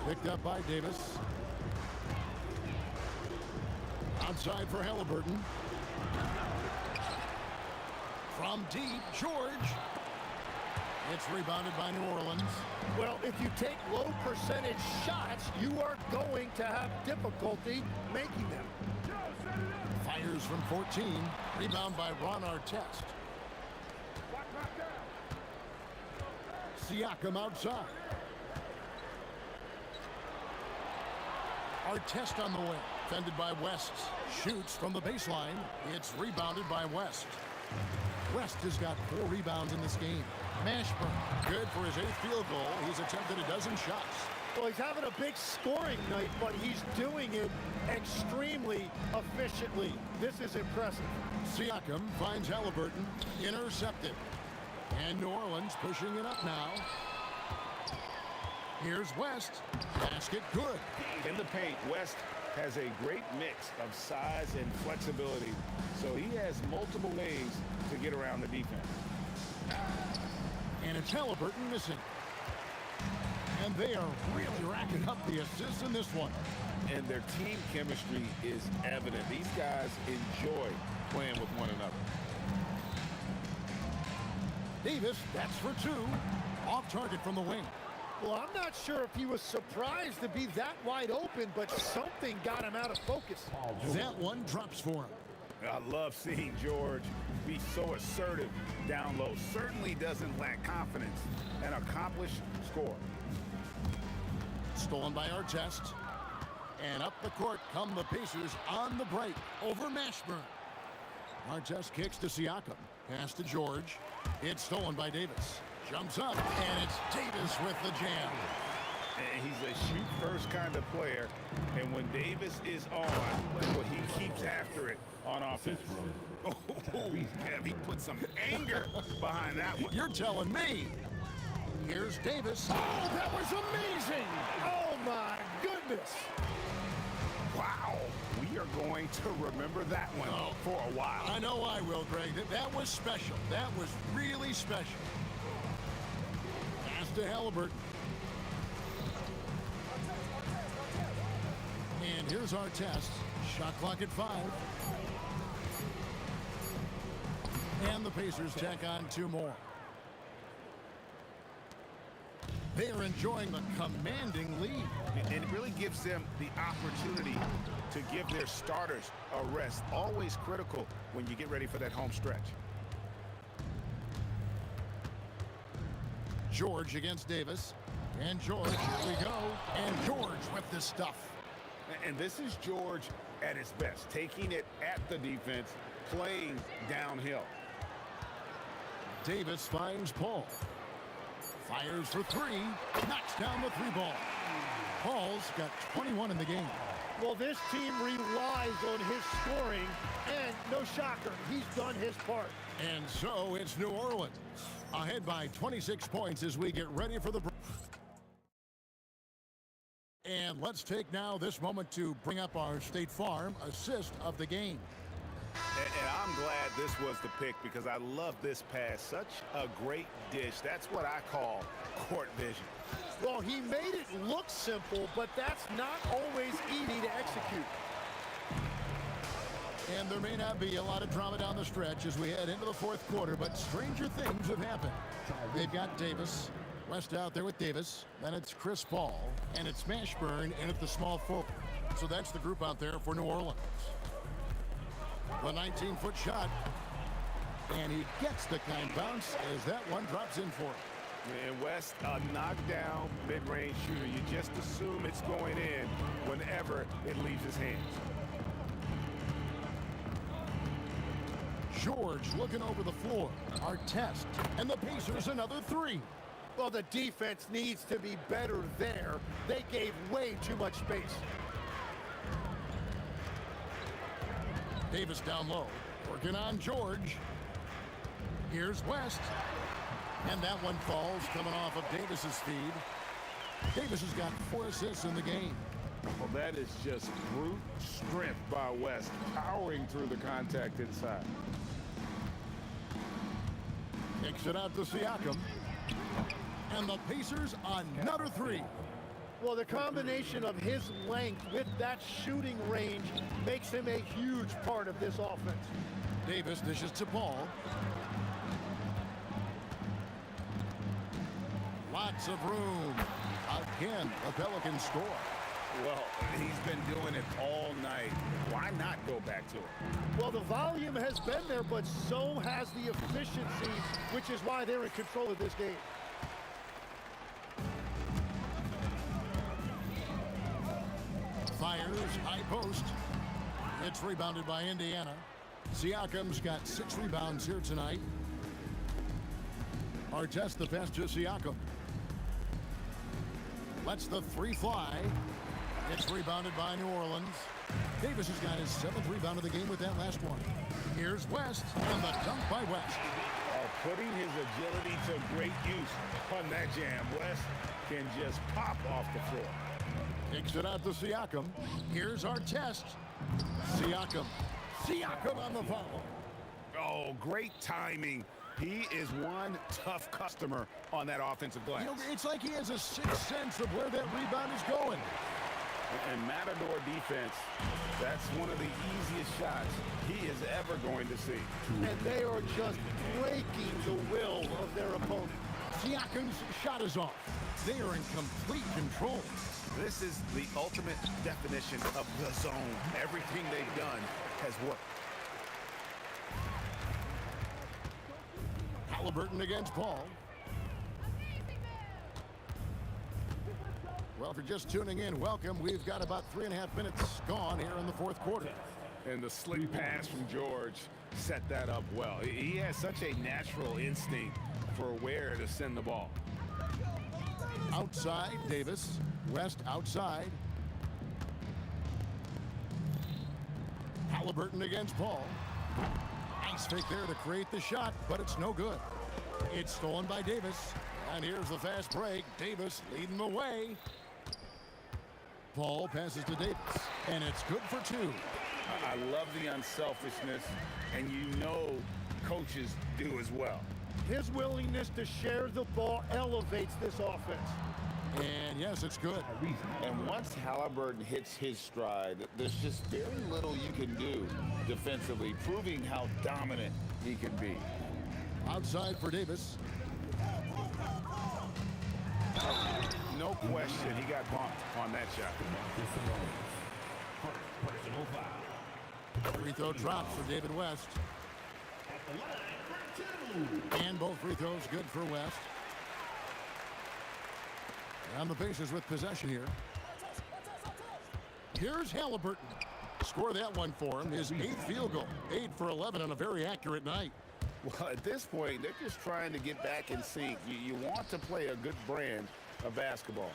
Picked up by Davis. Outside for Halliburton. From deep, George. It's rebounded by New Orleans. Well, if you take low percentage shots, you are going to have difficulty making them. Fires from 14. Rebound by Ron Artest. Siakam outside. Artest on the wing. Defended by West. Shoots from the baseline. It's rebounded by West. West has got 4 rebounds in this game. Mashburn, good for his 8th field goal. He's attempted a dozen shots. Well, he's having a big scoring night, but he's doing it extremely efficiently. This is impressive. Siakam finds Halliburton. Intercepted. And New Orleans pushing it up now. Here's West. Basket good. In the paint, West has a great mix of size and flexibility, so he has multiple ways to get around the defense. And it's Halliburton missing. And they are really racking up the assists in this one. And their team chemistry is evident. These guys enjoy playing with one another. Davis, that's for two. Off target from the wing. Well, I'm not sure if he was surprised to be that wide open, but something got him out of focus. That one drops for him. I love seeing George be so assertive down low. Certainly doesn't lack confidence. An accomplished scorer. Stolen by Artest. And up the court come the Pacers on the break over Mashburn. Artest kicks to Siakam. Pass to George. It's stolen by Davis. Jumps up, and it's Davis with the jam. And he's a shoot-first kind of player. And when Davis is on, well, he keeps after it on offense. Oh, he put some anger behind that one. You're telling me. Here's Davis. Oh, that was amazing. Oh, my goodness. Wow. We are going to remember that one for a while. I know I will, Greg. That was special. That was really special. Pass to Halliburton. And here's our test. Shot clock at 5. And the Pacers tack on 2 more. They are enjoying the commanding lead. And it really gives them the opportunity to give their starters a rest. Always critical when you get ready for that home stretch. George against Davis. And George, here we go. And George with the stuff. And this is George at his best, taking it at the defense, playing downhill. Davis finds Paul. Fires for 3. Knocks down the 3-ball. Paul's got 21 in the game. Well, this team relies on his scoring, and no shocker, he's done his part. And so it's New Orleans ahead by 26 points as we get ready for the break. And let's take now this moment to bring up our State Farm assist of the game. And I'm glad this was the pick because I love this pass. Such a great dish. That's what I call court vision. Well, he made it look simple, but that's not always easy to execute. And there may not be a lot of drama down the stretch as we head into the 4th quarter, but stranger things have happened. They've got Davis. West out there with Davis. Then it's Chris Paul. And it's Mashburn in at the small forward. So that's the group out there for New Orleans. The 19-foot shot. And he gets the kind bounce as that one drops in for him. And West, a knockdown mid-range shooter. You just assume it's going in whenever it leaves his hands. George looking over the floor. Artest. And the Pacers another 3. Well, the defense needs to be better there. They gave way too much space. Davis down low. Working on George. Here's West. And that one falls coming off of Davis's feed. Davis has got 4 assists in the game. Well, that is just brute strength by West, powering through the contact inside. Kicks it out to Siakam. And the Pacers another 3. Well, the combination of his length with that shooting range makes him a huge part of this offense. Davis dishes to Paul. Lots of room. Again, the Pelicans score. Well, he's been doing it all night. Why not go back to it? Well, the volume has been there, but so has the efficiency, which is why they're in control of this game. Fires, high post. It's rebounded by Indiana. Siakam's got 6 rebounds here tonight. Artest the pass to Siakam. Lets the 3 fly. It's rebounded by New Orleans. Davis has got his 7th rebound of the game with that last one. Here's West, and the dunk by West. Putting his agility to great use on that jam. West can just pop off the floor. Kicks it out to Siakam. Here's our test. Siakam. Siakam on the follow. Oh, great timing. He is one tough customer on that offensive glass. You know, it's like he has a sixth sense of where that rebound is going. And Matador defense, that's one of the easiest shots he is ever going to see. And they are just breaking the will of their opponent. Siakam's shot is off. They are in complete control. This is the ultimate definition of the zone. Everything they've done has worked. Halliburton against Paul. Well, if you're just tuning in, welcome. We've got about 3.5 minutes gone here in the fourth quarter. And the slick pass from George set that up well. He has such a natural instinct for where to send the ball. Outside, Davis. West outside. Halliburton against Paul. Nice fake there to create the shot, but it's no good. It's stolen by Davis. And here's the fast break. Davis leading the way. Paul passes to Davis, and it's good for two. I love the unselfishness, and you know coaches do as well. His willingness to share the ball elevates this offense. And yes, it's good. And once Halliburton hits his stride, there's just very little you can do defensively, proving how dominant he can be. Outside for Davis. No question, he got bumped on that shot. Free throw drops for David West. And both free throws good for West. And the Pacers with possession here. Here's Halliburton. Score that one for him. His 8th field goal. 8 for 11 on a very accurate night. Well, at this point, they're just trying to get back in sync. You want to play a good brand of basketball.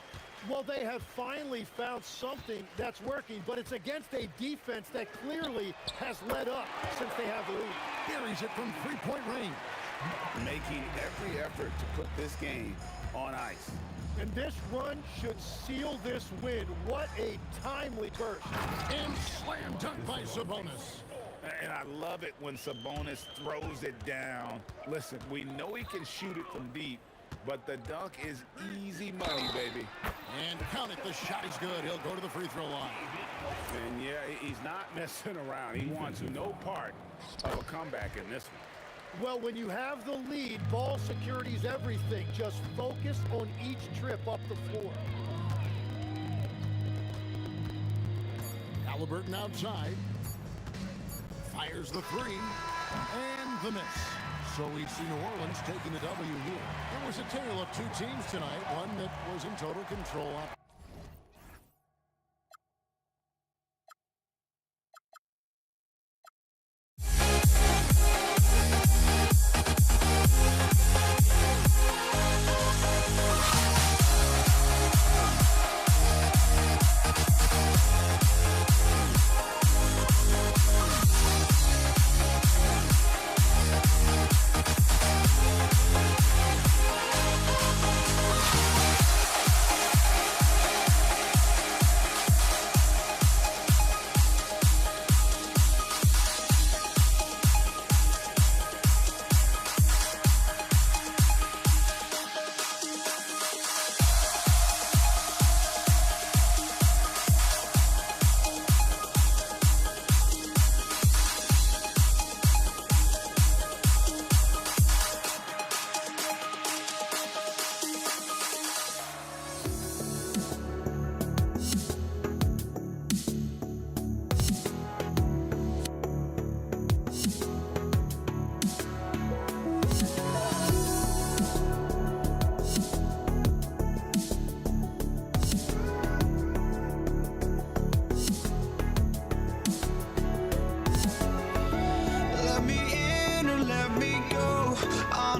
Well, they have finally found something that's working, but it's against a defense that clearly has let up since they have the lead. Buries it from three-point range. Making every effort to put this game on ice. And this run should seal this win. What a timely burst. And slam dunk by Sabonis. And I love it when Sabonis throws it down. Listen, we know he can shoot it from deep, but the dunk is easy money, baby. And count it, the shot is good. He'll go to the free throw line. And yeah, he's not messing around. He wants no part of a comeback in this one. Well, when you have the lead, ball security is everything. Just focus on each trip up the floor. Halliburton outside. Fires the three. And the miss. So we see New Orleans taking the W here. It was a tale of two teams tonight. One that was in total control.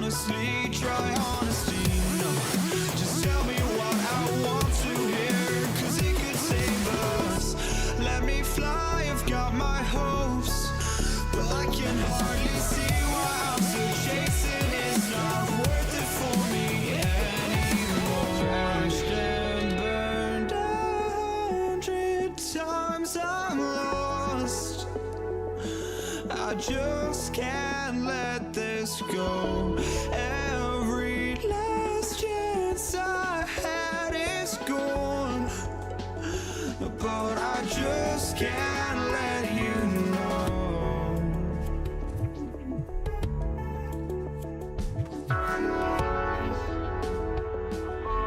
honestly, try honesty, no. Just tell me what I want to hear, 'cause it could save us. Let me fly, I've got my hopes, but I can hardly see why I'm still chasing. Is I just can't let this go. Every last chance I had is gone, but I just can't let you know.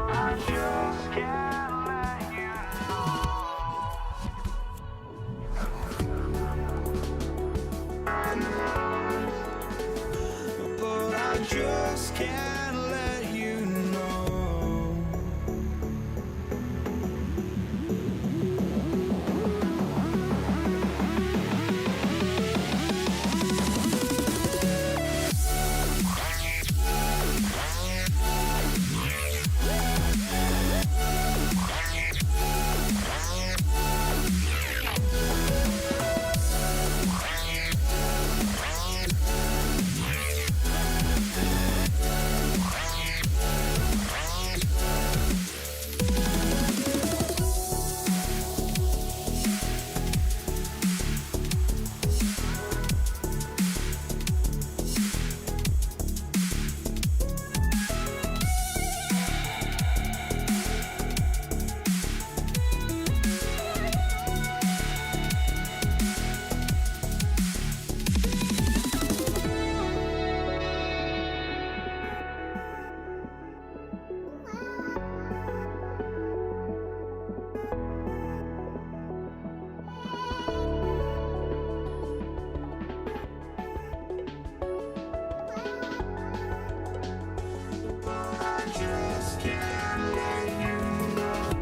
I just can't let you know. But I just can't let you know. I just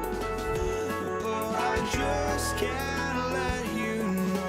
can't let you know.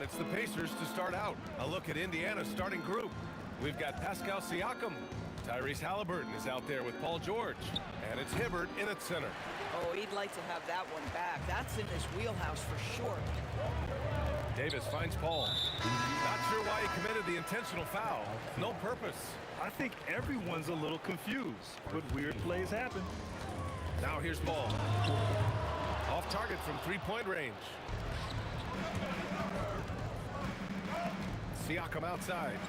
it's the Pacers to start out. A look at Indiana's starting group. We've got Pascal Siakam. Tyrese Halliburton is out there with Paul George. And it's Hibbert in at center. Oh, he'd like to have that one back. That's in his wheelhouse for sure. Davis finds Paul. Not sure why he committed the intentional foul. No purpose. I think everyone's a little confused, but weird plays happen. Now here's Ball. Off target from three-point range. Siakam outside.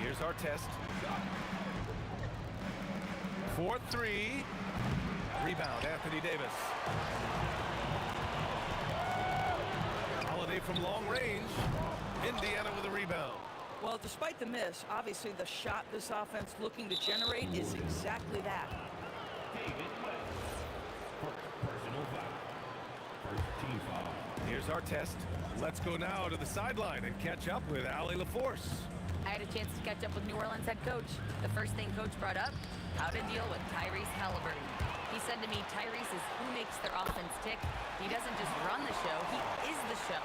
Here's our test. 4-3. Rebound, Anthony Davis. Holiday from long range. Indiana with a rebound. Well, despite the miss, obviously the shot this offense looking to generate is exactly that. Here's our test. Let's go now to the sideline and catch up with Allie LaForce. I had a chance to catch up with New Orleans head coach. The first thing coach brought up, how to deal with Tyrese Halliburton. He said to me, Tyrese is who makes their offense tick. He doesn't just run the show, he is the show.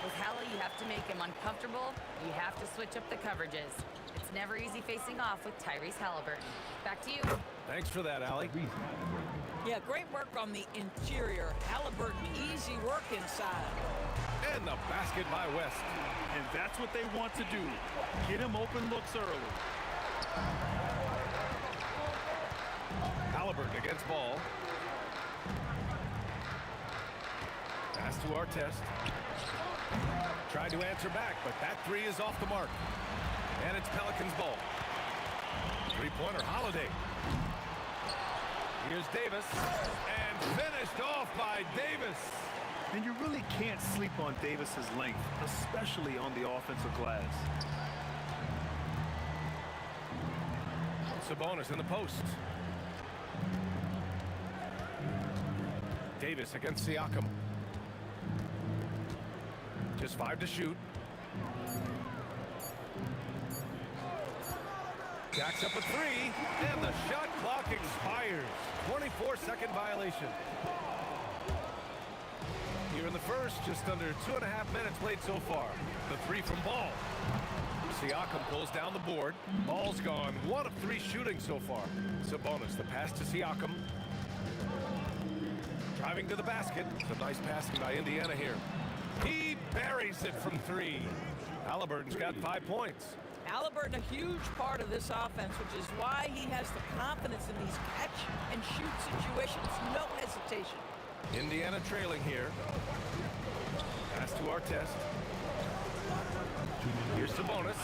With Halla, you have to make him uncomfortable. You have to switch up the coverages. It's never easy facing off with Tyrese Halliburton. Back to you. Thanks for that, Allie. Yeah, great work on the interior. Halliburton, easy work inside. And the basket by West. And that's what they want to do. Get him open looks early. Halliburton against Ball. Pass to our test. Tried to answer back, but that three is off the mark. And it's Pelicans ball. Three-pointer Holiday. Here's Davis. And finished off by Davis. And you really can't sleep on Davis's length, especially on the offensive glass. Sabonis in the post. Davis against Siakam. Just 5 to shoot. Jacks up a three, and the shot clock expires. 24-second violation. Here in the first, just under 2.5 minutes played so far. The three from Ball. Siakam pulls down the board. Ball's gone 1 of 3 shooting so far. Sabonis, the pass to Siakam. Driving to the basket. Some nice passing by Indiana here. He buries it from 3. Halliburton's got 5 points. Halliburton, a huge part of this offense, which is why he has the confidence in these catch-and-shoot situations. No hesitation. Indiana trailing here. Pass to our test. Here's Sabonis.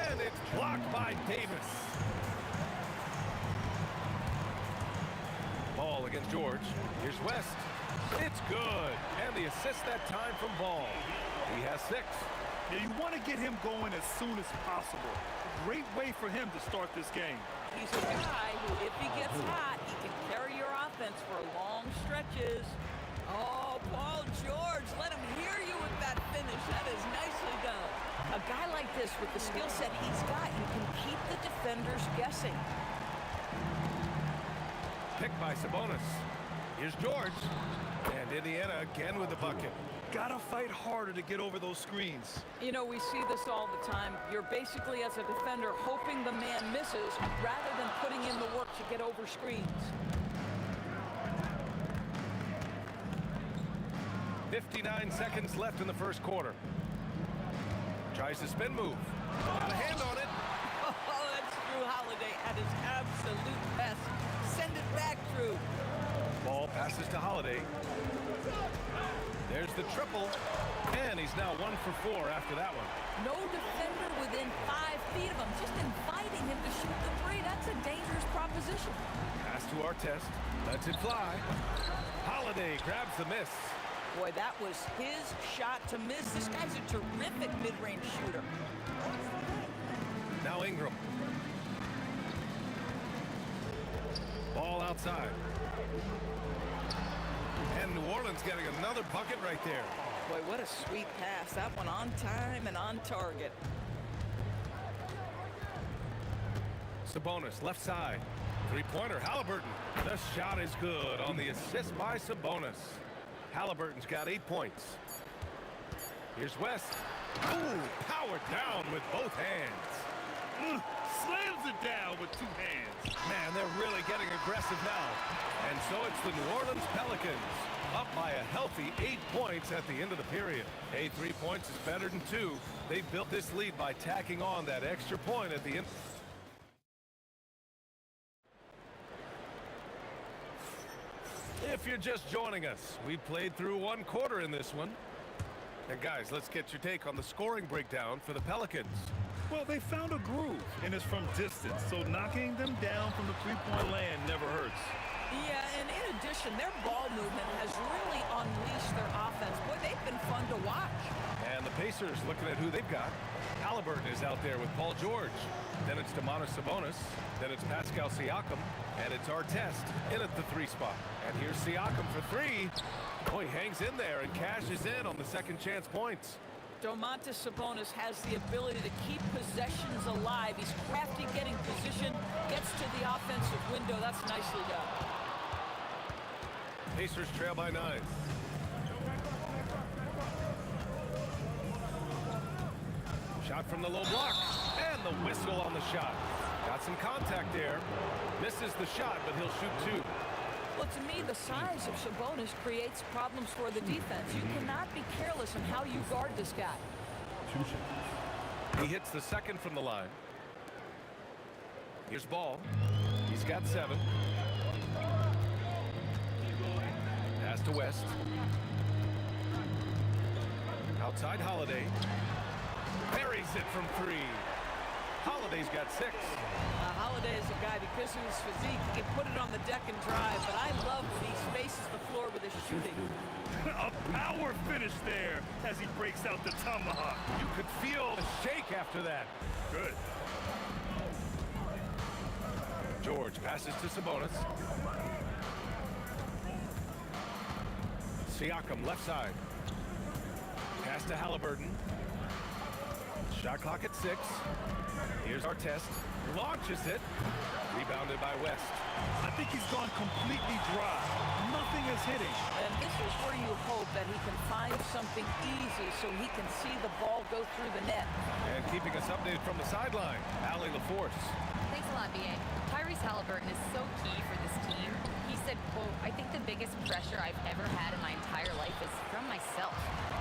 And it's blocked by Davis. Ball against George. Here's West. It's good. And the assist that time from Ball. He has 6. Yeah, you want to get him going as soon as possible. Great way for him to start this game. He's a guy who, if he gets hot, he can carry your offense for long stretches. Oh, Paul George, let him hear you with that finish. That is nicely done. A guy like this, with the skill set he's got, you can keep the defenders guessing. Picked by Sabonis. Here's George. And Indiana again with the bucket. Gotta fight harder to get over those screens. You know, we see this all the time. You're basically, as a defender, hoping the man misses rather than putting in the work to get over screens. 59 seconds left in the first quarter. Tries to spin move. Got a hand on it. Oh, that's Drew Holiday at his absolute best. Send it back, Drew. Ball passes to Holiday. There's the triple, and he's now 1 for 4 after that one. No defender within 5 feet of him, just inviting him to shoot the three. That's a dangerous proposition. Pass to our test, lets it fly. Holiday grabs the miss. Boy, that was his shot to miss. This guy's a terrific mid-range shooter. Now Ingram. Ball outside. And New Orleans getting another bucket right there. Boy, what a sweet pass. That one on time and on target. Sabonis, left side. Three-pointer, Halliburton. The shot is good on the assist by Sabonis. Halliburton's got 8 points. Here's West. Ooh, powered down with both hands. Slams it down with 2 hands. Man, they're really getting aggressive now. And so it's the New Orleans Pelicans up by a healthy 8 points at the end of the period. 3 points is better than 2. They built this lead by tacking on that extra point at the end. If you're just joining us, we played through 1 quarter in this one. And guys, let's get your take on the scoring breakdown for the Pelicans. Well, they found a groove, and it's from distance, so knocking them down from the three-point land never hurts. Yeah, and in addition, their ball movement has really unleashed their offense. Boy, they've been fun to watch. And the Pacers looking at who they've got. Halliburton is out there with Paul George. Then it's Domantas Sabonis. Then it's Pascal Siakam. And it's Artest in at the 3 spot. And here's Siakam for 3. Oh, he hangs in there and cashes in on the second chance points. Domantas Sabonis has the ability to keep possessions alive. He's crafty getting position, gets to the offensive window. That's nicely done. Pacers trail by 9. Shot from the low block. And the whistle on the shot. Got some contact there. Misses the shot, but he'll shoot 2. Well, to me, the size of Sabonis creates problems for the defense. You cannot be careless in how you guard this guy. He hits the second from the line. Here's Ball. He's got 7. Pass to West. Outside Holiday. Buries it from 3. Holiday's got 6. Holiday is a guy, because of his physique, he can put it on the deck and drive, but I love when he spaces the floor with his shooting. A power finish there as he breaks out the tomahawk. You could feel the shake after that. Good. George passes to Sabonis. Siakam left side. Pass to Halliburton. Shot clock at 6. Here's Artest. Launches it. Rebounded by West. I think he's gone completely dry. Nothing is hitting. And this is where you hope that he can find something easy so he can see the ball go through the net. And keeping us updated from the sideline, Allie LaForce. Thanks a lot, B.A. Tyrese Halliburton is so key for this team. He said, quote, "I think the biggest pressure I've ever had in my entire life is from myself.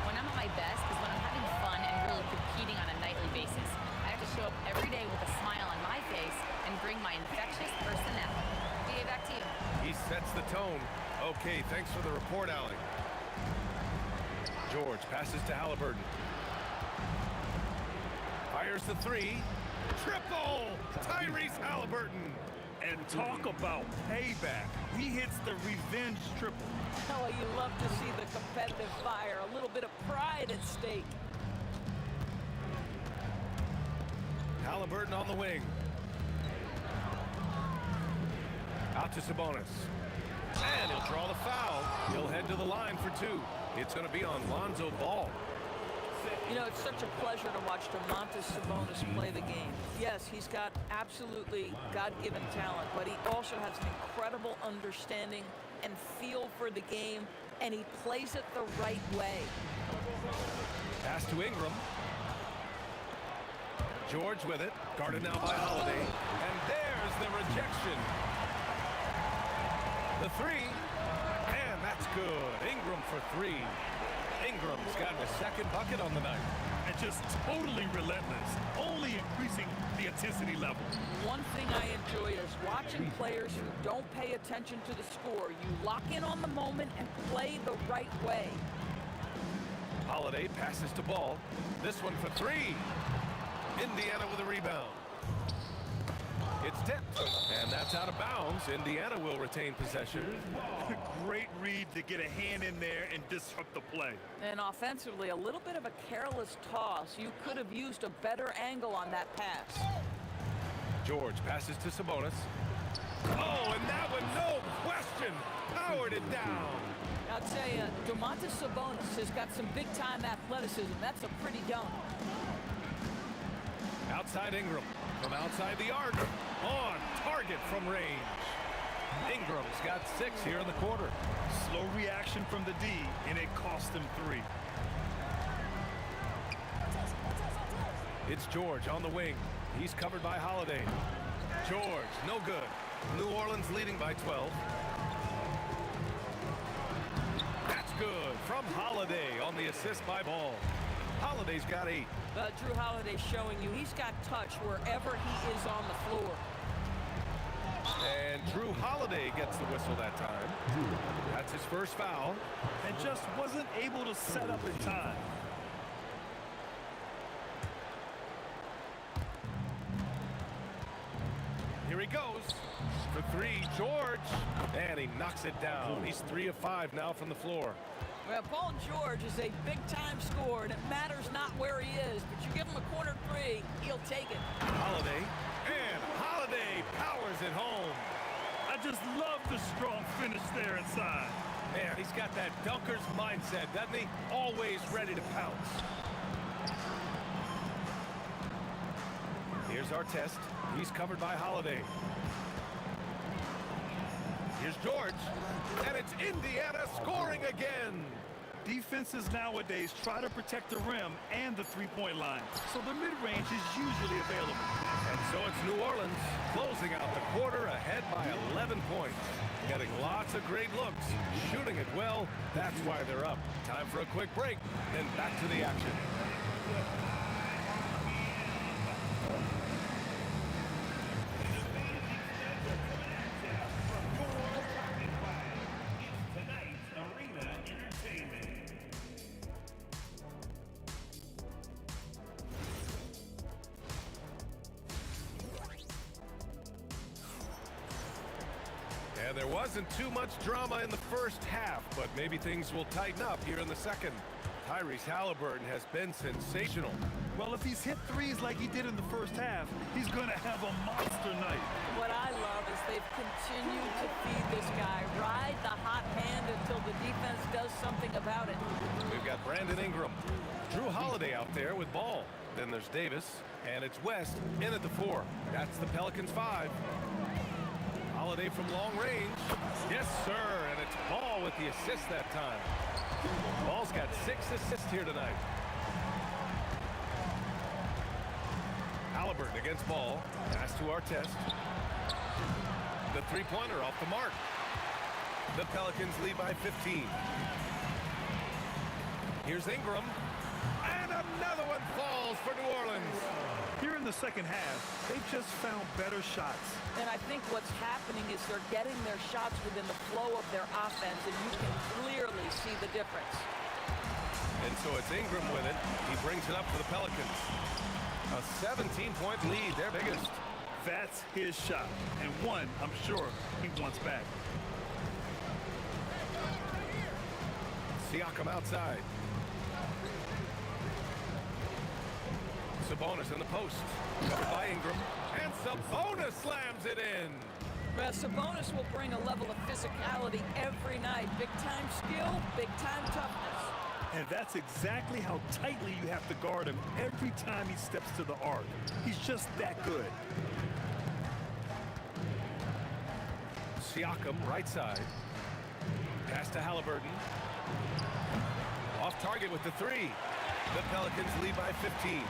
When I'm at my best is when I'm having fun and really competing on a nightly basis. I have to show up every day with a smile on my face and bring my infectious personality." B.A., back to you. He sets the tone. Okay, thanks for the report, Allie. George passes to Halliburton. Fires the 3. Triple! Tyrese Halliburton. And talk about payback. He hits the revenge triple. Oh, you love to see the competitive fire, a little bit of pride at stake. Halliburton on the wing. Out to Sabonis. And he'll draw the foul. He'll head to the line for 2. It's going to be on Lonzo Ball. You know, it's such a pleasure to watch Domantas Sabonis play the game. Yes, he's got absolutely God-given talent, but he also has an incredible understanding and feel for the game, and he plays it the right way. Pass to Ingram. George with it. Guarded now by Holiday. And there's the rejection. The 3. And that's good. Ingram for 3. Ingram's gotten a second bucket on the night. And just totally relentless, only increasing the intensity level. One thing I enjoy is watching players who don't pay attention to the score. You lock in on the moment and play the right way. Holiday passes to Ball. This one for 3. Indiana with a rebound. It's tipped, and that's out of bounds. Indiana will retain possession. Great read to get a hand in there and disrupt the play. And offensively, a little bit of a careless toss. You could have used a better angle on that pass. George passes to Sabonis. Oh, and that one, no question, powered it down. I'll tell you, Domantas Sabonis has got some big-time athleticism. That's a pretty dunk. Outside Ingram, from outside the arc, on target from range. Ingram's got 6 here in the quarter. Slow reaction from the D, and it cost him 3. It's George on the wing. He's covered by Holiday. George, no good. New Orleans leading by 12. That's good from Holiday on the assist by Ball. Holiday's got 8. Drew Holiday's showing you he's got touch wherever he is on the floor. And Drew Holiday gets the whistle that time. That's his first foul. And just wasn't able to set up in time. Here he goes for 3, George, and he knocks it down. He's 3 of 5 now from the floor. Well, Paul George is a big-time scorer, and it matters not where he is, but you give him a corner 3, he'll take it. Holiday, and Holiday powers it home. I just love the strong finish there inside. Man, he's got that dunker's mindset, doesn't he? Always ready to pounce. Here's our test. He's covered by Holiday. Here's George, and it's Indiana scoring again. Defenses nowadays try to protect the rim and the three-point line, so the mid-range is usually available. And so it's New Orleans closing out the quarter ahead by 11 points. Getting lots of great looks, shooting it well. That's why they're up. Time for a quick break, then back to the action. And there wasn't too much drama in the first half, but maybe things will tighten up here in the second. Tyrese Halliburton has been sensational. Well, if he's hit threes like he did in the first half, he's going to have a monster night. What I love is they've continued to feed this guy, ride the hot hand until the defense does something about it. We've got Brandon Ingram, Drew Holiday out there with Ball. Then there's Davis, and it's West in at the 4. That's the Pelicans' 5. Holiday from long range. Yes, sir, and it's Ball with the assist that time. Ball's got 6 assists here tonight. Halliburton against Ball. Pass to our test. The three-pointer off the mark. The Pelicans lead by 15. Here's Ingram. And another one falls for New Orleans. Here in the second half, they've just found better shots. And I think what's happening is they're getting their shots within the flow of their offense, and you can clearly see the difference. And so it's Ingram with it. He brings it up for the Pelicans. A 17-point lead, their biggest. That's his shot, and one I'm sure he wants back. Siakam outside. Sabonis in the post. Covered by Ingram. And Sabonis slams it in. Well, Sabonis will bring a level of physicality every night. Big-time skill, big-time toughness. And that's exactly how tightly you have to guard him every time he steps to the arc. He's just that good. Siakam, right side. Pass to Halliburton. Off target with the 3. The Pelicans lead by 15.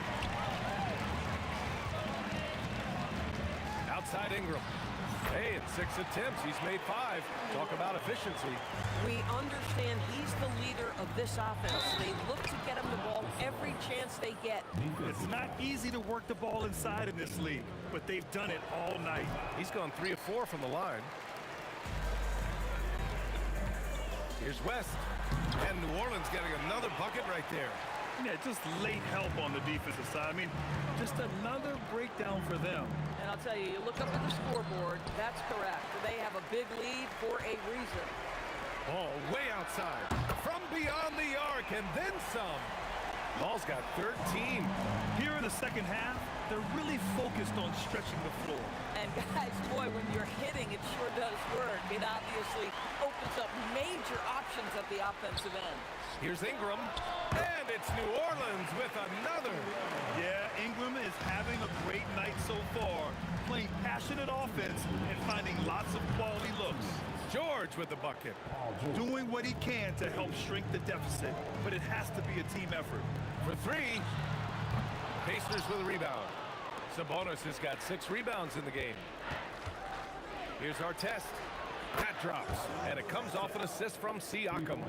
Outside Ingram. Hey, in 6 attempts, he's made 5. Talk about efficiency. We understand he's the leader of this offense. They look to get him the ball every chance they get. It's not easy to work the ball inside in this league, but they've done it all night. He's gone 3 of 4 from the line. Here's West. And New Orleans getting another bucket right there. Yeah, just late help on the defensive side. I mean, just another breakdown for them. And I'll tell you, you look up at the scoreboard, that's correct. They have a big lead for a reason. Ball way outside. From beyond the arc and then some. Ball's got 13. Here in the second half, they're really focused on stretching the floor. And guys, boy, when you're hitting, it sure does work. It obviously opens up major options at the offensive end. Here's Ingram, and it's New Orleans with another. Yeah, Ingram is having a great night so far, playing playing passionate offense and finding lots of quality looks. George with the bucket. Doing what he can to help shrink the deficit, but it has to be a team effort. For three. Pacers with a rebound. Sabonis has got 6 rebounds in the game. Here's Artest. That drops, and it comes off an assist from Siakam.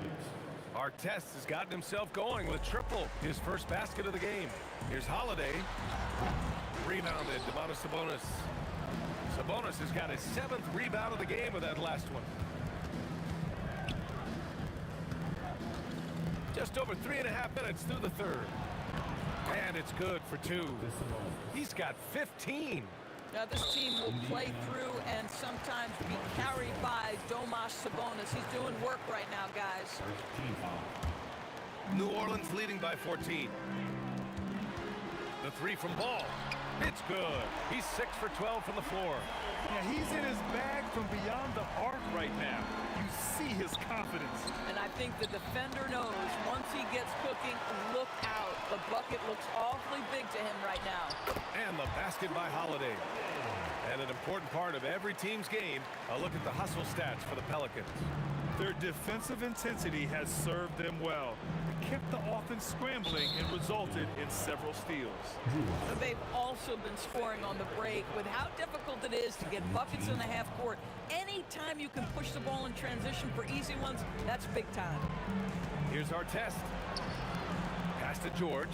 Artest has gotten himself going with a triple, his first basket of the game. Here's Holiday. Rebounded, Domantas Sabonis. Sabonis has got his 7th rebound of the game with that last one. Just over 3.5 minutes through the third. And it's good for 2. He's got 15. Now this team will play through and sometimes be carried by Domas Sabonis. He's doing work right now, guys. New Orleans leading by 14. The 3 from Ball. It's good. He's 6 for 12 from the floor. Yeah, he's in his bag from beyond the arc right now. You see his confidence. And I think the defender knows once he gets cooking, look out. The bucket looks awfully big to him right now. And the basket by Holiday. And an important part of every team's game, a look at the hustle stats for the Pelicans. Their defensive intensity has served them well. It kept the offense scrambling and resulted in several steals. So they've also been scoring on the break. With how difficult it is to get buckets in the half court, anytime you can push the ball in transition for easy ones, that's big time. Here's Artest. Pass to George.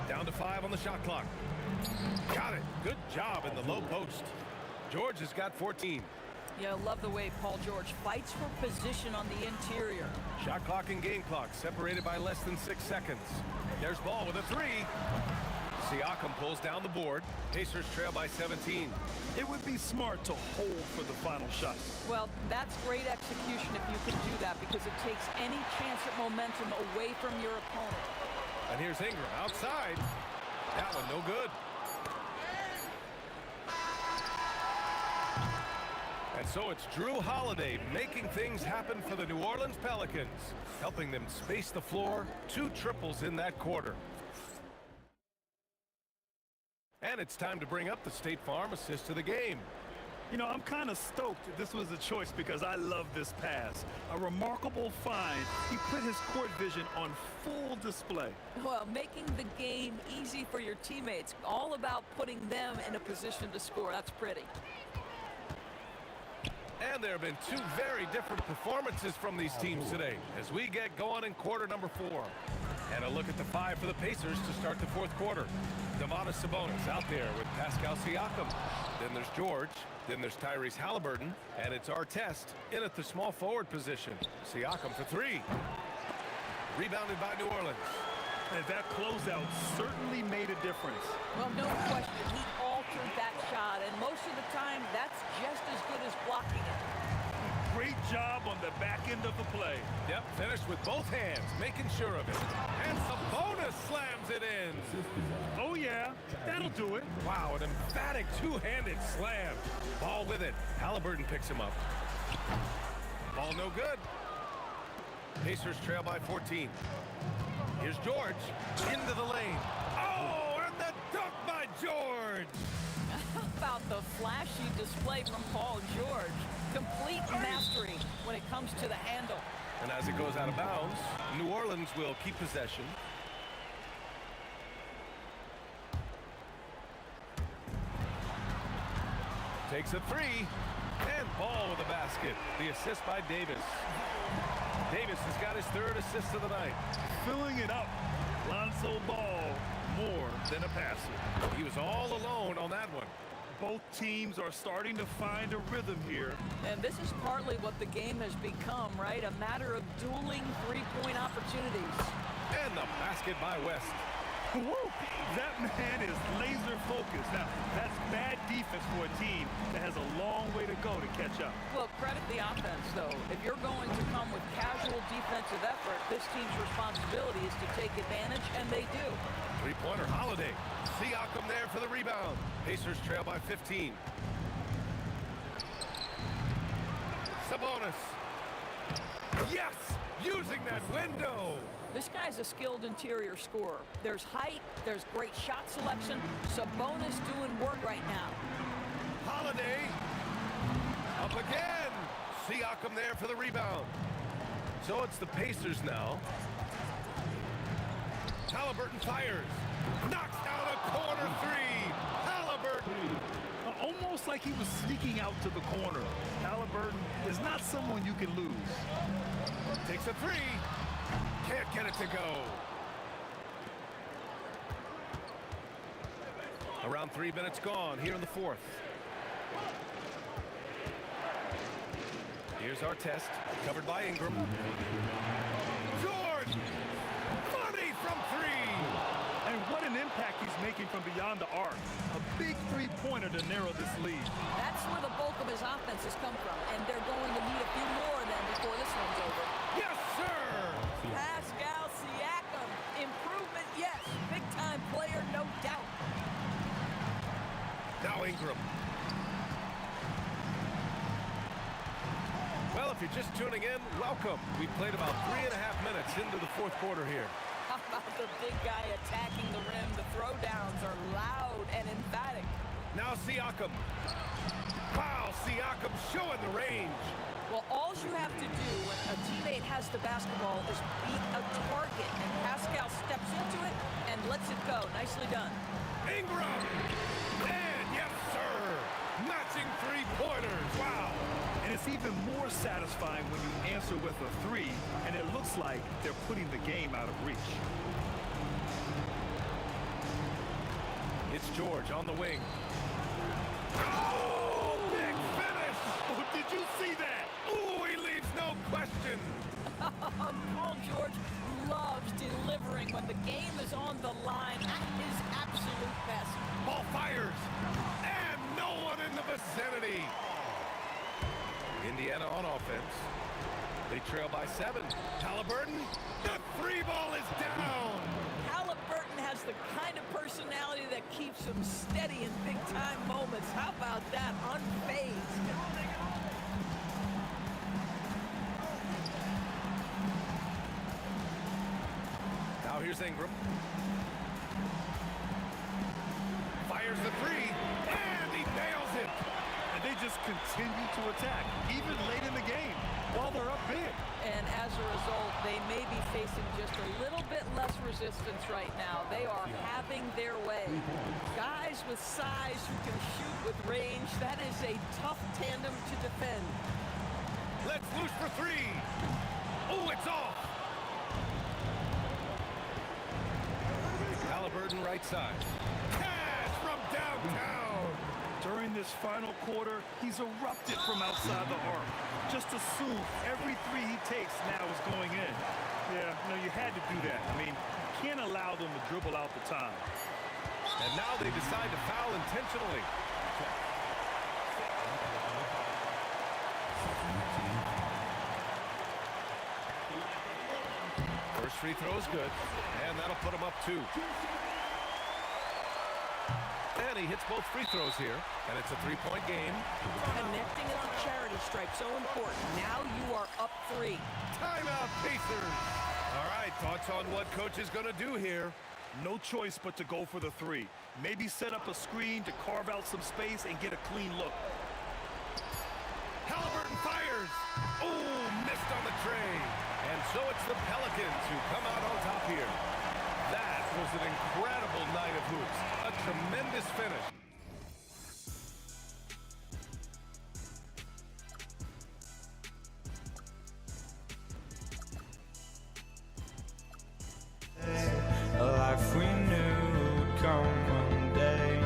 Down to 5 on the shot clock. Got it. Good job in the low post. George has got 14. Yeah, I love the way Paul George fights for position on the interior. Shot clock and game clock separated by less than 6 seconds. There's Ball with a 3. Siakam pulls down the board. Pacers trail by 17. It would be smart to hold for the final shot. Well, that's great execution if you can do that, because it takes any chance at momentum away from your opponent. And here's Ingram outside. That one no good. And so it's Drew Holiday making things happen for the New Orleans Pelicans, helping them space the floor. 2 triples in that quarter. And it's time to bring up the State Farm assist of the game. You know, I'm kind of stoked this was a choice because I love this pass. A remarkable find. He put his court vision on full display. Well, making the game easy for your teammates. All about putting them in a position to score. That's pretty. And there have been 2 very different performances from these teams today as we get going in quarter number 4. And a look at the 5 for the Pacers to start the 4th quarter. Domantas Sabonis out there with Pascal Siakam. Then there's George. Then there's Tyrese Halliburton. And it's Artest in at the small forward position. Siakam for 3. Rebounded by New Orleans. And that closeout certainly made a difference. Well, no question. He altered that shot, and most of the time, that's just as good as blocking it. Great job on the back end of the play. Yep, finished with both hands, making sure of it. And Sabonis slams it in. Oh, yeah. That'll do it. Wow, an emphatic 2-handed slam. Ball with it. Halliburton picks him up. Ball no good. Pacers trail by 14. Here's George into the lane. Oh, and the dunk by George. How about the flashy display from Paul George? Complete mastery when it comes to the handle. And as it goes out of bounds, New Orleans will keep possession. Takes a 3. And Ball with the basket. The assist by Davis. Davis has got his 3rd assist of the night. Filling it up. Lonzo Ball, more than a passer. He was all alone on that one. Both teams are starting to find a rhythm here. And this is partly what the game has become, right? A matter of dueling 3-point opportunities. And the basket by West. Woo! That man is laser focused. Now, that's bad defense for a team that has a long way to go to catch up. Well, credit the offense, though. If you're going to come with casual defensive effort, this team's responsibility is to take advantage, and they do. 3-pointer Holiday. Siakam there for the rebound. Pacers trail by 15. Sabonis. Yes! Using that window. This guy's a skilled interior scorer. There's height, there's great shot selection. Sabonis doing work right now. Holiday. Up again. Siakam there for the rebound. So it's the Pacers now. Halliburton fires. Knocks down a corner three. Halliburton. Almost like he was sneaking out to the corner. Halliburton is not someone you can lose. Takes a three. Can't get it to go. Around 3 minutes gone here in the fourth. Here's our test, covered by Ingram. George! Funny from three! And what an impact he's making from beyond the arc. A big three-pointer to narrow this lead. That's where the bulk of his offense has come from, and they're going to need a few more than before this one's over. Yes, sir! Pascal Siakam. Improvement, yes. Big-time player, no doubt. Now Ingram. Well, if you're just tuning in, welcome. We played about 3.5 minutes into the fourth quarter here. How about the big guy attacking the rim? The throwdowns are loud and emphatic. Now Siakam. Wow, Siakam showing the range. Well, all you have to do when a teammate has the basketball is beat a target, and Pascal steps into it and lets it go. Nicely done. Ingram! And yes, sir! Matching three-pointers. Wow! And it's even more satisfying when you answer with a three, and it looks like they're putting the game out of reach. It's George on the wing. Oh, big finish! Oh, did you see that? Ooh, he leaves no question. Paul George loves delivering when the game is on the line at his absolute best. Ball fires, and no one in the vicinity. Indiana on offense. They trail by 7. Halliburton, the three ball is down. Halliburton has the kind of personality that keeps him steady in big-time moments. How about that? Unfazed. Now here's Ingram. Fires the three, and he nails it. And they just continue to attack, even late in the game, while they're up big. And as a result, they may be facing just a little bit less resistance right now. They are having their way. Guys with size who can shoot with range, that is a tough tandem to defend. Let's loose for three. Oh, it's off. Halliburton right side. Cash from downtown. During this final quarter, he's erupted from outside the arc. Just assume every three he takes now is going in. Yeah, no, you had to do that. I mean, you can't allow them to dribble out the time. And now they decide to foul intentionally. First free throw is good, and that'll put him up 2. And he hits both free throws here, and it's a 3-point game. Connecting at the charity stripe, so important. Now you are up 3. Timeout, Pacers. All right, thoughts on what coach is going to do here? No choice but to go for the three. Maybe set up a screen to carve out some space and get a clean look. Halliburton fires. Oh, missed on the tray. And so it's the Pelicans who come out on top here. That was an incredible night of hoops. A tremendous finish. A life we knew would come one day,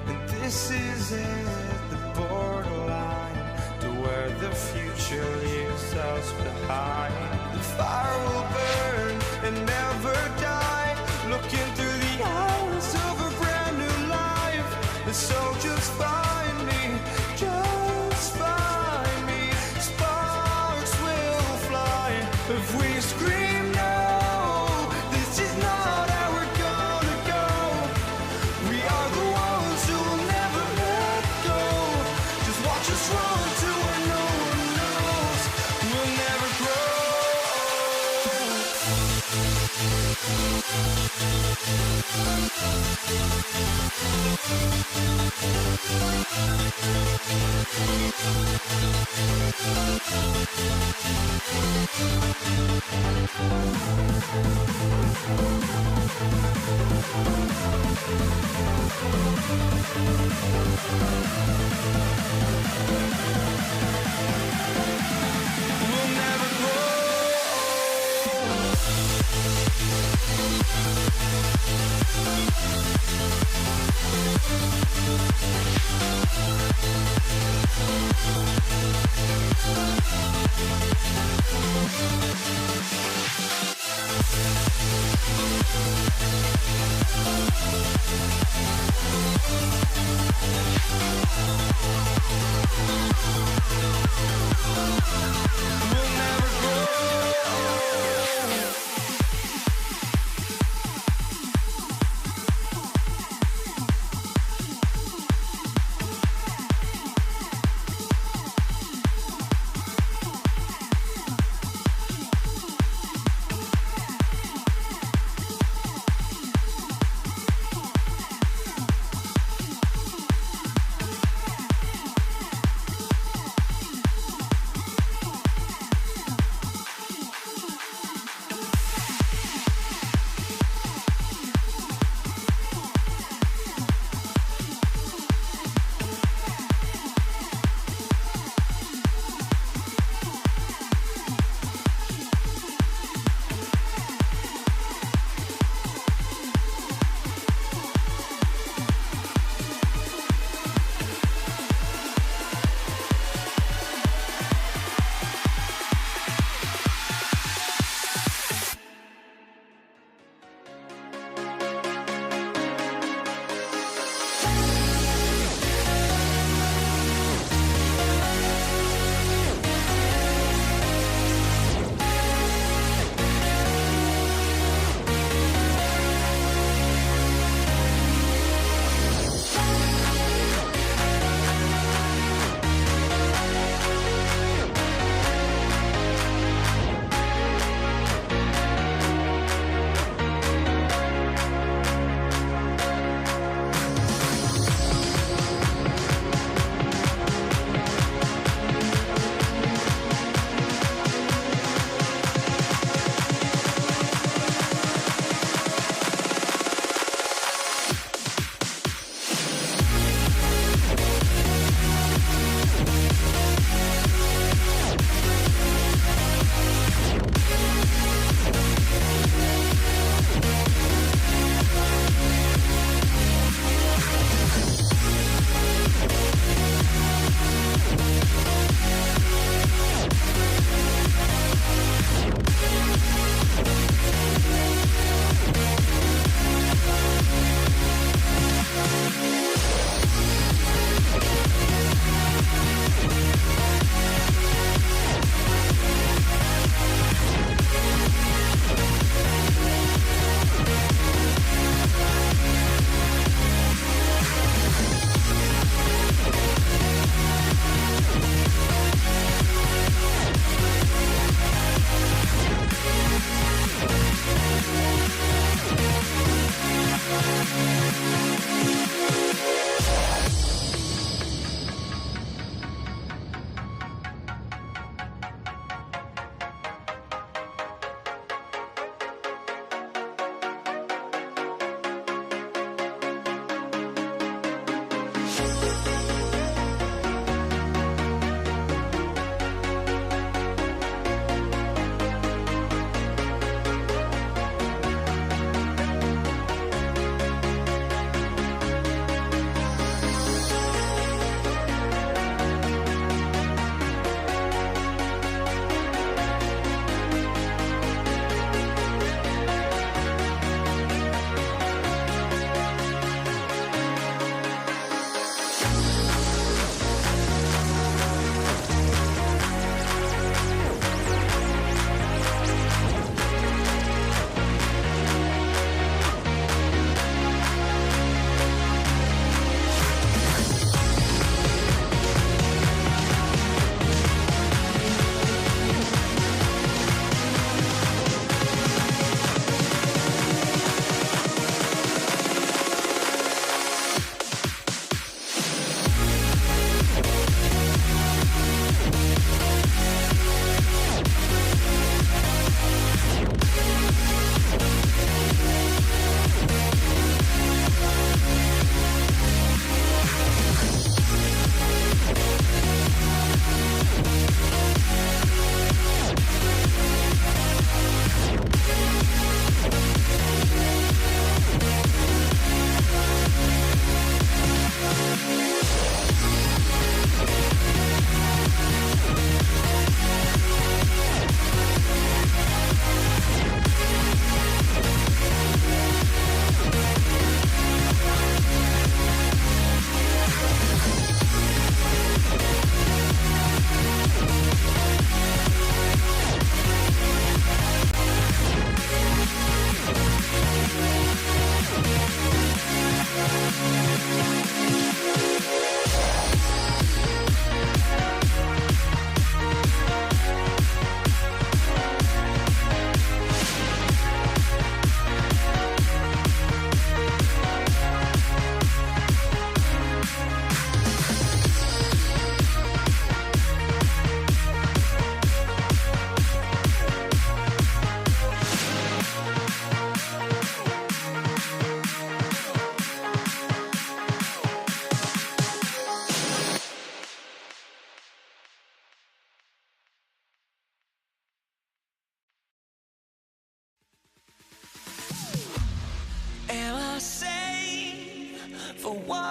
and this is it, the borderline to where the future leaves us behind. The fire will burn and never die, looking through the eyes of a brand new life. And so just find me, just find me. Sparks will fly if we scream no. This is not how we're gonna go. We are the ones who will never let go. Just watch us run to where no one knows. We'll never grow.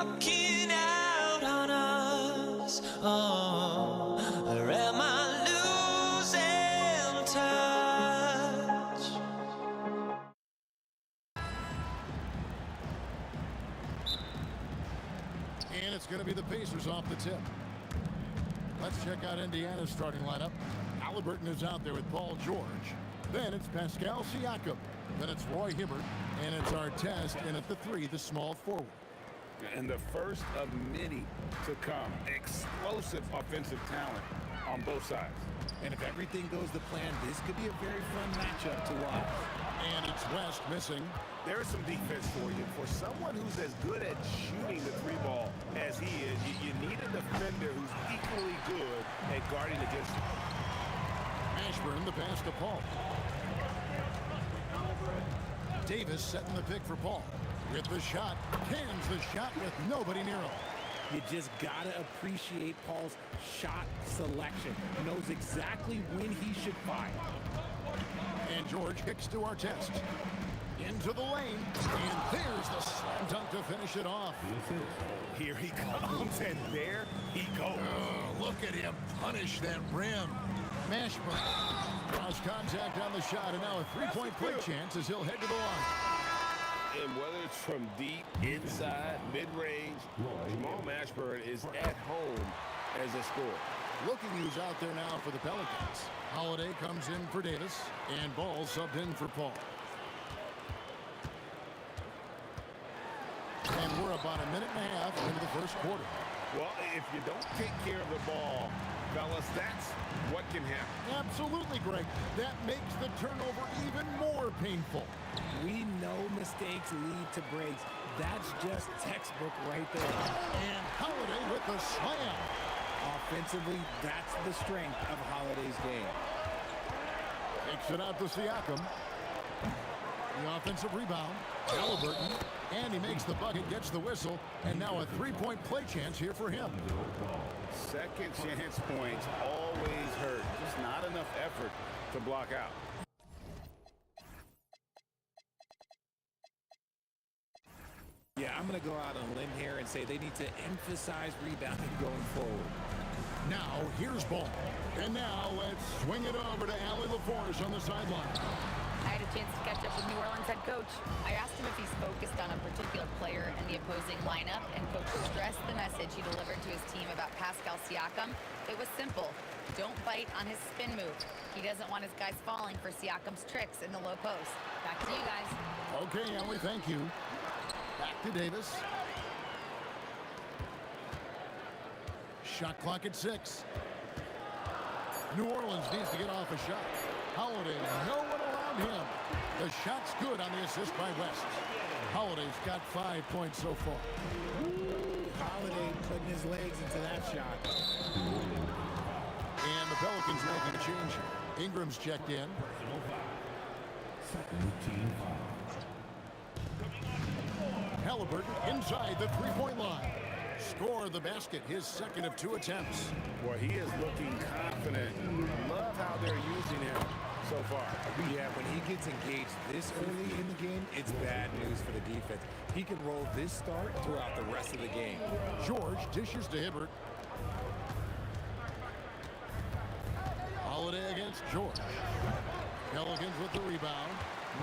walking out on us? Oh, or am I losing touch? And it's going to be the Pacers off the tip. Let's check out Indiana's starting lineup. Halliburton is out there with Paul George. Then it's Pascal Siakam. Then it's Roy Hibbert. And it's Artest. And at the 3, the small forward. And the first of many to come. Explosive offensive talent on both sides. And if everything goes to plan, this could be a very fun matchup to watch. And it's West missing. There's some defense for you. For someone who's as good at shooting the 3-ball as he is, you need a defender who's equally good at guarding against him. Ashburn, the pass to Paul. Davis setting the pick for Paul. With the shot, cans the shot with nobody near him. You just gotta appreciate Paul's shot selection. He knows exactly when he should fire. And George kicks to Artest. Into the lane. And there's the slam dunk to finish it off. Here he comes, and there he goes. Oh, look at him punish that rim. Mashburn draws contact on the shot, and now a three-point play chance as he'll head to the line. And whether it's from deep, inside, mid-range, Jamal Mashburn is at home as a scorer. Looking who's out there now for the Pelicans. Holiday comes in for Davis, and Ball subbed in for Paul. And we're about a minute and a half into the first quarter. Well, if you don't take care of the ball, fellas, that's what can happen. Absolutely, Greg. That makes the turnover even more painful. We know mistakes lead to breaks. That's just textbook right there. And Holiday with the slam. Offensively, that's the strength of Holiday's game. Takes it out to Siakam. The offensive rebound. Halliburton. And he makes the bucket, gets the whistle, and now a three-point play chance here for him. Second chance points always hurt. Just not enough effort to block out. Yeah, I'm going to go out on a limb here and say they need to emphasize rebounding going forward. Now, here's Ball. And now let's swing it over to Allie LaForce on the sideline. I had a chance to catch up with New Orleans head coach. I asked him if he's focused on a particular player in the opposing lineup, and coach stressed the message he delivered to his team about Pascal Siakam. It was simple. Don't bite on his spin move. He doesn't want his guys falling for Siakam's tricks in the low post. Back to you guys. Okay, Allie, thank you. Back to Davis. Shot clock at 6. New Orleans needs to get off a shot. Holiday, no one around him. The shot's good on the assist by West. Holiday's got 5 points so far. Holiday putting his legs into that shot. And the Pelicans making a change here. Ingram's checked in. Halliburton inside the three-point line. Score the basket, his second of 2 attempts. Well, he is looking confident. Love how they're using him so far. Yeah, when he gets engaged this early in the game, it's bad news for the defense. He can roll this start throughout the rest of the game. George dishes to Hibbert. Holiday against George. Pelicans with the rebound.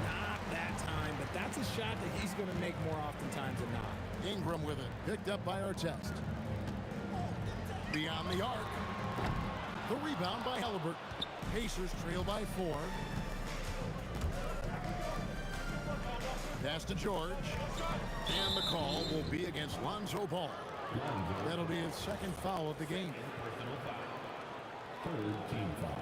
Not that time, but that's a shot that he's going to make more oftentimes than not. Ingram with it. Picked up by Artest. Beyond the arc. The rebound by Halliburton. Pacers trail by 4. Pass to George. And the call will be against Lonzo Ball. That'll be his second foul of the game. Third team foul.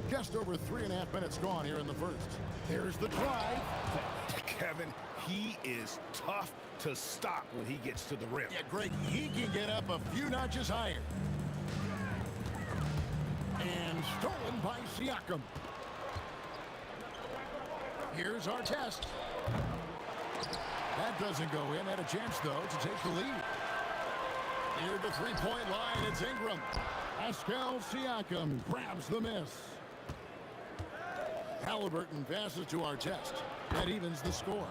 Just over 3.5 minutes gone here in the first. There's the drive. Kevin, he is tough to stop when he gets to the rim. Yeah, Greg, he can get up a few notches higher. And stolen by Siakam. Here's Artest. That doesn't go in. Had a chance, though, to take the lead. Near the three-point line, it's Ingram. Pascal Siakam grabs the miss. Halliburton passes to Artest. That evens the score.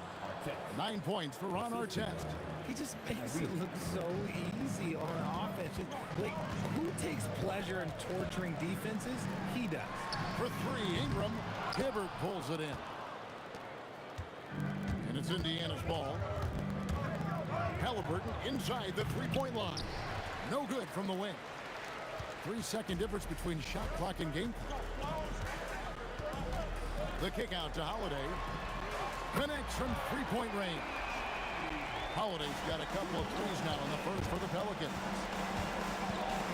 9 points for Ron Artest. He just makes it look so easy on offense. Like, who takes pleasure in torturing defenses? He does. For 3, Ingram. Hibbert pulls it in. And it's Indiana's ball. Halliburton inside the three-point line. No good from the wing. 3-second difference between shot clock and game clock. The kick out to Holiday. Connects from three-point range. Holiday's got a couple of threes now in the first for the Pelicans.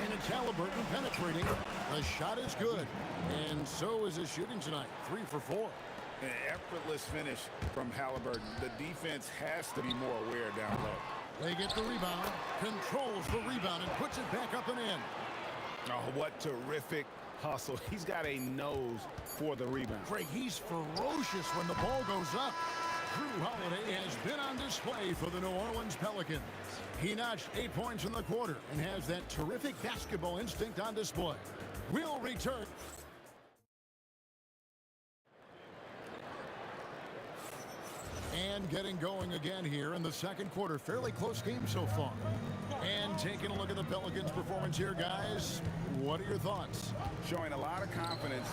And it's Halliburton penetrating. The shot is good. And so is his shooting tonight. 3 for 4. An effortless finish from Halliburton. The defense has to be more aware down low. They get the rebound, controls the rebound, and puts it back up and in. Oh, what terrific hustle. He's got a nose for the rebound. Craig, he's ferocious when the ball goes up. Drew Holiday has been on display for the New Orleans Pelicans. He notched 8 points in the quarter and has that terrific basketball instinct on display. We'll return. And getting going again here in the second quarter. Fairly close game so far. And taking a look at the Pelicans' performance here, guys. What are your thoughts? Showing a lot of confidence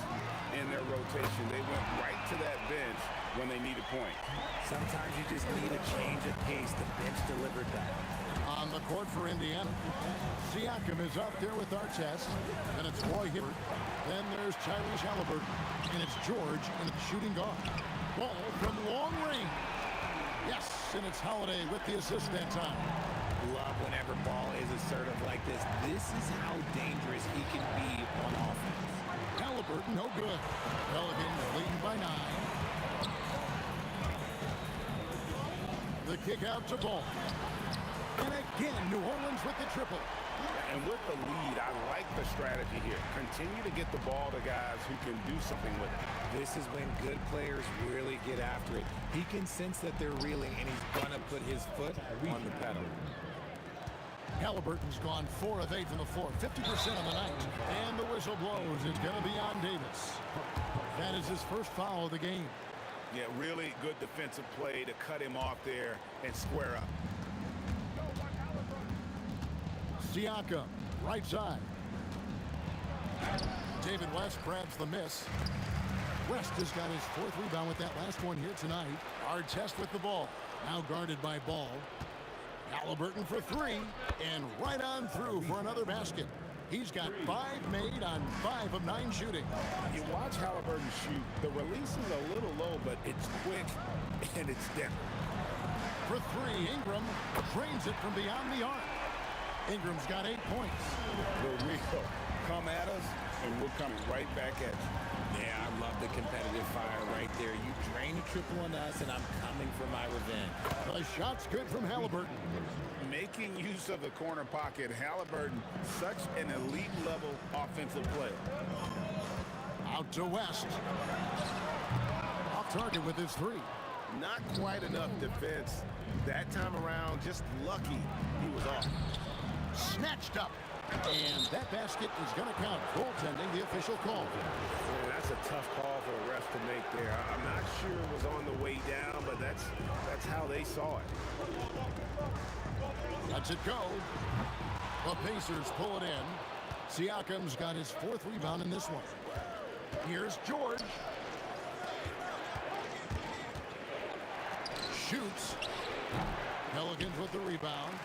in their rotation. They went right to that bench when they needed points. Sometimes you just need a change of pace. The bench delivered that. On the court for Indiana, Siakam is out there with Artest, and it's Roy Hibbert. Then there's Tyrese Halliburton, and it's George in the shooting guard. Ball from long range. Yes, and it's Holiday with the assist that time. Love whenever ball is assertive like this. This is how dangerous he can be on offense. Halliburton, no good. Pelicans leading by 9. The kick out to Ball. And again, New Orleans with the triple. And with the lead, I like the strategy here. Continue to get the ball to guys who can do something with it. This is when good players really get after it. He can sense that they're reeling, and he's going to put his foot on the pedal. Halliburton's gone 4 of 8 from the floor, 50% on the night. And the whistle blows. It's going to be on Davis. That is his first foul of the game. Yeah, really good defensive play to cut him off there and square up. Siakam, right side. David West grabs the miss. West has got his 4th rebound with that last one here tonight. Artest with the ball. Now guarded by Ball. Halliburton for 3. And right on through for another basket. He's got 5 made on 5 of 9 shooting. You watch Halliburton shoot. The release is a little low, but it's quick and it's definite. For 3, Ingram drains it from beyond the arc. Ingram's got 8 points. The wheel come at us, and we're coming right back at you. Yeah, I love the competitive fire right there. You drain a triple on us, and I'm coming for my revenge. The shot's good from Halliburton. Making use of the corner pocket, Halliburton, such an elite-level offensive player. Out to West. Off target with his 3. Not quite enough defense. That time around, just lucky he was off. Snatched up. And that basket is going to count. Goaltending, the official call. Yeah, that's a tough call for the ref to make there. I'm not sure it was on the way down, but that's how they saw it. Lets it go. The Pacers pull it in. Siakam's got his 4th rebound in this one. Here's George. Shoots. Pelicans with the rebound.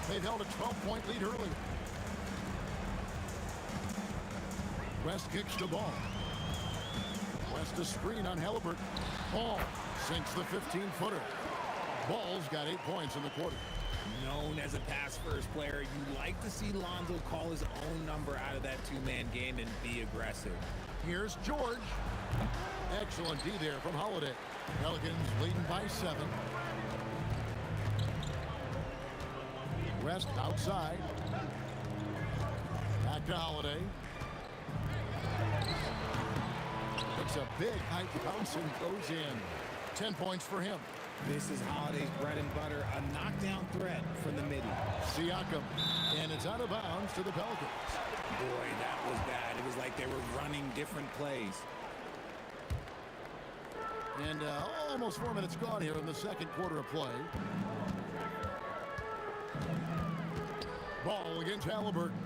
They've held a 12-point lead earlier. West kicks the ball. West a screen on Halliburton. Ball sinks the 15-footer. Ball's got 8 points in the quarter. Known as a pass-first player, you like to see Lonzo call his own number out of that 2-man game and be aggressive. Here's George. Excellent D there from Holiday. Pelicans leading by 7. West outside. Back to Holiday. It's a big high bounce and goes in. 10 points for him. This is Holiday's bread and butter, a knockdown threat from the middle. Siakam, and it's out of bounds to the Pelicans. Boy, that was bad. It was like they were running different plays. And almost 4 minutes gone here in the second quarter of play. Ball against Halliburton.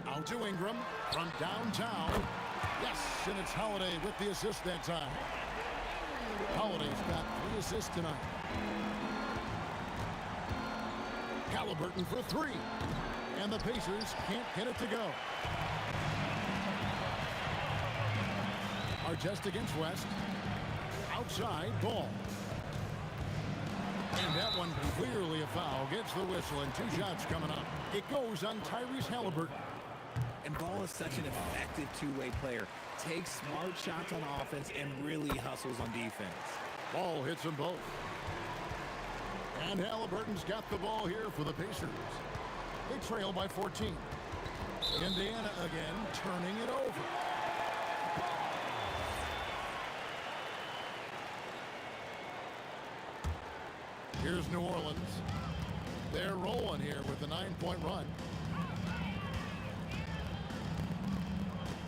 Out to Ingram from downtown. Yes, and it's Holiday with the assist that time. Holiday's got 3 assists tonight. Halliburton for 3. And the Pacers can't get it to go. Artest against West. Outside, Ball. And that one clearly a foul. Gets the whistle and 2 shots coming up. It goes on Tyrese Halliburton. And Ball is such an effective two-way player. Takes smart shots on offense and really hustles on defense. Ball hits them both. And Halliburton's got the ball here for the Pacers. They trail by 14. Indiana again turning it over. Here's New Orleans. They're rolling here with a 9-point run.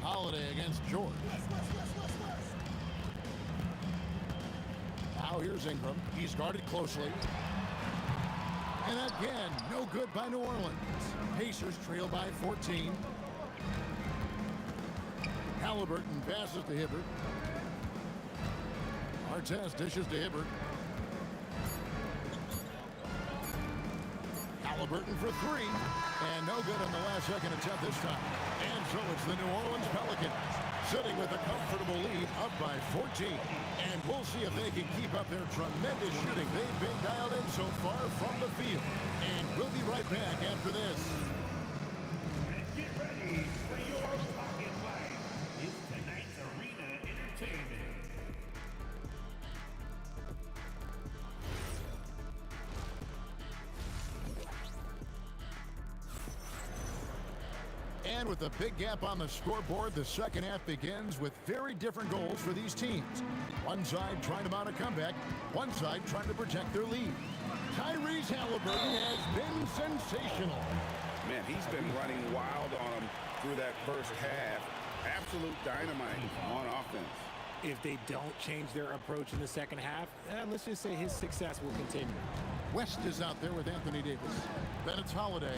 Holiday against George. Now here's Ingram. He's guarded closely. And again, no good by New Orleans. Pacers trail by 14. Halliburton passes to Hibbert. Artest dishes to Hibbert. Halliburton for 3. And no good on the last second attempt this time. And so it's the New Orleans Pelicans sitting with a comfortable lead up by 14. And we'll see if they can keep up their tremendous shooting they've been dialed in so far from the field. And we'll be right back after this. Get ready for your pocket fight. It's tonight's Arena Entertainment. And with a big gap on the scoreboard, the second half begins with very different goals for these teams. One side trying to mount a comeback, one side trying to protect their lead. Tyrese Halliburton has been sensational. Man, he's been running wild on them through that first half. Absolute dynamite on offense. If they don't change their approach in the second half, let's just say his success will continue. West is out there with Anthony Davis. Then it's Holiday.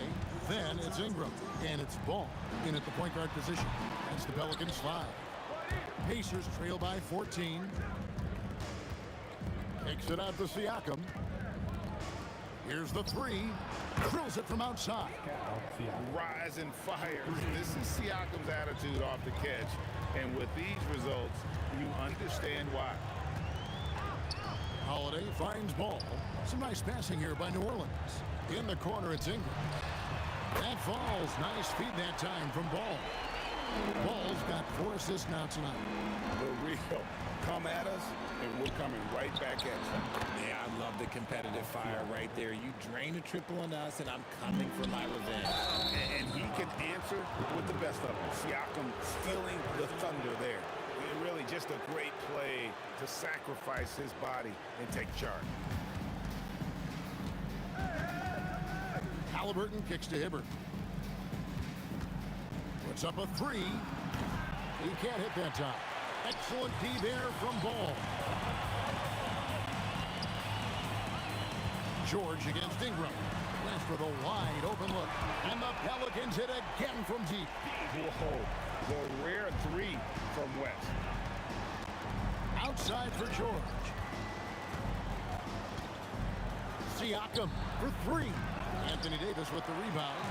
Then it's Ingram. And it's Ball in at the point guard position. That's the Pelicans slide. Pacers trail by 14. Takes it out to Siakam. Here's the 3. Drills it from outside. Rise and fire. This is Siakam's attitude off the catch. And with these results, you understand why. Holiday finds Ball. Some nice passing here by New Orleans. In the corner, it's Ingram. That falls. Nice feed that time from Ball. Ball's got 4 assists now tonight. The real. Come at us, and we're coming right back at you. Yeah, I love the competitive fire right there. You drain a triple on us, and I'm coming for my revenge. And he can answer with the best of them. Siakam stealing the thunder there. Really just a great play to sacrifice his body and take charge. Halliburton kicks to Hibbert. Puts up a 3. He can't hit that time. Excellent D there from Ball. George against Ingram. West with a wide open look. And the Pelicans hit again from deep. Whoa, the rare 3 from West. Outside for George. Siakam for 3. Anthony Davis with the rebound.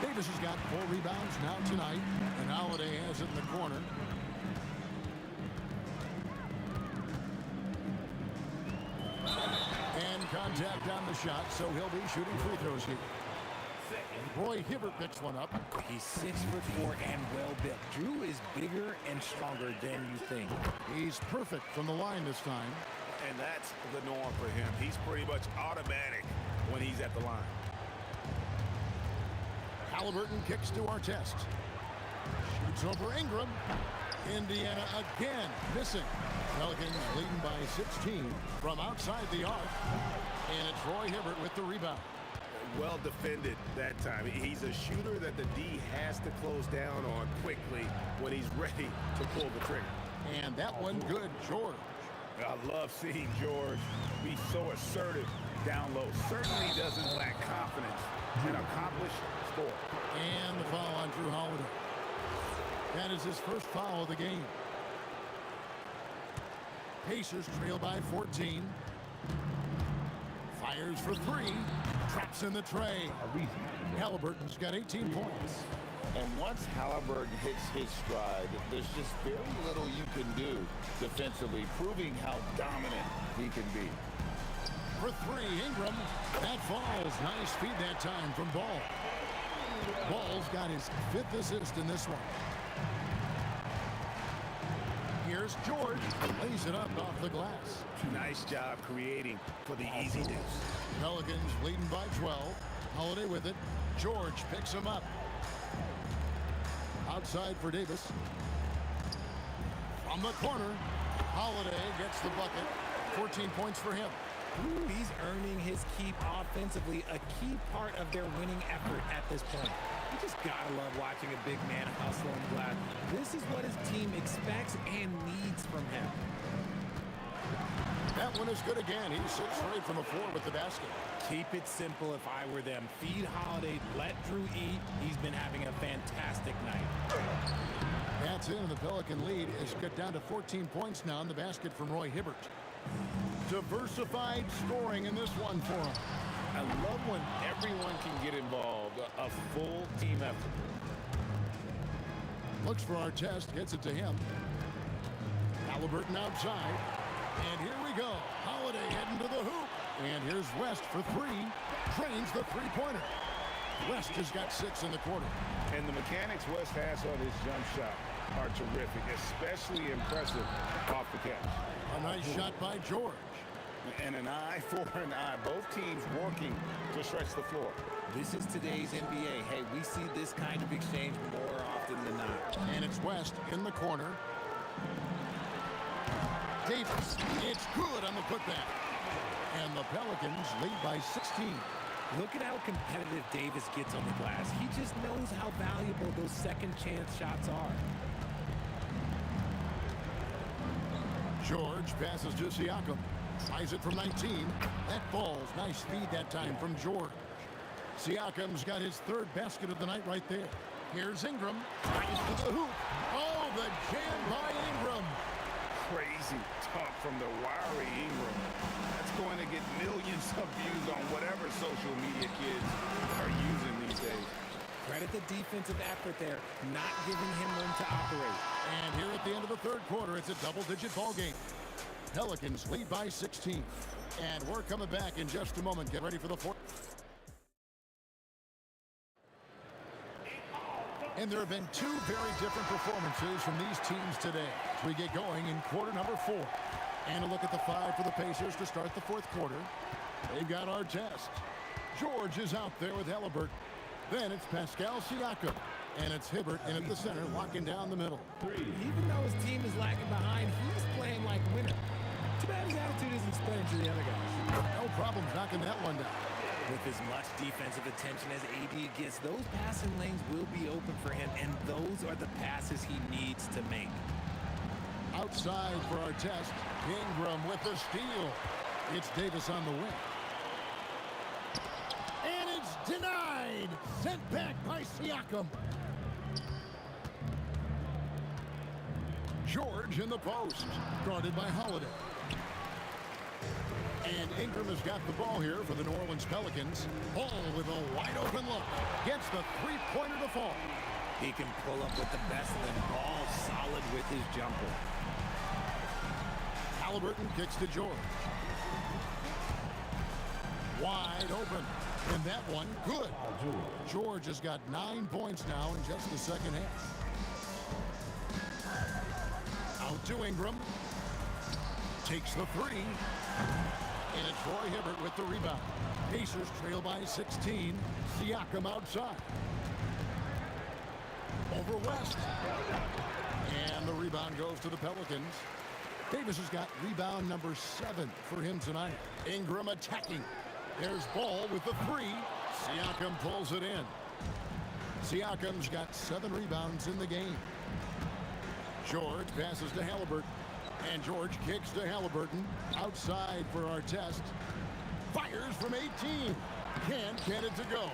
Davis has got 4 rebounds now tonight. And Holiday has it in the corner. And contact on the shot, so he'll be shooting free throws here. Roy Hibbert picks one up. He's 6'4" and well built. Drew is bigger and stronger than you think. He's perfect from the line this time. And that's the norm for him. He's pretty much automatic when he's at the line. Halliburton kicks to Artest. Shoots over Ingram. Indiana again missing. Pelicans leading by 16 from outside the arc. And it's Roy Hibbert with the rebound. Well defended that time. He's a shooter that the D has to close down on quickly when he's ready to pull the trigger. And that one good, George. I love seeing George be so assertive down low. Certainly doesn't lack confidence. An accomplished score. And the foul on Drew Holiday. That is his first foul of the game. Pacers trail by 14. Fires for three. Traps in the tray. Halliburton's got 18 points. And once Halliburton hits his stride, there's just very little you can do defensively, proving how dominant he can be. For three, Ingram. That falls. Nice feed that time from Ball. Ball's got his 5th assist in this one. Here's George. Lays it up off the glass. Nice job creating for the easy deuce. Pelicans leading by 12. Holiday with it. George picks him up. Outside for Davis. From the corner, Holiday gets the bucket. 14 points for him. Ooh, he's earning his keep offensively, a key part of their winning effort at this point. You just gotta love watching a big man hustle and glass. This is what his team expects and needs from him. That one is good again. He's 6 straight from the floor with the basket. Keep it simple if I were them. Feed Holiday, let Drew eat. He's been having a fantastic night. That's in, and the Pelican lead is cut down to 14 points now in the basket from Roy Hibbert. Diversified scoring in this one for him. I love when everyone can get involved, a full team effort. Looks for Artest, gets it to him. Halliburton outside. And here we go. Holiday heading to the hoop. And here's West for three. Drains the three-pointer. West has got 6 in the quarter. And the mechanics West has on his jump shot are terrific, especially impressive off the catch. A nice shot by George. And an eye for an eye. Both teams working to stretch the floor. This is today's NBA. Hey, we see this kind of exchange more often than not. And it's West in the corner. Davis, it's good on the putback. And the Pelicans lead by 16. Look at how competitive Davis gets on the glass. He just knows how valuable those second chance shots are. George passes to Siakam. Tries it from 19. That falls. Nice feed that time from George. Siakam's got his 3rd basket of the night right there. Here's Ingram. Tries to the hoop. Oh, the jam by Ingram. Crazy talk from the wiry Ingram. That's going to get millions of views on whatever social media kids are using these days. Credit the defensive effort there, not giving him room to operate. And here at the end of the 3rd quarter, it's a double-digit ball game. Pelicans lead by 16. And we're coming back in just a moment. Get ready for the 4th. And there have been 2 very different performances from these teams today as we get going in quarter number 4. And a look at the 5 for the Pacers to start the 4th quarter. They've got Artest. George is out there with Halliburton. Then it's Pascal Siakam. And it's Hibbert in at the center, locking down the middle. Even though his team is lagging behind, he's playing like a winner. Too bad his attitude isn't spreading to the other guys. No problem knocking that one down. With as much defensive attention as AD gets, those passing lanes will be open for him, and those are the passes he needs to make. Outside for Artest. Ingram with the steal. It's Davis on the wing. And it's denied. Sent back by Siakam. George in the post. Guarded by Holiday. And Ingram has got the ball here for the New Orleans Pelicans. Ball with a wide open look. Gets the three-pointer to fall. He can pull up with the best of them. Ball solid with his jumper. Halliburton kicks to George. Wide open. And that one, good. George has got 9 points now in just the second half. Out to Ingram. Takes the three. And it's Roy Hibbert with the rebound. Pacers trail by 16. Siakam outside. Over West. And the rebound goes to the Pelicans. Davis has got rebound number 7 for him tonight. Ingram attacking. There's Ball with the three. Siakam pulls it in. Siakam's got 7 rebounds in the game. George passes to Halliburton. And George kicks to Halliburton. Outside for our test. Fires from 18. Can't get it to go.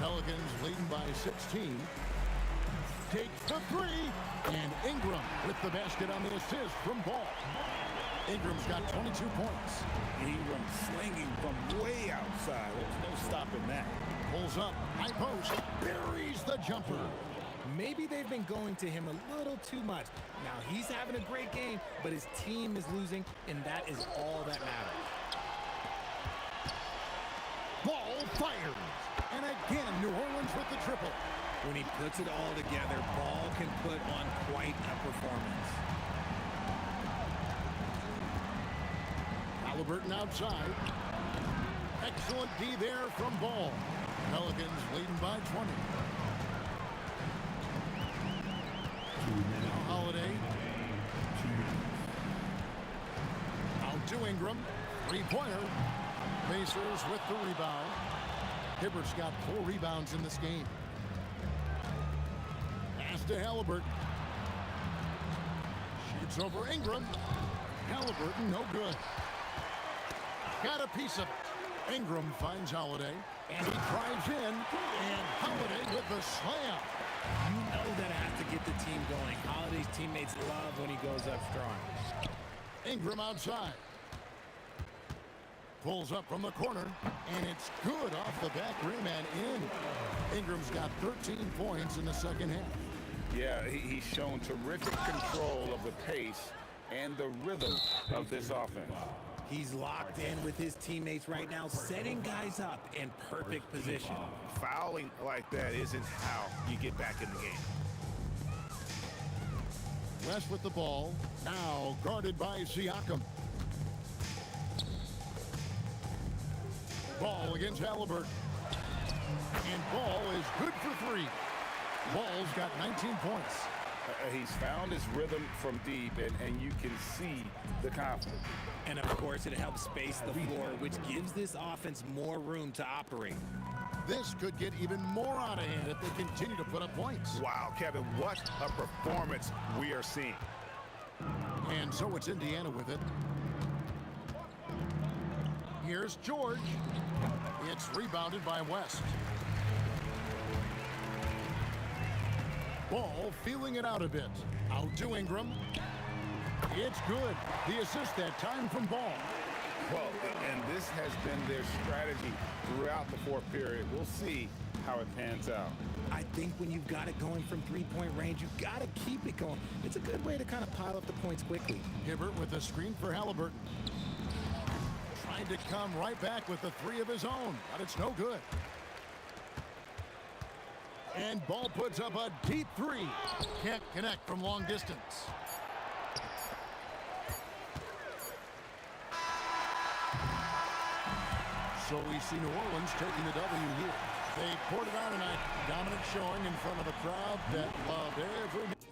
Pelicans leading by 16. Takes the three. And Ingram with the basket on the assist from Ball. Ingram's got 22 points. Ingram slinging from way outside. There's no stopping that. Pulls up. High post. Buries the jumper. Maybe they've been going to him a little too much. Now, he's having a great game, but his team is losing, and that is all that matters. Ball fires. And again, New Orleans with the triple. When he puts it all together, Ball can put on quite a performance. Halliburton outside. Excellent D there from Ball. Pelicans leading by 20. Now Holiday. Out to Ingram. Three-pointer. Pacers with the rebound. Hibbert's got 4 rebounds in this game. Pass to Halliburton. Shoots over Ingram. Halliburton, no good. Got a piece of it. Ingram finds Holiday. And he drives in. And Holiday with the slam. You know that has to get the team going. Holiday's teammates love when he goes up strong. Ingram outside. Pulls up from the corner, and it's good off the back rim and in. Ingram's got 13 points in the second half. Yeah, he's shown terrific control of the pace and the rhythm of this offense. He's locked in with his teammates right now, setting guys up in perfect position. Fouling like that isn't how you get back in the game. West with the ball, now guarded by Siakam. Ball against Halliburton. And Ball is good for 3. Ball's got 19 points. He's found his rhythm from deep, and you can see the confidence. And of course, it helps space the floor, which gives this offense more room to operate. This could get even more out of hand if they continue to put up points. Wow, Kevin, what a performance we are seeing. And so it's Indiana with it. Here's George. It's rebounded by West. Ball feeling it out a bit. Out to Ingram. It's good. The assist that time from Ball. Well, and this has been their strategy throughout the fourth period. We'll see how it pans out. I think when you've got it going from three-point range, you've got to keep it going. It's a good way to kind of pile up the points quickly. Hibbert with a screen for Halliburton. Trying to come right back with the 3 of his own, but it's no good. And Ball puts up a deep 3. Can't connect from long distance. So we see New Orleans taking the W here. They poured it out tonight. Dominant showing in front of a crowd that loved every minute.